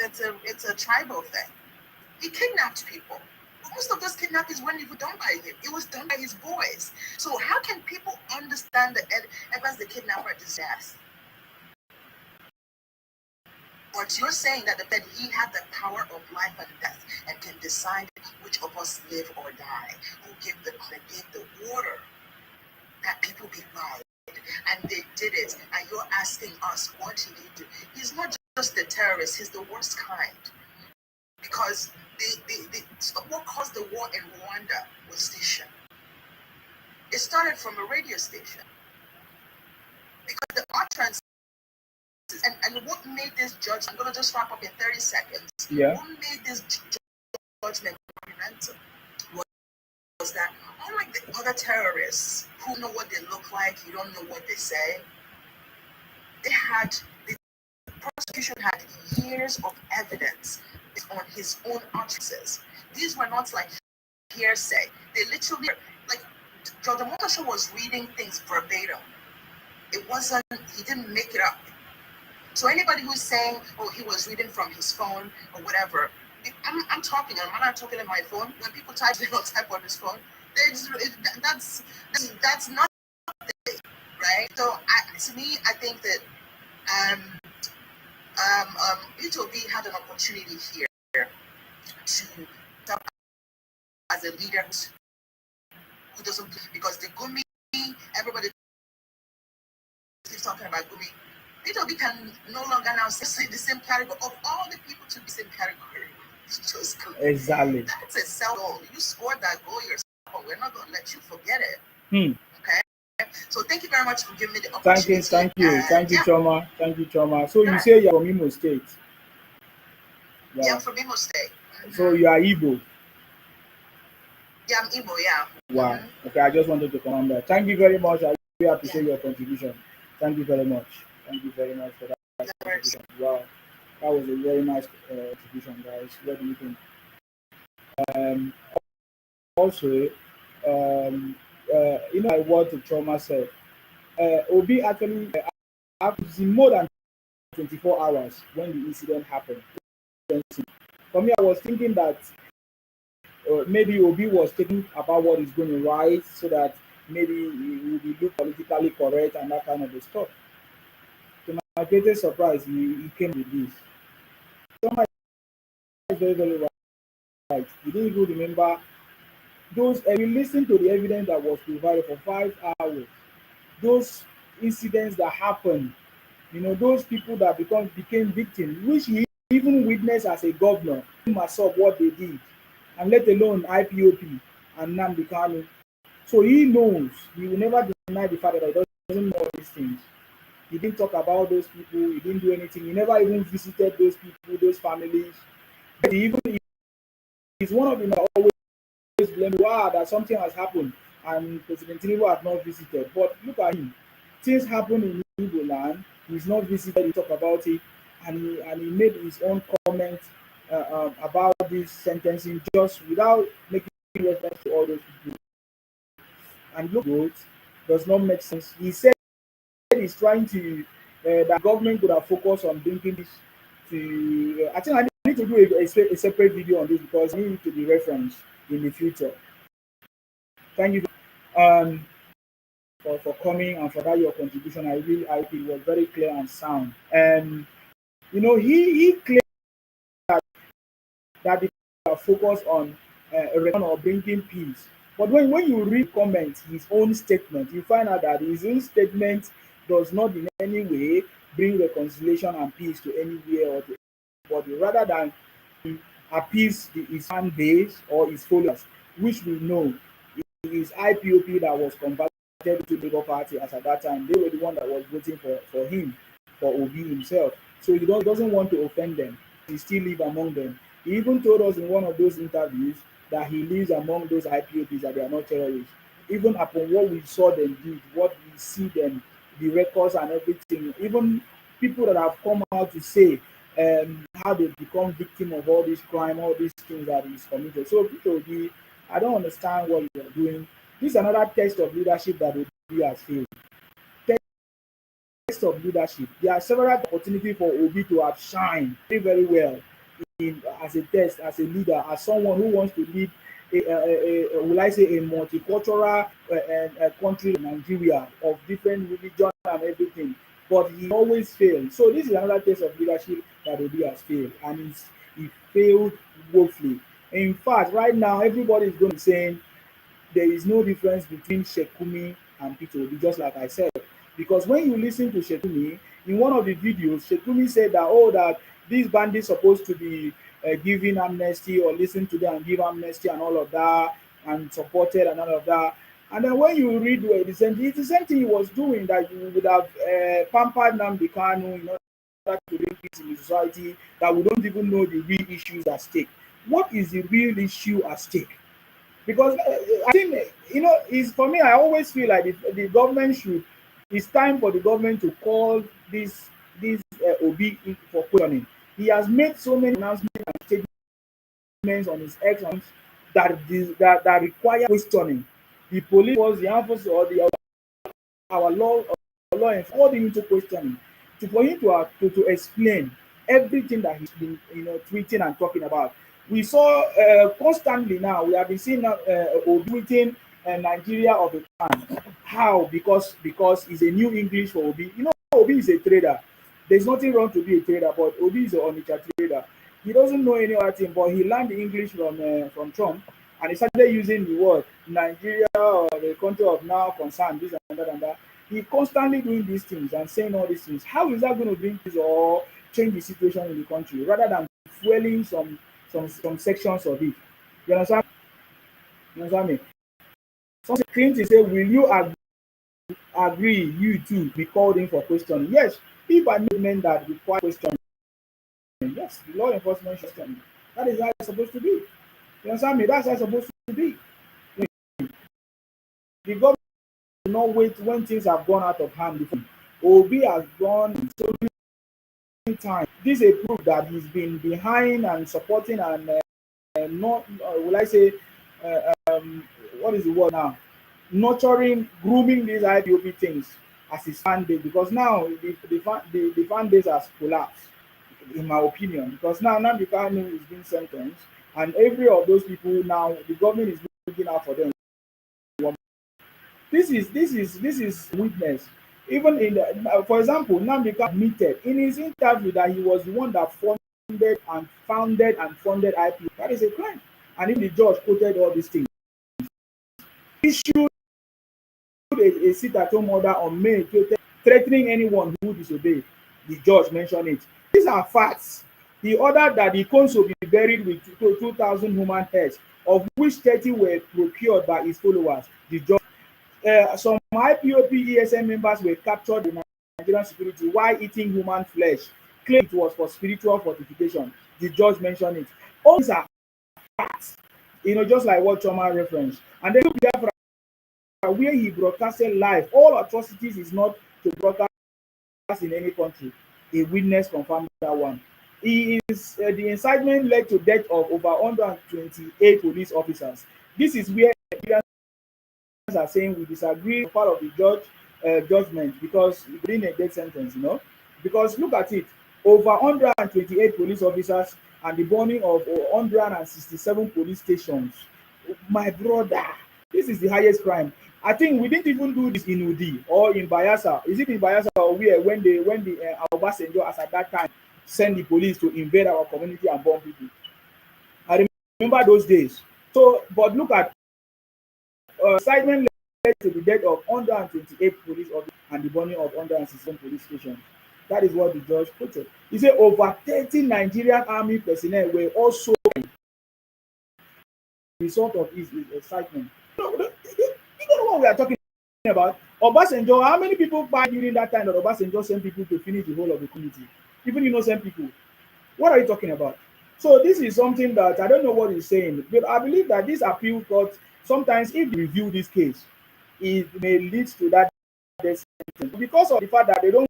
a tribal thing? He kidnapped people. But most of those kidnappings weren't even done by him. It was done by his boys. So how can people understand that Evans the kidnapper death? But you're saying that he had the power of life and death and can decide which of us live or die. Who gave the order that people be bound? And they did it. And you're asking us, what did he do? He's not just a terrorist. He's the worst kind. Because what caused the war in Rwanda was station. It started from a radio station. Because the utterances, and what made this judge, I'm going to just wrap up in 30 seconds. Yeah. What made this judgment monumental was that, unlike the other terrorists who know what they look like, you don't know what they say, the prosecution had years of evidence on his own utterances. These were not like hearsay. They literally, like, George Motosho was reading things verbatim. It wasn't, he didn't make it up. So anybody who's saying, oh, he was reading from his phone or whatever, I'm talking, I'm not talking on my phone. When people type, they don't type on his phone. That's not right. So to me, I think that P2B had an opportunity here to stop as a leader who doesn't, because the Gumi, everybody keeps talking about Gumi. P2B can no longer now say the same category of all the people to the same category. It's just exactly. That's a self goal. You scored that goal yourself, but we're not going to let you forget it. Okay. So thank you very much for giving me the opportunity. Thank you, Choma. Thank you, Choma. So you say you're from Imo State? Yeah, I'm from Imo State. So you are Igbo? Yeah, I'm Igbo, yeah. Wow. Okay, I just wanted to comment that. Thank you very much. I really appreciate your contribution. Thank you very much. Thank you very much for that contribution. Wow, that was a very nice contribution, guys. What do you think? Also, what Choma said. Obi actually after more than 24 hours when the incident happened. For me, I was thinking that maybe Obi was thinking about what he's going to write so that maybe he will be look politically correct and that kind of stuff. To my greatest surprise, he came with this. Someone is very, very right. He didn't even remember those, and you listen to the evidence that was provided for 5 hours. Those incidents that happened, those people that became victims, which he even witnessed as a governor, myself what they did, and let alone IPOP and Nnamdi Kanu. So he knows, he will never deny the fact that he doesn't know these things. He didn't talk about those people, he didn't do anything, he never even visited those people, those families. But he even he's one of them that always blame, wow, that something has happened and President Tinubu has not visited. But look at him. Things happen in Igbo land, he's not visited, he talk about it, and he made his own comment about this sentencing just without making reference to all those people. And look, it does not make sense. He said he's trying to that government could have focused on bringing this to. I think I need to do a separate video on this because I need it to be referenced in the future. Thank you for coming and for that your contribution. I think it was very clear and sound. And he claimed that the focus on return or bringing peace. But when you read comments, his own statement, you find out that his own statement does not in any way bring reconciliation and peace to anywhere or to anybody, rather than appease his fan base or his followers, which we know is IPOP that was converted to Labour Party as at that time. They were the one that was voting for him, for Obi himself. So he doesn't want to offend them. He still live among them. He even told us in one of those interviews that he lives among those IPOPs, that they are not terrorists. Even upon what we saw them do, what we see them, the records and everything, even people that have come out to say how they become victim of all this crime, all these things that is committed. So people, I don't understand what you are doing. This is another test of leadership that Obi has failed. Test of leadership. There are several opportunities for Obi to have shined very, very well as a test, as a leader, as someone who wants to lead will I say a multicultural country, Nigeria, of different religion and everything. But he always fails. So this is another test of leadership that Obi has failed, and he failed woefully. In fact, right now everybody is going to be saying there is no difference between Shekumi and Peter Obi, just like I said. Because when you listen to Shekumi, in one of the videos, Shekumi said that these bandits supposed to be giving amnesty or listen to them and give amnesty and all of that and supported and all of that. And then when you read it's the same thing he was doing, that you would have pampered Nnamdi Kanu in order to bring peace in the society, that we don't even know the real issues at stake. What is the real issue at stake? Because I think, is for me, I always feel like the government should, it's time for the government to call this Obi for questioning. He has made so many announcements and statements on his actions that require questioning. The police force, the armed forces, or our law enforcement, called him into questioning for him to explain everything that he's been tweeting and talking about. We saw constantly now, we have been seeing Obi tweeting Nigeria of the time. How? Because it's a new English for Obi. Obi is a trader. There's nothing wrong to be a trader, but Obi is an Onitsha trader. He doesn't know any other thing, but he learned the English from Trump, and he started using the word Nigeria or the country of now concern, this and that and that. He constantly doing these things and saying all these things. How is that going to bring peace or change the situation in the country, rather than fueling some sections of it? You understand? Me? Something Clinton say, will you agree you too be called in for questioning? Yes, if I make men that require questioning, yes, the law enforcement question. That is how it's supposed to be. You understand me? That's how it's supposed to be. The government will not wait when things have gone out of hand before. Obi has gone so many times. This is a proof that he's been behind and supporting and not, will I say, what is the word now? Nurturing, grooming these IPOP things as his fan base, because now the fan base has collapsed, in my opinion, because now Nnamdi Kanu is being sentenced and every of those people now the government is looking out for them. This is witness. Even in the, for example, Nnamdi Kanu admitted in his interview that he was the one that founded and funded IPO. That is a crime. And if the judge quoted all these things, issued a sit-at-home order on May 20, threatening anyone who disobeyed. The judge mentioned it. These are facts. He ordered that the council be buried with 2,000 human heads, of which 30 were procured by his followers. The judge, some IPOP ESN members were captured in Nigerian security while eating human flesh, claimed it was for spiritual fortification. The judge mentioned it. All these are facts, just like what Choma referenced. And then where he broadcasted live, all atrocities is not to broadcast in any country. A witness confirmed that one. The incitement led to death of over 128 police officers. This is where Nigerians are saying we disagree with part of the judgment because it's been a death sentence, Because look at it, over 128 police officers and the burning of 167 police stations. My brother, this is the highest crime. I think we didn't even do this in Udi or in Bayelsa. Is it in Bayelsa or where when the Obasanjo as at that time send the police to invade our community and bomb people? I remember those days. So, but look at incitement led to the death of 128 police officers and the burning of 167 police stations. That is what the judge quoted. He said over 30 Nigerian army personnel were also the result of his incitement. You know what we are talking about? Obasanjo, how many people died during that time that Obasanjo sent people to finish the whole of the community? Even innocent people. What are you talking about? So this is something that I don't know what he's saying, but I believe that this appeal court, sometimes if they review this case, it may lead to that death sentence. Because of the fact that they don't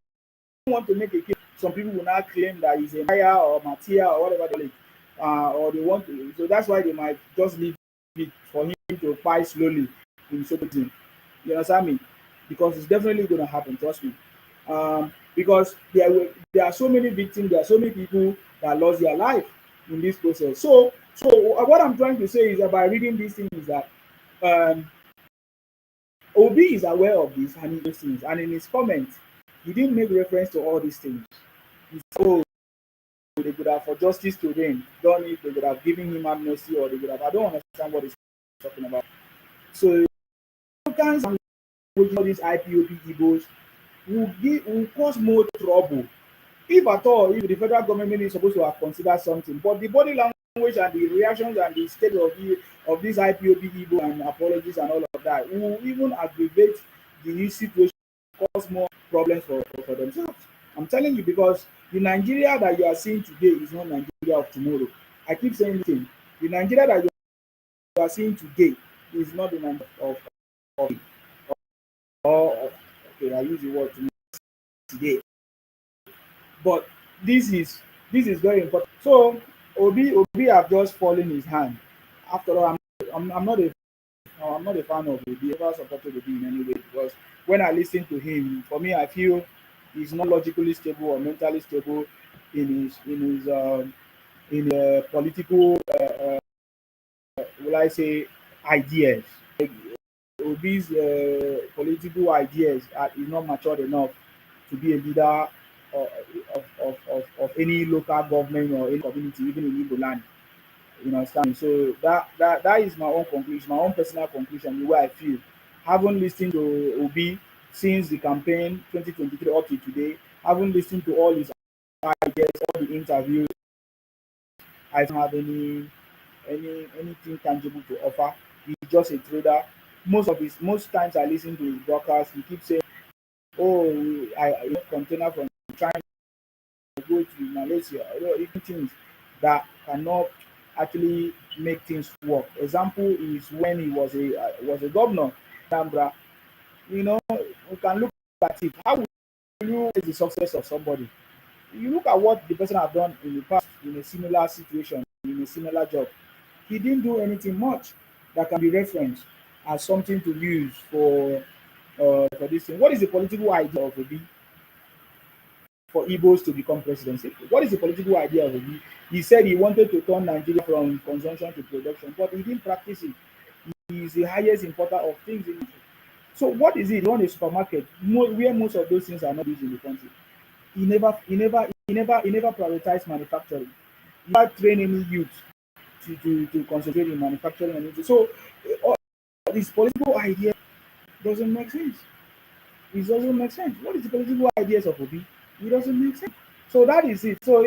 want to make a case, some people will now claim that he's a Maya or Matia or whatever they like, or they want to. So that's why they might just leave it for him to fight slowly in Sokoto. You understand me? Because it's definitely going to happen. Trust me. Because there are so many victims, there are so many people that lost their life in this process. So what I'm trying to say is that by reading these things is that Obi is aware of this and these things, and in his comments, he didn't make reference to all these things. He said, "Oh, they could have for justice to reign done it, they would have given him amnesty, or they would have." I don't understand what he's talking about. So, Africans and all these IPOP Igbos will cause more trouble. If at all, if the federal government is supposed to have considered something, but the body language and the reactions and the state of this IPOB Igbo and apologies and all of that will even aggravate the situation, cause more problems for themselves. I'm telling you, because the Nigeria that you are seeing today is not Nigeria of tomorrow. I keep saying this thing. The Nigeria that you are seeing today is not the Nigeria of okay, I use the word today. But this is very important. So Obi have just fallen his hand. After all, I'm not a fan of Obi. Ever supported Obi in any way, because when I listen to him, for me, I feel he's not logically stable or mentally stable in his political will I say ideas. Obi's political ideas is not matured enough to be a leader of any local government or any community, even in Igbo land. You understand? So that is my own conclusion, my own personal conclusion, the way I feel. Haven't listened to Obi since the campaign 2023 up to today. Haven't listened to all his ideas, all the interviews. I don't have anything tangible to offer. He's just a trader. Most times I listen to his broadcast, he keeps saying, "Oh, I container from China go to Malaysia." Even things that cannot actually make things work. Example is when he was a governor, Canberra. We can look at it. How will you raise the success of somebody? You look at what the person has done in the past in a similar situation, in a similar job. He didn't do anything much that can be referenced as something to use for this thing. What is the political idea of Obi? for Igbos to become president. What is the political idea of Obi? He said he wanted to turn Nigeria from consumption to production, but he didn't practice it. He is the highest importer of things in it. So what is it? He run a supermarket where most of those things are not used in the country. He never prioritized manufacturing. He never trained any youth to concentrate in manufacturing and anything. So this political idea doesn't make sense. It doesn't make sense. What is the political ideas of Obi? It doesn't make sense. So that is it. So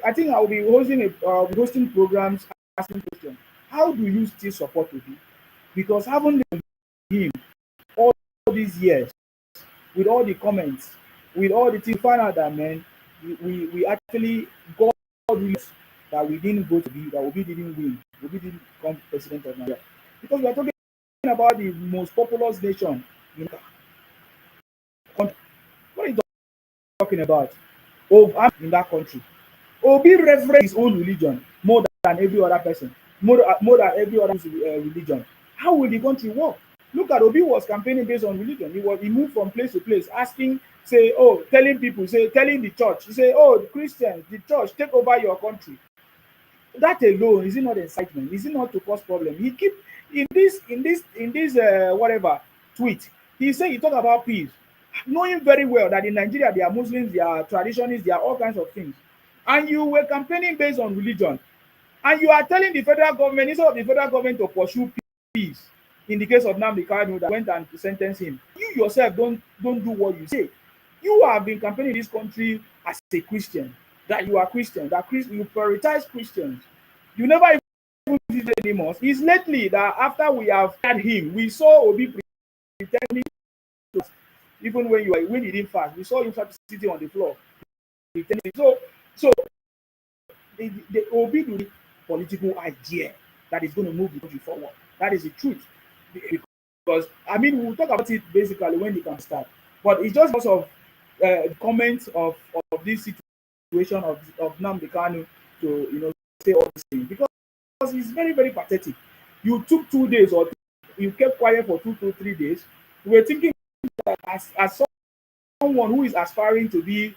I think I will be hosting programs asking questions. How do you still support Obi? Because haven't him all these years with all the comments, with all the things, find out that man, we actually got that we didn't vote to be, that Obi didn't win, Obi didn't become president of Nigeria. Because we are talking about the most populous nation in the country. What are you talking about? In that country. Obi referenced his own religion more than every other person, more than every other religion. How will the country work? Look at Obi was campaigning based on religion. He moved from place to place, asking, telling the church, the Christians, the church, take over your country. That alone, is it not incitement? Is it not to cause problem? He keep in this whatever tweet. He talk about peace, knowing very well that in Nigeria there are Muslims, there are traditionalists, there are all kinds of things, and you were campaigning based on religion, and you are telling the federal government, instead of the federal government to pursue peace, in the case of Nnamdi Kanu that went and sentenced him, you yourself don't do what you say. You have been campaigning in this country as a Christian, that you are Christian, that you prioritize Christians. You never even see it anymore. It's lately that after we have had him, we saw Obi pretending to, even when he didn't fast, we saw him sitting on the floor. So the Obi do the political idea that is going to move the country forward. That is the truth. Because we'll talk about it basically when the can start. But it's just because of comments of this situation of Nnamdi Kanu to say all these things, because it's very, very pathetic. You took 2 days, or you kept quiet for 2 to 3 days. We were thinking that as someone who is aspiring to be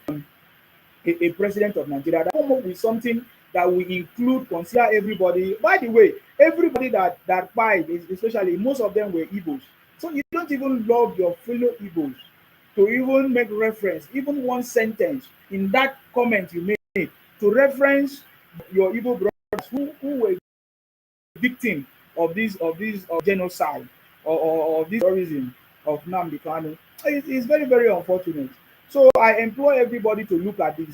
a president of Nigeria, that come up with something that will consider everybody. By the way, everybody that died, especially most of them were Igbos. So you don't even love your fellow Igbos to even make reference, even one sentence in that comment you made, to reference your Igbo brothers who were victims of genocide or this terrorism of Nnamdi Kanu. It's very, very unfortunate. So I implore everybody to look at the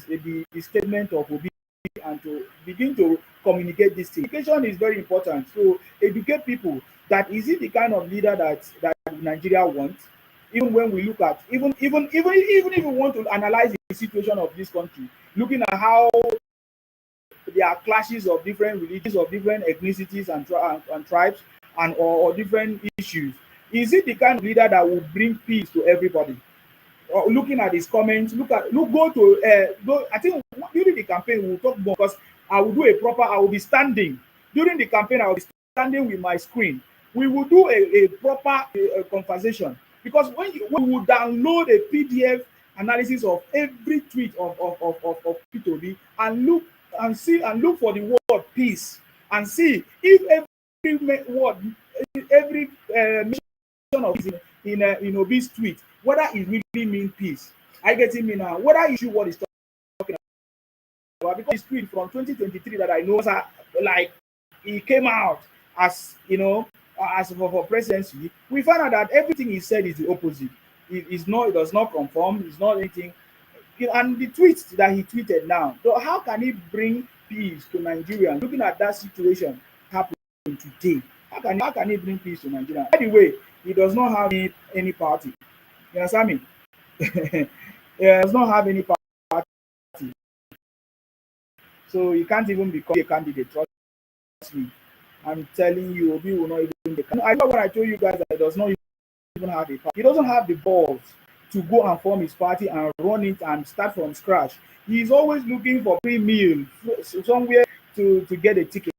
statement of Obi and to begin to communicate this thing. Education is very important. So educate people that is it the kind of leader that Nigeria wants. Even when we look at even if we want to analyze the situation of this country, looking at how there are clashes of different religions, of different ethnicities and tribes, and or different issues, is it the kind of leader that will bring peace to everybody? Looking at his comments, I think during the campaign we'll talk more, because I will be standing during the campaign. I will be standing with my screen. We will do a proper conversation, because when we will download a PDF analysis of every tweet of P2B and look for the word peace, and see if every word, every mention of peace in Obi's tweet, whether it really mean peace. I get me now. Whether issue what is talking about, because this tweet from 2023 that I know, like he came out as as for presidency, we find out that everything he said is the opposite. It does not conform. It's not anything. And the tweets that he tweeted now, so how can he bring peace to Nigeria? Looking at that situation happening today, how can he bring peace to Nigeria? By the way, he does not have any party. You understand me? He does not have any party, so he can't even become a candidate. Trust me. I'm telling you, Obi will not even be. I know when I told you guys that he does not even have a party. He doesn't have the balls to go and form his party and run it and start from scratch. He's always looking for free meal somewhere to get a ticket.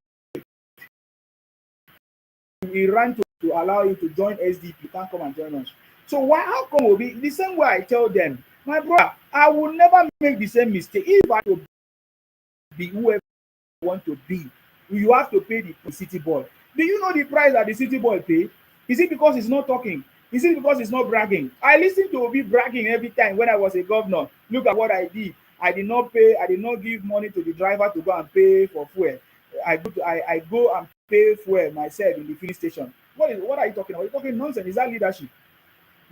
He ran to allow you to join SDP. You can't come and join us. So how come Obi? The same way I tell them, my brother, I will never make the same mistake. If I to be whoever I want to be, you have to pay the city boy. Do you know the price that the city boy pay? Is it because he's not talking? Is it because he's not bragging? I listened to Obi bragging every time when I was a governor. Look at what I did. I did not pay, I did not give money to the driver to go and pay for fuel. I go and pay fuel myself in the filling station. What are you talking about? You're talking nonsense. Is that leadership?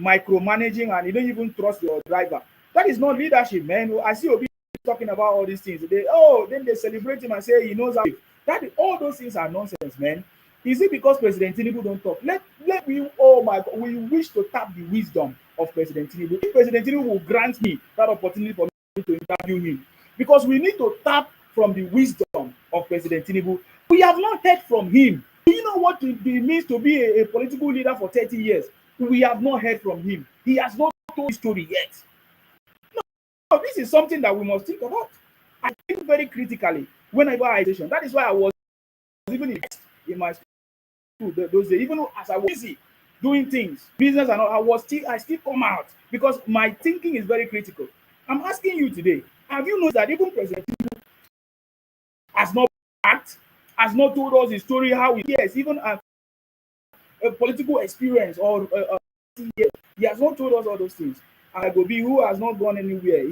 Micromanaging, and you don't even trust your driver. That is not leadership, man. I see Obi talking about all these things. Then they celebrate him and say he knows how. That all those things are nonsense, man. Is it because President Tinubu don't talk? Let me, oh my God, we wish to tap the wisdom of President Tinubu. If President Tinubu will grant me that opportunity for me to interview him, because we need to tap from the wisdom of President Tinubu. We have not heard from him. Do you know what it means to be a political leader for 30 years? We have not heard from him. He has not told his story yet. No, this is something that we must think about. I think very critically whenever I station. That is why I was even in my school those days, even as I was busy doing things, business and all, I still come out because my thinking is very critical. I'm asking you today, have you noticed that even President has not act, has not told us his story, how he is, even a political experience or he has not told us all those things. Agobi, who has not gone anywhere,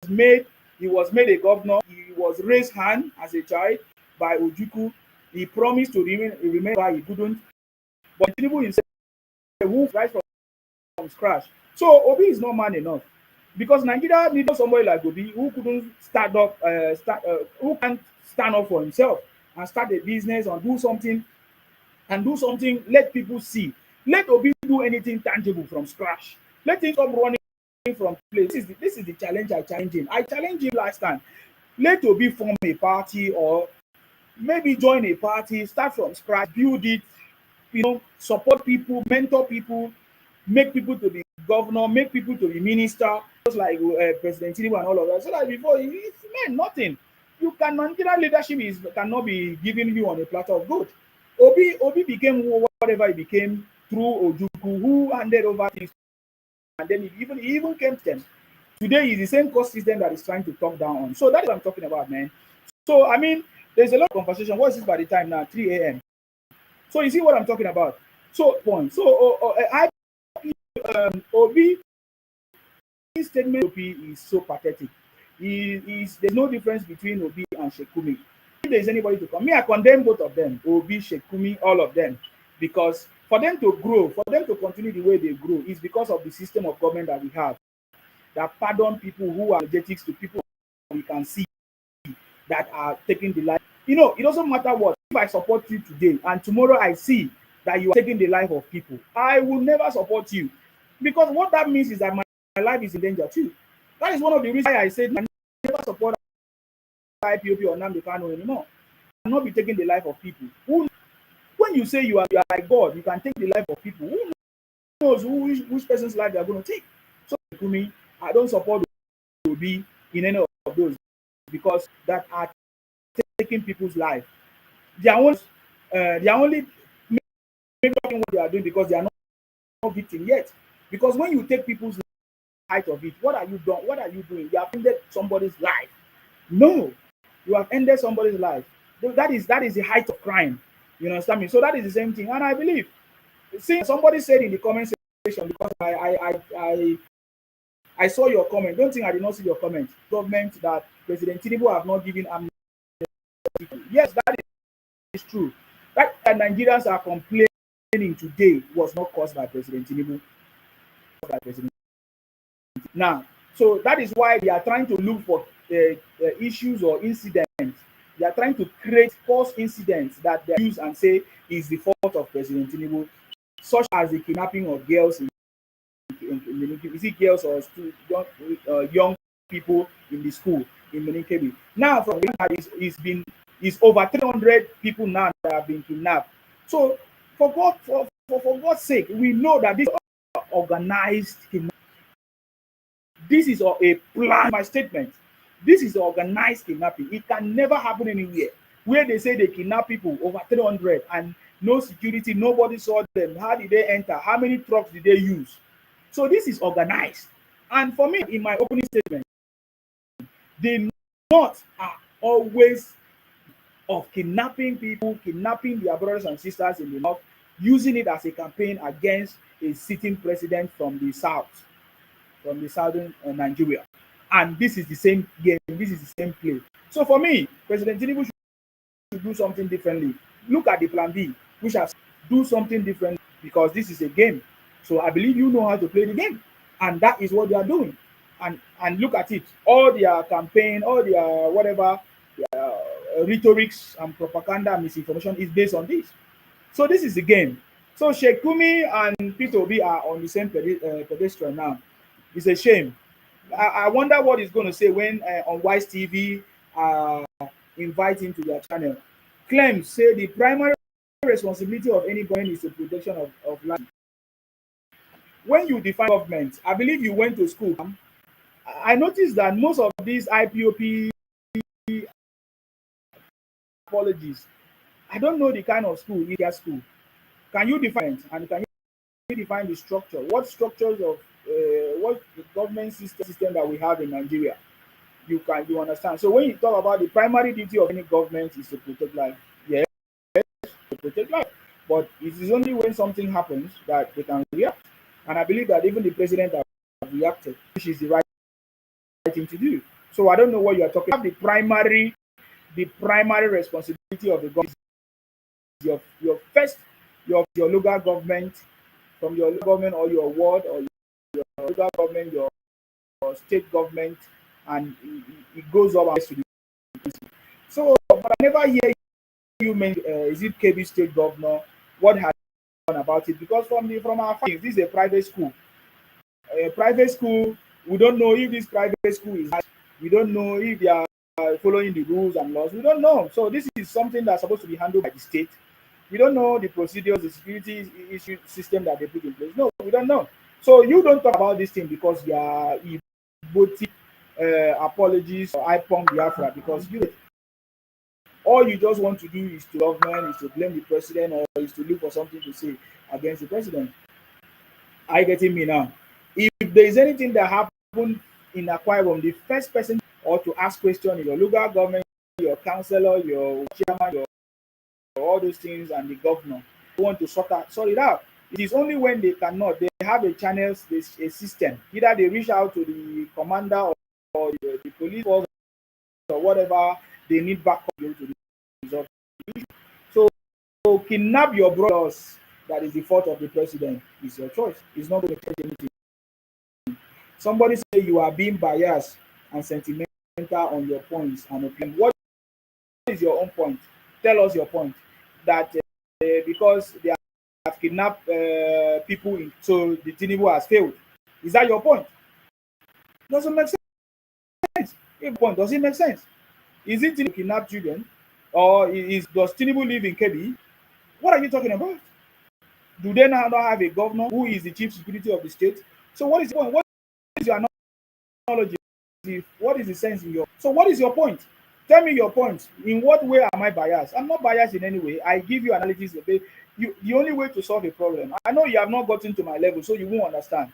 made he was made a governor. He was raised hand as a child by Ojukwu. He promised to remain by he couldn't. But Tinubu himself, who right from scratch. So Obi is not man enough because Nigeria needed somebody like Obi who couldn't who can't stand up for himself and start a business and do something. Let people see. Let Obi do anything tangible from scratch. Let him stop running from place. This is the challenge I challenge him. I challenged him last time. Let Obi form a party or maybe join a party, start from scratch, build it, support people, mentor people, make people to be governor, make people to be minister, just like President Tinubu and all of that. So that before it's meant nothing. You can Nigerian leadership cannot be given you on a platter of gold. Obi became whatever he became through Ojukwu, who handed over things, and then he even came to them. Today is the same cost system that is trying to talk down on. So that's what I'm talking about, man. So I mean, there's a lot of conversation. What is it by the time now? 3 a.m. So you see what I'm talking about. So point. So Obi his statement Obi is so pathetic. There's no difference between Obi and Shekumi. If there's anybody to come, I condemn both of them, Obi, Shekumi, all of them, because for them to grow, for them to continue the way they grow, is because of the system of government that we have that pardon people who are energetics to people we can see that are taking the life. It doesn't matter what. If I support you today and tomorrow I see that you are taking the life of people, I will never support you, because what that means is that my life is in danger too. That is one of the reasons I said I never support IPOP or Nnamdi Kanu anymore. I will not be taking the life of people. When you say you are like God, you can take the life of people. Who knows which person's life they are going to take? So to me, I don't support to be in any of those because that are taking people's life. They are only making what they are doing because they are not victim yet. Because when you take people's height of it, what are you doing? What are you doing? You have ended somebody's life. No, you have ended somebody's life. That is the height of crime. You understand me? So that is the same thing. And I believe, see, somebody said in the comment section, because I saw your comment. Don't think I did not see your comment. Government that President Tinubu have not given amnesty. Yes, that is true. That Nigerians are complaining today was not caused by President Tinubu. Now, so that is why they are trying to look for issues or incidents. They are trying to create false incidents that they use and say is the fault of President Tinubu, such as the kidnapping of girls is it girls or young people in the school in Menikebi. Now, from it's over 300 people now that have been kidnapped. So, for God's sake, we know that this is organized kidnapping. This is a plan. My statement. This is organized kidnapping. It can never happen anywhere where they say they kidnap people over 300 and no security, nobody saw them. How did they enter? How many trucks did they use? So this is organized. And for me, in my opening statement, the North are always of kidnapping people, kidnapping their brothers and sisters in the North, using it as a campaign against a sitting president from the South, from the southern Nigeria. And this is the same game, this is the same play. So for me, President Tinubu should do something differently. Look at the plan B, which has do something different because this is a game. So I believe you know how to play the game, and that is what they are doing. And look at it, all their campaign, all their whatever rhetorics and propaganda and misinformation is based on this. So this is the game. So Sheikh Kumi and Peter Obi are on the same pedestrian now. It's a shame. I wonder what he's going to say when on Wise TV invite him to their channel. Claims say the primary responsibility of any government is the protection of life. When you define government, I believe you went to school. I noticed that most of these IPOP apologies, I don't know the kind of school, media school. Can you define it? And can you define the structure? What structures of what the government system that we have in Nigeria? You understand? So when you talk about the primary duty of any government is to protect life, yes, to protect life. But it is only when something happens that they can react. And I believe that even the president has reacted, which is the right thing to do. So I don't know what you are talking about. The primary responsibility of the government is your first your local government, from your local government or your ward or your local government, your state government, and it goes up to the so. But I never hear you mention is it KB state governor? What has done about it? Because from our findings, this is a private school. A private school, we don't know if this private school is. We don't know if they are following the rules and laws. We don't know. So this is something that's supposed to be handled by the state. We don't know the procedures, the security issue system that they put in place. No, we don't know. So you don't talk about this thing because you are voting apologies or IPOM Biafra because you all you just want to do is to government, is to blame the president, or is to look for something to say against the president. Are you getting me now? If there is anything that happened in Akwa Ibom, the first person or to ask question is your local government, your councillor, your chairman, your all those things, and the governor who want to sort it out. It is only when they cannot, they have a channel, a system. Either they reach out to the commander or the police force or whatever they need backup to resolve the issue. So kidnap your brothers, that is the fault of the president, is your choice. It's not going to change anything. Somebody say you are being biased and sentimental on your points and opinion. What is your own point? Tell us your point. That because they have kidnapped people, so the Tinubu has failed. Is that your point? Doesn't make sense. Your point, does it make sense? Is it Tinubu kidnap children, or does Tinubu live in Kebbi? What are you talking about? Do they now not have a governor who is the chief security of the state? So what is the point? What is your knowledge? What is the sense in your? So what is your point? Tell me your point. In what way am I biased? I'm not biased in any way. I give you analysis. The only way to solve a problem. I know you have not gotten to my level, so you won't understand.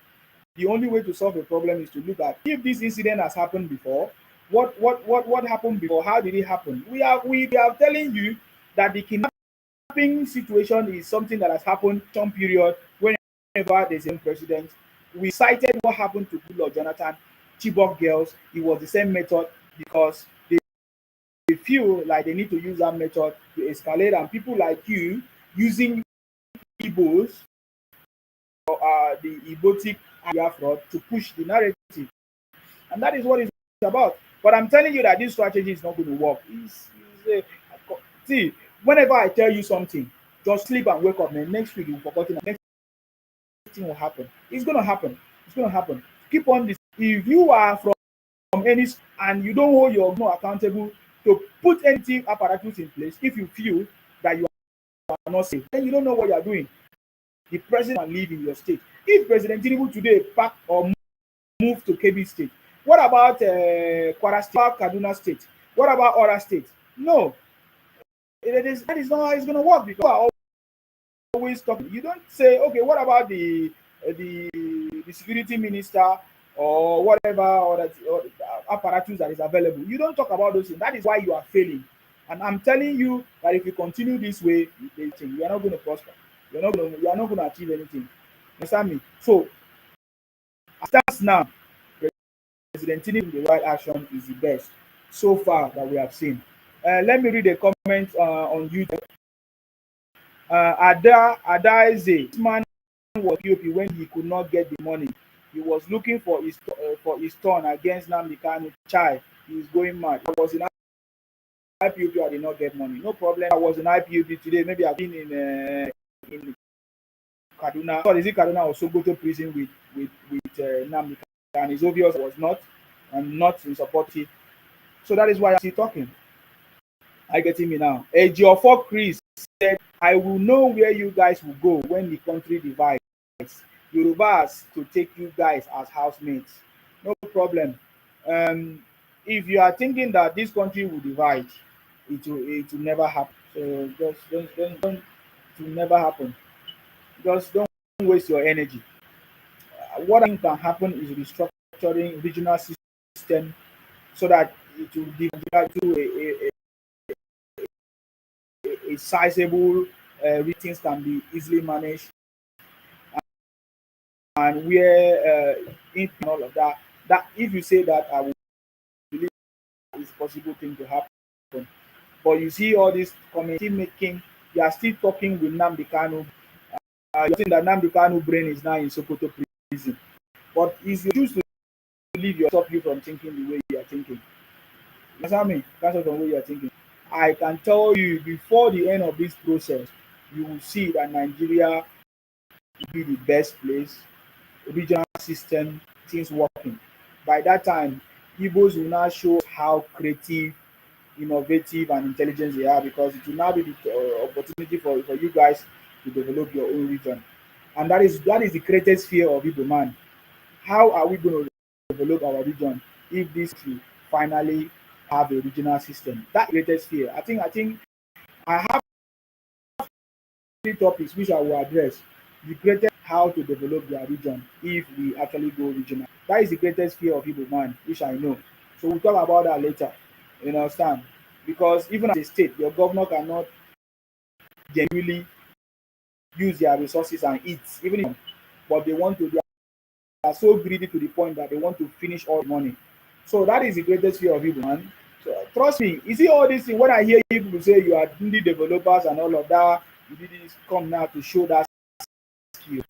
The only way to solve a problem is to look at if this incident has happened before. What happened before? How did it happen? We are telling you that the kidnapping situation is something that has happened some period whenever there's a president. We cited what happened to Goodluck Jonathan, Chibok girls. It was the same method because they feel like they need to use that method to escalate, and people like you using Igbos or the Igbotic Biafra to push the narrative, and that is what it's about. But I'm telling you that this strategy is not going to work. See, whenever I tell you something, just sleep and wake up, man. Next week you'll forget it. Next thing will happen. It's going to happen. It's going to happen. Keep on this. If you are from any and you don't hold your no accountable to put anything apparatus in place, if you feel that you are not safe, then you don't know what you are doing. The president can live in your state. If President Tinubu today pack or move to Kebbi State, what about Kwara State, Kaduna State? What about other states? No, that is not how it's going to work because you are always talking. You don't say, okay, what about the security minister or whatever or apparatus that is available. You don't talk about those things. That is why you are failing. And I'm telling you that if you continue this way, you are not going to prosper. You are not going to achieve anything. You understand me? So as it stands now, President Tinubu, the right action is the best so far that we have seen. Let me read a comment on YouTube. Adaize, this man was POP when he could not get the money. He was looking for his turn against Nnamdi Kanu. Chai, he is going mad. I was in IPOP, I did not get money. No problem. I was in IPOP today. Maybe I've been in Kaduna. Sorry, is it Kaduna or Sokoto prison with Nnamdi Kanu? And it's obvious I was not. I'm not in support. So that is why I'm still talking. I getting me now. Ejiofor Chris said, I will know where you guys will go when the country divides. Yorubas to take you guys as housemates. No problem. If you are thinking that this country will divide, it will never happen. So just don't it will never happen. Just don't waste your energy. What I think can happen is restructuring regional system so that it will divide to a sizable things can be easily managed, and where in all of that, that if you say that, I will believe it's possible thing to happen. But you see all this community making, you are still talking with Nnamdi Kanu. You think that Nnamdi Kanu brain is now in Sokoto prison, but if you choose to leave your stop you from thinking the way you are thinking. You understand me? That's not the way you are thinking. I can tell you before the end of this process, you will see that Nigeria will be the best place, regional system, things working. By that time, Igbos will now show how creative, innovative, and intelligent they are, because it will now be the opportunity for you guys to develop your own region. And that is the greatest fear of Igbo man. How are we going to develop our region if this will finally have a regional system? That greatest fear. I think I have three topics which I will address. The greatest how to develop their region if we actually go regional. That is the greatest fear of Igbo man, which I know. So we'll talk about that later. You understand? Because even as a state, your governor cannot genuinely use their resources and eat, even if, but they want to. They are so greedy to the point that they want to finish all the money. So that is the greatest fear of Igbo man. So trust me, you see all these things. When I hear people say you are indie developers and all of that, you did this come now to show that skill,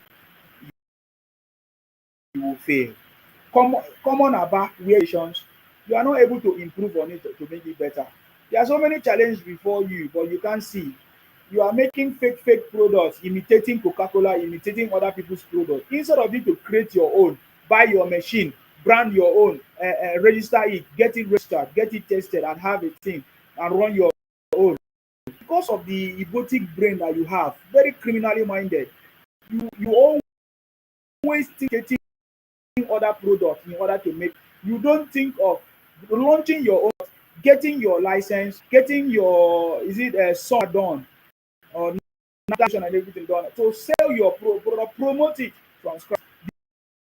you will fail. Common about variations, you are not able to improve on it to make it better. There are so many challenges before you, but you can't see. You are making fake products, imitating Coca-Cola, imitating other people's products. Instead of you to create your own, buy your machine, brand your own, register it, get it registered, get it tested, and have a thing and run your own. Because of the egotic brain that you have, very criminally minded, you always think getting other products in order to make. You don't think of launching your own, getting your license, getting your is it a song done or navigation and everything done to sell your product, promote it from scratch.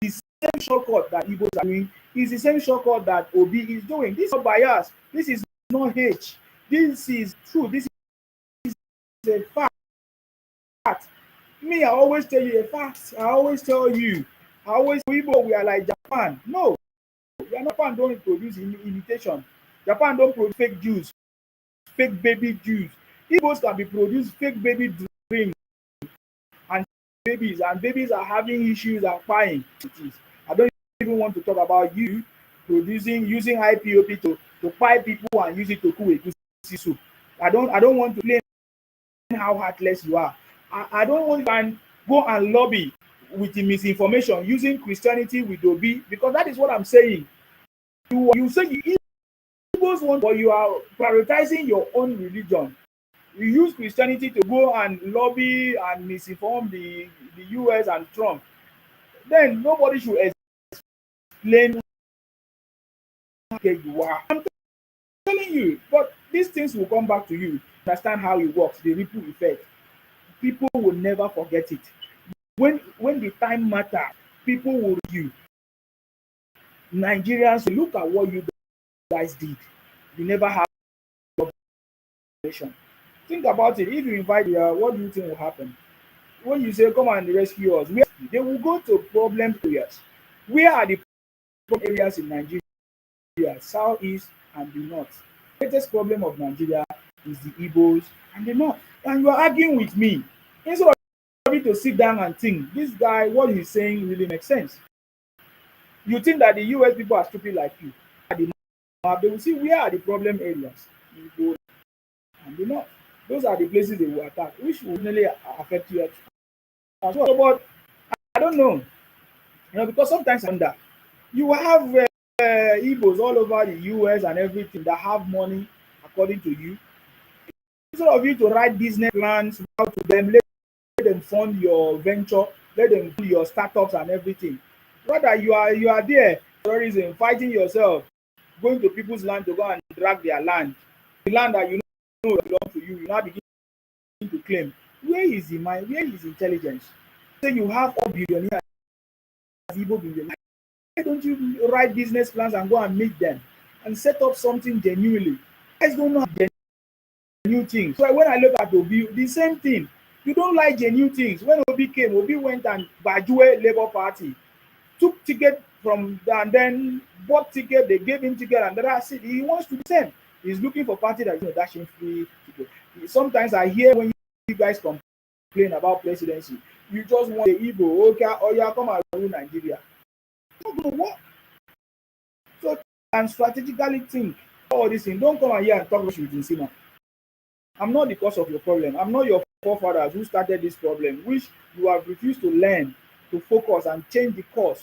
The same shortcut that Igbos are doing is the same shortcut that Obi is doing. This is not bias. This is not hate. This is true. This is a fact. Me, I always tell you a fact. I always tell you. I always Igbo, we are like Japan. No, Japan don't produce imitation. Japan don't produce fake juice, fake baby juice. Igbos can be produced fake baby drink and babies are having issues and crying. I don't even want to talk about you using IPOP to buy people and use it to cook a soup. I don't want to explain how heartless you are. I don't want to go and lobby with the misinformation using Christianity with Obi, because that is what I'm saying. You say Igbos want, but you are prioritizing your own religion. You use Christianity to go and lobby and misinform the US and Trump. Then nobody should explain how you are. I'm telling you, but these things will come back to you. Understand how it works, the ripple effect. People will never forget it. When the time matters, people will you. Nigerians, look at what you guys did. You never have nation. Think about it. If you invite what do you think will happen? When you say come and rescue us, where they will go to problem areas. Where are the problem areas in Nigeria? South, east, and the north. The greatest problem of Nigeria is the Igbos and the north. And you are arguing with me. Instead of you to sit down and think, this guy, what he's saying really makes sense. You think that the US people are stupid like you. At the map, they will see where are the problem areas. Igbo and the north. Those are the places they will attack, which will really affect you as well. But I don't know, because sometimes I wonder, you have Igbos all over the US and everything that have money, according to you. Instead of you to write business plans out to them, let them fund your venture, let them fund your startups and everything. Rather, you are there for a reason, fighting yourself, going to people's land to go and drag their land, the land that you know belongs to you. You now begin to claim. Where is the mind? Where is intelligence? Say you have all billionaires, Igbo billionaires. Why don't you write business plans and go and meet them and set up something genuinely? You guys don't know genuine things. So when I look at Obi, the same thing. You don't like genuine things. When Obi came, Obi went and Bajue Labour Party, took ticket from and then bought ticket, they gave him ticket, and that's it. He wants to be same. He's looking for party that is dashing free ticket. Sometimes I hear when you guys complain about presidency, you just want the Igbo, okay, or you come and rule Nigeria. It's not gonna work. So and strategically think all this thing. Don't come and here and talk with Nsima. I'm not the cause of your problem. I'm not your forefathers who started this problem, which you have refused to learn, to focus and change the course.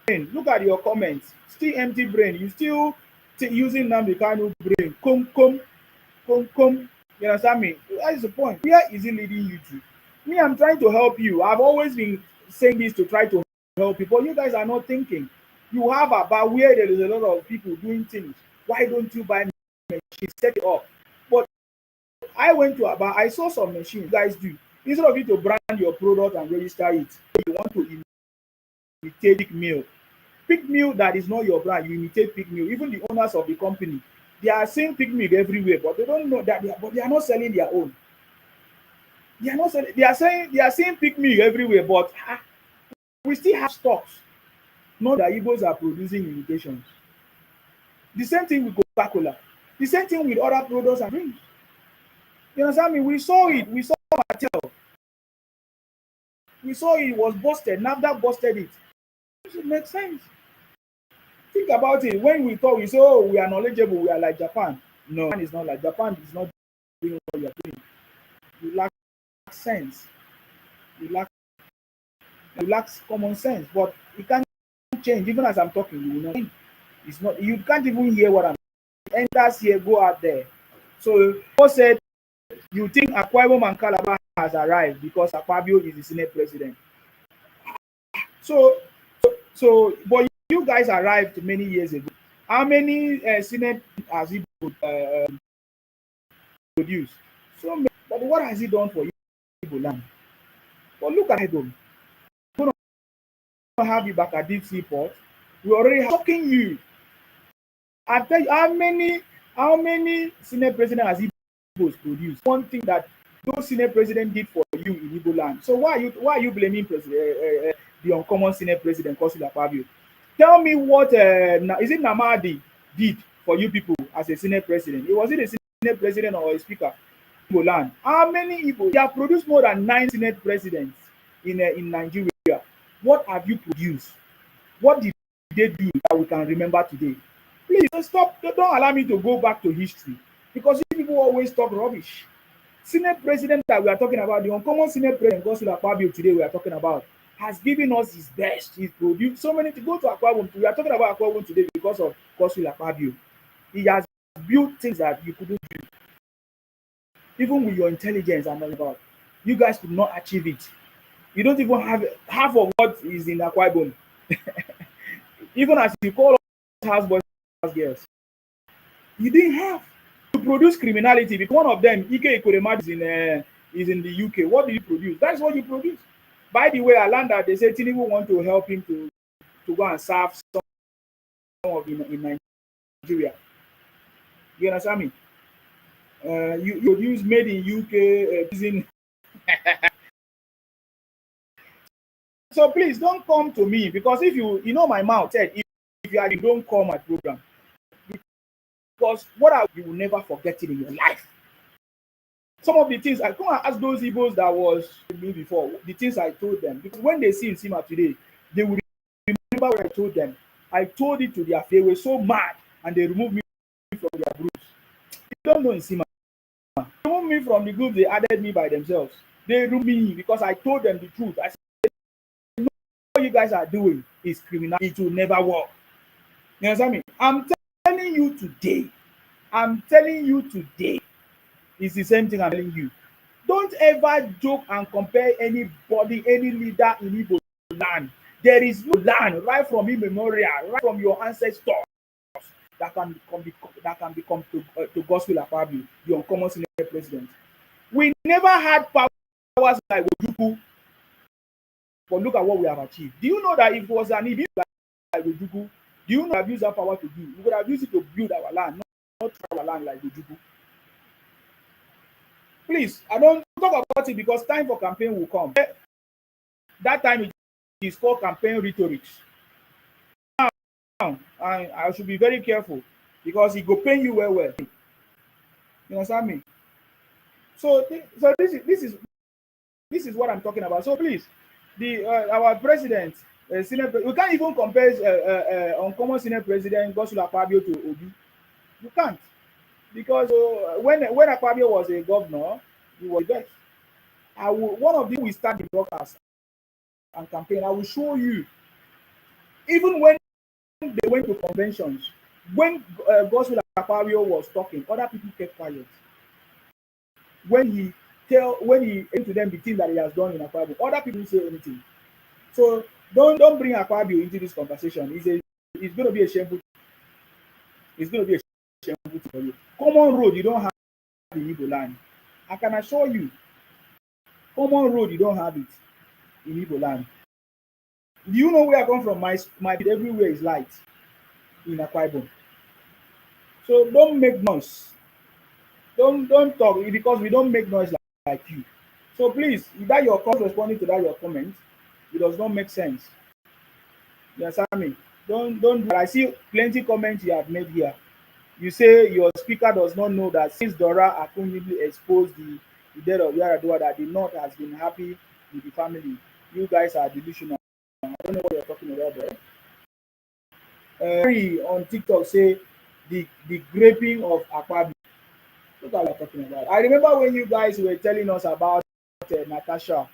Look at your comments. Still empty brain. You still using Nnamdi Kanu brain. Come. You understand me? That is the point. Where is it leading you to? Me, I'm trying to help you. I've always been saying this to try to help people. You guys are not thinking. You have about where there is a lot of people doing things. Why don't you buy machines? Set it up. But I went to Aba, I saw some machines you guys do. Instead of you to brand your product and register it, you want to imitate pig meal. Pig meal that is not your brand, you imitate pig meal. Even the owners of the company, they are saying pig meal everywhere, but they don't know that they are not selling their own. They are not selling, they are saying pig meal everywhere, but we still have stocks. Not that Igbos are producing imitations. The same thing with Coca-Cola. The same thing with other products and drinks. You understand me? We saw it. We saw Mattel. We saw it was busted. NAFDAC busted it. It makes sense. Think about it. When we talk, we say, oh, we are knowledgeable. We are like Japan. No, Japan is not like Japan. Is not doing what you are doing. You lack sense. You lack common sense. But it can't change. Even as I'm talking, you will not. It's not. You can't even hear what I'm saying. Enters here, go out there. So, who said you think Akwa Ibom and Calabar has arrived because Akpabio is the Senate president? So, but you guys arrived many years ago. How many Senate has he produced? So, but what has he done for Igbo land? But look at Edom. We don't have you back at deep seaport. We already shocking you. I tell you how many Senate president has Igbo produced? One thing that those Senate president did for you in Igbo land. So why are you blaming the uncommon Senate president, Kosila Fabio? Tell me what is it Namadi did for you people as a Senate president? Was it a Senate president or a speaker? Igbo land. How many Igbo? They have produced more than 9 Senate presidents in Nigeria. What have you produced? What did they do that we can remember today? Please stop. Don't allow me to go back to history because you people always talk rubbish. Senate president that we are talking about, the uncommon Senate president, Godswill Akpabio, today we are talking about, has given us his best. He's produced so many to go to Akwa Ibom. We are talking about Akwa Ibom today because of Godswill Akpabio. He has built things that you couldn't do. Even with your intelligence and all about, you guys could not achieve it. You don't even have half of what is in Akwa Ibom. Even as you call us house boys, house girls, you didn't have to produce criminality. Because one of them, Ike Ekoremadu, is in the UK. What did you produce? That's what you produce. By the way, Alanda, they say Tinubu want to help him to go and serve of in Nigeria. You understand me? You produce made in UK using. So please don't come to me, because if you know my mouth said, if you don't call my program, because you will never forget it in your life. Some of the things I come and ask those Igbos that was me before, the things I told them, because when they see Nsima today, they will remember what I told them. I told it to their face. They were so mad and they removed me from their groups. They don't know Nsima. They removed me from the group, they added me by themselves. They removed me because I told them the truth. I said, what you guys are doing is criminal. It will never work. You understand me? I'm telling you today. It's the same thing I'm telling you. Don't ever joke and compare anybody, any leader in Igbo land. There is no land right from immemorial, right from your ancestors, that can become to Gospel Akpabio, the uncommon senior president. We never had powers like Ojukwu, but look at what we have achieved. Do you know that if it was an Ibi like Ojukwu, do you know abuse that power to do? We would have used it to build our land, not our land like Ojukwu. Please, I don't talk about it because time for campaign will come. That time it is called campaign rhetoric. Now, I should be very careful because it go pain you well. You understand me? So this is what I'm talking about. So please, our president, Senate, we can't even compare uncommon Senate president Godswill Akpabio to Obi. You can't, because when Akpabio was a governor, he was best. One of them will start the broadcast and campaign. I will show you. Even when they went to conventions, when Godswill Akpabio was talking, other people kept quiet. When he into them the thing that he has done in Akpabio, other people didn't say anything. So don't bring Akpabio into this conversation. It's going to be a shameful. It's going to be a shameful for you. Common road you don't have in Igbo land. I can assure you, common road you don't have it in Igbo land. Do you know where I come from? My everywhere is light in Akwa Ibom. So don't make noise. Don't talk, because we don't make noise like you. So please, that your comment responding to that your comment, it does not make sense. You understand me? Don't. I see plenty comments you have made here. You say your speaker does not know that since Dora Akunyibi exposed the death of Yaradua, that the North has been happy with the family. You guys are delusional. I don't know what you're talking about there. On TikTok say the graping of Akpabio. Look what we're talking about. I remember when you guys were telling us about Natasha.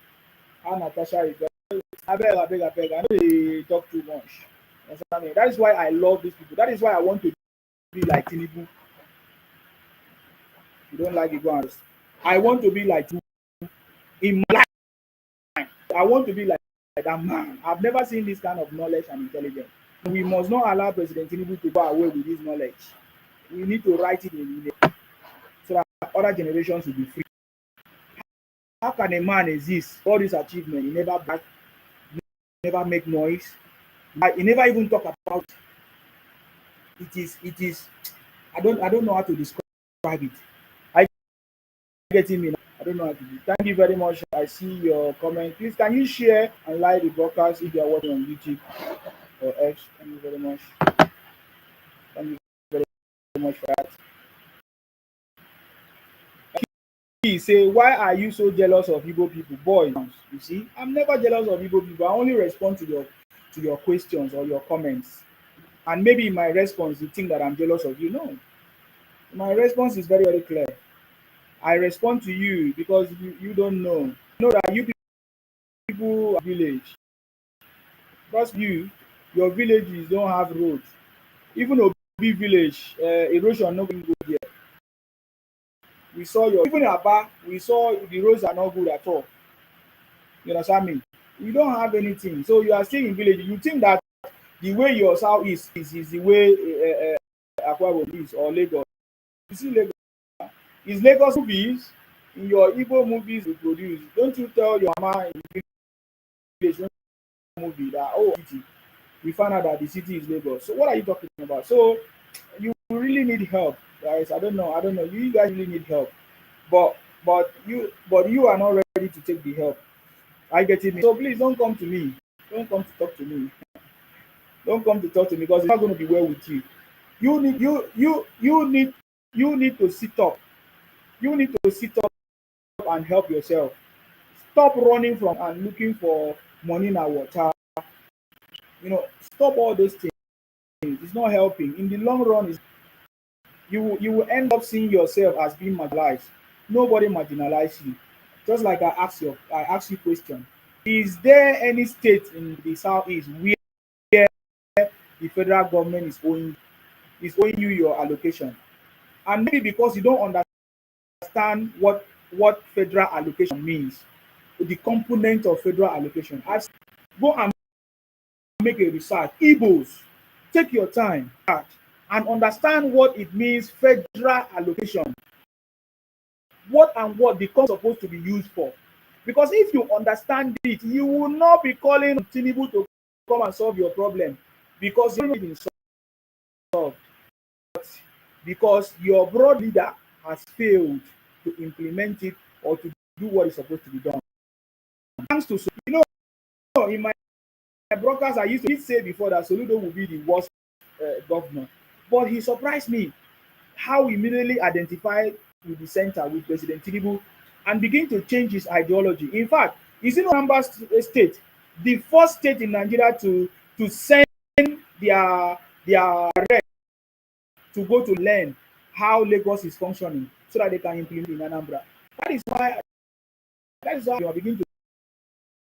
How Natasha is very. I beg. I know they talk too much. That is why I love these people. That is why I want to be like Tinubu. You don't like it, go and I want to be like you in my life. I want to be like that man. I've never seen this kind of knowledge and intelligence. We must not allow President Tinubu to go away with this knowledge. We need to write it in so that other generations will be free. How can a man exist? All this achievement, he never back, never make noise. He never even talk about it. It is. I don't know how to describe it. I getting me now. I don't know how to do. Thank you very much. I see your comment. Please, can you share and like the broadcast if you are watching on YouTube or X? Thank you very much. Thank you very much for that. He say, why are you so jealous of Igbo people? Boy, you see, I'm never jealous of Igbo people. I only respond to your questions or your comments. And maybe in my response, you think that I'm jealous of you. No. My response is very, very clear. I respond to you because you don't know. You know that you people are village. Because your villages don't have roads. Even Obi village, erosion no going go there. We saw even Aba, we saw the roads are not good at all. You understand me? You don't have anything. So you are still in village. You think that the way your south is the way Akwa Ibom is or Lagos. You see Lagos. Is Lagos movies in your Igbo movies you produce? Don't you tell your mama in the village movie that we find out that the city is Lagos. So what are you talking about? So you really need help, guys. I don't know. You guys really need help, but you are not ready to take the help. I get it. So please don't come to me. Don't come to talk to me. Don't come to talk to me because it's not going to be well with you. You need to sit up. You need to sit up and help yourself. Stop running from and looking for money in our water. Stop all those things. It's not helping. In the long run, you will end up seeing yourself as being marginalized. Nobody marginalize you. Just like I asked you question. Is there any state in the southeast where the federal government is owing you your allocation? And maybe because you don't understand what federal allocation means, the component of federal allocation. Go and make a research. Igbos, take your time and understand what it means federal allocation. What the cost supposed to be used for. Because if you understand it, you will not be calling Tinubu to come and solve your problem because you don't even solve. Because your broad leader has failed to implement it or to do what is supposed to be done. Thanks to in my broadcast, I used to say before that Soludo would be the worst governor, but he surprised me how he immediately identified with the center with President Tinubu and begin to change his ideology. In fact, is it Anambra State, the first state in Nigeria to send their rep to go to learn how Lagos is functioning so that they can implement in Anambra. That is why you begin to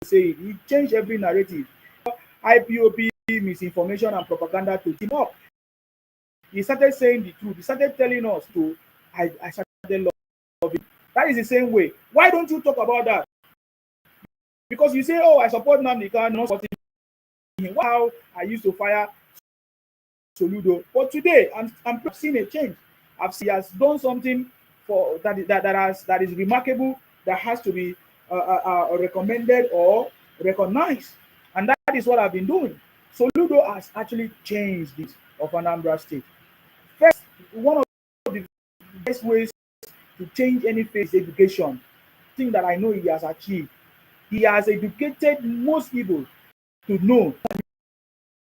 say it. He changed every narrative. IPOP, misinformation and propaganda to team up. He started saying the truth. He started telling us to, I started loving. That is the same way. Why don't you talk about that? Because you say, oh, I support Nnamdi Kanu, not supporting him. Wow, I used to fire Soludo. But today, I'm seeing a change. He has done something for that is remarkable, that has to be recommended or recognized. And that is what I've been doing. Soludo has actually changed this of Anambra State. First, one of the best ways to change any face education, thing that I know he has achieved. He has educated most people to know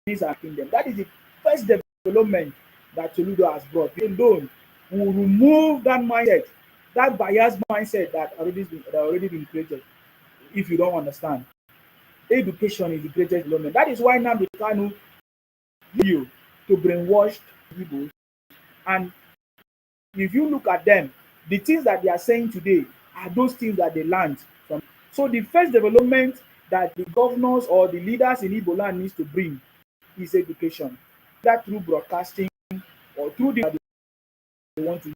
these are kingdom. That is the first development that Soludo has brought. Alone will remove that mindset, that biased mindset that already been created. If you don't understand, education is the greatest development. That is why Nnamdi Kanu you to brainwash people. And if you look at them, the things that they are saying today are those things that they learned from. So the first development that the governors or the leaders in Igbo land needs to bring is education. That through broadcasting or through they want to.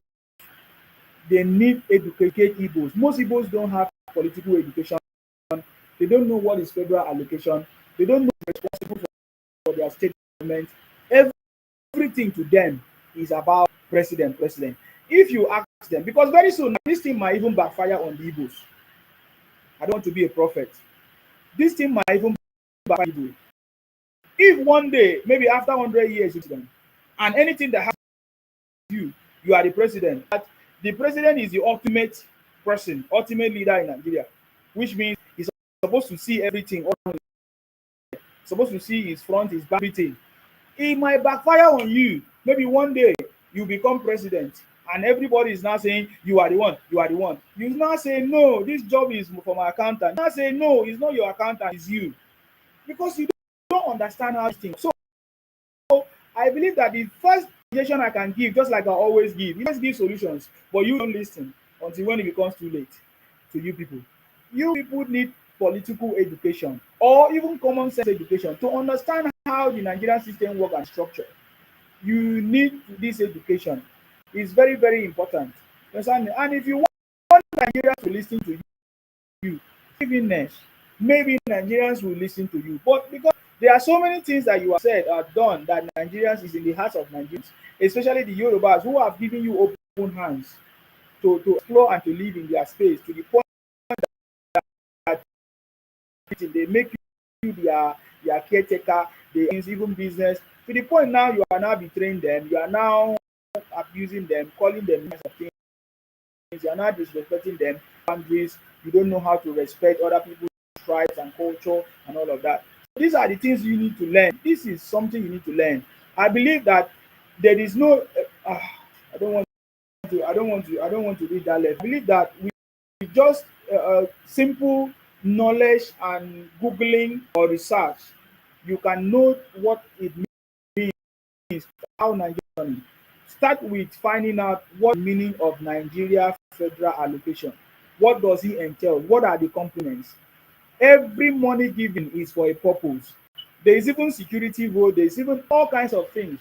They need educate Igbos. Most Igbos don't have political education. They don't know what is federal allocation. They don't know who's responsible for their state government. Everything to them is about president. If you ask them, because very soon this thing might even backfire on the Igbos. I don't want to be a prophet. This thing might even backfire on the Igbos. If one day, maybe after 100 years, and anything that happens to you are the president. The president is the ultimate person, ultimate leader in Nigeria, which means he's supposed to see everything, supposed to see his front, his back, everything. It might backfire on you. Maybe one day you become president and everybody is now saying you are the one. You now say no, this job is for my accountant. You now say no, it's not your accountant, it's you. Because you don't understand how things. So I believe that the first suggestion I can give, just like I always give, you always give solutions, but you don't listen until when it becomes too late to you people. You people need political education or even common sense education to understand how the Nigerian system works and structure. You need this education. It's very, very important. And if you want Nigerians to listen to you, maybe Nigerians will listen to you. But because there are so many things that you have said or done that Nigerians is in the hearts of Nigerians, especially the Yorubas who have given you open hands to explore and to live in their space to the point that they make you their caretaker, even business, to the point now you are now betraying them, you are now abusing them, calling them names of things, you are not disrespecting them, boundaries, you don't know how to respect other people's tribes and culture and all of that. These are the things you need to learn. This is something you need to learn. I believe that there is no I don't want I don't want to read that left. I believe that with just simple knowledge and googling or research, you can know what it means, how Nigeria. Start with finding out what meaning of Nigeria federal allocation. What does it entail? What are the components? Every money given is for a purpose. There is even security vote, there is even all kinds of things.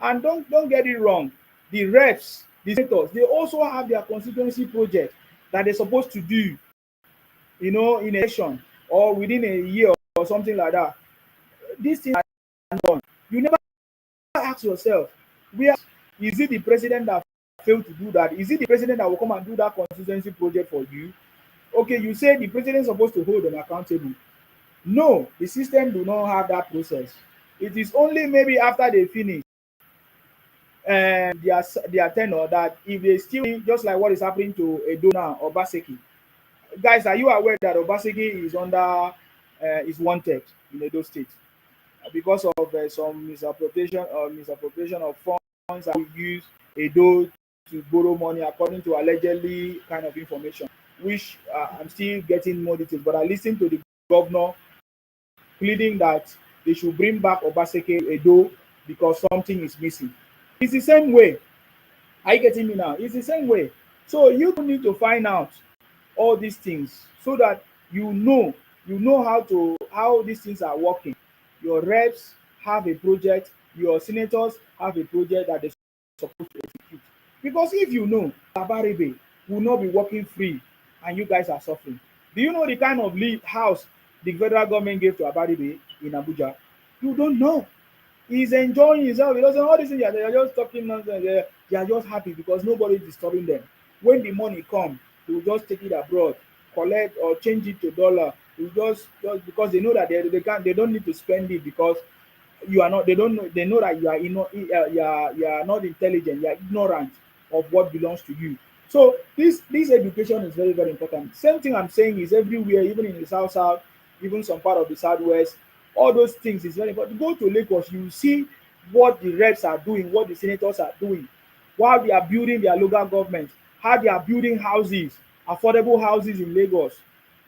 And don't get it wrong. The reps, the senators, they also have their constituency project that they're supposed to do, in a session or within a year or something like that. These things are done. You never ask yourself, where is it the president that failed to do that? Is it the president that will come and do that constituency project for you? Okay, you say the president is supposed to hold them accountable. No, the system do not have that process. It is only maybe after they finish their tenure that if they still, just like what is happening to Edo now, Obaseki. Guys, are you aware that Obaseki is is wanted in Edo State because of some misappropriation of funds that we use Edo to borrow money according to allegedly kind of information, which I'm still getting more details. But I listened to the governor pleading that they should bring back Obaseki Edo because something is missing. It's the same way. Are you getting me now? It's the same way. So you need to find out all these things so that you know how these things are working. Your reps have a project, your senators have a project that they're supposed to execute. Because if you know Abarebe will not be working free and you guys are suffering. Do you know the kind of house the federal government gave to Abarebe in Abuja? You don't know. He's enjoying himself. He doesn't know all these things. They are just talking nonsense. They are just happy because nobody is disturbing them. When the money comes, they will just take it abroad, collect or change it to dollar. You just because they know that they don't need to spend it because you are not, they don't know, they know that you are not intelligent, you are ignorant of what belongs to you. So this education is very, very important. Same thing I'm saying is everywhere, even in the south, even some part of the southwest. All those things is very important. Go to Lagos, you see what the reps are doing, what the senators are doing, while they are building their local government, how they are building houses, affordable houses in Lagos.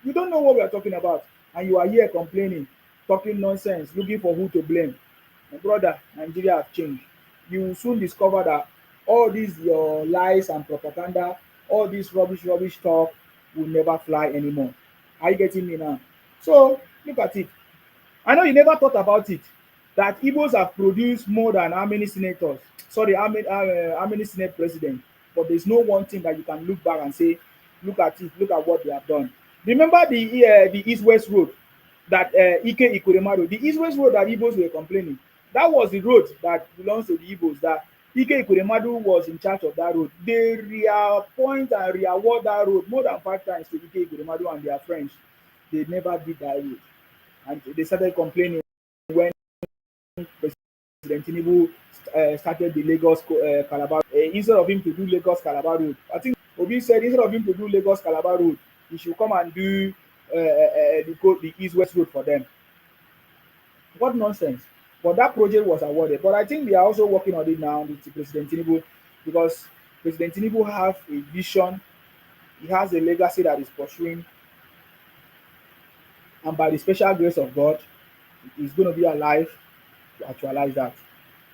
You don't know what we are talking about, and you are here complaining, talking nonsense, looking for who to blame. My brother, Nigeria have changed. You will soon discover that all these your lies and propaganda, all this rubbish talk will never fly anymore. Are you getting me now? So look at it. I know you never thought about it, that Igbos have produced more than how many senators, sorry, how many senate presidents, but there's no one thing that you can look back and say, look at it, look at what they have done. Remember the East-West road that Ike Ikuremadu, the East-West road that Igbos were complaining, that was the road that belongs to the Igbos, that Ike Ikuremadu was in charge of that road. They reappoint and reaward that road more than 5 times to Ike Ikuremadu and their friends. They never did that road. And they started complaining when President Tinubu started the Lagos Calabar. Instead of him to do Lagos Calabar road, I think Obi said instead of him to do Lagos Calabar road, he should come and do the East West road for them. What nonsense! But that project was awarded. But I think they are also working on it now with President Tinubu because President Tinubu have a vision. He has a legacy that is pursuing, and by the special grace of God, he's going to be alive to actualize that.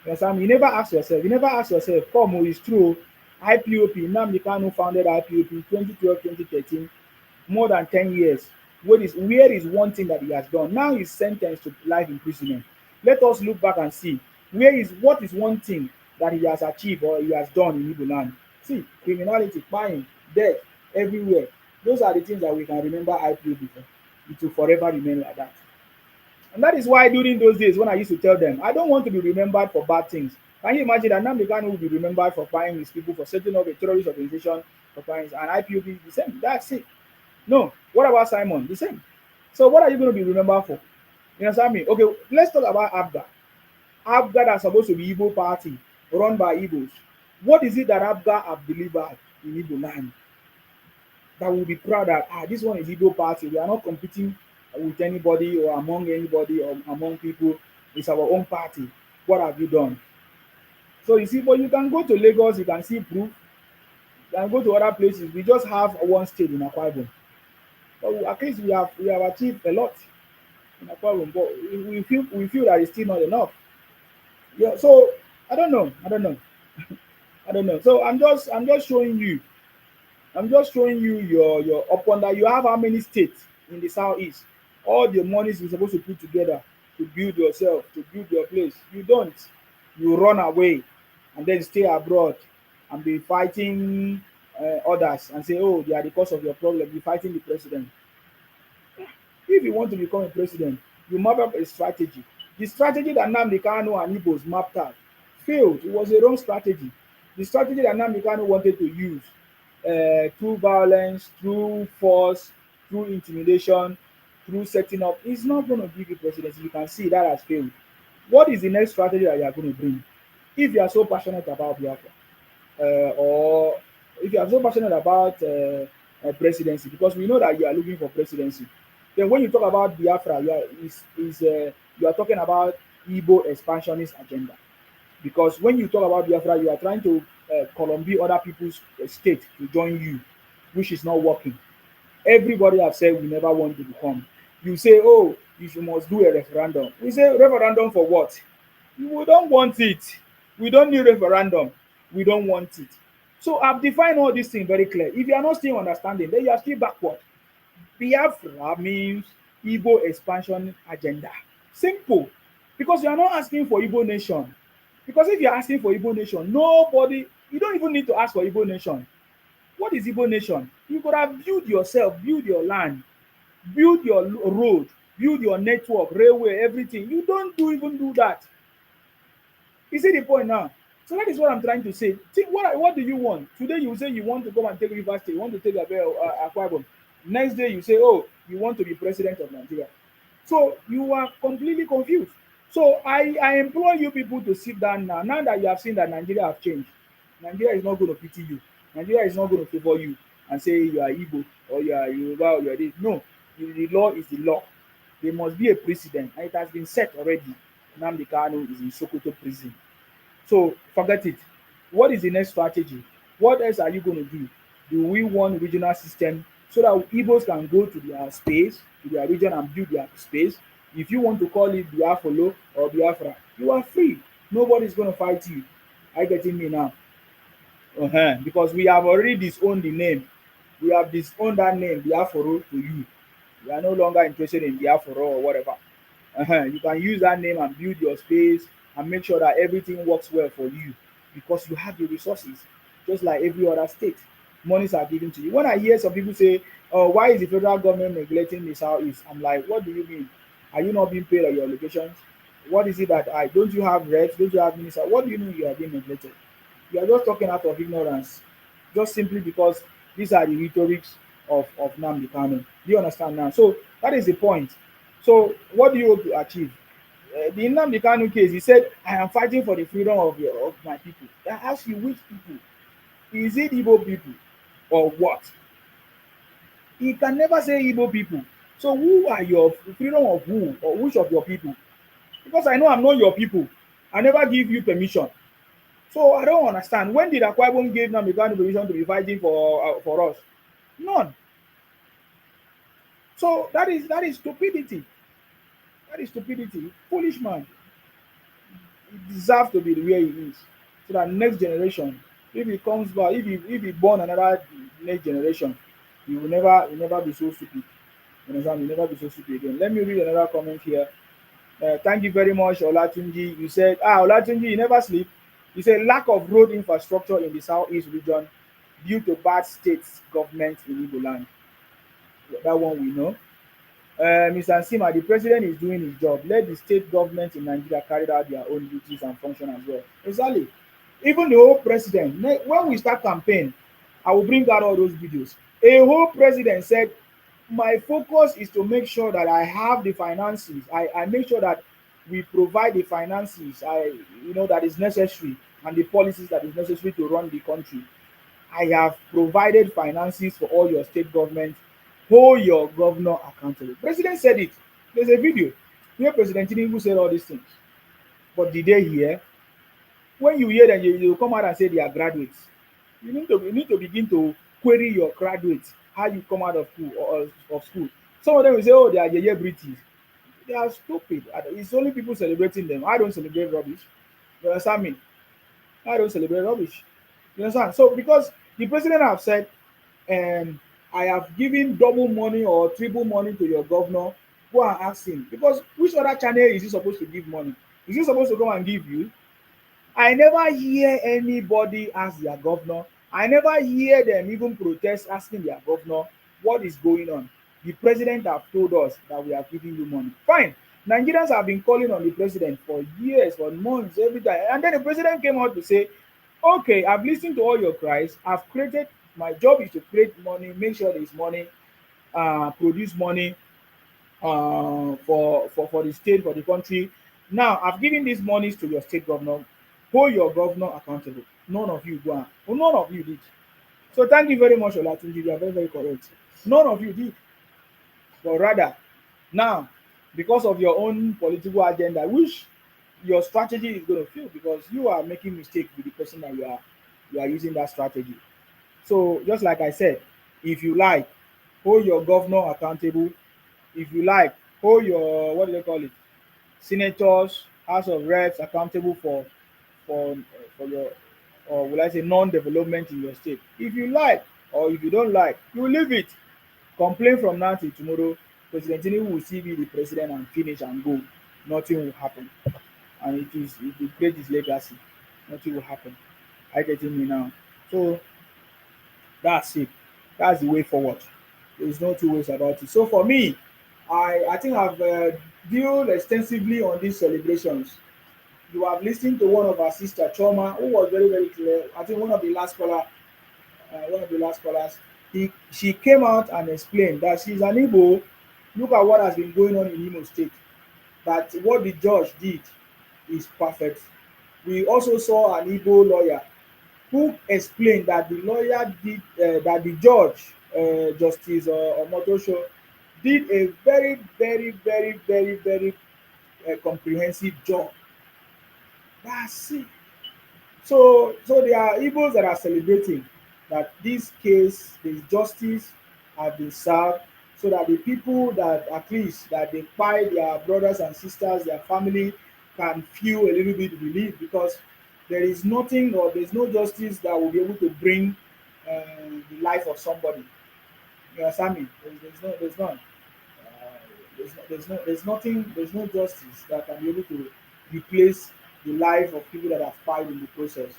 You understand? You never ask yourself, come on, it's true. IPOP, Nnamdi Kanu founded IPOP 2012, 2013, more than 10 years. Where is one thing that he has done? Now he's sentenced to life imprisonment. Let us look back and see what is one thing that he has achieved or he has done in Igbo land. See, criminality, crime, death, everywhere. Those are the things that we can remember IPOP for. It will forever remain like that. And that is why during those days when I used to tell them, I don't want to be remembered for bad things. Can you imagine that Nnamdi Kanu will be remembered for buying his people, for setting up a terrorist organization, for buying, and IPOB the same? That's it. No. What about Simon? The same. So what are you going to be remembered for? You understand me? Okay, let's talk about Abga. APGA that's supposed to be Igbo party run by Igbos. What is it that APGA have delivered in Igbo land that will be proud that this one is Igbo party. We are not competing with anybody or among anybody or among people. It's our own party. What have you done? So you see, but you can go to Lagos, you can see proof. You can go to other places. We just have one state in Akwa Ibom. But at least we have achieved a lot in Akwa Ibom. But we feel that it's still not enough. Yeah. So I don't know. I don't know. So I'm just showing you. I'm just showing you your upon that you have how many states in the southeast. All the monies you're supposed to put together to build yourself, to build your place. You don't. You run away and then stay abroad and be fighting others and say, oh, they are the cause of your problem. Be fighting the president. If you want to become a president, you map up a strategy. The strategy that Nnamdi Kanu and Igbos mapped out failed. It was a wrong strategy. The strategy that Nnamdi Kanu wanted to use through violence, through force, through intimidation, through setting up, is not going to give you presidency. You can see that has failed. What is the next strategy that you are going to bring? If you are so passionate about Biafra, or if you are so passionate about presidency, because we know that you are looking for presidency, then when you talk about Biafra, you are talking about Igbo expansionist agenda. Because when you talk about Biafra, you are trying to Colombia other people's state to join you, which is not working. Everybody have said we never want to become. You say, oh, you must do a referendum. We say referendum for what? We don't want it. We don't need referendum. We don't want it. So I've defined all these things very clear. If you are not still understanding, then you are still backward. Biafra means Igbo expansion agenda. Simple. Because you are not asking for Igbo nation. Because if you are asking for Igbo nation, nobody, you don't even need to ask for Igbo nation. What is Igbo nation? You could have built yourself, build your land, build your road, build your network, railway, everything. You don't even do that. You see the point now? So that is what I'm trying to say. Think, what do you want? Today you say you want to go and take River State, you want to take Akwa Ibom. Next day you say, oh, you want to be president of Nigeria. So you are completely confused. So I implore you people to sit down now. Now that you have seen that Nigeria have changed, Nigeria is not going to pity you. Nigeria is not going to favor you and say you are Igbo or you are Yoruba or you are this. No, the law is the law. There must be a precedent, and it has been set already. Nnamdi Kanu is in Sokoto prison. So forget it. What is the next strategy? What else are you going to do? Do we want regional system so that Igbos can go to their space, to their region and build their space? If you want to call it Biafolo or Biafra, you are free. Nobody is going to fight you. Are you getting me now? Because we have already disowned the name. We have disowned that name, Biaforo, to you. We are no longer interested in Biaforo or whatever. You can use that name and build your space and make sure that everything works well for you because you have the resources, just like every other state. Monies are given to you. When I hear some people say, oh, why is the federal government neglecting the southeast? I'm like, what do you mean? Are you not being paid on your obligations? What is it that don't you have reps? Don't you have ministers? What do you mean you are being neglected? You are just talking out of ignorance, just simply because these are the rhetorics of Nnamdi Kanu. Do you understand now? So that is the point. So what do you hope to achieve? The Nnamdi Kanu case, he said, I am fighting for the freedom of my people. I ask you, which people? Is it Igbo people or what? He can never say Igbo people. So who are your freedom of who or which of your people? Because I know I'm not your people. I never give you permission. So I don't understand. When did Akwa Ibom give Nnamdi Kanu permission to be fighting for us? None. So that is stupidity. That is stupidity. Foolish man. He deserves to be where he is. So that next generation, if he comes back, if he born another next generation, he will never be so stupid. You understand? He will never be so stupid again. Let me read another comment here. Thank you very much, Olatunji. You said, Olatunji, you never sleep. You said lack of road infrastructure in the southeast region due to bad state government in Igbo land. That one we know. Mr. Nsima, the president is doing his job. Let the state government in Nigeria carry out their own duties and function as well. Exactly. Even the whole president, when we start campaign, I will bring out all those videos. A whole president said, my focus is to make sure that I have the finances. I make sure that we provide the finances that is necessary and the policies that is necessary to run the country. I have provided finances for all your state governments. Hold your governor accountable. President said it. There's a video where President Tinubu said all these things. But did they hear? When you hear them, you come out and say they are graduates. You need to begin to query your graduates, how you come out of school of school. Some of them will say, oh, they are yeye British. They are stupid. It's only people celebrating them. I don't celebrate rubbish. You understand me? I don't celebrate rubbish. You understand? So because the president have said, um, I have given double money or triple money to your governor, go and ask him. Because which other channel is he supposed to give money? Is he supposed to come and give you? I never hear anybody ask their governor. I never hear them even protest asking their governor what is going on. The president have told us that we are giving you money. Fine. Nigerians have been calling on the president for years, for months, every time. And then the president came out to say, okay, I've listened to all your cries. I've created, my job is to create money, make sure there's money, produce money for the state, for the country. Now, I've given these monies to your state governor. Hold your governor accountable. None of you go on. Well, none of you did. So thank you very much, Olatunji. You are very, very correct. None of you did. But rather, now, because of your own political agenda, which your strategy is going to fail because you are making mistake with the person that you are using that strategy. So just like I said, if you like, hold your governor accountable. If you like, hold your what do they call it? Senators, House of Reps accountable for for your or will I say non-development in your state. If you like or if you don't like, you leave it. Complain from now till tomorrow. President Tinubu will still be the president and finish and go. Nothing will happen, and it will create his legacy. Nothing will happen. I getting me now. So that's it. That's the way forward. There's no two ways about it. So for me, I think I've dealt extensively on these celebrations. You have listened to one of our sister Choma, who was very very clear. I think one of the last callers, she came out and explained that she's an Igbo. Look at what has been going on in Imo State. That what the judge did is perfect. We also saw an Igbo lawyer who explained that the lawyer did that the judge, Justice Omotosho, did a very, very, very, very, very comprehensive job. That's it. So there are Igbos that are celebrating that this case, this justice have been served, so that the people that at least that they buy their brothers and sisters, their family can feel a little bit relief because there is nothing or there's no justice that will be able to bring the life of somebody. You understand me? There's none. There's no justice that can be able to replace the life of people that have died in the process.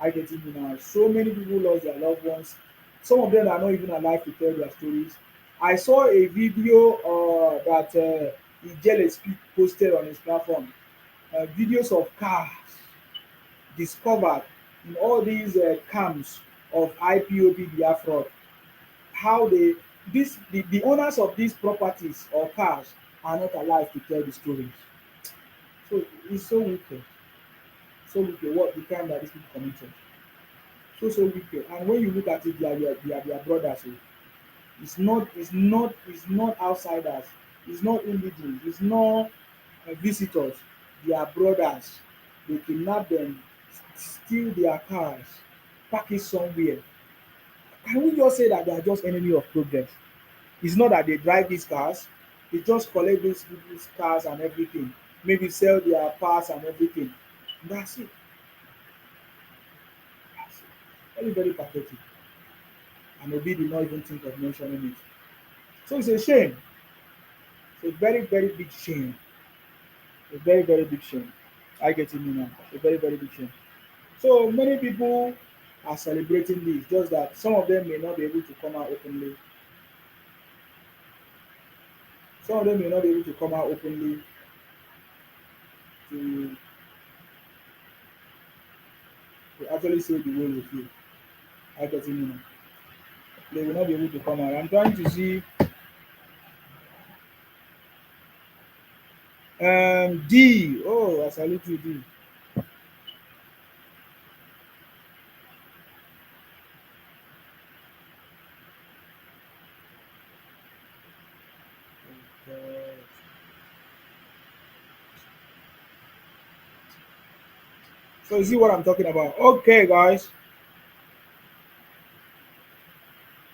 I get it now. So many people lost their loved ones. Some of them are not even alive to tell their stories. I saw a video that Ijele Speak posted on his platform. Videos of cars discovered in all these camps of IPOB Biafra, how the owners of these properties or cars are not alive to tell the stories. So it's so wicked. So wicked what the crime that these people committed. So wicked. And when you look at it, they are brothers. Oh. It's not outsiders. It's not indigenous. It's not visitors. They are brothers. They kidnap them, steal their cars, park it somewhere. Can we just say that they are just enemy of progress? It's not that they drive these cars, they just collect these people's cars and everything, maybe sell their parts and everything. That's it. That's it. Very, very pathetic. And Obi did not even think of mentioning it. So it's a shame. It's a very, very big shame. A very, very big shame. I get it now. A very, very big shame. So many people are celebrating this, just that some of them may not be able to come out openly. Some of them may not be able to come out openly to, to actually say the way they feel. I get it now. They will not be able to come out. I'm trying to see. And D, oh, I salute you, D. Okay. So you see what I'm talking about? Okay, guys.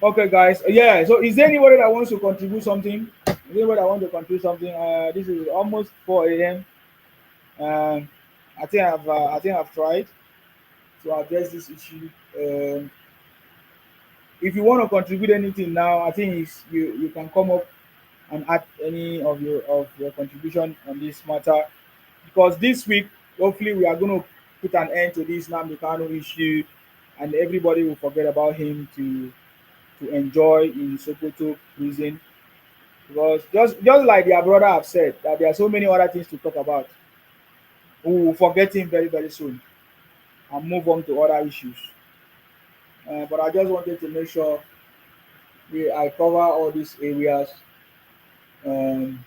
Okay, guys. Yeah. So is there anybody that wants to contribute something? Is there anybody that wants to contribute something? This is almost 4 a.m. Um, I think I've tried to address this issue. If you want to contribute anything now, I think you can come up and add any of your contribution on this matter, because this week hopefully we are going to put an end to this Nnamdi Kanu issue, and everybody will forget about him to enjoy in Sokoto prison, because just like their brother have said that there are so many other things to talk about, we will forget him very very soon and move on to other issues. But I just wanted to make sure I um,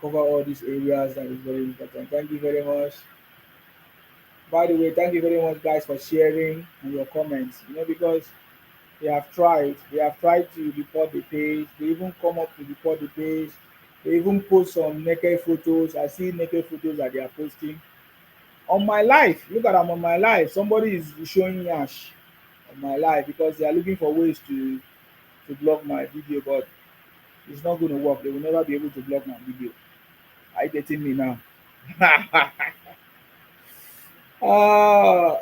cover all these areas that is very important. Thank you very much. By the way, thank you very much, guys, for sharing and your comments. Because they have tried to report the page. They even come up to report the page. They even post some naked photos. I see naked photos that they are posting on my life. Look at them on my life. Somebody is showing yash on my life because they are looking for ways to block my video, but it's not going to work. They will never be able to block my video. Are you getting me now? Ah,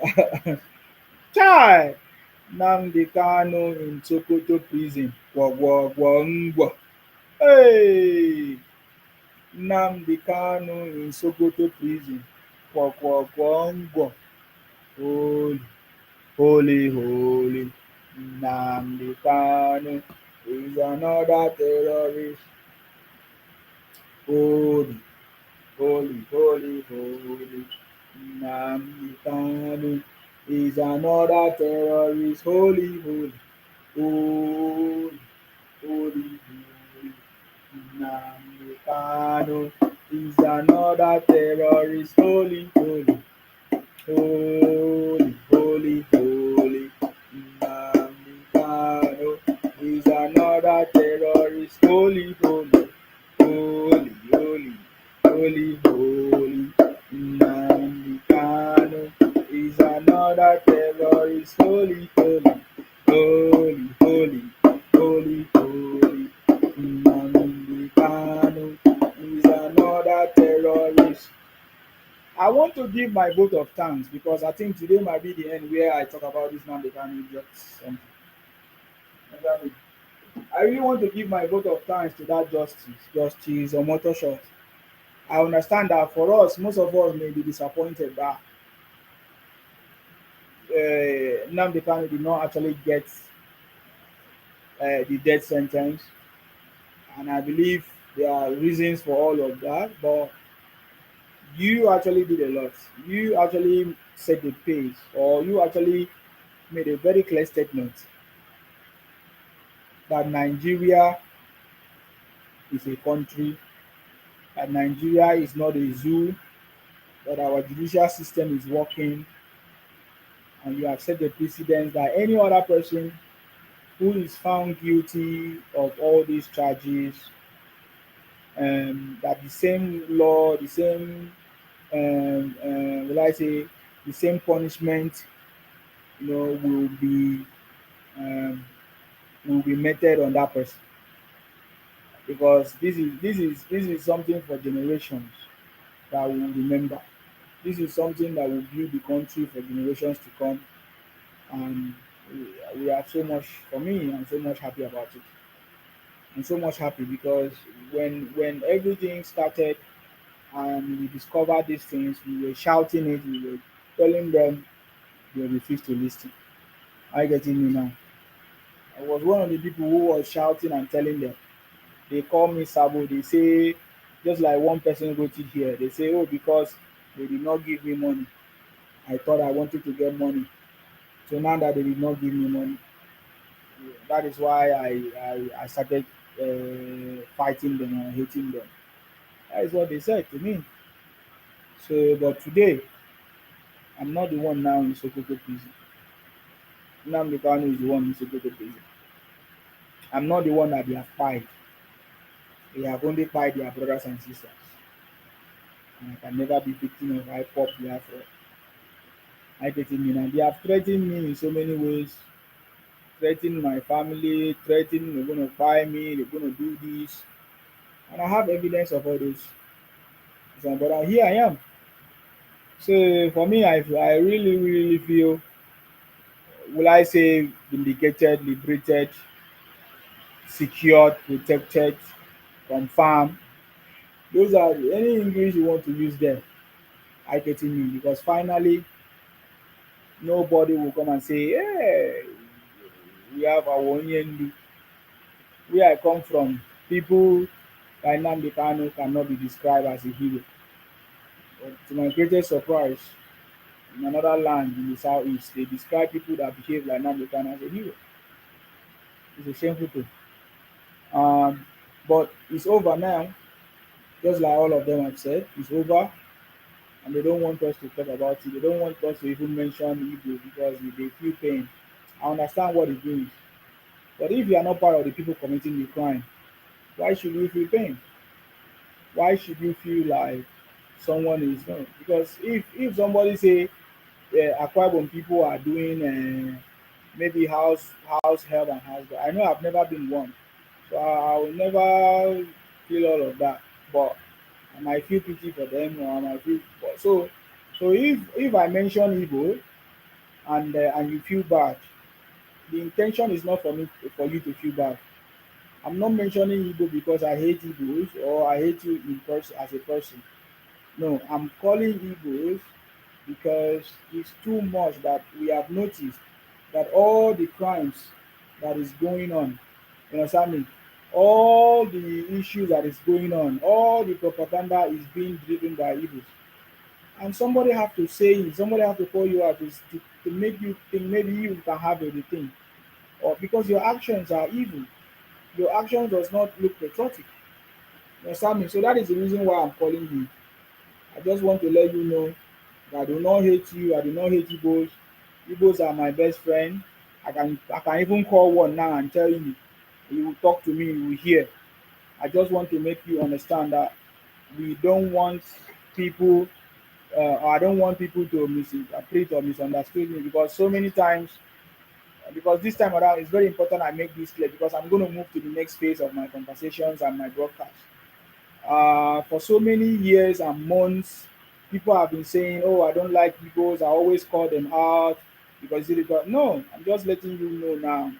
chai. Nnamdi Kanu in Sokoto prison. Gwa gwa gwa ngwa. Hey, Nnamdi Kanu in Sokoto prison. Gwa gwa gwa ngwa. Holy, holy, holy. Nnamdi Kanu is another terrorist. Holy, holy, holy, holy. Nnamdi Kanu is another terrorist. Holy, holy, holy, holy, holy. Nnamdi Kanu is another terrorist. Holy, holy, holy, holy, holy. Nnamdi Kanu is another terrorist. Holy, holy, holy, holy, holy, holy. Nnamdi Kanu is another terrorist. Holy, holy, holy, holy, holy, holy. Nnamdi Kanu is another terrorist. I want to give my vote of thanks because I think today might be the end where I talk about this Nnamdi Kanu just something. I really want to give my vote of thanks to that Justice Omotoshot. I understand that for us, most of us may be disappointed that Nnamdi Kanu did not actually get the death sentence, and I believe there are reasons for all of that. But you actually did a lot. You actually set the pace, or you actually made a very clear statement that Nigeria is a country, that Nigeria is not a zoo, that our judicial system is working, and you have set the precedent that any other person who is found guilty of all these charges, that the same law, the same, will I say, the same punishment, um, will be meted on that person, because this is something for generations that will remember. This is something that will build the country for generations to come, and we are so much. For me, I'm so much happy about it. I'm so much happy because when everything started and we discovered these things, we were shouting it, we were telling them, they refused to listen. Are you getting me now? I was one of the people who was shouting and telling them. They call me Sabo. They say, just like one person wrote it here, they say, oh, because they did not give me money. I thought I wanted to get money. So now that they did not give me money, that is why I started fighting them and hating them. That is what they said to me. So, but today, I'm not the one now in Sokoto prison. Nnamdi Kanu is the one in Sokoto prison. I'm not the one that they have pied. They have only pied their brothers and sisters. And I can never be victim of high pop Biafra. I get me now. They have threatened me in so many ways, threatened my family, threatened they're gonna buy me, they're gonna do this. And I have evidence of all those. So, but here I am. So for me, I really, really feel, will I say vindicated, liberated, secured, protected, confirmed. Those are any English you want to use there. I get me because finally nobody will come and say, hey, we have our own Yendu. Where I come from, people like Nnamdi Kanu cannot be described as a hero. But to my greatest surprise, in another land in the southeast, they describe people that behave like Nnamdi Kanu as a hero. It's a shameful thing. Um, but it's over now, just like all of them have said, it's over, and they don't want us to talk about it. They don't want us to even mention Igbo because they feel pain. I understand what it means. But if you are not part of the people committing the crime, why should you feel pain? Why should you feel like someone is no? Because if somebody say Akwa Ibom people are doing maybe house help and house, I know I've never been one, so I will never feel all of that. But I might feel pity for them, or I might feel so. If I mention Igbo and you feel bad, the intention is not for you to feel bad. I'm not mentioning Igbo because I hate Igbos or I hate you in person as a person. No, I'm calling Igbos because it's too much that we have noticed that all the crimes that is going on, you understand me? All the issues that is going on, all the propaganda is being driven by Igbos. And somebody have to say it, somebody have to call you out to make you think maybe you can have everything. Or because your actions are evil. Your actions does not look patriotic. You understand me? So that is the reason why I'm calling you. I just want to let you know that I do not hate you. I do not hate Igbos. Igbos are my best friend. I can even call one now and tell you. You will talk to me. You will hear. I just want to make you understand that we don't want people. I don't want people to misinterpret or misunderstand me because so many times. Because this time around, it's very important I make this clear because I'm going to move to the next phase of my conversations and my broadcast. For so many years and months, people have been saying, "Oh, I don't like Igbos. I always call them out because it got." No, I'm just letting you know now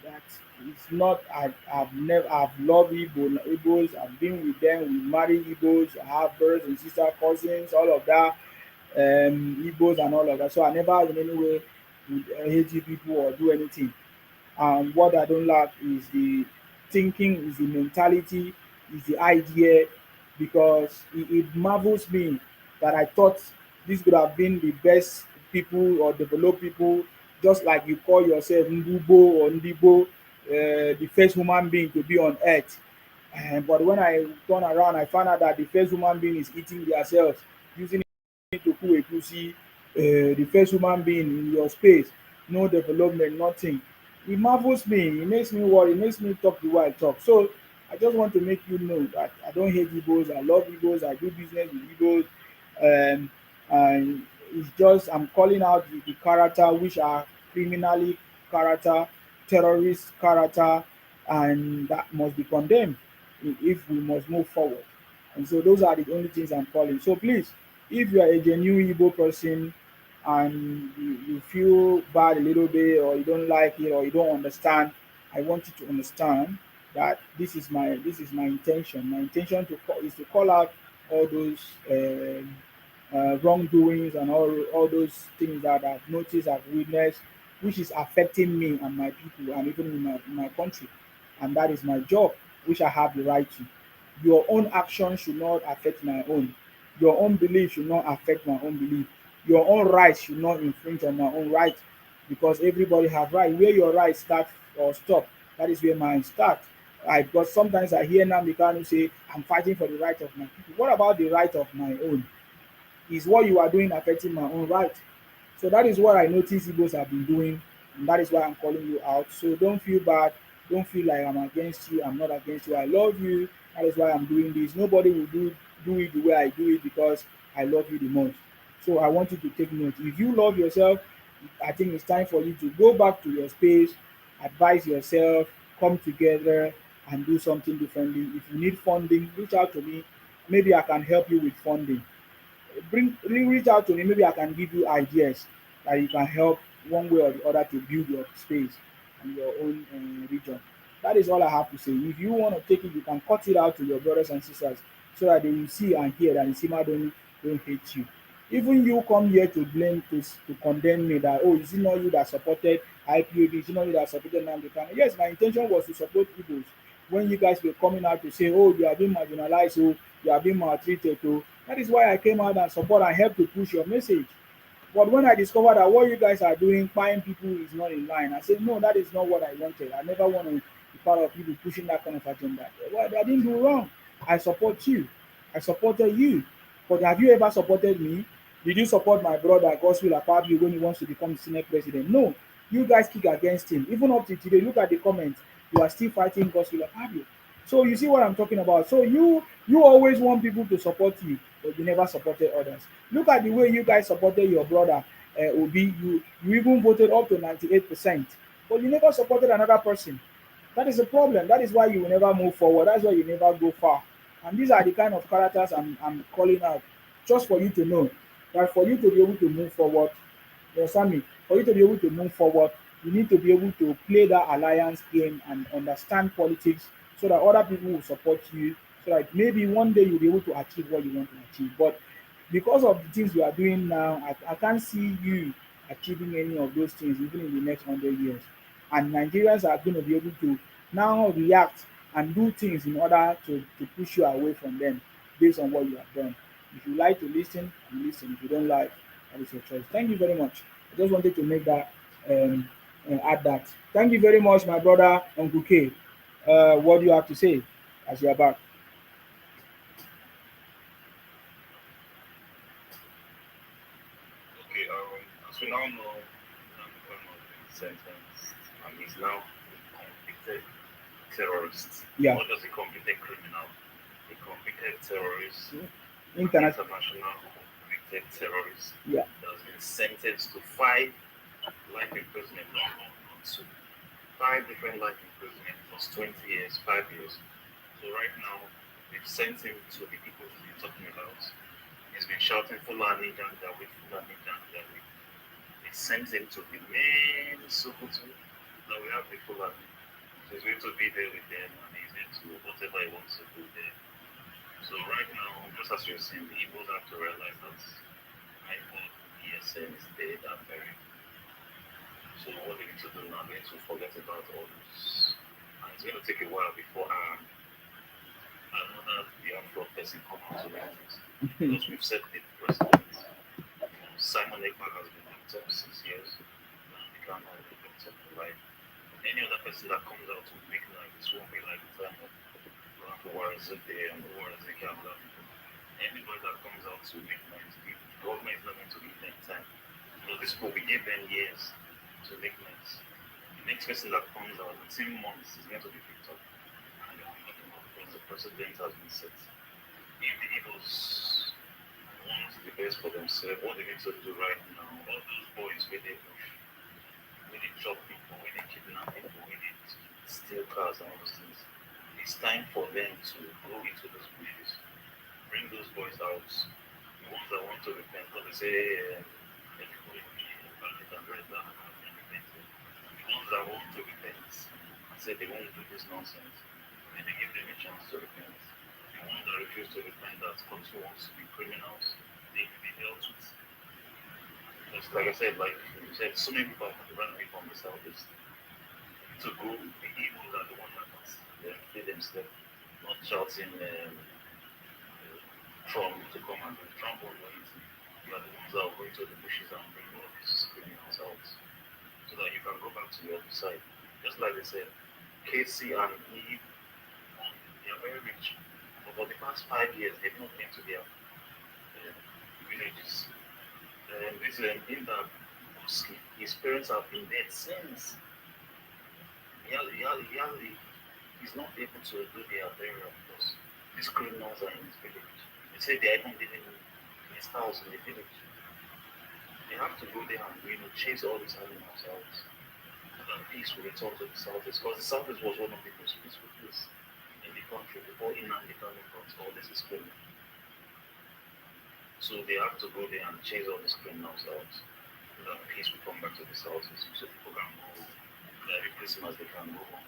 that it's not. I've loved Igbos. I've been with them. We marry Igbos. I have brothers and sister, cousins, all of that. Igbos and all of that. So I never in any way would hate you people or do anything. What I don't like is the thinking, is the mentality, is the idea, because it marvels me that I thought this could have been the best people or developed people, just like you call yourself Ndubo or Ndibo, the first human being to be on earth. But when I turn around, I find out that the first human being is eating themselves, using to cool a pussy, the first human being in your space, no development, nothing. It marvels me, it makes me worry, it makes me talk the way I talk. So I just want to make you know that I don't hate Igbos, I love Igbos, I do business with Igbos. Um, and it's just I'm calling out the character which are criminally character, terrorist character, and that must be condemned if we must move forward. And so those are the only things I'm calling. So please, if you are a genuine Igbo person and you feel bad a little bit or you don't like it or you don't understand, I want you to understand that this is my intention. My intention is to call out all those wrongdoings and all those things that I've noticed, I've witnessed, which is affecting me and my people and even in my country. And that is my job, which I have the right to. Your own action should not affect my own. Your own belief should not affect my own belief. Your own rights should not infringe on my own right because everybody have right. Where your right start or stop, that is where mine start. Because sometimes I hear Nnamdi Kanu say, I'm fighting for the right of my people. What about the right of my own? Is what you are doing affecting my own right? So that is what I notice Igbos have been doing, and that is why I'm calling you out. So don't feel bad. Don't feel like I'm against you. I'm not against you. I love you. That is why I'm doing this. Nobody will do it the way I do it because I love you the most. So I want you to take note. If you love yourself, I think it's time for you to go back to your space, advise yourself, come together, and do something differently. If you need funding, reach out to me. Maybe I can help you with funding. Reach out to me. Maybe I can give you ideas that you can help one way or the other to build your space and your own region. That is all I have to say. If you want to take it, you can cut it out to your brothers and sisters so that they will see and hear that Isima don't hate you. Even you come here to blame to condemn me that, oh, is it not you that supported IPOB? Is it not you that supported Nnamdi Kanu? Yes, my intention was to support Igbos when you guys were coming out to say, oh, you are being marginalized, oh, you are being maltreated, oh. That is why I came out and support and help to push your message. But when I discovered that what you guys are doing, buying people is not in line, I said, no, that is not what I wanted. I never want to be part of people pushing that kind of agenda. Well, I didn't do wrong. I support you. I supported you. But have you ever supported me? Did you support my brother, Godswill Akpabio, when he wants to become the Senate president? No. You guys kick against him. Even up to today, look at the comments. You are still fighting Godswill Akpabio. So you see what I'm talking about. So you always want people to support you, but you never supported others. Look at the way you guys supported your brother Obi. You even voted up to 98%, but you never supported another person. That is a problem. That is why you will never move forward. That's why you never go far. And these are the kind of characters I'm calling out, just for you to know that for you to be able to move forward, you understand me? For you to be able to move forward, you need to be able to play that alliance game and understand politics so that other people will support you. So that maybe one day you'll be able to achieve what you want to achieve. But because of the things you are doing now, I can't see you achieving any of those things even in the next 100 years. And Nigerians are going to be able to now react and do things in order to push you away from them based on what you have done. If you like to listen, you listen. If you don't like, that is your choice. Thank you very much. I just wanted to make that add that. Thank you very much, my brother Uncle K. What do you have to say as you are back? Okay, as we now know, Nnamdi Kanu has been sentenced and he's now a convicted terrorist. Yeah. Not just a convicted criminal, a convicted terrorist, International. convicted terrorist Yeah. that has been sentenced to 5 life imprisonment, not 2. 5 different life imprisonment plus 20 years, 5 years. So right now, they've sent him to the people he's talking about. He's been shouting Fulani Janjaweed, Fulani Janjaweed. They sent him to the main Sokoto. Now we have the Fulani. So he's going to be there with them and he's going to whatever he wants to do there. So right now, just as you're saying, the Igbos have to realize that IPOD, ESN is dead and buried. So what they need to do now, they need to forget about all this. And it's going to take a while before another Biafra person come out to make this. Because we've set the precedent. Simon Ekman has been locked up 6 years. Nnamdi Kanu has been locked up for life. Any other person that comes out to make noise won't be like the time of Warazute and Warazike and other people. Anybody that comes out to make noise, the government is not going to give them time. So this people, we give them years to make noise. The next person that comes out in 10 months is going to be picked up. And they'll be looking out because the precedent has been set. If the Igbos want the best for themselves, what they need to do right now, all those boys where they push, where they chop people, where they kidnap people, where they steal cars and all those things, it's time for them to go into those bushes, bring those boys out, the ones that want to repent, because they say, everybody will be valid and right down and repented. The ones that want to repent and say they won't do this nonsense, and they give them a chance to repent. The ones that refuse to repent, that continue wants to be criminals, they will be dealt with. Just like I said, like you said, so many people have run away from the southeast. To go, the evil are the one that must feed themselves, not shouting Trump to come and do. Trump won't do anything. You are the ones that are going to the bushes and bring all these criminals out so that you can go back to the other side. Just like they said, Casey and Eve They are very rich. But for the past 5 years, they've not been to their villages. This in that his parents have been dead since. He's not able to do their burial because these criminals are in his village. They say they are even living in his house in the village. They have to go there and chase all these animals out. So that peace will return to the southeast. Because the southeast was one of the most peaceful places in the country before Nnamdi Kanu got all this is criminal. So they have to go there and chase all these criminals out. So that peace will come back to the southeast. So people can go every Christmas they can go home.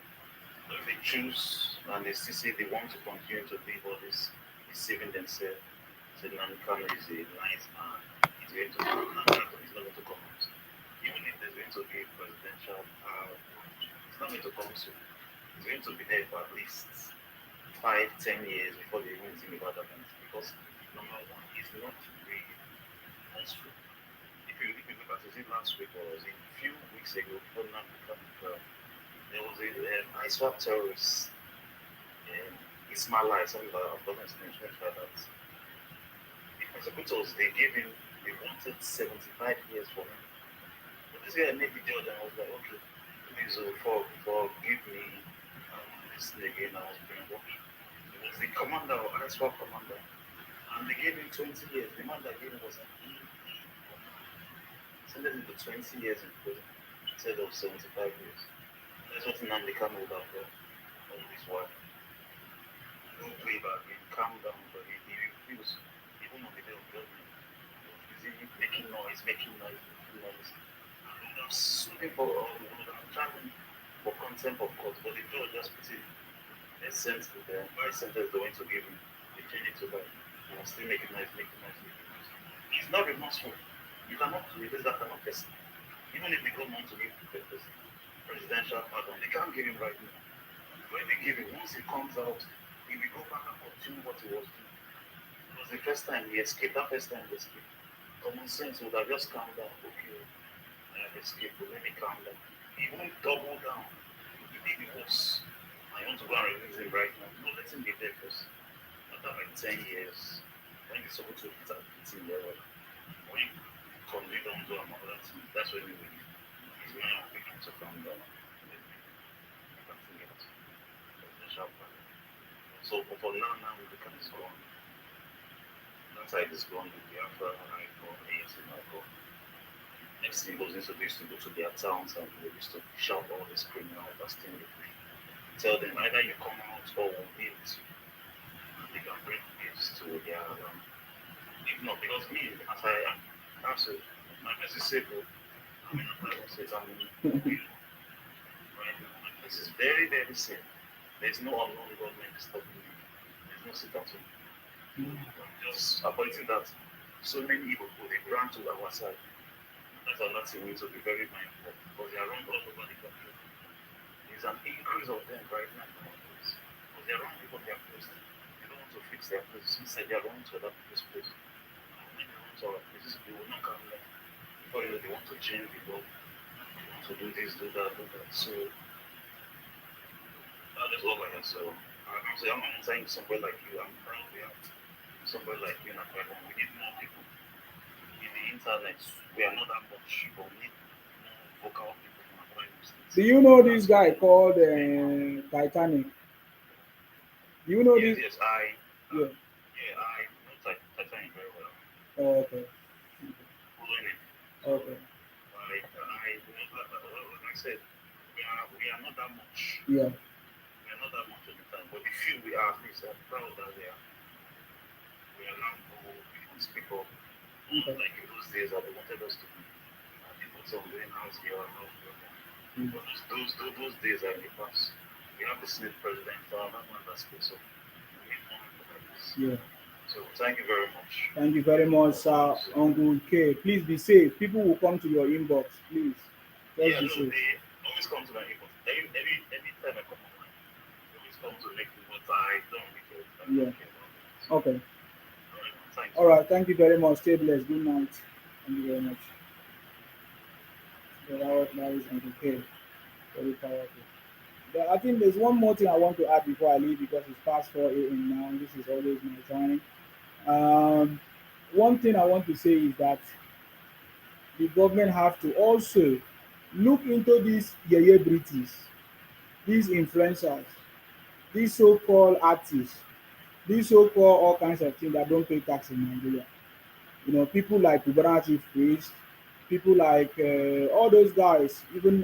But if they choose and they still say they want to continue to live all this deceiving themselves, so Nnamdi Kanu is a nice man. He's going to come and he's not going to come out. Even if there's going to be a presidential power, it's not going to come soon. It's going to be there for at least 5, 10 years before they even think about that. Because number one, it's not really useful. If you look at it last week or was it a few weeks ago before Nnamdi Kanu, there was a ISWAP terrorist, Ismail, something like that. I've forgotten his name, like that. The prosecutors, they wanted 75 years for him. But this guy made the judge and I was like, okay, please forgive me. This again, I was brainwashed. It was the commander, or ISWAP commander, and they gave him 20 years. The man that gave him was an ED. Sentenced him to 20 years in prison instead of 75 years. That's what Nnamdi Kanu would have done all this while. No play back, calm down, but he refused. Even on the day of judgment, he was busy making noise. And I'm suing for I'm trying for contempt of court, but the judge just put it a sentence to them. My sentence they went to give him, they changed it to life. He was still making noise. He's not remorseful. You cannot release that kind of person. Even if they don't want to give the person presidential pardon, they can't give him right now. When they give him, once he comes out, he will go back and continue what he was doing. It was the first time he escaped. That first time he escaped. Common sense would have just calmed down. Okay, I have escaped, but let me calm down. He won't double down. He did the worst. I want to go and release him right now. No, let him be there first. After like 10 years, when the Sokoto hit at 15 years, when he continued on to another team, that's when he will. His mind will begin to calm down. So for now, the can is gone. That side is gone. The Biafra and for ASM are gone. Next thing goes into this to go to their towns and they used to shout all this criminal busting with me. Tell them either you come out or we'll deal with you. And they can bring peace to their if not, because me, as I am, absolutely, my place is safe. I mean, I will say something. Right? My place is very, very safe. There's no unknown government stopping me. There's no situation. I'm just appointing that so many people they run to our side. That's another thing we need to be very mindful of because they are run all over the country. There's an increase of them right now because they are running from their place. They don't want to fix their place. Instead, they are running to other people's place. And when they run to our places, they will not come down. Before you know, they want to change the law. They want to do this, do that, do that. So that is over here. So I'm saying somewhere like you, I'm proud we have somewhere like you in Akron. We need more people. In the internet, we are not that much, but we need more vocal people from Akron State. Do you know this guy called Titanic? Do you know Yes, this? yes, I Yeah. I know Titanic very well. Oh, okay. Following it. Okay. Like I said, we are not that much. Yeah. We are not that much at the time, but the few we are, please, I'm proud that we are now bold, we can speak up. Okay. Like in those days that they wanted us to be. People told me house here and house here. But those days are in the past. We have the Senate president, so I'm not that space up. We need more people like this. Yeah. So thank you very much. Thank you very much, sir. Uncle K. Please be safe. People will come to your inbox, please. Yeah, Just be no, safe. they always come to my inbox. Every time I come online, they always come to make me what I don't because I don't care about it. Okay. All right, thanks. All right. Thank you very much. Stay blessed. Good night. Thank you very much. So that was Uncle K. Very powerful. I think there's one more thing I want to add before I leave because it's past 4 a.m. now. This is always my time. Um, One thing I want to say is that the government have to also look into these yeye British, these influencers, these so-called artists, these so-called all kinds of things that don't pay tax in Nigeria. You know, people like Cubana Chief Priest, people like all those guys, even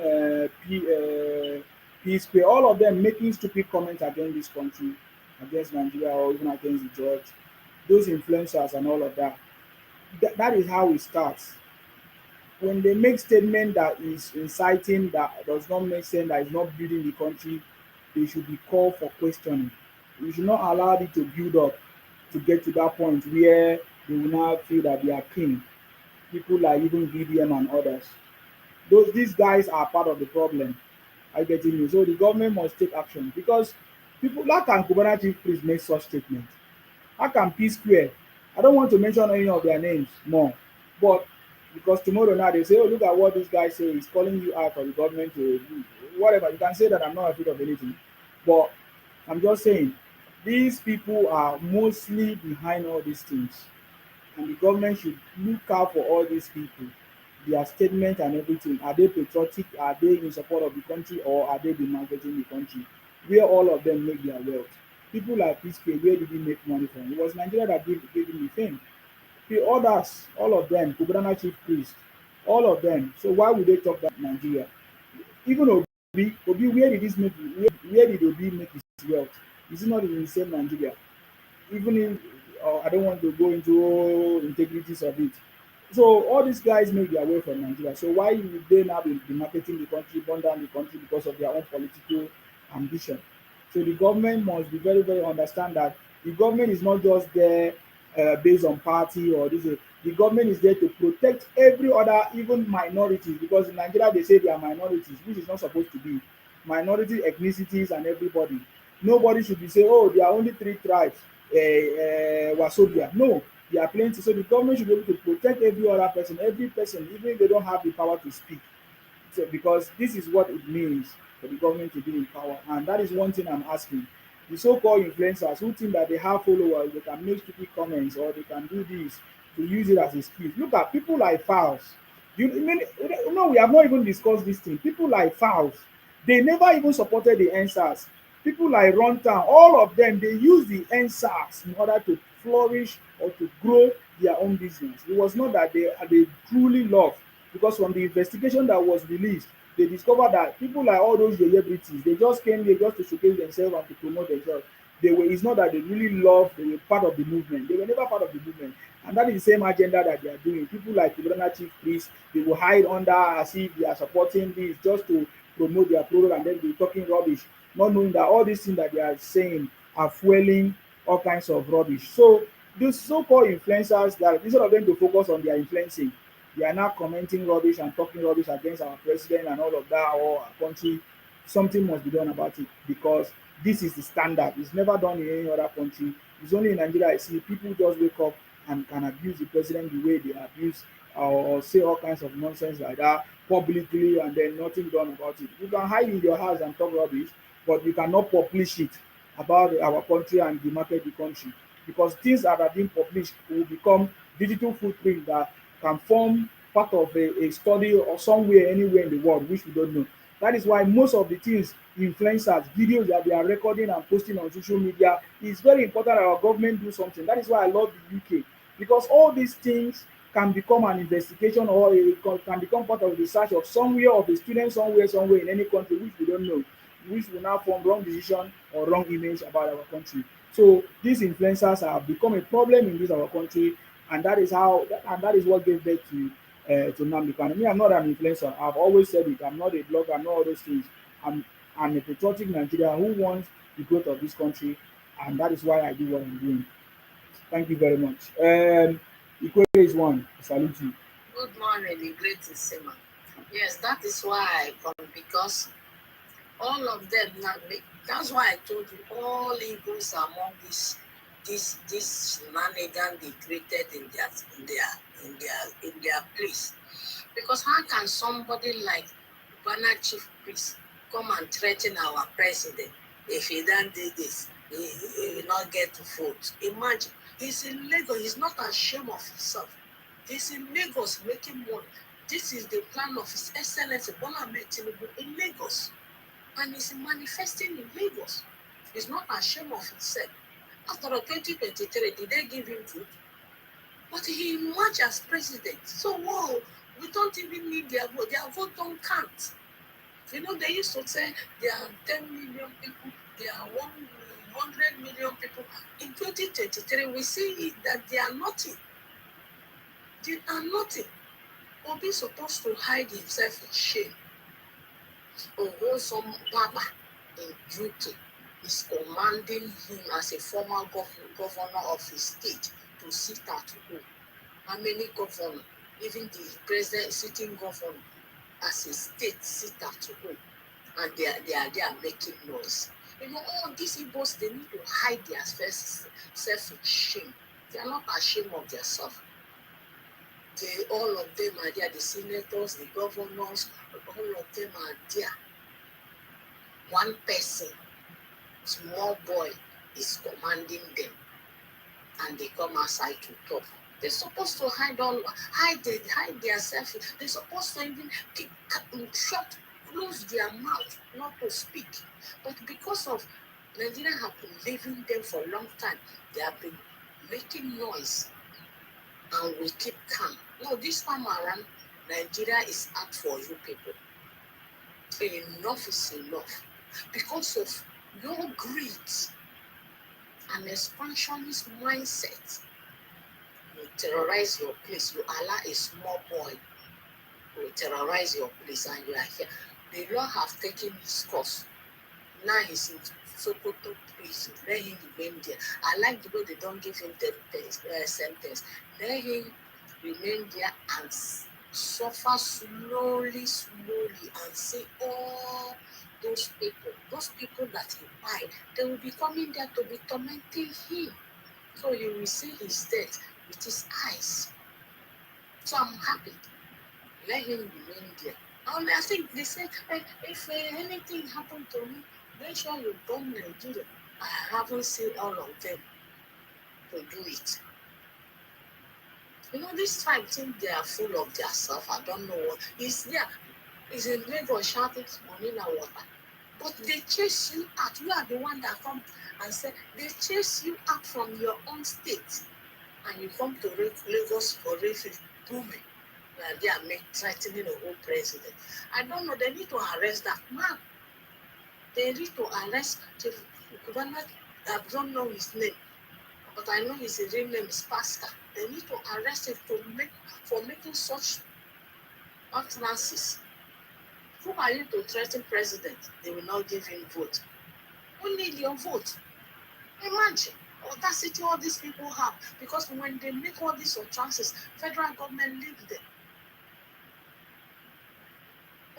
P Square, all of them making stupid comments against this country, against Nigeria, or even against the judge. Those influencers and all of that. That is how it starts. When they make statement that is inciting, that does not make sense, that is not building the country, they should be called for questioning. We should not allow it to build up to get to that point where they will now feel that they are king. People like even BDM and others. These guys are part of the problem. I get me. So the government must take action because people like can Cubana chief priest make such statement. How can P Square? I don't want to mention any of their names more, but because tomorrow now they say, oh, look at what this guy say. He's calling you out for the government to do whatever. You can say that I'm not afraid of anything, but I'm just saying these people are mostly behind all these things, and the government should look out for all these people, their statement and everything. Are they patriotic? Are they in support of the country, or are they demarketing the country? Where all of them make their wealth. People like PSK, where did he make money from? It was Nigeria that gave him the fame. The others, all of them, Kubana Chief Priest, all of them. So why would they talk about Nigeria? Even Obi, where did Obi make his wealth? Is it not in the same Nigeria? Even if I don't want to go into integrities of it. So all these guys make their way from Nigeria. So why would they now be marketing the country, burn down the country because of their own political ambition? So the government must be very, very understand that the government is not just there based on party or this. The government is there to protect every other, even minorities, because in Nigeria they say they are minorities, which is not supposed to be. Minority ethnicities and everybody. Nobody should be saying, oh, there are only 3 tribes, Wasobia. No, there are plenty. So the government should be able to protect every other person, every person, even if they don't have the power to speak. So, because this is what it means for the government to be in power. And that is one thing I'm asking. The so-called influencers who think that they have followers, they can make stupid comments or they can do this to use it as a excuse. Look at people like Fowls. We have not even discussed this thing. People like Fowls, they never even supported the NSAS. People like Runtown, all of them, they use the NSAS in order to flourish or to grow their own business. It was not that they truly love, because from the investigation that was released, they discovered that people like all those celebrities, they just came here just to showcase themselves and to promote themselves. It's not that they really love, they were part of the movement. They were never part of the movement. And that is the same agenda that they are doing. People like Ibrana Chief Priest, they will hide under as if they are supporting this just to promote their product, and then be talking rubbish, not knowing that all these things that they are saying are fueling all kinds of rubbish. So these so-called influencers, that instead of them to focus on their influencing, they are now commenting rubbish and talking rubbish against our president and all of that, or our country. Something must be done about it, because this is the standard. It's never done in any other country. It's only in Nigeria I see people just wake up and can abuse the president the way they abuse, or say all kinds of nonsense like that publicly, and then nothing done about it. You can hide in your house and talk rubbish, but you cannot publish it about our country and demarket the country, because things that are being published will become digital footprint that can form part of a study or somewhere anywhere in the world which we don't know. That is why most of the things, influencers, videos that they are recording and posting on social media, is very important that our government do something. That is why I love the UK, because all these things can become an investigation, or can become part of the research of somewhere, of a student somewhere in any country which we don't know, which will now form wrong decision or wrong image about our country. So these influencers have become a problem in this our country, and that is what gave birth to Nnamdi Kanu. Me, I'm not an influencer. I've always said it. I'm not a blogger. I'm not all those things. I'm a patriotic Nigerian who wants the growth of this country, and that is why I do what I'm doing. Thank you very much. Equally is one. I salute you. Good morning, the great Sima. Yes, that is why I come, because all of them now make. That's why I told you all Igbos are among this shenanigan they created in their place. Because how can somebody like Ghana Chief Priest come and threaten our president. If he don't do this, he will not get to vote. Imagine, he's in Lagos. He's not ashamed of himself. He's in Lagos making money. This is the plan of His Excellency Bola Ahmed Tinubu in Lagos. And he's manifesting in Lagos. He's not ashamed of himself. After 2023, did they give him vote? But he emerged as president. So, whoa, we don't even need their vote. Their vote don't count. You know, they used to say there are 10 million people, there are 100 million people. In 2023, we see that they are nothing. They are nothing. Obi is supposed to hide himself in shame. Or some Baba in UK is commanding him as a former governor of his state to sit at home. How many governors, even the president sitting governor as a state sit at home, and they are making noise. You know, all these Igbos, they need to hide their self in shame. They are not ashamed of themselves. All of them are there, the senators, the governors, all of them are there. One person, small boy, is commanding them, and they come outside to talk. They're supposed to hide themselves. They're supposed to even close their mouth, not to speak. But because of Nigeria have been leaving them for a long time, they have been making noise, and we keep calm. No, this time around, Nigeria is out for you people. Enough is enough. Because of your greed and expansionist mindset, you terrorize your place. You allow a small boy to terrorize your place, and you are here. The law have taken his course. Now he's in Sokoto prison. Let him remain there. I like the way they don't give him the sentence. Let him remain there and suffer slowly, and see all those people that he buy, they will be coming there to be tormenting him. So you will see his death with his eyes. So I'm happy. Let him remain there. And I think they said, if anything happened to me, make sure you bomb Nigeria. I haven't seen all of them to do it. You know, this tribe think they are full of themselves. I don't know what. It's there. It's in Lagos shouting money and water. But they chase you out. You are the one that come and say, they chase you out from your own state. And you come to Lagos for refugee booming. And they are threatening the whole president. I don't know. They need to arrest that man. They need to arrest Chief Kubana. I don't know his name, but I know his real name is Pastor. They need to arrest him for making such utterances. Who are you to threaten president? They will not give him vote. We need your vote. Imagine audacity all these people have, because when they make all these utterances, federal government leave them.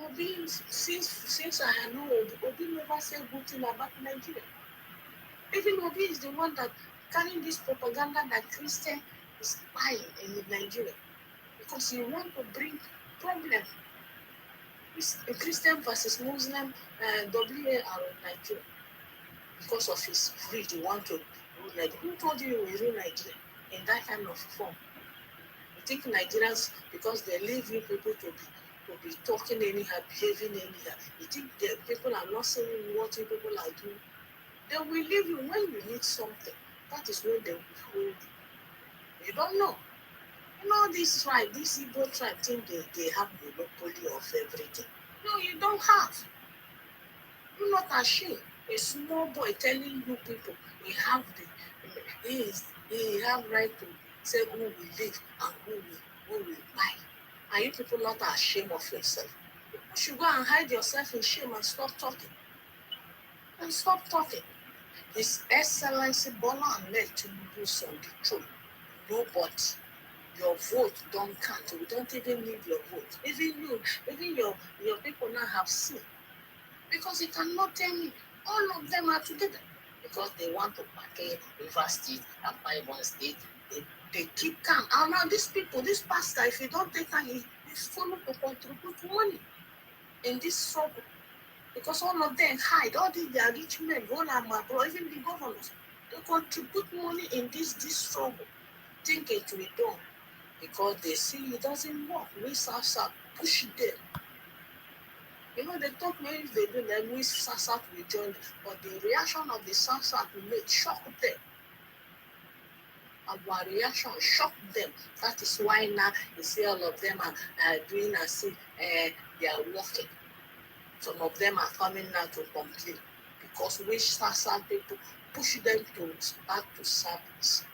Obi, since I know Obi never said good thing about Nigeria. Even Obi is the one that carrying this propaganda that Christian is spying in Nigeria, because he want to bring problem. Christian versus Muslim WAR in Nigeria. Because of his greed, he want to rule Nigeria. Who told you we rule Nigeria in that kind of form? You think Nigerians, because they leave you people to be talking anyhow, behaving anyhow, you think the people are not saying what you people are doing? They will leave you when you need something. That is when they will hold you. You don't know. You know, this tribe, this Igbo tribe, think they have monopoly of everything. No, you don't have. You're not ashamed. A small boy telling you people he have right to say who will live and who will buy. Are you people not ashamed of yourself? You should go and hide yourself in shame and stop talking. His Excellency Bola Ahmed Tinubu is on the throne. Nobody. Your vote don't count. We don't even need your vote. Even your people now have seen. Because you cannot tell me all of them are together. Because they want to package River State and Bible State. They keep calm. And now these people, this pastor, if you don't take time, he's follow to contribute money in this struggle. Because all of them hide, all these their rich men, all our bro, even the governors, they contribute money in this struggle, think it will be done. Because they see it doesn't work. We South push them. They talk maybe if they do, then we South will join. But the reaction of the South will make shock them. Our reaction shocked them. That is why now you see all of them are doing as if they are working. Some of them are coming now to complain because we South people push them to back to service.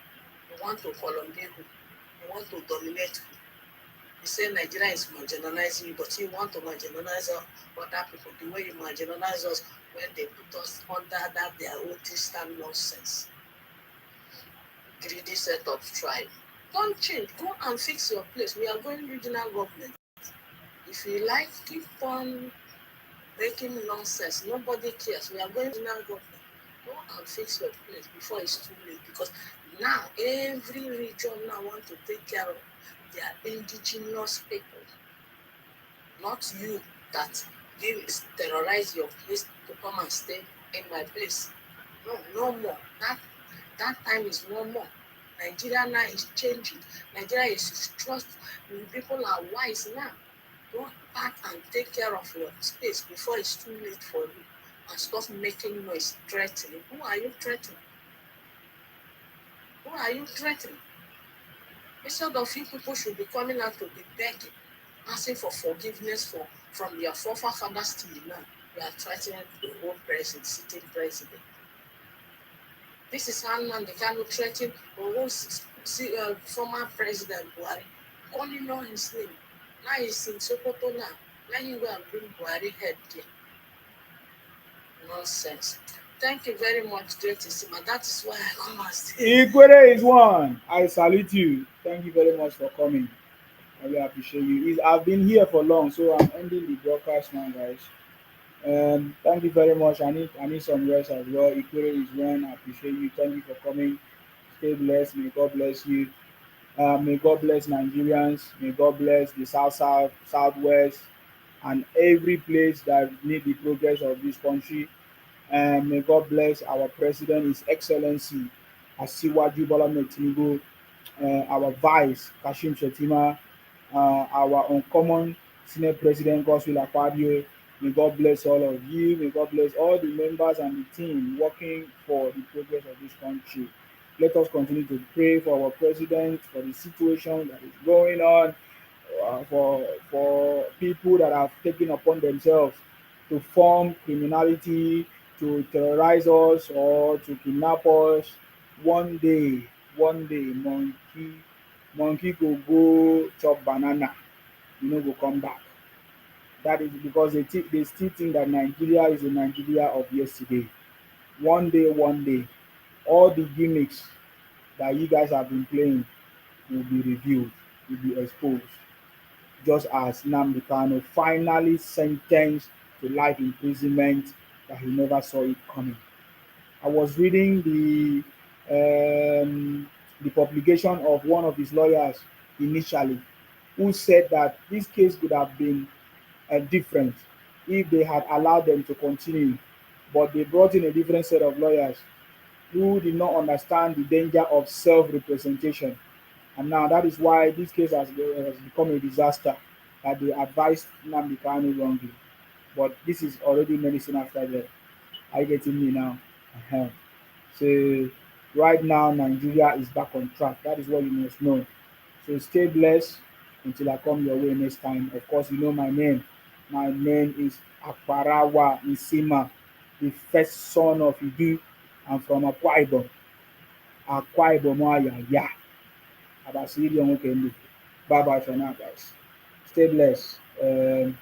You want to Colombia who? You want to dominate who? You say Nigeria is marginalizing you, but you want to marginalize other people the way you marginalize us when they put us under that their own distant nonsense. Greedy set of tribe. Don't change. Go and fix your place. We are going regional government. If you like, keep on making nonsense. Nobody cares. We are going regional government. Go and fix your place before it's too late. Because now every region now want to take care of their indigenous people. Not you that terrorize your place to come and stay in my place. No more. That time is no more. Nigeria now is changing. Nigeria is trust. People are wise now. Go back and take care of your space before it's too late for you. And stop making noise, threatening. Who are you threatening? Who are you threatening? Instead of you people should be coming out to be begging, asking for forgiveness from your forefathers till now. You are threatening the whole president, sitting president. This is how Nnamdi Kanu threatened former President Buhari, calling on his name. Now he's in Sokoto now. Let him go and bring Buhari head there. Nonsense. Thank you very much, Great Isima. That is why I come and say. Ikwere is one. I salute you. Thank you very much for coming. I really appreciate you. I've been here for long, so I'm ending the broadcast now, guys. Thank you very much. I need some rest as well. Ikwere is one. I appreciate you. Thank you for coming. Stay blessed. May God bless you. May God bless Nigerians. May God bless the South, Southwest, and every place that need the progress of this country. And may God bless our President, His Excellency Asiwaju Bola Ahmed Tinubu, our Vice Kashim Shettima, our uncommon Senate President Godswill Akpabio. May God bless all of you. May God bless all the members and the team working for the progress of this country. Let us continue to pray for our president, for the situation that is going on, for people that have taken upon themselves to form criminality, to terrorize us or to kidnap us. One day, monkey go chop banana, go come back. That is because they still think that Nigeria is the Nigeria of yesterday. One day, all the gimmicks that you guys have been playing will be revealed, will be exposed. Just as Nnamdi Kanu finally sentenced to life imprisonment that he never saw it coming. I was reading the publication of one of his lawyers initially, who said that this case could have been different if they had allowed them to continue, but they brought in a different set of lawyers who did not understand the danger of self-representation. And now that is why this case has become a disaster, that they advised Nnamdi Kanu wrongly. But this is already medicine after death. Are you getting me now? Uh-huh. So right now Nigeria is back on track. That is what you must know. So stay blessed until I come your way next time. Of course, you know my name. My name is Akparawa Nsima, the first son of Idu. I'm from Akwa Ibom. Akwa Ibom ya. Abasiri Onwukende. Bye bye for now, guys. Stay blessed. And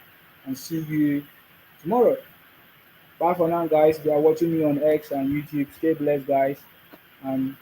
see you tomorrow. Bye for now, guys. They are watching me on X and YouTube. Stay blessed, guys. And